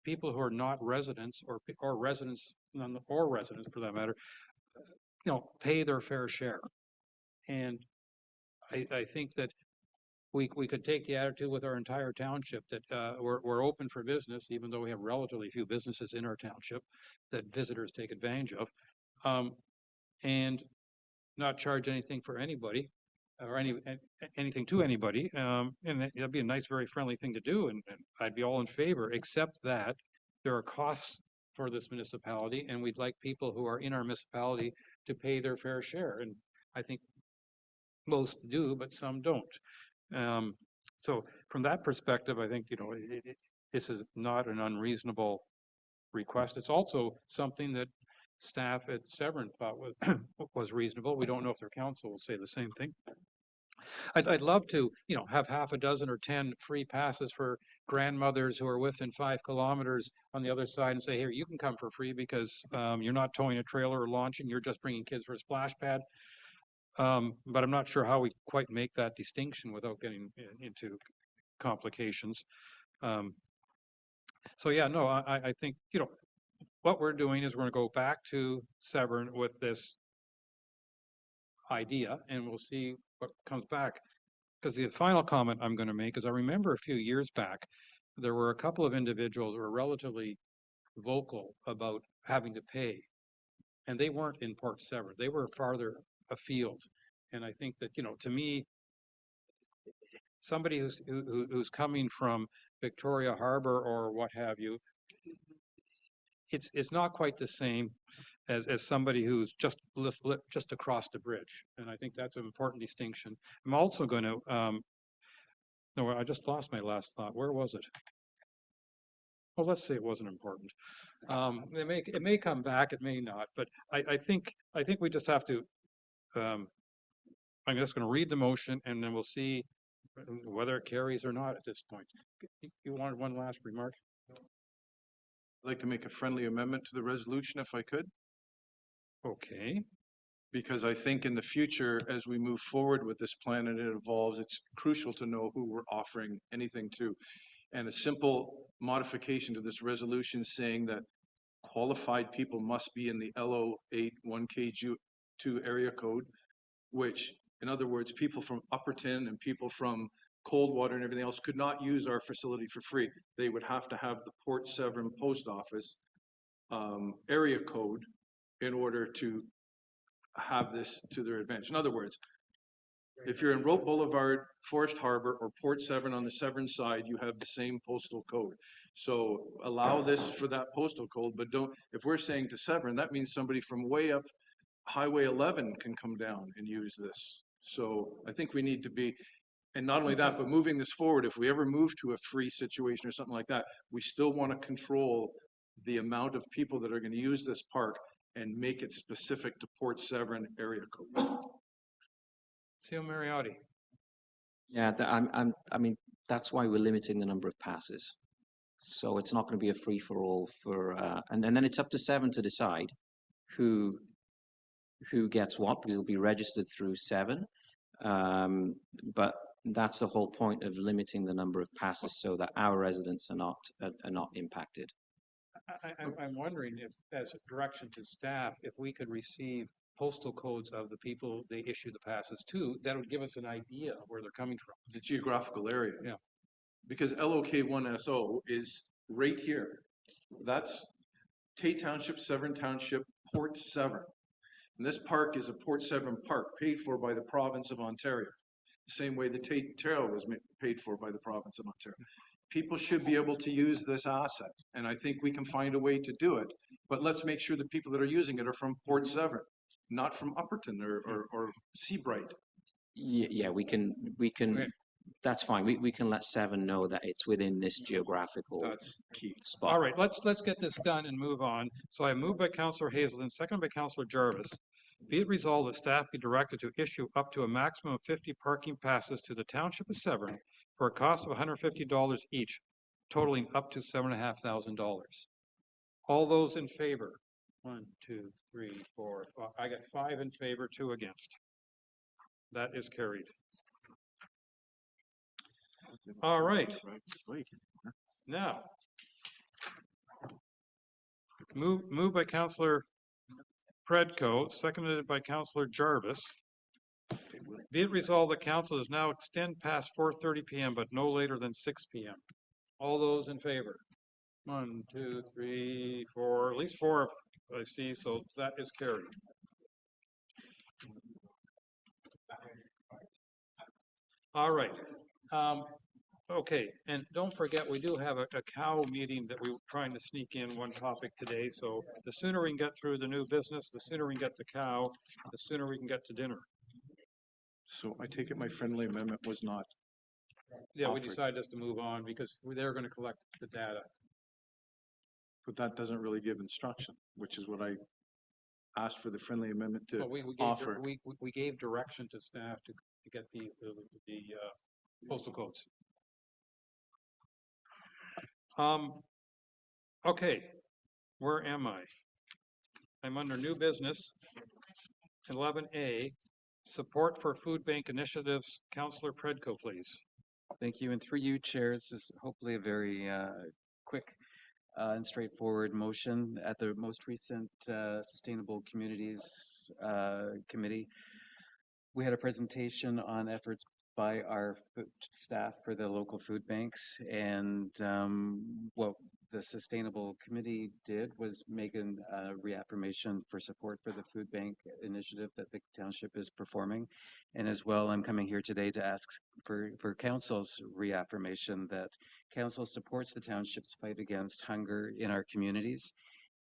people who are not residents or residents for that matter, pay their fair share. And I think that we could take the attitude with our entire township that we're open for business, even though we have relatively few businesses in our township that visitors take advantage of, and not charge anything for anybody or anything to anybody. And that'd be a nice, very friendly thing to do, and I'd be all in favor, except that there are costs for this municipality, and we'd like people who are in our municipality to pay their fair share. And I think most do, but some don't. So from that perspective, I think this is not an unreasonable request. It's also something that staff at Severn thought was reasonable. We don't know if their council will say the same thing. I'd love to, have half a dozen or 10 free passes for grandmothers who are within 5 kilometers on the other side, and say, here, you can come for free because you're not towing a trailer or launching, you're just bringing kids for a splash pad. But I'm not sure how we quite make that distinction without getting into complications. So yeah, no, I think, what we're doing is we're going to go back to Severn with this idea, and we'll see what comes back. Because the final comment I'm going to make is I remember a few years back, there were a couple of individuals who were relatively vocal about having to pay, and they weren't in Port Severn. They were farther afield. And I think that, to me, somebody who's coming from Victoria Harbor or what have you, it's not quite the same as somebody who's just across the bridge. And I think that's an important distinction. I'm also going to, no, I just lost my last thought. Where was it? Well, let's say it wasn't important. It may come back, it may not, but I think we just have to, I'm just going to read the motion and then we'll see whether it carries or not at this point. You wanted one last remark? I'd like to make a friendly amendment to the resolution if I could. Okay. Because I think in the future, as we move forward with this plan and it evolves, it's crucial to know who we're offering anything to. And a simple modification to this resolution saying that qualified people must be in the LO8 1K2 area code, which, in other words, people from Upperton and people from Coldwater and everything else could not use our facility for free. They would have to have the Port Severn Post Office area code in order to have this to their advantage. In other words, if you're in Rope Boulevard, Forest Harbor, or Port Severn on the Severn side, you have the same postal code. So allow this for that postal code, but don't, if we're saying to Severn, that means somebody from way up Highway 11 can come down and use this. So I think we need to be, and not only that, but moving this forward, if we ever move to a free situation or something like that, we still want to control the amount of people that are going to use this park and make it specific to Port Severn area code. Seal Mariotti. Yeah, I mean, that's why we're limiting the number of passes. So it's not going to be a free for all for, and then it's up to Severn to decide who gets what, because it'll be registered through Severn. But that's the whole point of limiting the number of passes so that our residents are not impacted. I'm wondering if, as a direction to staff, if we could receive postal codes of the people they issue the passes to, that would give us an idea of where they're coming from. The geographical area. Yeah. Because LOK1SO is right here. That's Tate Township, Severn Township, Port Severn. And this park is a Port Severn park paid for by the province of Ontario. The same way the Tate Trail was paid for by the province of Ontario. People should be able to use this asset. And I think we can find a way to do it. But let's make sure the people that are using it are from Port Severn, not from Upperton or Seabright. Yeah, we can, okay. That's fine. We can let Severn know that it's within this geographical spot. All right, let's get this done and move on. So I moved by Councillor Hazelton, seconded by Councillor Jarvis. Be it resolved that staff be directed to issue up to a maximum of 50 parking passes to the Township of Severn for a cost of $150 each, totaling up to $7,500. All those in favor? 1, 2, 3, 4, 5. I got 5 in favor, 2 against. That is carried. All right. Now, move by Councillor Predko, seconded by Councillor Jarvis. Be it resolved that council does now extend past 4:30 p.m. but no later than 6 p.m. All those in favor? 1, 2, 3, 4, at least 4 I see, so that is carried. All right. Okay, and don't forget, we do have a cow meeting that we were trying to sneak in one topic today, so the sooner we can get through the new business, the sooner we can get the cow, the sooner we can get to dinner. So I take it my friendly amendment was not Yeah, we offered. decided just to move on because they're going to collect the data. But that doesn't really give instruction, which is what I asked for the friendly amendment to Well, we offer. we gave direction to staff to get the postal codes. Okay, where am I? I'm under new business, 11A, support for food bank initiatives. Councillor Predko, please. Thank you. And through you, Chair, this is hopefully a very quick and straightforward motion. At the most recent Sustainable Communities Committee, we had a presentation on efforts by our staff for the local food banks, and what the Sustainable Committee did was make a reaffirmation for support for the food bank initiative that the township is performing. And as well, I'm coming here today to ask for council's reaffirmation that council supports the township's fight against hunger in our communities.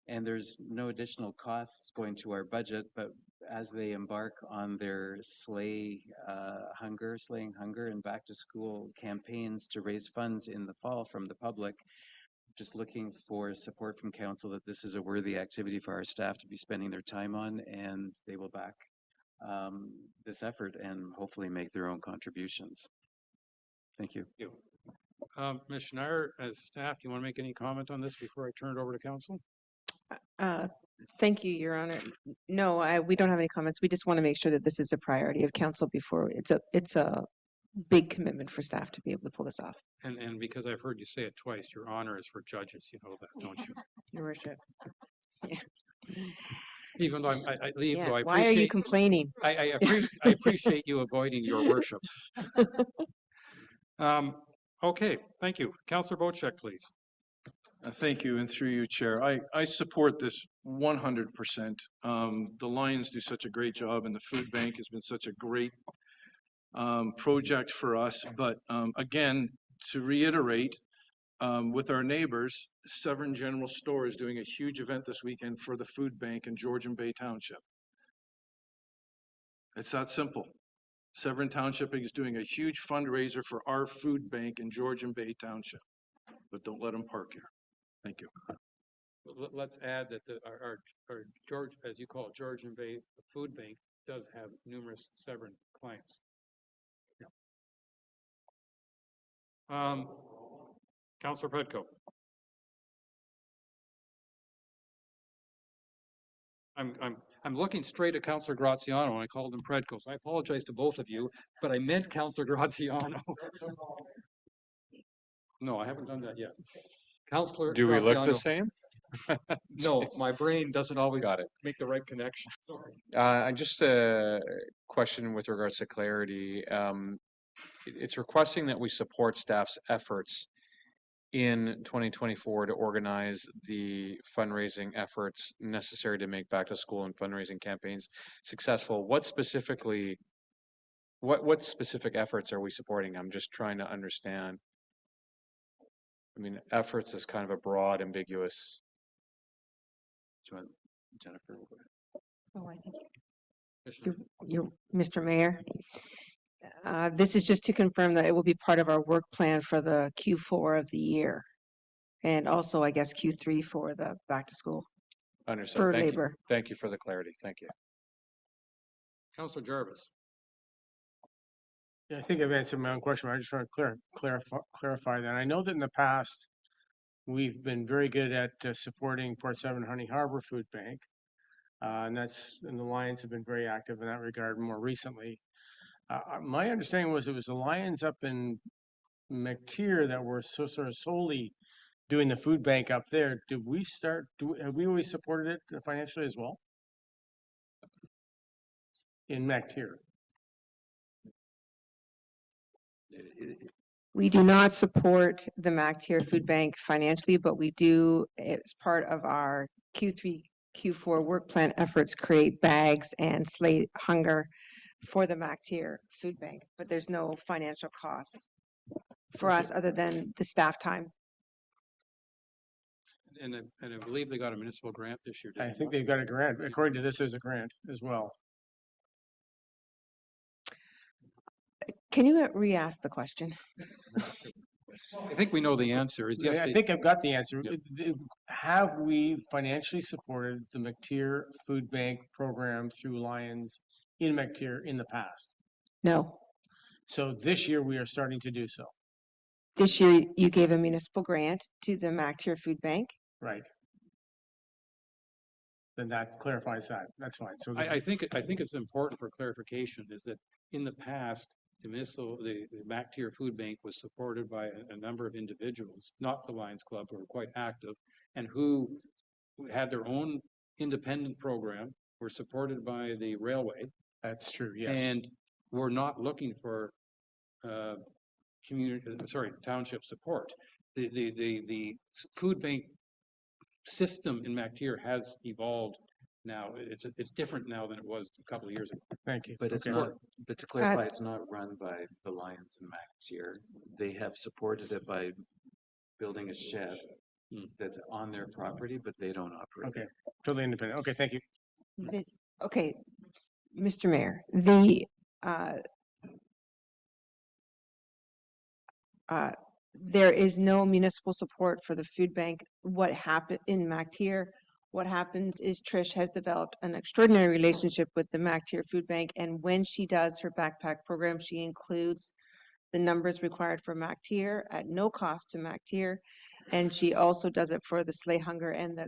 And there's no additional costs going to our budget, but as they embark on their slaying hunger and back to school campaigns to raise funds in the fall from the public, just looking for support from council that this is a worthy activity for our staff to be spending their time on, and they will back this effort and hopefully make their own contributions. Thank you. Ms. Schneider, as staff, do you want to make any comment on this before I turn it over to council? Thank you, Your Honor. No, we don't have any comments. We just want to make sure that this is a priority of council before it's a big commitment for staff to be able to pull this off. And because I've heard you say it twice, your honor is for judges, you know that, don't you? Your worship. Yeah. Even though I leave, Yes, though I why are you complaining? I appreciate you avoiding your worship. Okay, thank you. Councillor Bocek, please. Thank you, and through you, Chair. I support this 100%. The Lions do such a great job, and the food bank has been such a great project for us. But again, to reiterate, with our neighbors, Severn General Store is doing a huge event this weekend for the food bank in Georgian Bay Township. It's that simple. Severn Township is doing a huge fundraiser for our food bank in Georgian Bay Township. But don't let them park here. Thank you. Let's add that our George, as you call it, Georgian Bay Food Bank does have numerous Severn clients. Yeah. Councillor Petco. I'm looking straight at Councillor Graziano and I called him Predco, so I apologize to both of you, but I meant Councillor Graziano. No, I haven't done that yet. Councillor Do we look the Graziano. same? No, my brain doesn't always Got it. make the right connection. Sorry. Just a question with regards to clarity. It's requesting that we support staff's efforts in 2024 to organize the fundraising efforts necessary to make back to school and fundraising campaigns successful. What specific efforts are we supporting? I'm just trying to understand. I mean, efforts is kind of a broad, ambiguous. Do you want Jennifer? Oh, I think you're Mr. Mayor. This is just to confirm that it will be part of our work plan for the Q4 of the year. And also, I guess, Q3 for the back to school. Understood. For Thank labor. you. Thank you for the clarity. Thank you. Councillor Jarvis. Yeah, I think I've answered my own question. But I just want to clarify that. I know that in the past, we've been very good at supporting Port Severn Honey Harbor Food Bank. And the Lions have been very active in that regard more recently. My understanding was it was the Lions up in McTier that were sort of solely doing the food bank up there. Have we always supported it financially as well? In McTier? We do not support the McTier Food Bank financially, but we do, as part of our Q3, Q4 work plan efforts, create bags and slay hunger for the McTier Food Bank. But there's no financial cost for us other than the staff time. And I believe they got a municipal grant this year. I think they've got a grant. According to this, there's a grant as well. Can you re-ask the question? I think we know the answer. Is yes. I think I've got the answer. Yep. Have we financially supported the McTier Food Bank program through Lions in McTier in the past? No. So this year we are starting to do so. This year you gave a municipal grant to the McTier Food Bank. Right. Then that clarifies that. That's fine. So I think it's important for clarification is that in the past, the McTier Food Bank was supported by a number of individuals, not the Lions Club, who were quite active, and who had their own independent program, were supported by the railway. That's true, yes. And we're not looking for township support. The food bank system in McTier has evolved. Now it's different now than it was a couple of years ago. Thank you. But it's not. But to clarify, it's not run by the Lions and McTier. They have supported it by building a shed that's on their property, but they don't operate. Okay, totally independent. Okay, thank you. Okay, Mr. Mayor, there is no municipal support for the food bank. What happened in MacTier, what happens is Trish has developed an extraordinary relationship with the MacTier Food Bank, and when she does her backpack program, she includes the numbers required for MacTier at no cost to MacTier, and she also does it for the Slay Hunger and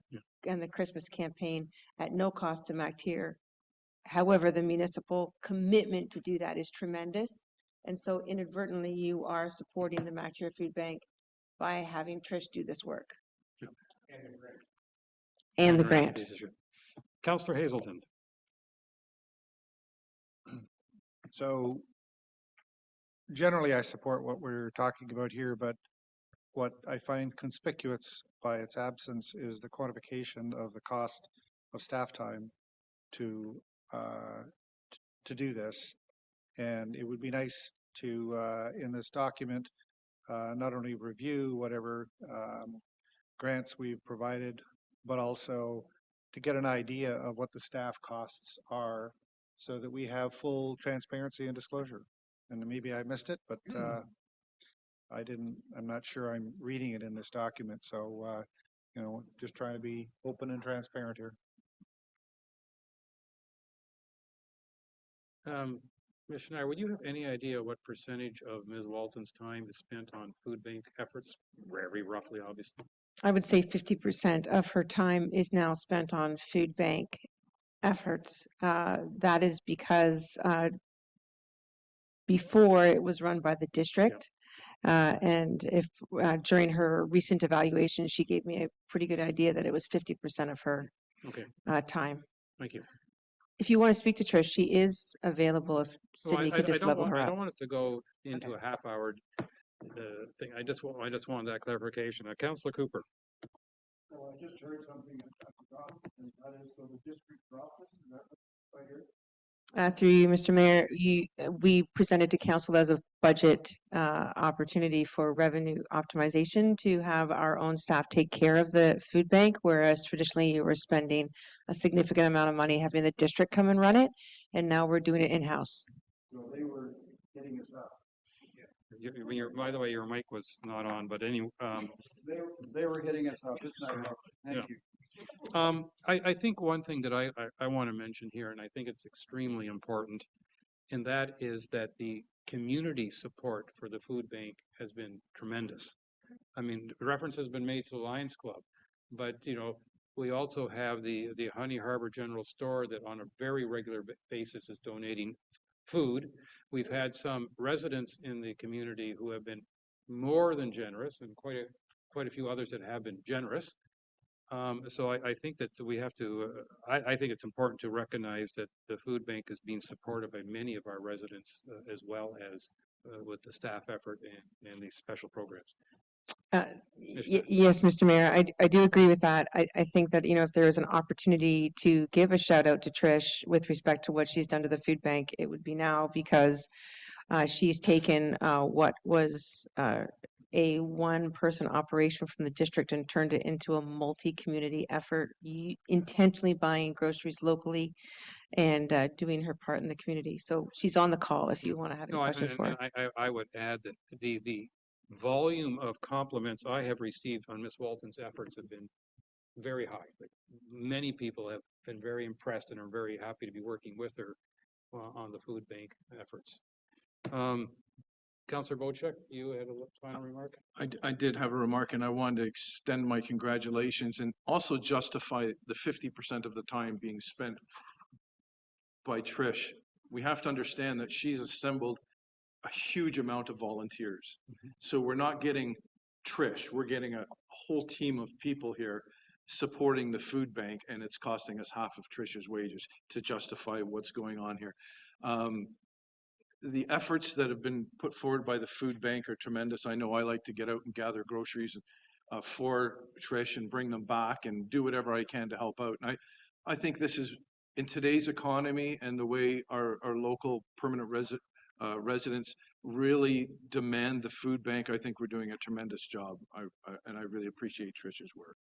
the Christmas campaign at no cost to MacTier. However, the municipal commitment to do that is tremendous, and so inadvertently you are supporting the MacTier Food Bank by having Trish do this work. And the grant. Councillor Hazelton. So generally, I support what we're talking about here, but what I find conspicuous by its absence is the quantification of the cost of staff time to do this. And it would be nice to, in this document, not only review whatever grants we've provided, but also to get an idea of what the staff costs are so that we have full transparency and disclosure. And maybe I missed it, but I'm not sure I'm reading it in this document. So, just trying to be open and transparent here. Commissioner, would you have any idea what percentage of Ms. Walton's time is spent on food bank efforts? Very roughly, obviously. I would say 50% of her time is now spent on food bank efforts. That is because before it was run by the district. And if during her recent evaluation, she gave me a pretty good idea that it was 50% of her time. Thank you. If you want to speak to Trish, she is available if Sydney could just level her I up. don't want us to go into a half-hour thing. I just wanted that clarification. Councillor Cooper. Well, I just heard something and that is so the district office, is that what I heard? Through you, Mr. Mayor, we presented to council as a budget opportunity for revenue optimization to have our own staff take care of the food bank, whereas traditionally you were spending a significant amount of money having the district come and run it, and now we're doing it in-house. So they were hitting us up. By the way, your mic was not on, but anyway. They were hitting us up. It's not wrong. Thank you. I think one thing that I want to mention here, and I think it's extremely important, and that is that the community support for the food bank has been tremendous. I mean, reference has been made to the Lions Club, but we also have the Honey Harbor General Store that on a very regular basis is donating food. We've had some residents in the community who have been more than generous, and quite a few others that have been generous. So I think that we have to, I think it's important to recognize that the food bank is being supported by many of our residents as well as with the staff effort and these special programs. Yes, Mr. Mayor, I do agree with that. I think that, if there is an opportunity to give a shout out to Trish with respect to what she's done to the food bank, it would be now, because she's taken what was a one-person operation from the district and turned it into a multi-community effort, intentionally buying groceries locally and doing her part in the community. So she's on the call if you want to have any questions for her. I would add that the volume of compliments I have received on Ms. Walton's efforts have been very high. Like, many people have been very impressed and are very happy to be working with her on the food bank efforts. Councillor Bocek, you had a final remark? I did have a remark, and I wanted to extend my congratulations and also justify the 50% of the time being spent by Trish. We have to understand that she's assembled a huge amount of volunteers. So we're not getting Trish, we're getting a whole team of people here supporting the food bank, and it's costing us half of Trish's wages to justify what's going on here. The efforts that have been put forward by the food bank are tremendous. I know I like to get out and gather groceries for Trish and bring them back and do whatever I can to help out. And I think this is, in today's economy and the way our local permanent residents really demand the food bank, I think we're doing a tremendous job. And I really appreciate Trish's work.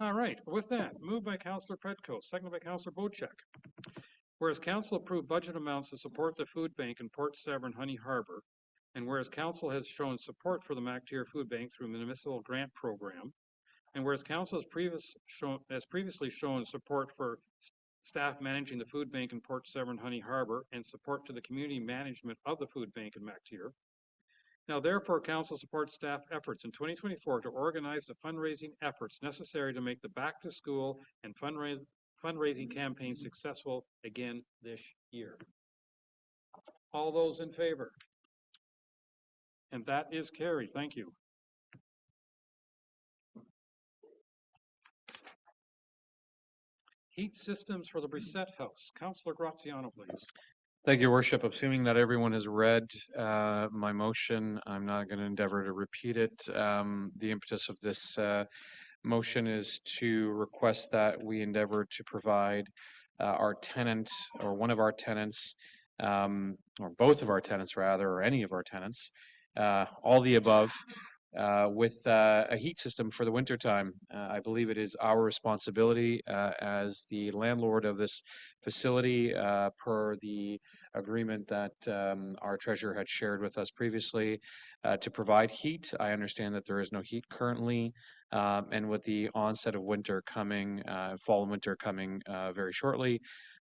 All right, with that, moved by Councillor Pretko, seconded by Councillor Bocek. Whereas Council approved budget amounts to support the food bank in Port Severn, Honey Harbor, And whereas council has shown support for the MacTier Food Bank through municipal grant program, and whereas council has previously shown support for staff managing the food bank in Port Severn Honey Harbor and support to the community management of the food bank in MacTier. Now, therefore, council supports staff efforts in 2024 to organize the fundraising efforts necessary to make the back to school and fundraising campaign successful again this year. All those in favor? And that is carried. Thank you. Heat systems for the Brissette House. Councillor Graziano, please. Thank you, Your Worship. Assuming that everyone has read my motion, I'm not going to endeavor to repeat it. The impetus of this motion is to request that we endeavor to provide our tenant, or one of our tenants, or both of our tenants rather, or any of our tenants, all the above, with a heat system for the wintertime. I believe it is our responsibility as the landlord of this facility, per the agreement that our treasurer had shared with us previously, to provide heat. I understand that there is no heat currently, and with the onset of winter coming, fall and winter coming very shortly,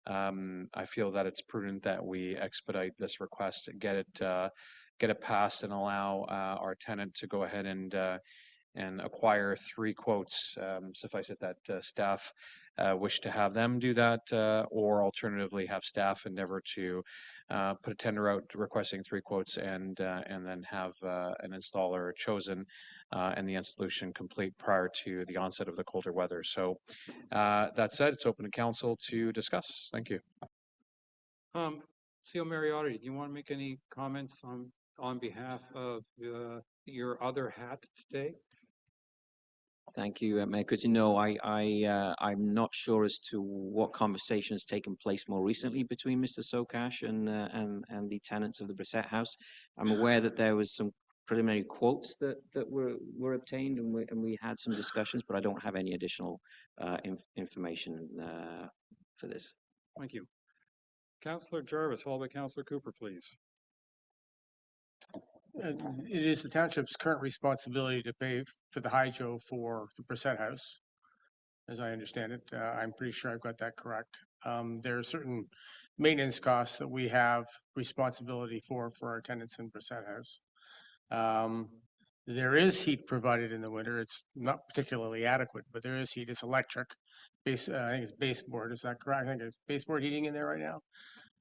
I feel that it's prudent that we expedite this request, get it passed, and allow our tenant to go ahead and acquire 3 quotes. Suffice it that staff wish to have them do that, or alternatively have staff endeavor to put a tender out requesting 3 quotes and then have an installer chosen and the installation complete prior to the onset of the colder weather. So that said, it's open to council to discuss. Thank you. CEO Mariotti, do you want to make any comments on behalf of your other hat today? Thank you, Mayor. Because I'm not sure as to what conversations taken place more recently between Mr. Sokash and the tenants of the Brissette House. I'm aware that there was some preliminary quotes that were obtained, and we had some discussions, but I don't have any additional information for this. Thank you. Councillor Jarvis, followed by Councillor Cooper, please. It is the township's current responsibility to pay for the hydro for the Brissette House, as I understand it. I'm pretty sure I've got that correct. There are certain maintenance costs that we have responsibility for our tenants in Brissette House. There is heat provided in the winter. It's not particularly adequate, but there is heat. It's electric. I think it's baseboard. Is that correct? I think it's baseboard heating in there right now,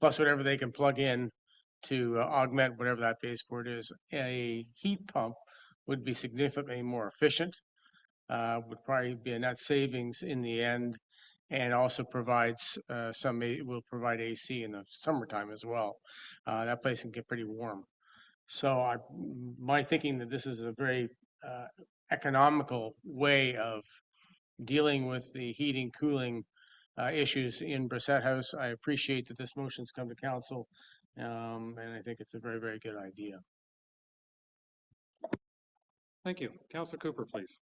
plus whatever they can plug in to augment whatever that baseboard is. A heat pump would be significantly more efficient, would probably be a net savings in the end, and also provides will provide AC in the summertime as well. That place can get pretty warm. So my thinking that this is a very economical way of dealing with the heating, cooling issues in Brissette House. I appreciate that this motion's come to council, and I think it's a very, very good idea. Thank you. Councillor Cooper, please.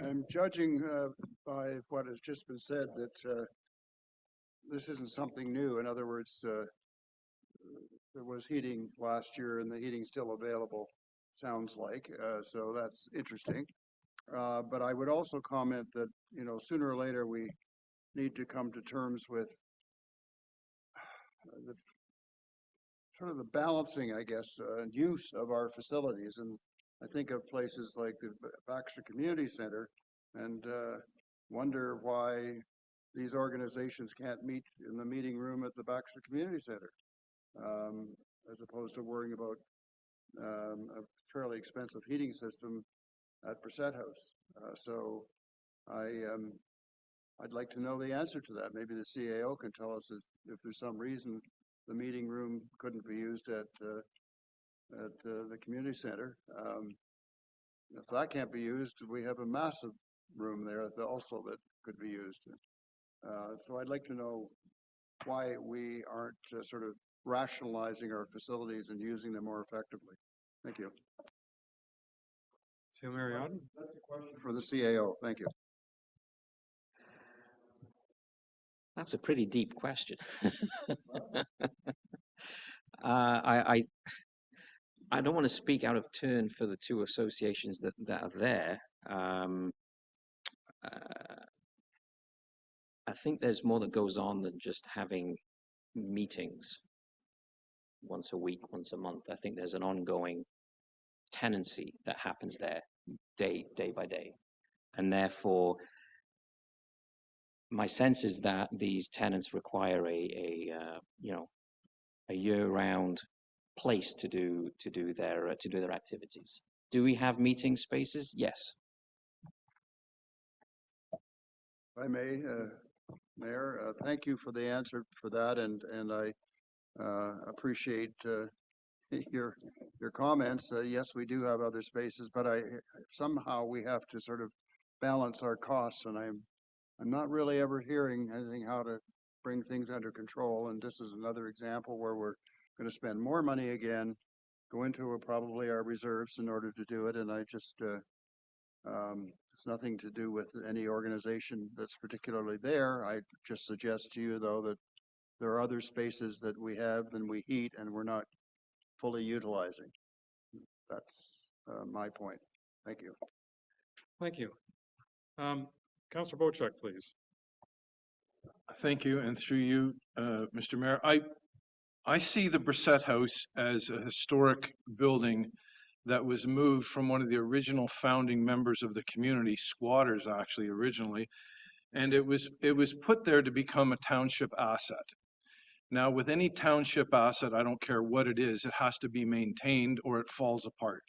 I'm judging by what has just been said that this isn't something new. In other words, there was heating last year and the heating's still available, sounds like. So that's interesting. But I would also comment that, sooner or later we need to come to terms with the sort of the balancing, I guess, use of our facilities. And I think of places like the Baxter Community Center and wonder why these organizations can't meet in the meeting room at the Baxter Community Center, as opposed to worrying about a fairly expensive heating system at Brissette House. So I'd like to know the answer to that. Maybe the CAO can tell us if there's some reason the meeting room couldn't be used at the community center. If that can't be used, we have a massive room there also that could be used. So I'd like to know why we aren't sort of rationalizing our facilities and using them more effectively. Thank you. CEO Mariotti? That's a question for the CAO. Thank you. That's a pretty deep question. I don't want to speak out of turn for the two associations that are there. I think there's more that goes on than just having meetings once a week, once a month. I think there's an ongoing tenancy that happens there day by day. And therefore, my sense is that these tenants require a year-round place to do their activities. Do we have meeting spaces? Yes. If I may, Mayor, thank you for the answer for that, and I appreciate your comments. Yes, we do have other spaces, but somehow we have to sort of balance our costs, and I'm not really ever hearing anything how to bring things under control. And this is another example where we're going to spend more money again, go into probably our reserves in order to do it. And I just it's nothing to do with any organization that's particularly there. I just suggest to you, though, that there are other spaces that we have than we heat and we're not fully utilizing. That's my point. Thank you. Thank you. Councillor Bochek, please. Thank you, and through you, Mr. Mayor, I see the Brissett House as a historic building that was moved from one of the original founding members of the community, squatters actually originally, and it was put there to become a township asset. Now, with any township asset, I don't care what it is, it has to be maintained or it falls apart.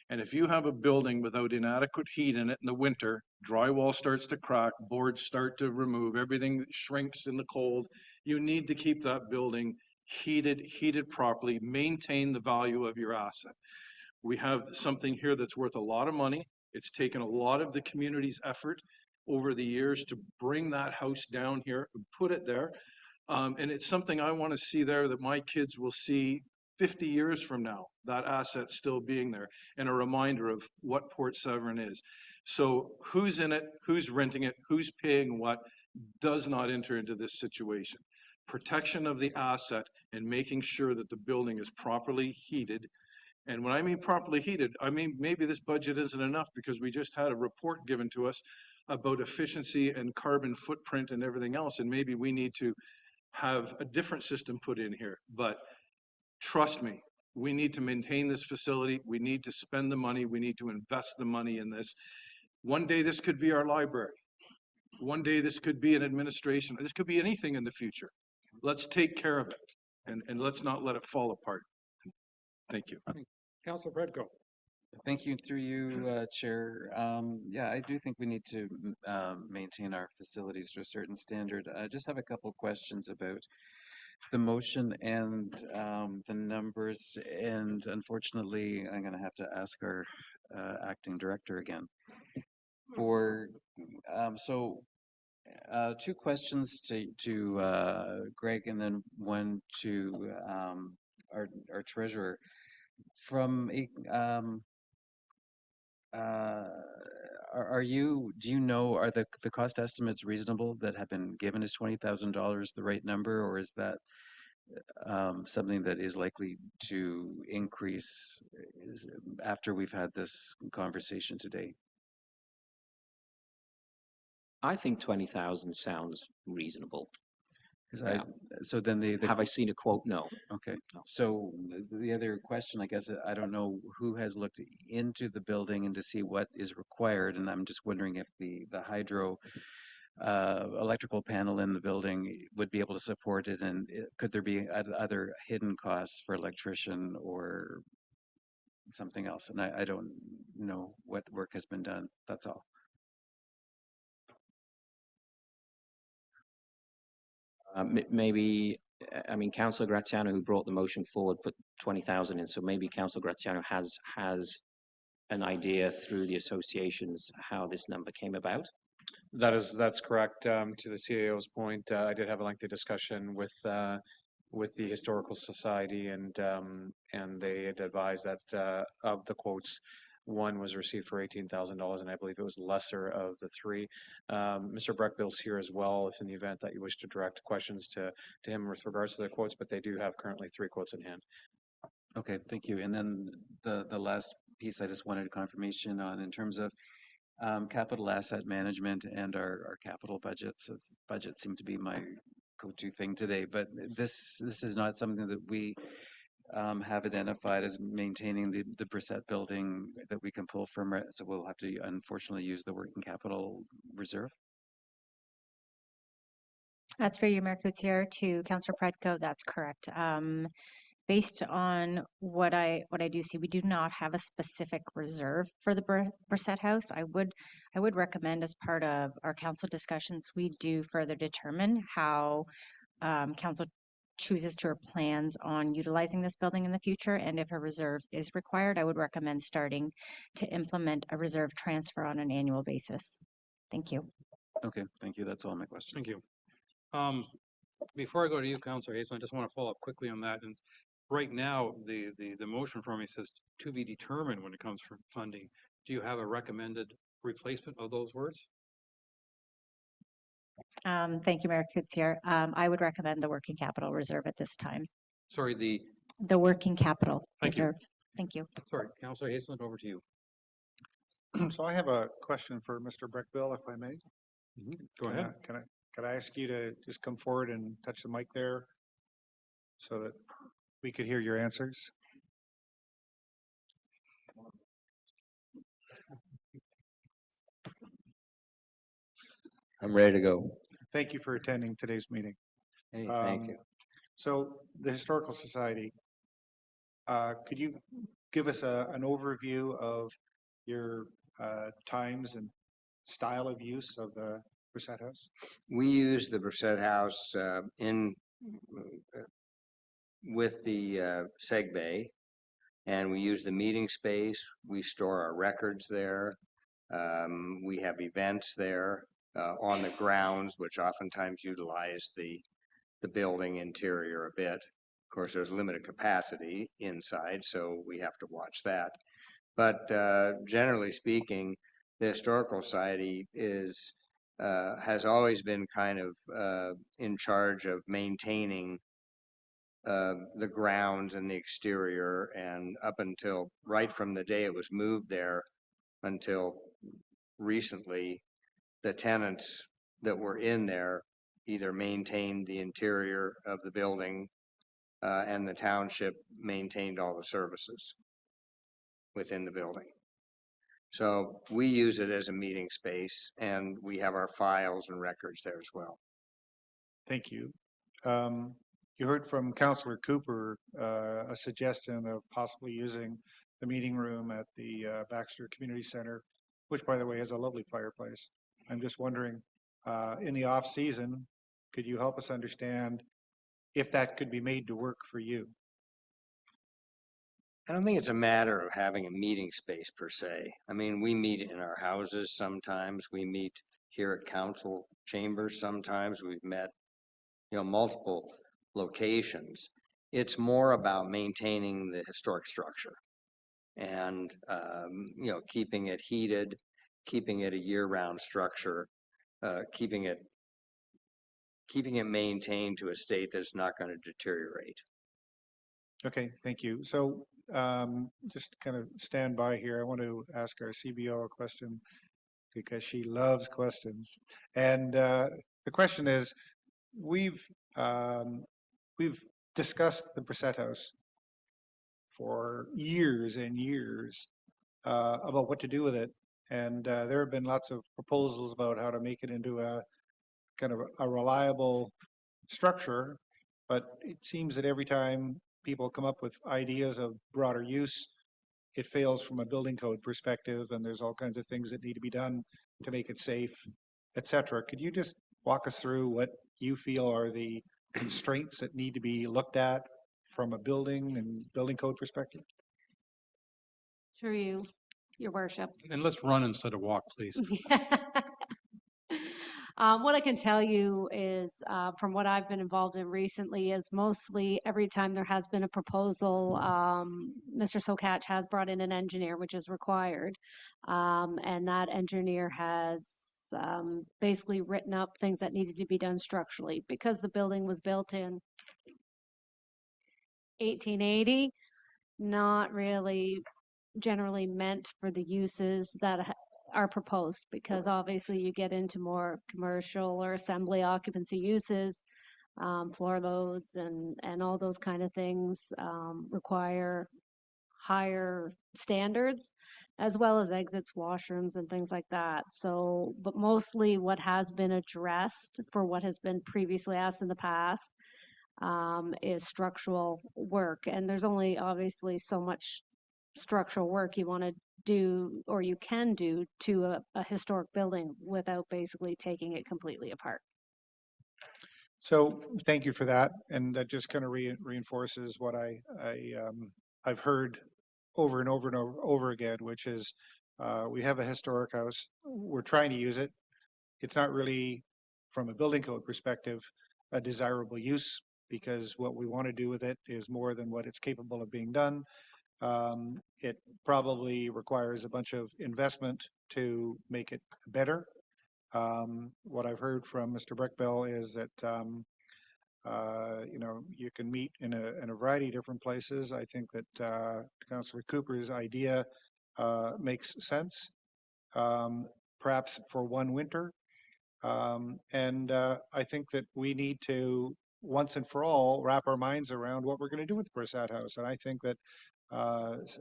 And if you have a building without inadequate heat in it in the winter, drywall starts to crack, boards start to remove, everything shrinks in the cold, you need to keep that building heated properly, maintain the value of your asset. We have something here that's worth a lot of money. It's taken a lot of the community's effort over the years to bring that house down here and put it there. And it's something I want to see there that my kids will see 50 years from now, that asset still being there, and a reminder of what Port Severn is. So who's in it, who's renting it, who's paying what, does not enter into this situation. Protection of the asset and making sure that the building is properly heated. And when I mean properly heated, I mean maybe this budget isn't enough because we just had a report given to us about efficiency and carbon footprint and everything else, and maybe we need to have a different system put in here. But trust me, we need to maintain this facility. We need to spend the money. We need to invest the money in this. One day this could be our library. One day this could be an administration. This could be anything in the future. Let's take care of it and let's not let it fall apart. Thank you. Councillor Redco. Thank you. Through you, Chair. Yeah, I do think we need to maintain our facilities to a certain standard. I just have a couple of questions about the motion and the numbers, and unfortunately, I'm going to have to ask our acting director again. For two questions to Greg, and then one to our treasurer. From are the cost estimates reasonable that have been given? Is $20,000 the right number, or is that something that is likely to increase after we've had this conversation today? I think 20,000 sounds reasonable. Yeah. So then have I seen a quote? No. Okay. No. So the other question, I guess, I don't know who has looked into the building and to see what is required, and I'm just wondering if the hydro electrical panel in the building would be able to support it, and could there be other hidden costs for electrician or something else? And I don't know what work has been done. That's all. Maybe, I mean, Councillor Graziano, who brought the motion forward, put 20,000 in. So maybe Councillor Graziano has an idea through the associations how this number came about. That's correct. To the CAO's point, I did have a lengthy discussion with the Historical Society, and they had advised that of the quotes, one was received for $18,000, and I believe it was lesser of the three. Mr. Breckbill's here as well, if in the event that you wish to direct questions to him with regards to the quotes, but they do have currently 3 quotes in hand. Okay, thank you. And then the last piece I just wanted confirmation on in terms of capital asset management and our capital budgets. Budgets seem to be my go-to thing today, but this is not something that we have identified as maintaining the Brissette building that we can pull from it. So we'll have to unfortunately use the working capital reserve. That's for you, Mayor Coutier. To Councillor Predko, that's correct. Based on what I do see, we do not have a specific reserve for the Brissette House. I would recommend, as part of our council discussions, we do further determine how council chooses to or plans on utilizing this building in the future, and if a reserve is required, I would recommend starting to implement a reserve transfer on an annual basis. Thank you. Okay, thank you. That's all my questions. Thank you. Before I go to you, Councillor Haslam, I just want to follow up quickly on that. And right now, the motion for me says to be determined when it comes for funding. Do you have a recommended replacement of those words? Thank you, Mayor Coutier. I would recommend the working capital reserve at this time. Sorry, The working capital Thank you. reserve. Thank you. Sorry, Councillor Haslam, over to you. So I have a question for Mr. Breckbill, if I may. Go ahead. Can I ask you to just come forward and touch the mic there so that we could hear your answers? I'm ready to go. Thank you for attending today's meeting. Hey, thank you. So the Historical Society, could you give us an overview of your times and style of use of the Brissette House? We use the Brissette House with the Seg Bay, and we use the meeting space. We store our records there. We have events there on the grounds, which oftentimes utilize the building interior a bit. Of course, there's limited capacity inside, so we have to watch that. But generally speaking, the Historical Society has always been kind of in charge of maintaining the grounds and the exterior, and up until right from the day it was moved there until recently, the tenants that were in there either maintained the interior of the building and the township maintained all the services within the building. So we use it as a meeting space, and we have our files and records there as well. Thank you. You heard from Councillor Cooper a suggestion of possibly using the meeting room at the Baxter Community Center, which, by the way, has a lovely fireplace. I'm just wondering, in the off season, could you help us understand if that could be made to work for you? I don't think it's a matter of having a meeting space per se. I mean, we meet in our houses sometimes. We meet here at council chambers sometimes. We've met, multiple locations. It's more about maintaining the historic structure and, keeping it heated, keeping it a year-round structure, keeping it maintained to a state that's not going to deteriorate. Okay, thank you. So just kind of stand by here. I want to ask our CBO a question because she loves questions. And the question is, we've discussed the Brissette House for years and years about what to do with it. And there have been lots of proposals about how to make it into a kind of a reliable structure. But it seems that every time people come up with ideas of broader use, it fails from a building code perspective, and there's all kinds of things that need to be done to make it safe, etc. Could you just walk us through what you feel are the constraints that need to be looked at from a building and building code perspective? Through you, Your Worship. And let's run instead of walk, please. What I can tell you is, from what I've been involved in recently, is mostly every time there has been a proposal, Mr. Sokach has brought in an engineer, which is required, and that engineer has basically written up things that needed to be done structurally because the building was built in 1880, not really generally meant for the uses that are proposed, because obviously you get into more commercial or assembly occupancy uses, floor loads and all those kind of things require higher standards, as well as exits, washrooms, and things like that. So, but mostly what has been addressed for what has been previously asked in the past is structural work. And there's only obviously so much structural work you want to do or you can do to a historic building without basically taking it completely apart. So thank you for that, and that just kind of reinforces what I've heard over and over and over again, which is we have a historic house, we're trying to use it. It's not really, from a building code perspective, a desirable use, because what we want to do with it is more than what it's capable of being done. It probably requires a bunch of investment to make it better. What I've heard from Mr. Breckbell is that you know, you can meet in a variety of different places. I think that Councillor Cooper's idea makes sense, perhaps for one winter. And I think that we need to, once and for all, wrap our minds around what we're going to do with the Prasad House. And I think that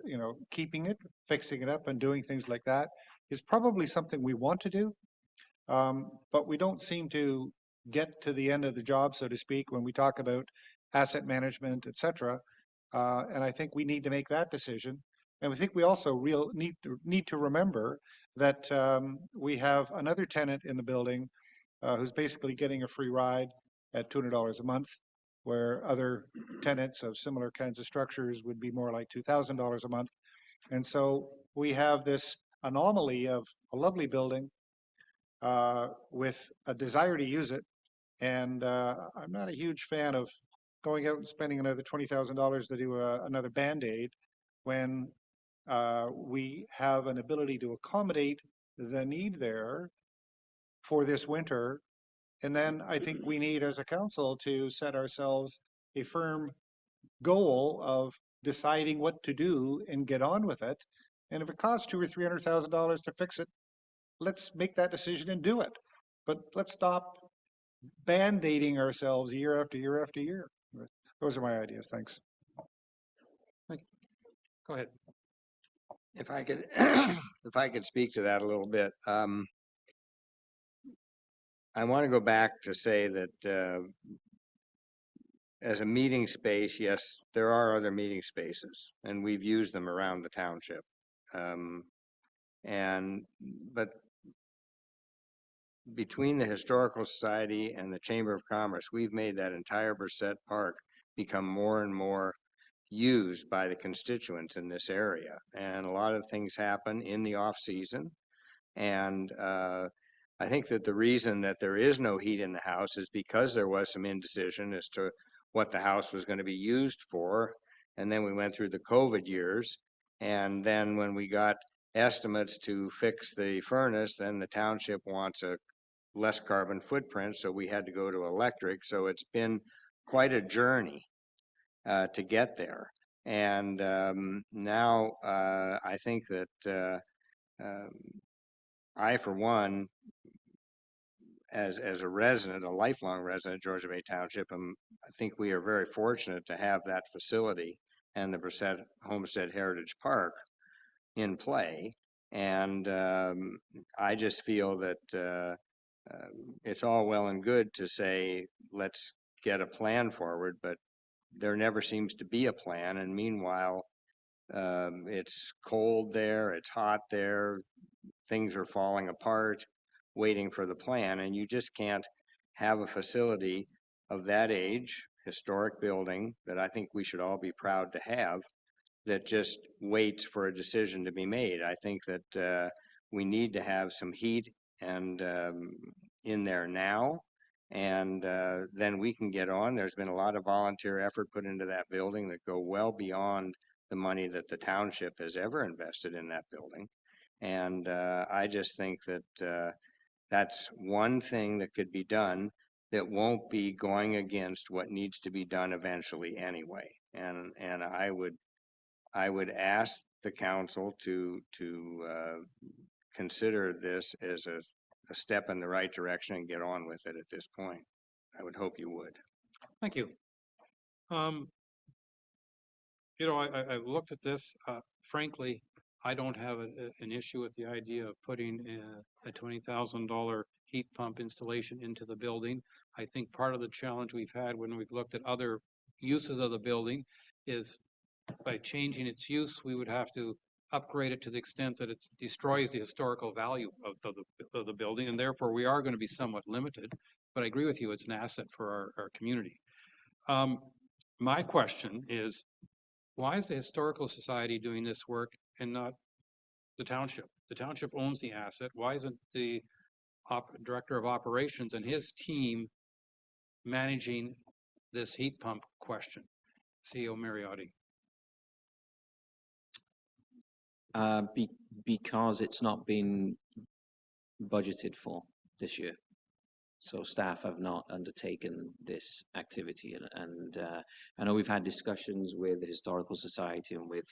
you know, keeping it, fixing it up, and doing things like that is probably something we want to do, but we don't seem to get to the end of the job, so to speak, when we talk about asset management, etc. And I think we need to make that decision. And we think we also need to remember that we have another tenant in the building who's basically getting a free ride at $200 a month, where other tenants of similar kinds of structures would be more like $2,000 a month. And so we have this anomaly of a lovely building with a desire to use it. And I'm not a huge fan of going out and spending another $20,000 to do another Band-Aid when we have an ability to accommodate the need there for this winter. And then I think we need, as a council, to set ourselves a firm goal of deciding what to do and get on with it. And if it costs $200,000 or $300,000 to fix it, let's make that decision and do it. But let's stop band-aiding ourselves year after year after year. Those are my ideas. Thanks. Go ahead. If I could, if I could speak to that a little bit. I want to go back to say that as a meeting space, yes, there are other meeting spaces, and we've used them around the township. But between the Historical Society and the Chamber of Commerce, we've made that entire Brissett Park become more and more used by the constituents in this area. And a lot of things happen in the off season. And I think that the reason that there is no heat in the house is because there was some indecision as to what the house was going to be used for. And then we went through the COVID years. And then when we got estimates to fix the furnace, then the township wants a less carbon footprint. So we had to go to electric. So it's been quite a journey to get there. And now I think that I, for one, as a resident, a lifelong resident of Georgian Bay Township, I think we are very fortunate to have that facility and the Brissett Homestead Heritage Park in play. And I just feel that it's all well and good to say, let's get a plan forward, but there never seems to be a plan. And meanwhile, it's cold there, it's hot there, things are falling apart, waiting for the plan. And you just can't have a facility of that age, historic building that I think we should all be proud to have, that just waits for a decision to be made. I think that we need to have some heat and in there now. And then we can get on. There's been a lot of volunteer effort put into that building that go well beyond the money that the township has ever invested in that building. And I just think that that's one thing that could be done that won't be going against what needs to be done eventually anyway. And I would ask the council to consider this as a step in the right direction and get on with it at this point. I would hope you would. Thank you. You know, I looked at this, frankly, I don't have an issue with the idea of putting a $20,000 heat pump installation into the building. I think part of the challenge we've had when we've looked at other uses of the building is by changing its use, we would have to upgrade it to the extent that it destroys the historical value of the building, and therefore we are going to be somewhat limited. But I agree with you, it's an asset for our community. My question is, why is the Historical Society doing this work and not the township? The township owns the asset. Why isn't the director of operations and his team managing this heat pump question? CEO Mariotti. Because it's not been budgeted for this year. So staff have not undertaken this activity, and I know we've had discussions with the Historical Society and with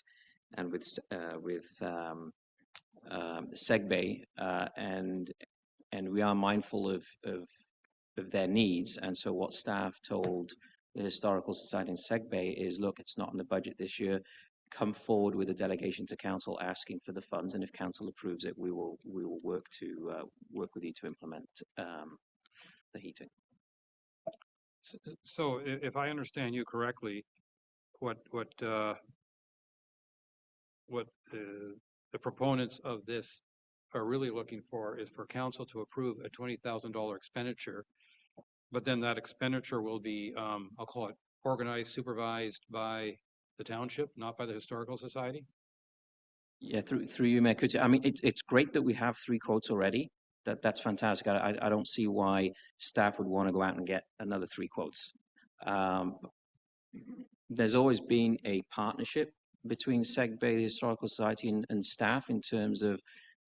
SegBay, and we are mindful of their needs. And so what staff told the Historical Society and SegBay is, look, it's not in the budget this year. Come forward with a delegation to council asking for the funds, and if council approves it, we will work with you to implement the heating. So if I understand you correctly, what the proponents of this are really looking for is for council to approve a $20,000 expenditure, but then that expenditure will be, I'll call it organized, supervised by the township, not by the Historical Society? Yeah, through you, Mayor Coutier. I mean, it's great that we have 3 quotes already. That's fantastic. I don't see why staff would want to go out and get another 3 quotes. There's always been a partnership between SegBay, the Historical Society, and staff in terms of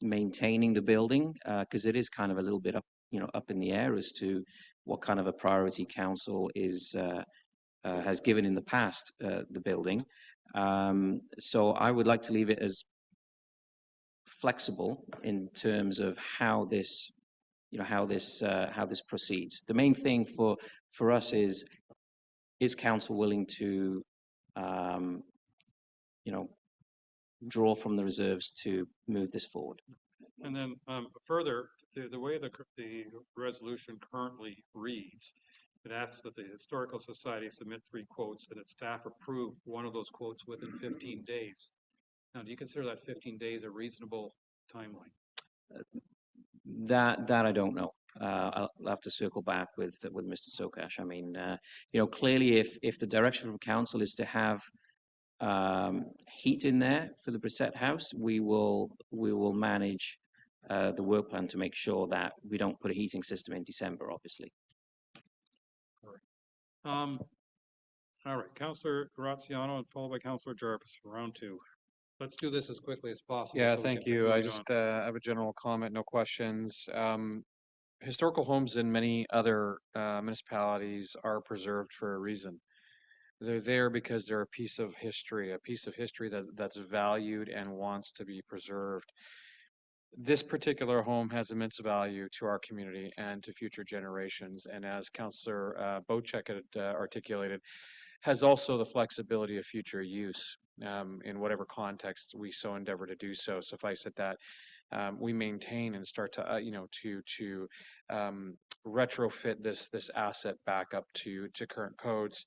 maintaining the building, because it is kind of a little bit up in the air as to what kind of a priority council has given in the past the building. So I would like to leave it as flexible in terms of how this proceeds. The main thing for us is council willing to draw from the reserves to move this forward? And then further, the way the resolution currently reads, it asks that the Historical Society submit 3 quotes and that staff approve one of those quotes within 15 days. Now, do you consider that 15 days a reasonable timeline? That I don't know. I'll have to circle back with Mr. Sokash. I mean, clearly, if the direction from council is to have heat in there for the Brissette House, we will manage the work plan to make sure that we don't put a heating system in December, obviously. All right, Councillor Graziano and followed by Councillor Jarvis for round 2. Let's do this as quickly as possible. Yeah, so thank you. I just have a general comment, no questions. Historical homes in many other municipalities are preserved for a reason. They're there because they're a piece of history that's valued and wants to be preserved. This particular home has immense value to our community and to future generations. And as Councillor Bocek had articulated, has also the flexibility of future use in whatever context we so endeavor to do so. Suffice it that we maintain and start to retrofit this asset back up to current codes.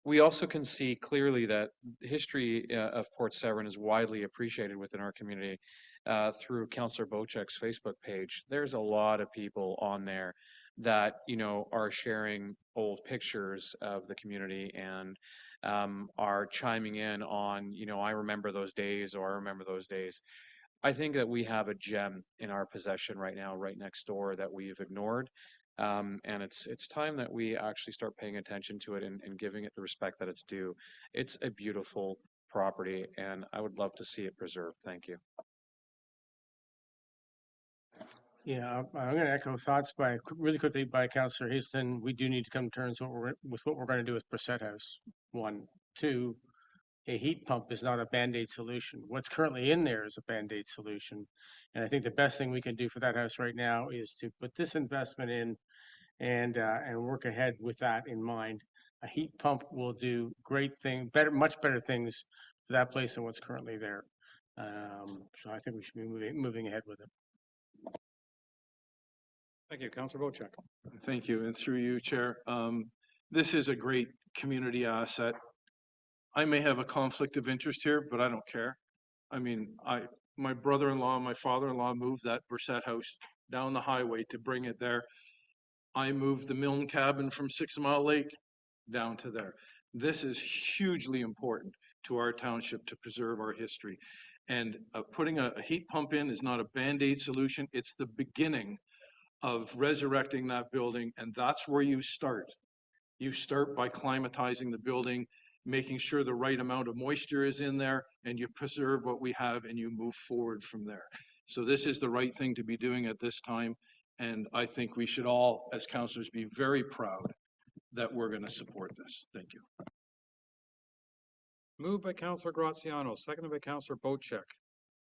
We also can see clearly that the history of Port Severn is widely appreciated within our community through Councillor Bocek's Facebook page. There's a lot of people on there that are sharing old pictures of the community and are chiming in on I remember those days, or I remember those days. I think that we have a gem in our possession right now, right next door, that we've ignored. And it's time that we actually start paying attention to it and giving it the respect that it's due. It's a beautiful property, and I would love to see it preserved. Thank you. Yeah, I'm going to echo thoughts really quickly by Councillor Haslam. We do need to come to terms with what we're going to do with Brissett House. One, two, a heat pump is not a Band-Aid solution. What's currently in there is a Band-Aid solution. And I think the best thing we can do for that house right now is to put this investment in and work ahead with that in mind. A heat pump will do much better things for that place than what's currently there. So I think we should be moving ahead with it. Thank you, Councillor Bochek. Thank you, and through you, Chair. This is a great community asset. I may have a conflict of interest here, but I don't care. I mean, my brother-in-law, my father-in-law moved that Brissett house down the highway to bring it there. I moved the Milne cabin from 6 Mile Lake down to there. This is hugely important to our township to preserve our history. And putting a heat pump in is not a Band-Aid solution. It's the beginning of resurrecting that building, and that's where you start. You start by climatizing the building, making sure the right amount of moisture is in there, and you preserve what we have, and you move forward from there. So this is the right thing to be doing at this time, and I think we should all, as councillors, be very proud that we're going to support this. Thank you. Moved by Councillor Graziano, seconded by Councillor Bochek.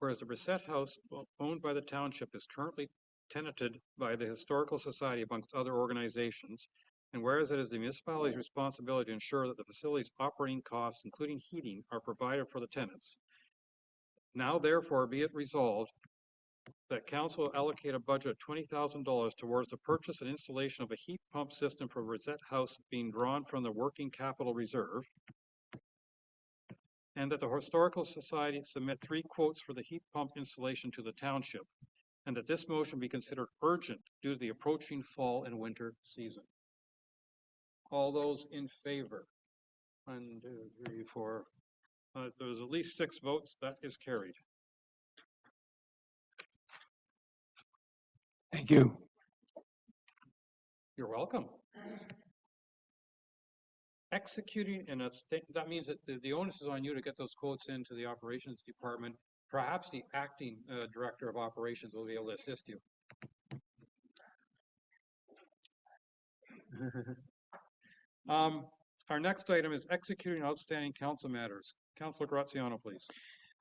Whereas the Brissett House, owned by the township, is currently tenanted by the Historical Society amongst other organizations, and whereas it is the municipality's responsibility to ensure that the facility's operating costs, including heating, are provided for the tenants. Now therefore be it resolved that council will allocate a budget of $20,000 towards the purchase and installation of a heat pump system for Brissett House being drawn from the working capital reserve, and that the Historical Society submit 3 quotes for the heat pump installation to the township, and that this motion be considered urgent due to the approaching fall and winter season. All those in favor? 1, 2, 3, 4. There's at least 6 votes. That is carried. Thank you. You're welcome. Executing, and that means that the onus is on you to get those quotes into the operations department. Perhaps the acting director of operations will be able to assist you. Our next item is executing outstanding council matters. Councillor Graziano, please.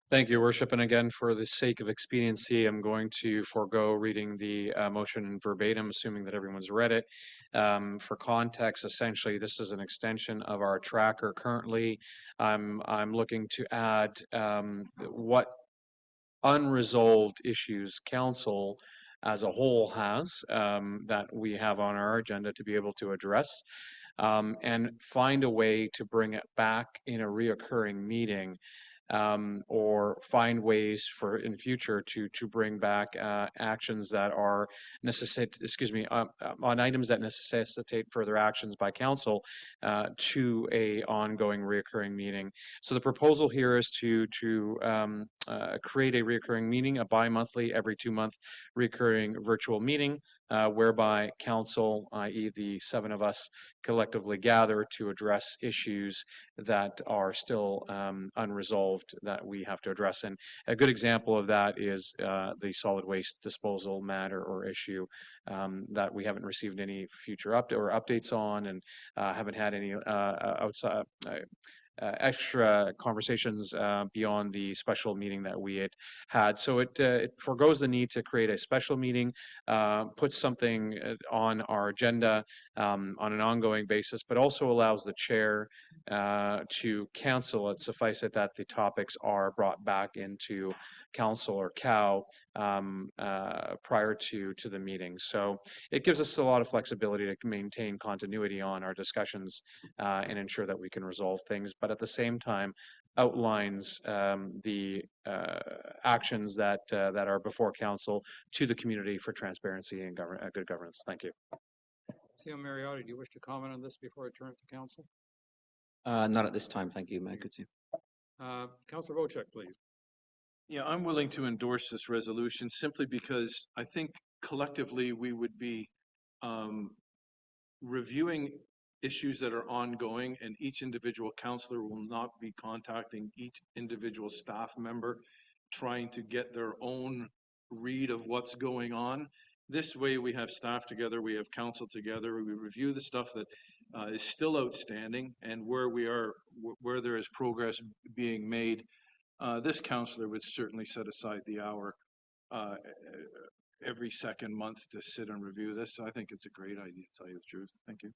Thank you, Your Worship. And again, for the sake of expediency, I'm going to forego reading the motion verbatim, assuming that everyone's read it. For context, essentially, this is an extension of our tracker. Currently, I'm looking to add what unresolved issues council as a whole has that we have on our agenda to be able to address, and find a way to bring it back in a reoccurring meeting, or find ways for in future to bring back actions that are on items that necessitate further actions by council to a ongoing reoccurring meeting. So the proposal here is to create a reoccurring meeting, a bi-monthly, every 2-month recurring virtual meeting, whereby council, i.e. the 7 of us, collectively gather to address issues that are still unresolved that we have to address. And a good example of that is the solid waste disposal matter or issue that we haven't received any future updates on, and haven't had any outside extra conversations beyond the special meeting that we had. So it forgoes the need to create a special meeting, puts something on our agenda on an ongoing basis, but also allows the chair to cancel it, suffice it that the topics are brought back into council or COW prior to the meeting. So it gives us a lot of flexibility to maintain continuity on our discussions and ensure that we can resolve things, but at the same time outlines the actions that are before council to the community for transparency and good governance. Thank you. CEO Mariotti, do you wish to comment on this before I turn it to council? Not at this time. Thank you, Mayor. Councillor Bochek, please. Yeah, I'm willing to endorse this resolution simply because I think collectively we would be um, reviewing issues that are ongoing, and each individual counselor will not be contacting each individual staff member trying to get their own read of what's going on. This way we have staff together, we have council together, we review the stuff that is still outstanding, and where there is progress being made. This counselor would certainly set aside the hour uh, every second month to sit and review this. I think it's a great idea, to tell you the truth. Thank you.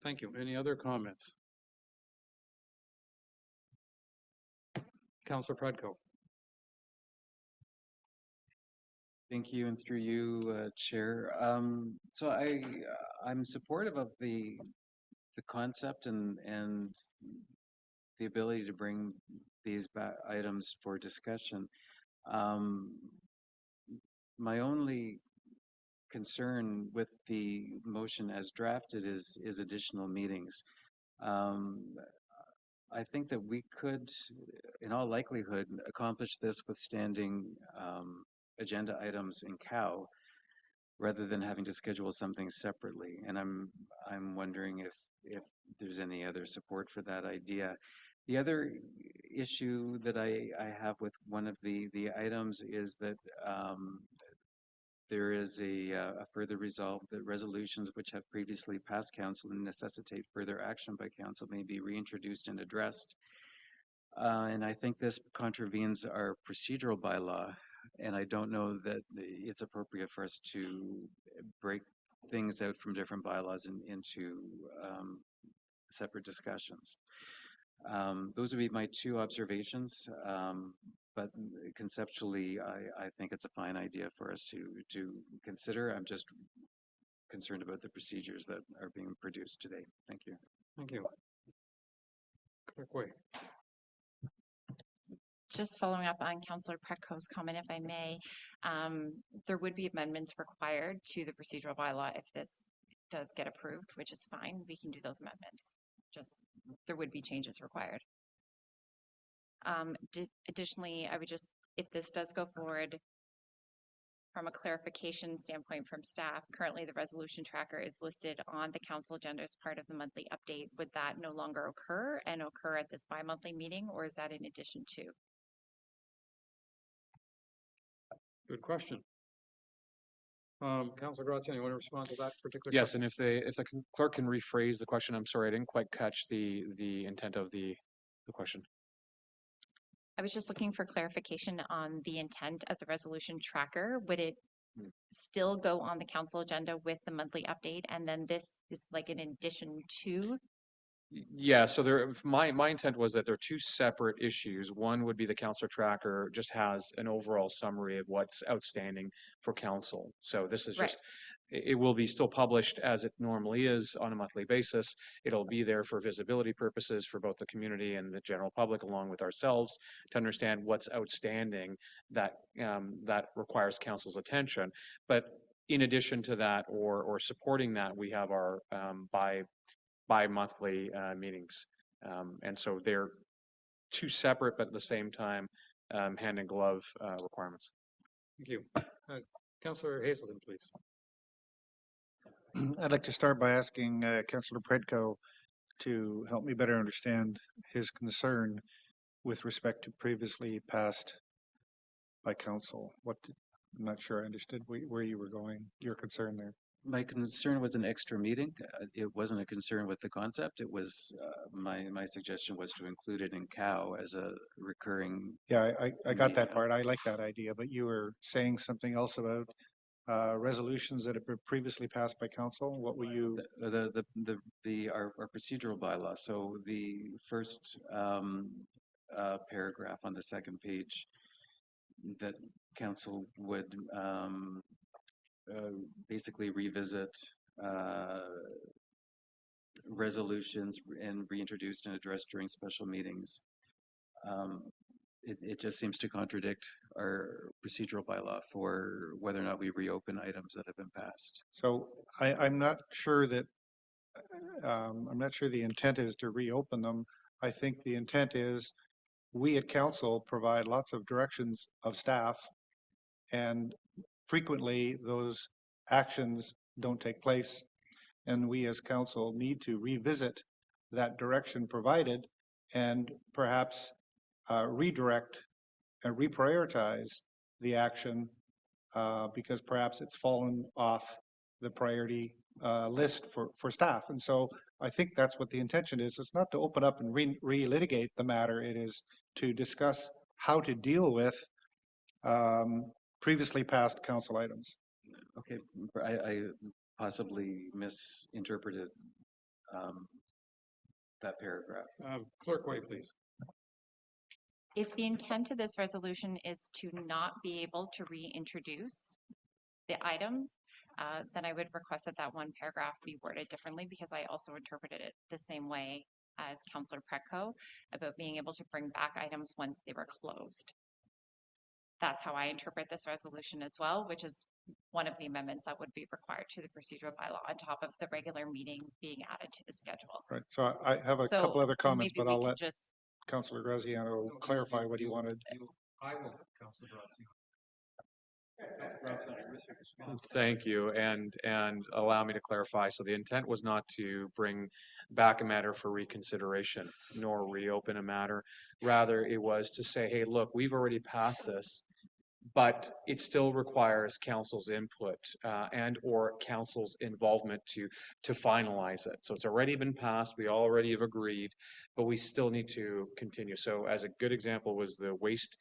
Thank you. Any other comments? Councillor Predko. Thank you, and through you, Chair. So I'm supportive of the concept and the ability to bring these items for discussion. My only concern with the motion as drafted is additional meetings. I think that we could, in all likelihood, accomplish this with standing agenda items in COW rather than having to schedule something separately. And I'm wondering if there's any other support for that idea. The other issue that I have with one of the items is that there is a further resolve that resolutions which have previously passed council and necessitate further action by council may be reintroduced and addressed. And I think this contravenes our procedural bylaw, and I don't know that it's appropriate for us to break things out from different bylaws into separate discussions. Those would be my two observations, but conceptually, I think it's a fine idea for us to consider. I'm just concerned about the procedures that are being produced today. Thank you. Thank you. Clerk Way. Just following up on Councillor Pretko's comment, if I may, there would be amendments required to the procedural bylaw if this does get approved, which is fine. We can do those amendments. Just there would be changes required. Additionally, I would just, if this does go forward, from a clarification standpoint from staff, currently the resolution tracker is listed on the council agenda as part of the monthly update. Would that no longer occur and occur at this bi-monthly meeting, or is that in addition to? Good question. Councillor Graziani, you want to respond to that particular Yes, question? and if the clerk can rephrase the question, I'm sorry, I didn't quite catch the intent of the question. I was just looking for clarification on the intent of the resolution tracker. Would it still go on the council agenda with the monthly update, and then this is like an addition to? Yeah, so my intent was that there are two separate issues. One would be the council tracker just has an overall summary of what's outstanding for council. So this is just, it will be still published as it normally is on a monthly basis. It'll be there for visibility purposes for both the community and the general public, along with ourselves, to understand what's outstanding that that requires council's attention. But in addition to that, or supporting that, we have our bi-monthly meetings. And so they're two separate, but at the same time, hand in glove requirements. Thank you. Councillor Hazelton, please. I'd like to start by asking Councillor Predko to help me better understand his concern with respect to previously passed by council. I'm not sure I understood where you were going, your concern there. My concern was an extra meeting. It wasn't a concern with the concept. It was, my suggestion was to include it in COW as a recurring. Yeah, I got that part. I like that idea, but you were saying something else about resolutions that have been previously passed by council. What were you? Our procedural bylaw. So the first paragraph on the second page, that council would basically revisit resolutions and reintroduced and addressed during special meetings. It just seems to contradict our procedural bylaw for whether or not we reopen items that have been passed. So I'm not sure that the intent is to reopen them. I think the intent is we at council provide lots of directions of staff, and frequently those actions don't take place. And we as council need to revisit that direction provided and perhaps redirect and reprioritize the action because perhaps it's fallen off the priority list for staff. And so I think that's what the intention is. It's not to open up and re-litigate the matter. It is to discuss how to deal with previously passed council items. Okay, I possibly misinterpreted that paragraph. Clerk White, please. If the intent of this resolution is to not be able to reintroduce the items, then I would request that that one paragraph be worded differently, because I also interpreted it the same way as Councillor Pretko about being able to bring back items once they were closed. That's how I interpret this resolution as well, which is one of the amendments that would be required to the procedural bylaw on top of the regular meeting being added to the schedule. Right. So I have a couple other comments, maybe but we I'll could let just Councillor Graziano clarify what he wanted. I will, Councillor Thank you, and allow me to clarify. So the intent was not to bring back a matter for reconsideration, nor reopen a matter. Rather, it was to say, hey, look, we've already passed this, but it still requires council's input and or council's involvement to finalize it. So it's already been passed. We already have agreed, but we still need to continue. So as a good example was the waste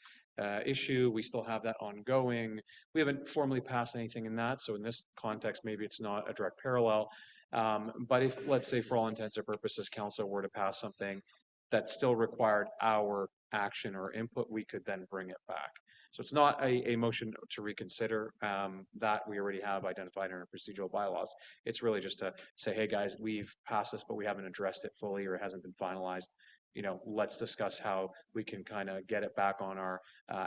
issue. We still have that ongoing. We haven't formally passed anything in that. So in this context, maybe it's not a direct parallel. But if, let's say, for all intents and purposes, council were to pass something that still required our action or input, we could then bring it back. So it's not a motion to reconsider that we already have identified in our procedural bylaws. It's really just to say, hey guys, we've passed this, but we haven't addressed it fully or it hasn't been finalized. You know, let's discuss how we can kind of get it back on our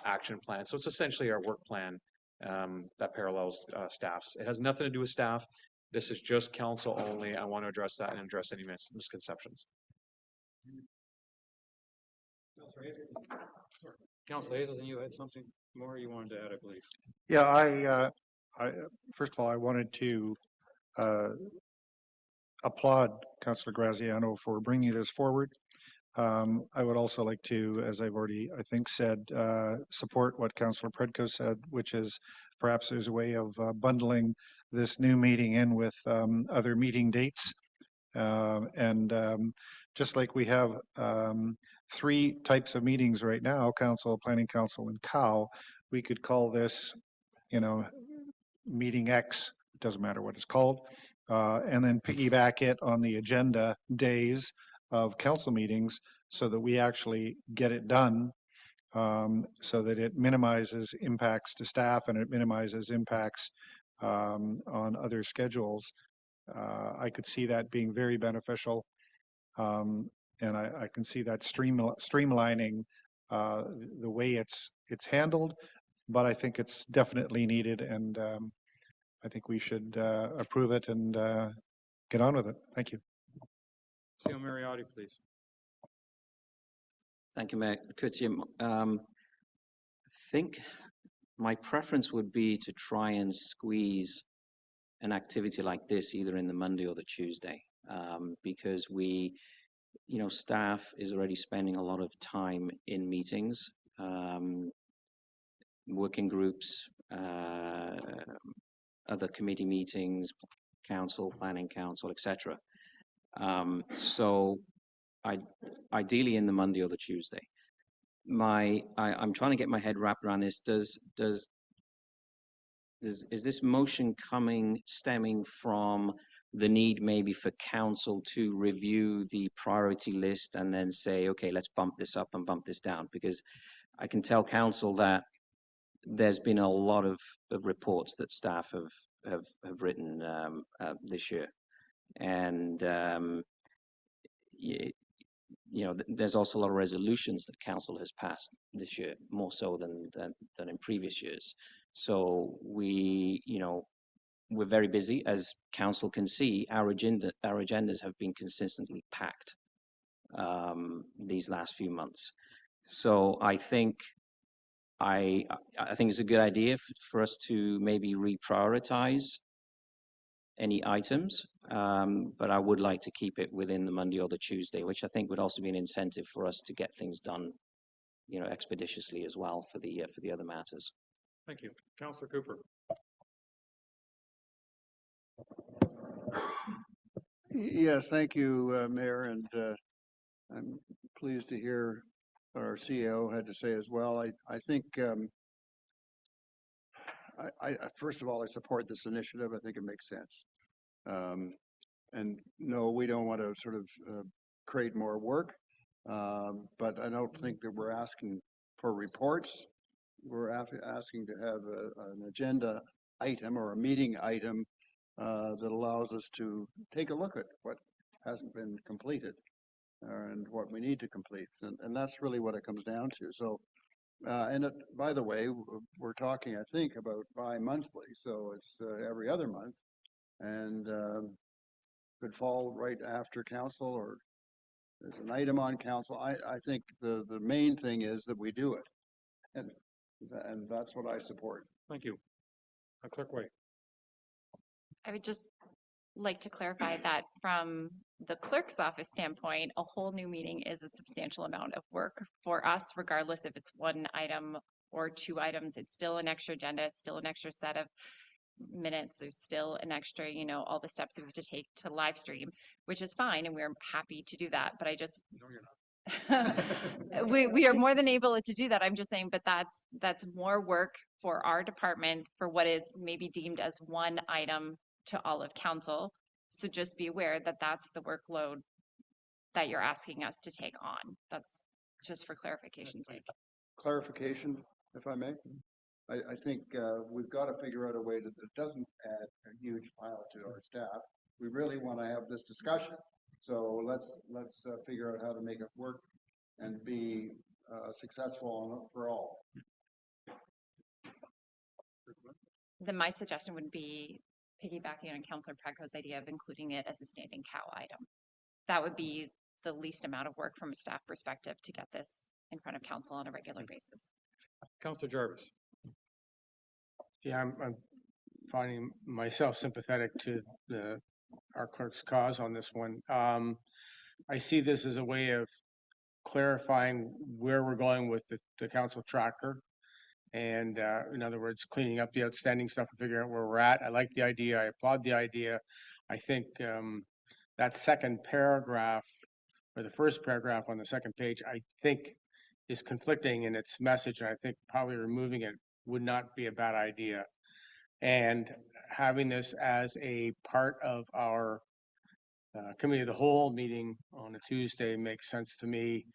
action plan. So it's essentially our work plan that parallels staff's. It has nothing to do with staff. This is just council only. I want to address that and address any misconceptions. Councillor Hazelton, you had something more you wanted to add, I believe. Yeah, I first of all, I wanted to applaud Councillor Graziano for bringing this forward. I would also like to, as I've already, I think, said, support what Councillor Pretko said, which is perhaps there's a way of bundling this new meeting in with other meeting dates. Just like we have 3 types of meetings right now, council, planning council, and COW, we could call this, you know, meeting X, it doesn't matter what it's called, and then piggyback it on the agenda days of council meetings so that we actually get it done, so that it minimizes impacts to staff and it minimizes impacts on other schedules. I could see that being very beneficial. And I can see that streamlining the way it's handled, but I think it's definitely needed, and I think we should approve it and get on with it. Thank you. Seal Mariotti, please. Thank you, Mayor Coetzee. I think my preference would be to try and squeeze an activity like this either in the Monday or the Tuesday, because staff is already spending a lot of time in meetings, working groups, other committee meetings, council, planning council, etc. So ideally in the Monday or the Tuesday. I'm trying to get my head wrapped around this. Is this motion stemming from the need maybe for council to review the priority list and then say, okay, let's bump this up and bump this down? Because I can tell council that there's been a lot of reports that staff have written this year, and there's also a lot of resolutions that council has passed this year, more so than in previous years. So we're very busy, as council can see. Our agendas have been consistently packed these last few months. So I think I think it's a good idea for us to maybe reprioritize any items, but I would like to keep it within the Monday or the Tuesday, which I think would also be an incentive for us to get things done, you know, expeditiously as well for the other matters. Thank you. Councillor Cooper. Yes, thank you, Mayor, and I'm pleased to hear what our CEO had to say as well. I think, first of all, I support this initiative. I think it makes sense. And no, we don't want to sort of create more work, but I don't think that we're asking for reports. We're asking to have an agenda item or a meeting item that allows us to take a look at what hasn't been completed and what we need to complete. And that's really what it comes down to. So, and by the way, we're talking, I think, about bi-monthly. So it's every other month and could fall right after council or there's an item on council. I think the main thing is that we do it. And that's what I support. Thank you. Clerk White. I would just like to clarify that from the clerk's office standpoint, a whole new meeting is a substantial amount of work for us, regardless if it's one item or two items. It's still an extra agenda. It's still an extra set of minutes. There's still an extra, you know, all the steps that we have to take to live stream, which is fine. And we're happy to do that. But I just, no, you're not. we are more than able to do that. I'm just saying, but that's more work for our department for what is maybe deemed as one item to all of council. So just be aware that that's the workload that you're asking us to take on. That's just for clarification's sake. Clarification, if I may. I think we've got to figure out a way that doesn't add a huge pile to our staff. We really want to have this discussion. So let's figure out how to make it work and be successful for all. Then my suggestion would be piggybacking on Councillor Pradko's idea of including it as a standing cow item. That would be the least amount of work from a staff perspective to get this in front of council on a regular basis. Councillor Jarvis. Yeah, I'm finding myself sympathetic to our clerk's cause on this one. I see this as a way of clarifying where we're going with the council tracker. And in other words, cleaning up the outstanding stuff and figuring out where we're at. I like the idea. I applaud the idea. I think that second paragraph or the first paragraph on the second page, I think is conflicting in its message. And I think probably removing it would not be a bad idea. And having this as a part of our committee of the whole meeting on a Tuesday makes sense to me.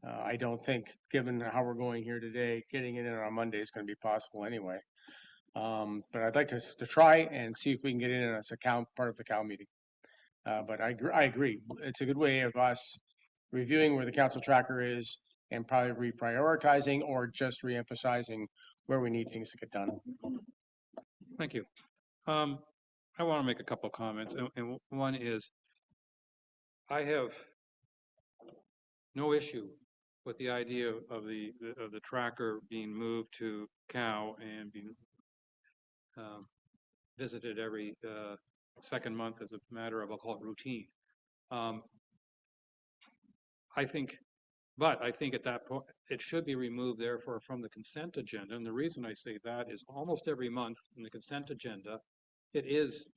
I don't think, given how we're going here today, getting it in on Monday is going to be possible anyway. But I'd like to try and see if we can get it in as a part of the COW meeting. But I agree. It's a good way of us reviewing where the council tracker is and probably reprioritizing or just reemphasizing where we need things to get done. Thank you. I want to make a couple of comments, and one is I have no issue with the idea of the tracker being moved to COW and being visited every second month as a matter of, I'll call it routine. I think at that point it should be removed, therefore, from the consent agenda. And the reason I say that is almost every month in the consent agenda, it is,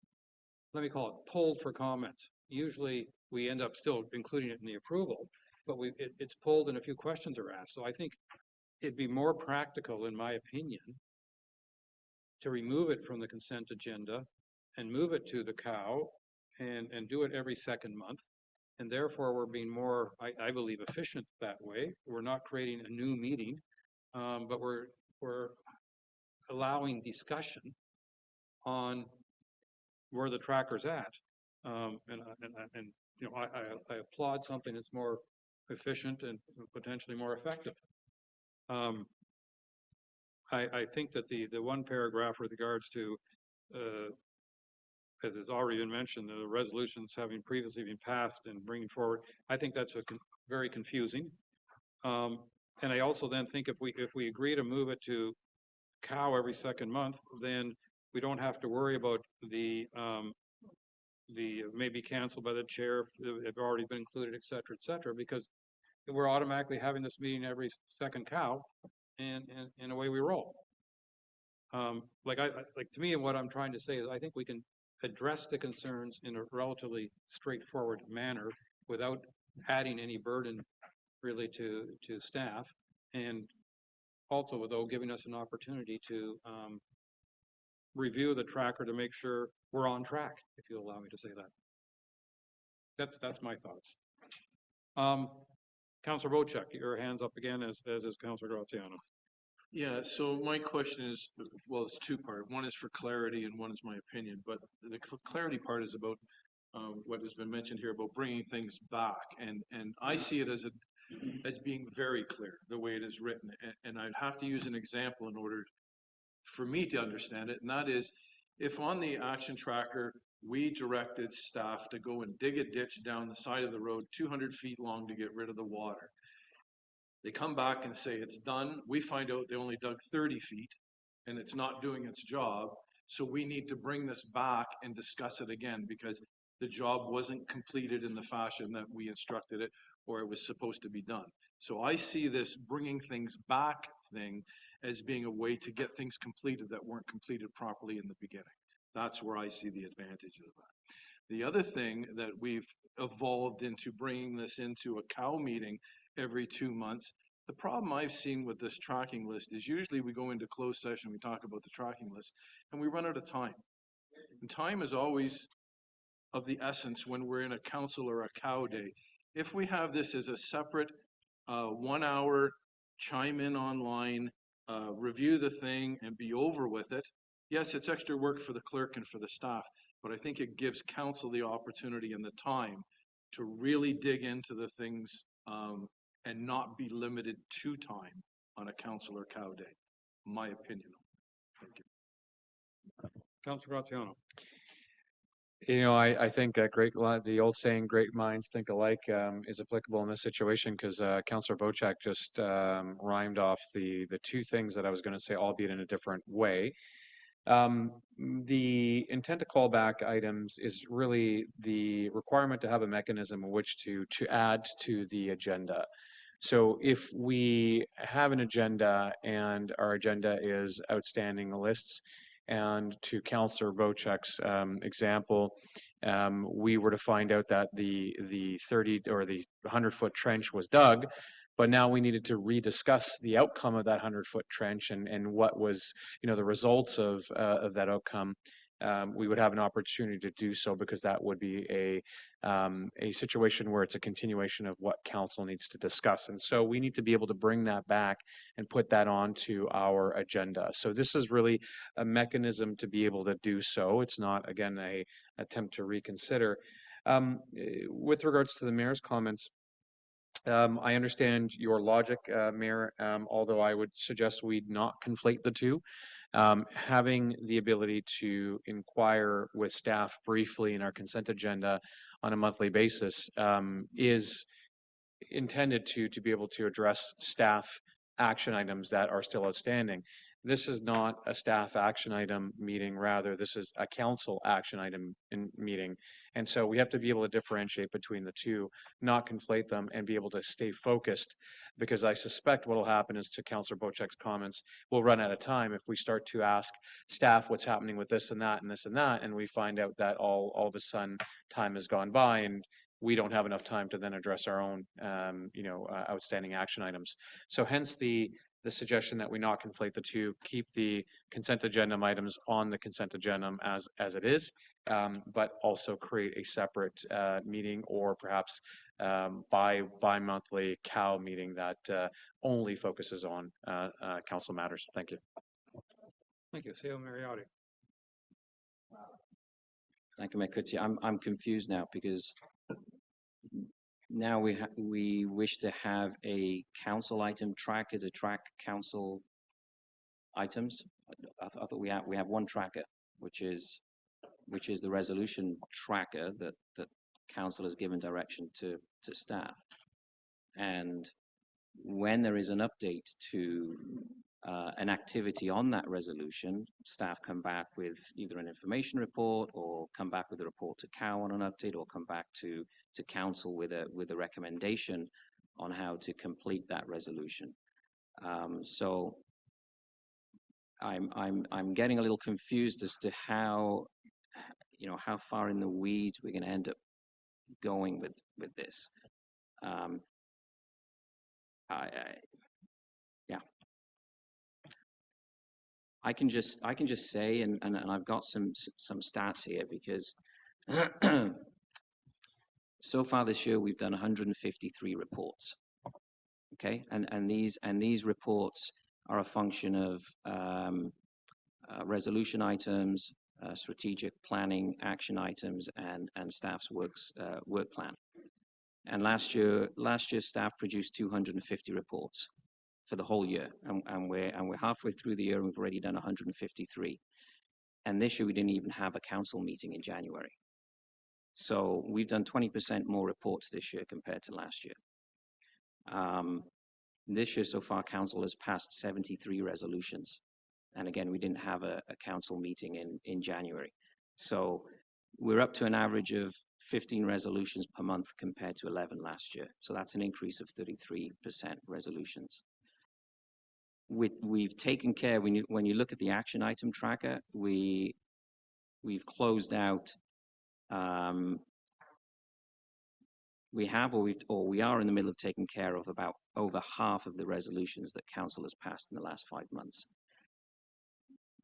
let me call it, pulled for comments. Usually we end up still including it in the approval, but it's pulled and a few questions are asked. So I think it'd be more practical, in my opinion, to remove it from the consent agenda and move it to the COW and do it every second month. And therefore we're being more, I believe, efficient that way. We're not creating a new meeting, but we're allowing discussion on where the tracker's at. And you know, I applaud something that's more efficient and potentially more effective. I think that the one paragraph with regards to, as has already been mentioned, the resolutions having previously been passed and bringing forward, I think that's very confusing. And I also then think if we agree to move it to cow every second month, then we don't have to worry about the maybe canceled by the chair if it already been included, et cetera, because we're automatically having this meeting every second cow, and away we roll. Like to me, what I'm trying to say is I think we can address the concerns in a relatively straightforward manner without adding any burden really to staff, and also without giving us an opportunity to review the tracker to make sure we're on track, if you allow me to say that. That's my thoughts. Councillor Wojcik, your hand's up again, as is Councillor Graziano. Yeah, so my question is, well, it's two-part. One is for clarity and one is my opinion, but the clarity part is about what has been mentioned here about bringing things back, and I see it as being very clear the way it is written, and I'd have to use an example in order for me to understand it, and that is if on the action tracker we directed staff to go and dig a ditch down the side of the road 200 feet long to get rid of the water. They come back and say it's done. We find out they only dug 30 feet and it's not doing its job. So we need to bring this back and discuss it again because the job wasn't completed in the fashion that we instructed it or it was supposed to be done. So I see this bringing things back thing as being a way to get things completed that weren't completed properly in the beginning. That's where I see the advantage of that. The other thing that we've evolved into bringing this into a cow meeting every 2 months, the problem I've seen with this tracking list is usually we go into closed session, we talk about the tracking list, and we run out of time. And time is always of the essence when we're in a council or a cow day. If we have this as a separate 1 hour chime in online, review the thing and be over with it, yes, it's extra work for the clerk and for the staff, but I think it gives council the opportunity and the time to really dig into the things and not be limited to time on a council or cow day. My opinion. Thank you. Councillor Graziano. I think the old saying, great minds think alike, is applicable in this situation because Councillor Wojcik just rhymed off the two things that I was going to say, albeit in a different way. The intent to call back items is really the requirement to have a mechanism in which to add to the agenda. So if we have an agenda and our agenda is outstanding lists, and to Councillor Wojcik's example, we were to find out that the 30 or the 100-foot trench was dug, but now we needed to rediscuss the outcome of that 100-foot trench and what was, the results of that outcome. We would have an opportunity to do so because that would be a situation where it's a continuation of what council needs to discuss. And so we need to be able to bring that back and put that onto our agenda. So this is really a mechanism to be able to do so. It's not, again, a attempt to reconsider. With regards to the mayor's comments, I understand your logic, Mayor, although I would suggest we not conflate the two. Having the ability to inquire with staff briefly in our consent agenda on a monthly basis is intended to be able to address staff action items that are still outstanding. This is not a staff action item meeting, rather this is a council action item meeting. And so we have to be able to differentiate between the two, not conflate them, and be able to stay focused, because I suspect what will happen is, to Councillor Wojcik's comments, we'll run out of time if we start to ask staff what's happening with this and that and this and that, and we find out that all of a sudden time has gone by and we don't have enough time to then address our own outstanding action items. So hence the suggestion that we not conflate the two, keep the consent agenda items on the consent agenda as it is, but also create a separate meeting, or perhaps bi-monthly cow meeting that only focuses on council matters. Thank you. Thank you. Seo Mariotti. Thank you, Mikkelsen. I'm confused now because now we wish to have a council item tracker to track council items. I thought we have one tracker, which is the resolution tracker that council has given direction to staff. And when there is an update to an activity on that resolution, staff come back with either an information report or come back with a report to COW on an update, or come back to council with a recommendation on how to complete that resolution. So I'm getting a little confused as to how, you know, how far in the weeds we're going to end up going with this. Yeah. I can just say, and I've got some stats here, because so far this year we've done 153 reports. Okay, and these reports are a function of resolution items, strategic planning action items, and staff's work plan. And last year staff produced 250 reports for the whole year, and we're halfway through the year and we've already done 153. And this year we didn't even have a council meeting in January. So we've done 20% more reports this year compared to last year. This year so far, council has passed 73 resolutions. And again, we didn't have a council meeting in January. So we're up to an average of 15 resolutions per month compared to 11 last year. So that's an increase of 33% resolutions. We've taken care, when you look at the action item tracker, we've closed out, we are in the middle of taking care of about over half of the resolutions that council has passed in the last 5 months.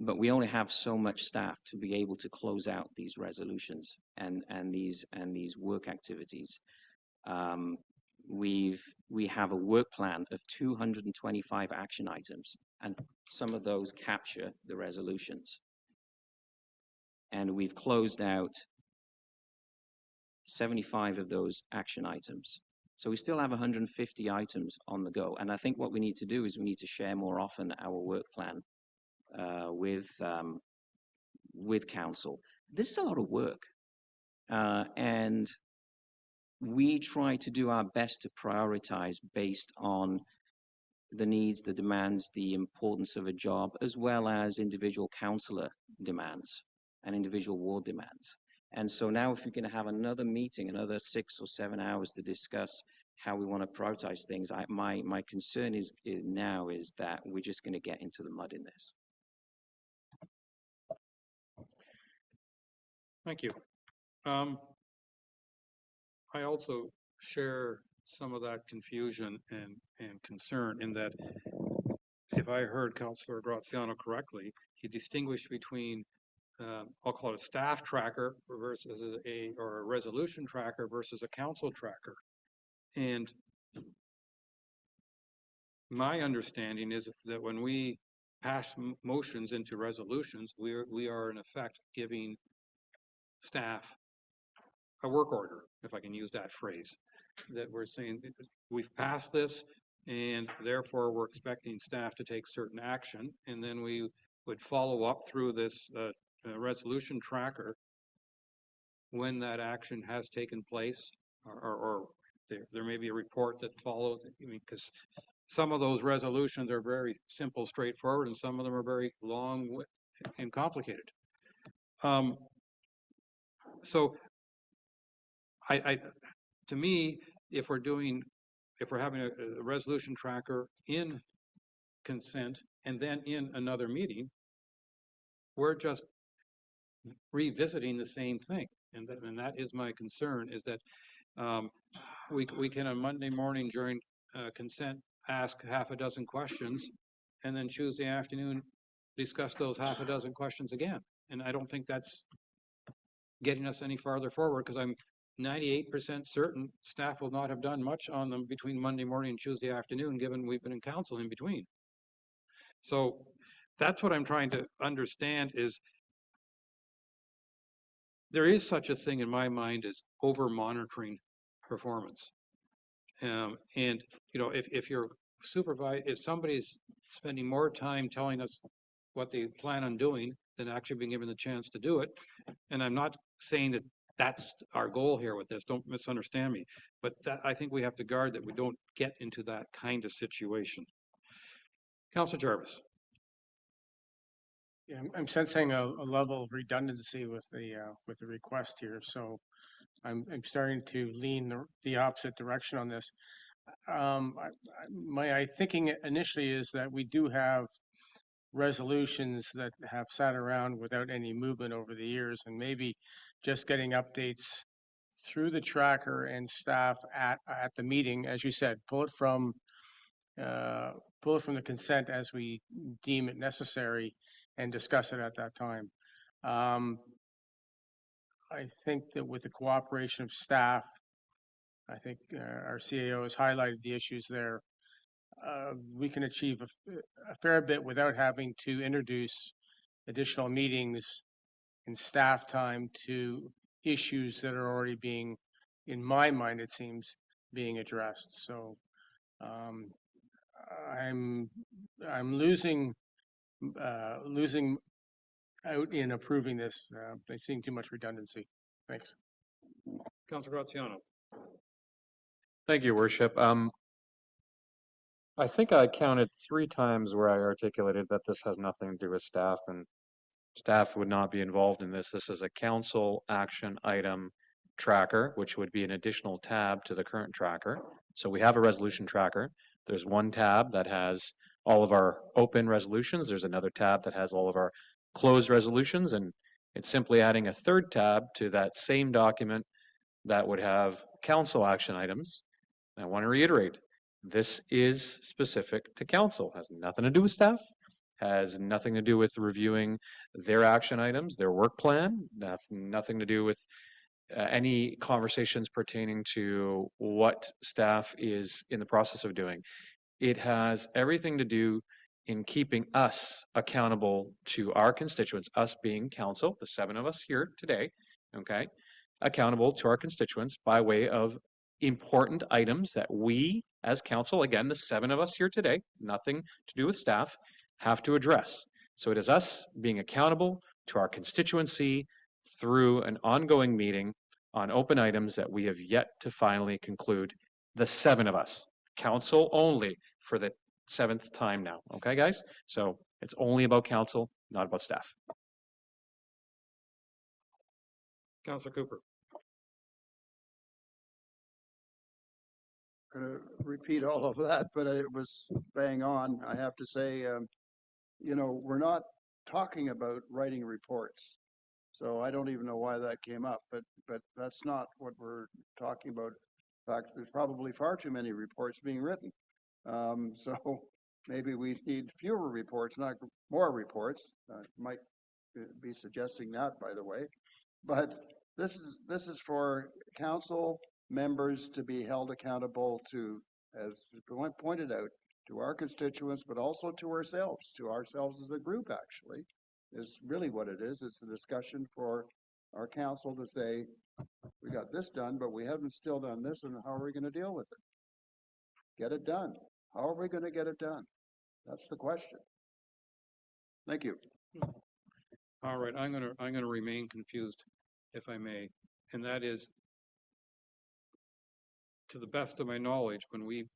But we only have so much staff to be able to close out these resolutions and these work activities. We have a work plan of 225 action items, and some of those capture the resolutions. And we've closed out 75 of those action items. So we still have 150 items on the go. And I think what we need to do is we need to share more often our work plan with council. This is a lot of work. And we try to do our best to prioritize based on the needs, the demands, the importance of a job, as well as individual councillor demands and individual ward demands. And so now if we're going to have another meeting, another 6 or 7 hours to discuss how we want to prioritize things, my concern is that we're just going to get into the mud in this. Thank you. I also share some of that confusion and concern in that, if I heard Councillor Graziano correctly, he distinguished between I'll call it a staff tracker versus a resolution tracker versus a council tracker. And my understanding is that when we pass motions into resolutions, we are in effect giving staff a work order, if I can use that phrase, that we're saying we've passed this and therefore we're expecting staff to take certain action, and then we would follow up through this resolution tracker when that action has taken place, or there may be a report that follows. I mean, because some of those resolutions are very simple, straightforward, and some of them are very long and complicated. So to me, if we're having a resolution tracker in consent and then in another meeting, we're just revisiting the same thing. And that is my concern, is that we can on Monday morning during consent ask half a dozen questions, and then Tuesday afternoon discuss those half a dozen questions again. And I don't think that's getting us any farther forward, because I'm 98% certain staff will not have done much on them between Monday morning and Tuesday afternoon, given we've been in council in between. So that's what I'm trying to understand, is there is such a thing in my mind as over monitoring performance. And you know, if you're if somebody's spending more time telling us what they plan on doing than actually being given the chance to do it, and I'm not saying that that's our goal here with this. Don't misunderstand me. But that, I think we have to guard that we don't get into that kind of situation. Councillor Jarvis. Yeah, I'm sensing a level of redundancy with the request here, so I'm starting to lean the opposite direction on this. My thinking initially is that we do have resolutions that have sat around without any movement over the years, and maybe just getting updates through the tracker and staff at the meeting, as you said, pull it from the consent as we deem it necessary and discuss it at that time. I think that with the cooperation of staff, I think our CAO has highlighted the issues there. We can achieve a fair bit without having to introduce additional meetings and staff time to issues that are already being, in my mind, it seems, being addressed. So I'm losing out in approving this. I'm seeing too much redundancy. Thanks. Councillor Graziano. Thank you, Worship. I think I counted 3 times where I articulated that this has nothing to do with staff, and staff would not be involved in this. This is a council action item tracker, which would be an additional tab to the current tracker. So we have a resolution tracker. There's one tab that has all of our open resolutions. There's another tab that has all of our closed resolutions, and it's simply adding a third tab to that same document that would have council action items. And I want to reiterate, this is specific to council, has nothing to do with staff, has nothing to do with reviewing their action items, their work plan, nothing to do with any conversations pertaining to what staff is in the process of doing. It has everything to do in keeping us accountable to our constituents, us being council, the 7 of us here today, okay, accountable to our constituents by way of important items that we as council, again, the 7 of us here today, nothing to do with staff, have to address. So it is us being accountable to our constituency through an ongoing meeting on open items that we have yet to finally conclude, the 7 of us, council only for the 7th time now. Okay, guys? So it's only about council, not about staff. Councillor Cooper. Going to repeat all of that, but it was bang on. I have to say, you know, we're not talking about writing reports. So I don't even know why that came up, but that's not what we're talking about. In fact, there's probably far too many reports being written. So maybe we need fewer reports, not more reports. Might be suggesting that, by the way. But this is for council members to be held accountable to, as pointed out, to our constituents, but also to ourselves as a group, actually, is really what it is. It's a discussion for our council to say, we got this done, but we haven't still done this, and how are we going to deal with it? Get it done. How are we going to get it done? That's the question. Thank you. All right, I'm gonna remain confused, if I may, and that is, to the best of my knowledge, when we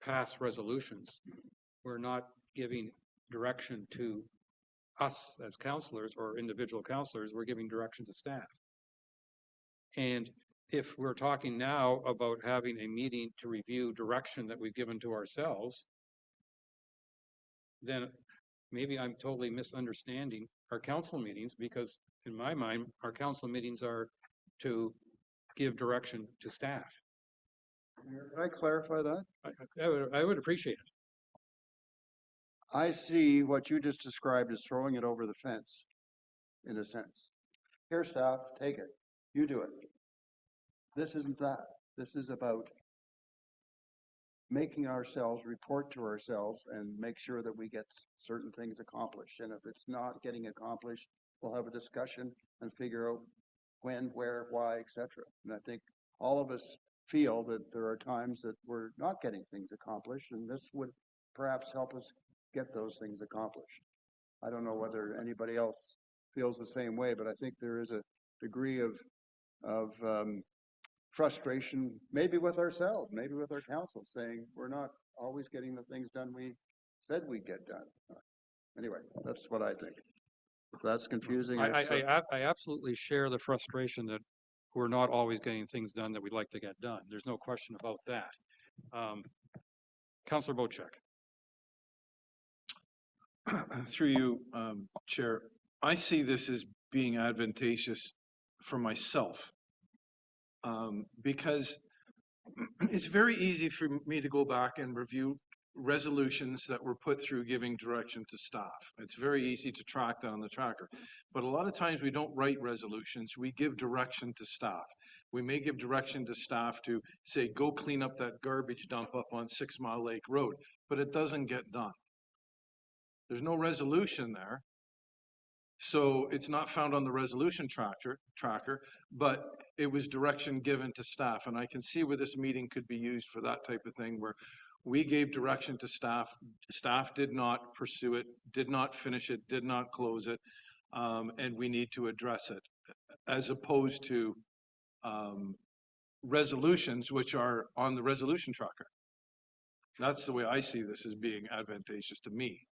pass resolutions, we're not giving direction to us as councillors or individual councillors, we're giving direction to staff. And if we're talking now about having a meeting to review direction that we've given to ourselves, then maybe I'm totally misunderstanding our council meetings, because in my mind, our council meetings are to give direction to staff. Can I clarify that? I would appreciate it. I see what you just described as throwing it over the fence, in a sense. Here, staff, take it. You do it. This isn't that. This is about making ourselves report to ourselves and make sure that we get certain things accomplished. And if it's not getting accomplished, we'll have a discussion and figure out when, where, why, etc. And I think all of us feel that there are times that we're not getting things accomplished, and this would perhaps help us get those things accomplished. I don't know whether anybody else feels the same way, but I think there is a degree of frustration, maybe with ourselves, maybe with our council, saying we're not always getting the things done we said we'd get done. Anyway, that's what I think. If that's confusing, I absolutely share the frustration that we're not always getting things done that we'd like to get done. There's no question about that. Councillor Bocek. Through you, Chair, I see this as being advantageous for myself because it's very easy for me to go back and review resolutions that were put through giving direction to staff. It's very easy to track that on the tracker. But a lot of times we don't write resolutions, we give direction to staff. We may give direction to staff to say, go clean up that garbage dump up on 6 Mile Lake Road, but it doesn't get done. There's no resolution there. So it's not found on the resolution tracker, but it was direction given to staff. And I can see where this meeting could be used for that type of thing, where we gave direction to staff. Staff did not pursue it, did not finish it, did not close it, and we need to address it, as opposed to resolutions which are on the resolution tracker. That's the way I see this as being advantageous to me.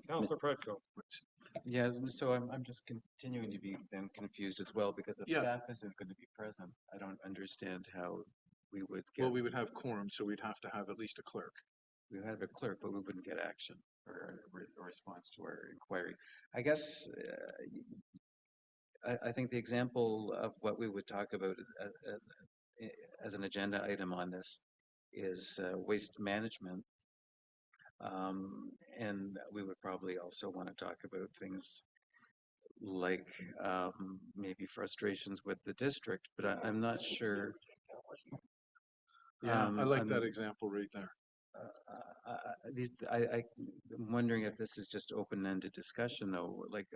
Councillor Predko. Yeah, so I'm just continuing to be then confused as well, because if staff isn't going to be present, I don't understand how we would get. Well, we would have quorum, so we'd have to have at least a clerk. We would have a clerk, but we wouldn't get action or a response to our inquiry. I guess I think the example of what we would talk about as an agenda item on this is waste management. And we would probably also want to talk about things like maybe frustrations with the district, but I'm not sure. Yeah, I like that example right there. I'm wondering if this is just open-ended discussion, though. Like,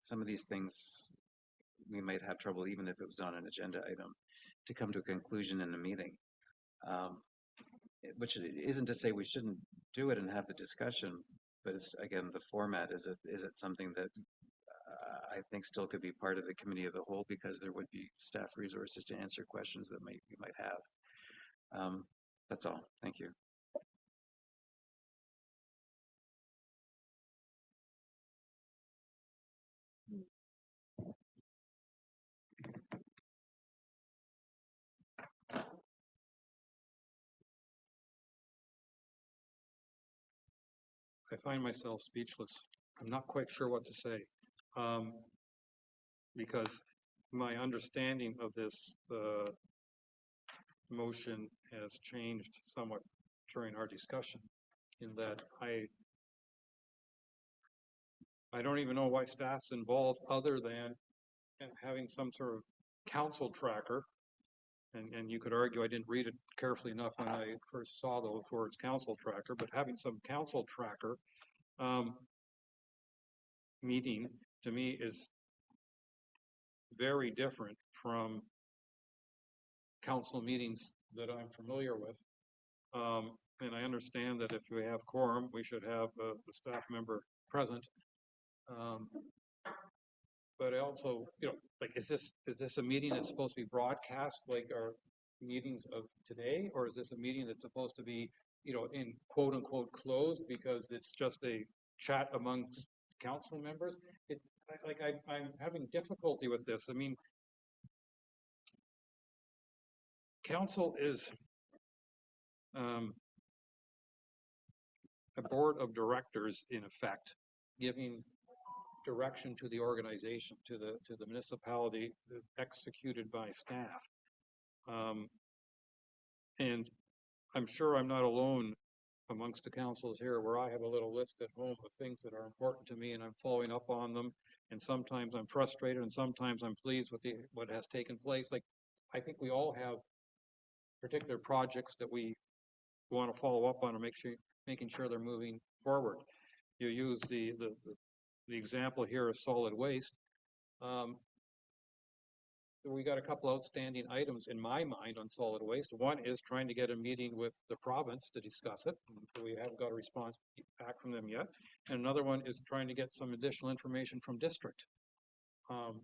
some of these things we might have trouble, even if it was on an agenda item, to come to a conclusion in a meeting. Which isn't to say we shouldn't do it and have the discussion, but it's, again, the format. Is it something that I think still could be part of the committee of the whole, because there would be staff resources to answer questions that we might have. That's all. Thank you. I find myself speechless. I'm not quite sure what to say, because my understanding of this motion has changed somewhat during our discussion, in that I don't even know why staff's involved, other than having some sort of council tracker. And you could argue I didn't read it carefully enough when I first saw the words council tracker, but having some council tracker meeting to me is very different from council meetings that I'm familiar with. And I understand that if we have quorum, we should have the staff member present. But I also, like, is this a meeting that's supposed to be broadcast like our meetings of today, or is this a meeting that's supposed to be, in quote unquote closed because it's just a chat amongst council members? It's like I'm having difficulty with this. I mean, council is a board of directors, in effect, giving direction to the organization, to the municipality, executed by staff. And I'm sure I'm not alone amongst the councils here, where I have a little list at home of things that are important to me, and I'm following up on them. And sometimes I'm frustrated, and sometimes I'm pleased with what has taken place. Like, I think we all have particular projects that we want to follow up on, and making sure they're moving forward. You use the example here of solid waste. we got a couple outstanding items in my mind on solid waste. One is trying to get a meeting with the province to discuss it. We haven't got a response back from them yet. And another one is trying to get some additional information from district. And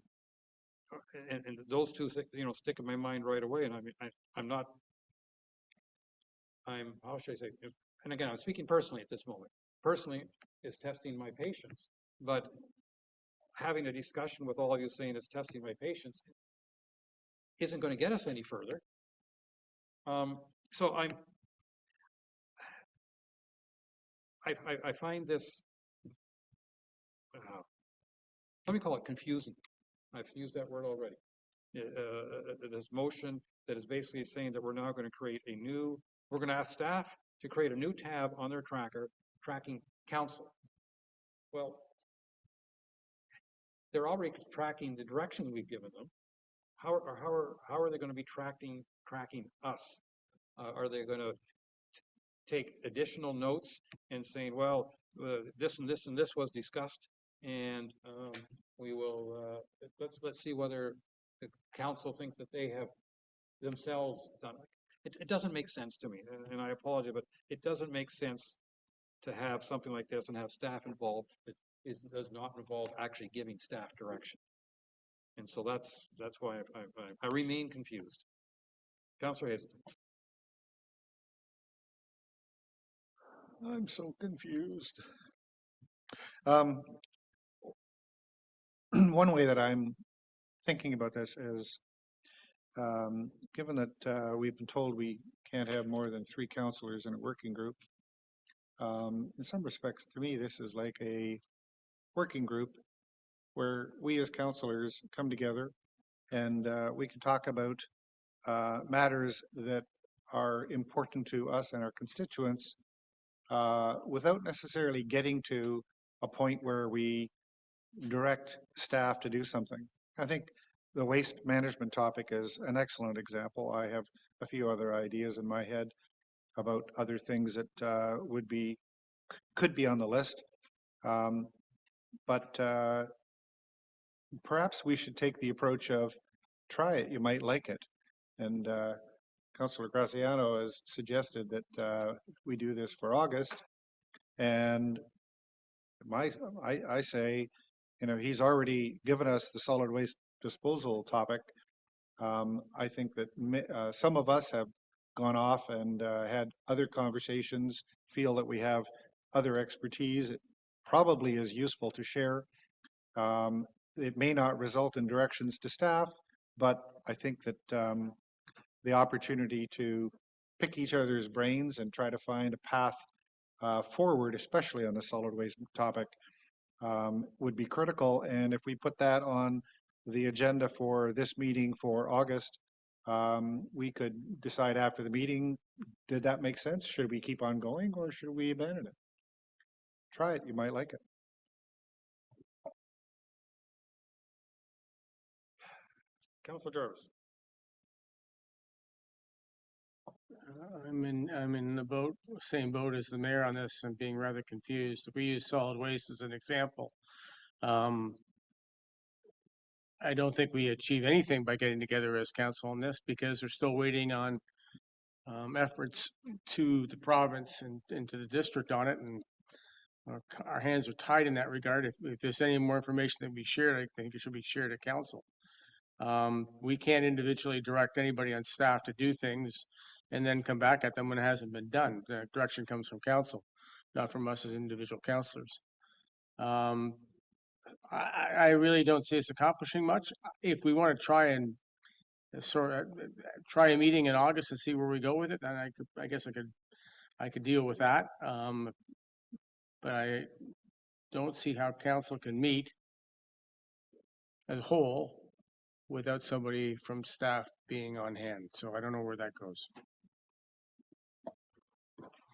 those two, stick in my mind right away. And how should I say? And again, I'm speaking personally at this moment. Personally, is testing my patience. But having a discussion with all of you saying it's testing my patience isn't going to get us any further. So I find this, let me call it confusing. I've used that word already. This motion that is basically saying that we're now going to we're going to ask staff to create a new tab on their tracker tracking council. Well, they're already tracking the direction we've given them. How are they going to be tracking us? Are they going to take additional notes and saying, well, this and this and this was discussed, and we will let's see whether the council thinks that they have themselves done it. It doesn't make sense to me, and I apologize, but it doesn't make sense to have something like this and have staff involved that does not involve actually giving staff direction. And so that's why I remain confused. Councillor Hazelton. I'm so confused. One way that I'm thinking about this is, given that we've been told we can't have more than 3 councillors in a working group, in some respects, to me, this is like a working group where we as councillors come together and we can talk about matters that are important to us and our constituents without necessarily getting to a point where we direct staff to do something. I think the waste management topic is an excellent example. I have a few other ideas in my head about other things that could be on the list. But perhaps we should take the approach of try it, you might like it. And Councillor Graziano has suggested that we do this for August. And I say, he's already given us the solid waste disposal topic. I think that some of us have gone off and had other conversations, feel that we have other expertise. It probably is useful to share. It may not result in directions to staff, but I think that the opportunity to pick each other's brains and try to find a path forward, especially on the solid waste topic, would be critical. And if we put that on the agenda for this meeting for August, we could decide after the meeting, did that make sense? Should we keep on going or should we abandon it? Try it, you might like it. Councillor Jarvis. I'm in the same boat as the mayor on this. I'm being rather confused. If we use solid waste as an example, I don't think we achieve anything by getting together as council on this because we're still waiting on efforts to the province and to the district on it, and our hands are tied in that regard. If there's any more information that we shared, I think it should be shared at council. We can't individually direct anybody on staff to do things and then come back at them when it hasn't been done. The direction comes from council, not from us as individual councillors. I really don't see us accomplishing much. If we want to try and try a meeting in August and see where we go with it, then I guess I could deal with that. But I don't see how council can meet as a whole without somebody from staff being on hand. So I don't know where that goes.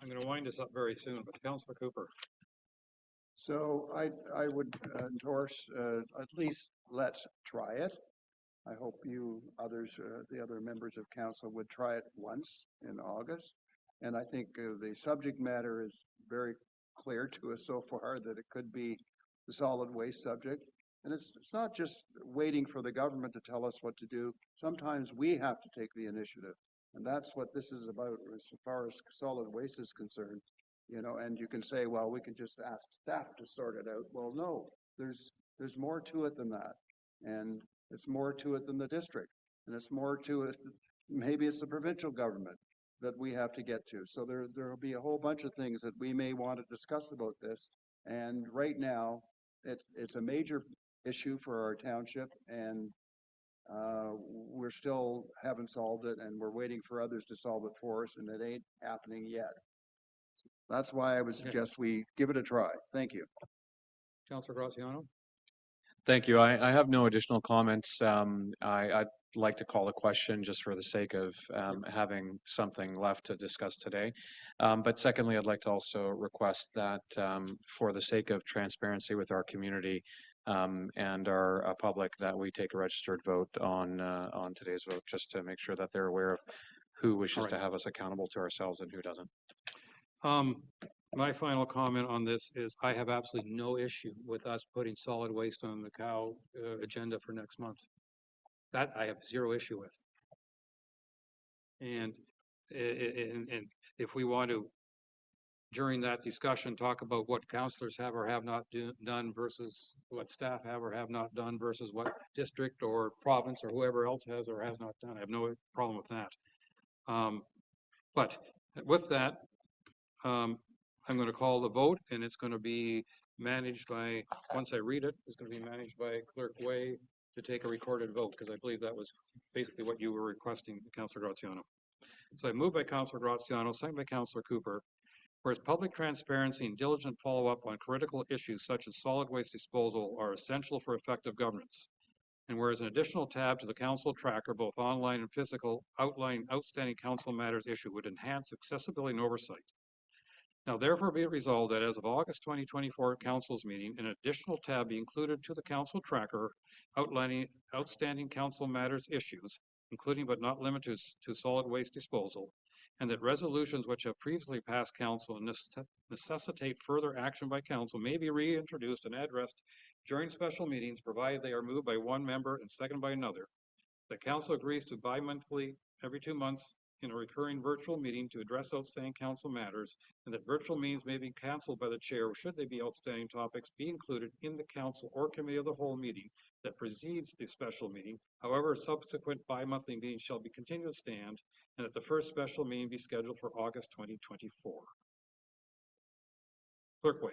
I'm going to wind this up very soon, but Councillor Cooper. So I would endorse at least let's try it. I hope you others, the other members of council, would try it once in August. And I think the subject matter is very clear to us so far that it could be the solid waste subject. And it's not just waiting for the government to tell us what to do. Sometimes we have to take the initiative. And that's what this is about as far as solid waste is concerned. And you can say, well, we can just ask staff to sort it out. Well, no, there's more to it than that. And it's more to it than the district. And it's more to it, maybe it's the provincial government that we have to get to. So there will be a whole bunch of things that we may want to discuss about this. And right now, it's a major issue for our township, and we're still haven't solved it, and we're waiting for others to solve it for us, and it ain't happening yet. That's why I would suggest we give it a try. Thank you. Councillor Graziano? Thank you. I have no additional comments. I'd like to call the question just for the sake of having something left to discuss today. But secondly, I'd like to also request that for the sake of transparency with our community and our public, that we take a registered vote on today's vote, just to make sure that they're aware of who wishes to have us accountable to ourselves and who doesn't. My final comment on this is I have absolutely no issue with us putting solid waste on the cow agenda for next month. That I have zero issue with. And if we want to, during that discussion, talk about what councillors have or have not done versus what staff have or have not done versus what district or province or whoever else has or has not done, I have no problem with that. But with that, I'm going to call the vote, and it's going to be managed by, once I read it, it's going to be managed by Clerk Way to take a recorded vote, because I believe that was basically what you were requesting, Councillor Graziano. So I move by Councillor Graziano, second by Councillor Cooper. Whereas public transparency and diligent follow-up on critical issues such as solid waste disposal are essential for effective governance. And whereas an additional tab to the council tracker, both online and physical, outlining outstanding council matters issue would enhance accessibility and oversight. Now therefore be it resolved that as of August 2024 council's meeting, an additional tab be included to the council tracker outlining outstanding council matters issues, including but not limited to solid waste disposal, and that resolutions which have previously passed council and necessitate further action by council may be reintroduced and addressed during special meetings, provided they are moved by one member and seconded by another. The council agrees to bi-monthly, every 2 months, in a recurring virtual meeting to address outstanding council matters, and that virtual meetings may be cancelled by the chair should they be outstanding topics be included in the council or committee of the whole meeting that precedes the special meeting. However, subsequent bi-monthly meetings shall be continued to stand, and that the first special meeting be scheduled for August 2024. Clerk Way.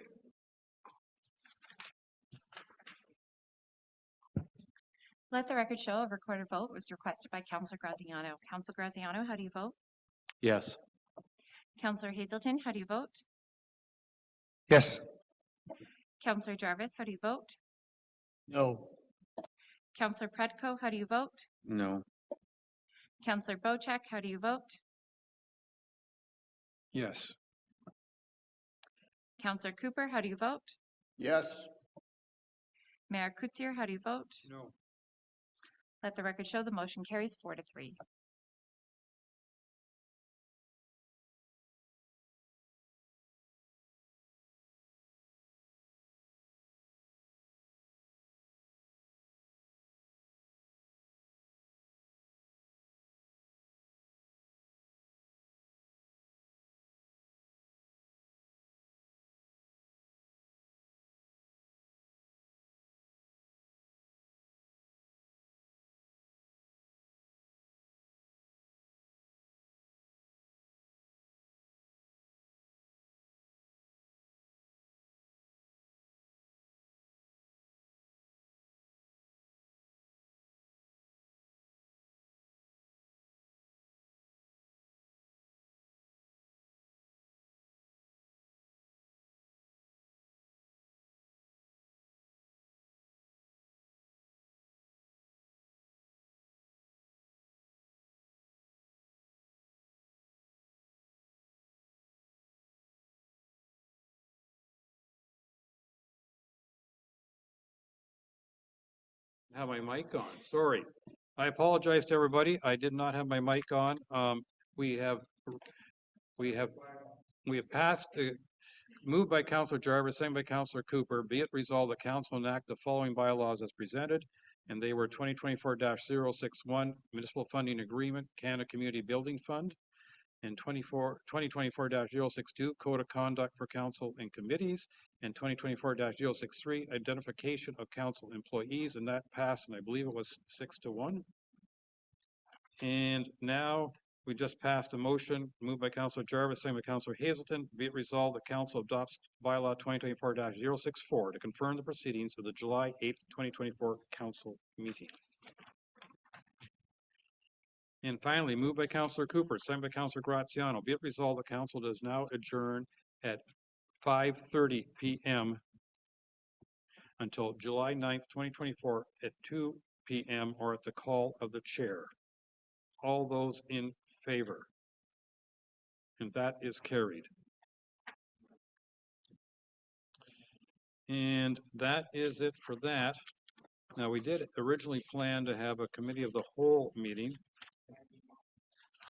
Let the record show a recorded vote was requested by Councillor Graziano. Councillor Graziano, how do you vote? Yes. Councillor Hazelton, how do you vote? Yes. Councillor Jarvis, how do you vote? No. Councillor Predko, how do you vote? No. Councillor Bocek, how do you vote? Yes. Councillor Cooper, how do you vote? Yes. Mayor Kutsier, how do you vote? No. Let the record show the motion carries 4-3. Have my mic on. Sorry. I apologize to everybody. I did not have my mic on. We have passed Moved by Councillor Jarvis, second by Councillor Cooper, be it resolved, the council enact the following bylaws as presented, and they were 2024-061 Municipal Funding Agreement, Canada Community Building Fund, and 2024-062 Code of Conduct for Council and Committees, and 2024-063 Identification of Council Employees, and that passed, and I believe it was 6-1. And now we just passed a motion moved by Councillor Jarvis, second by Councillor Hazelton. Be it resolved, the council adopts bylaw 2024-064 to confirm the proceedings of the July 8th, 2024 council meeting. And finally, moved by Councillor Cooper, second by Councillor Graziano. Be it resolved, the council does now adjourn at 5:30 p.m. until July 9th, 2024 at 2 p.m. or at the call of the chair. All those in favor? And that is carried. And that is it for that. Now, we did originally plan to have a committee of the whole meeting,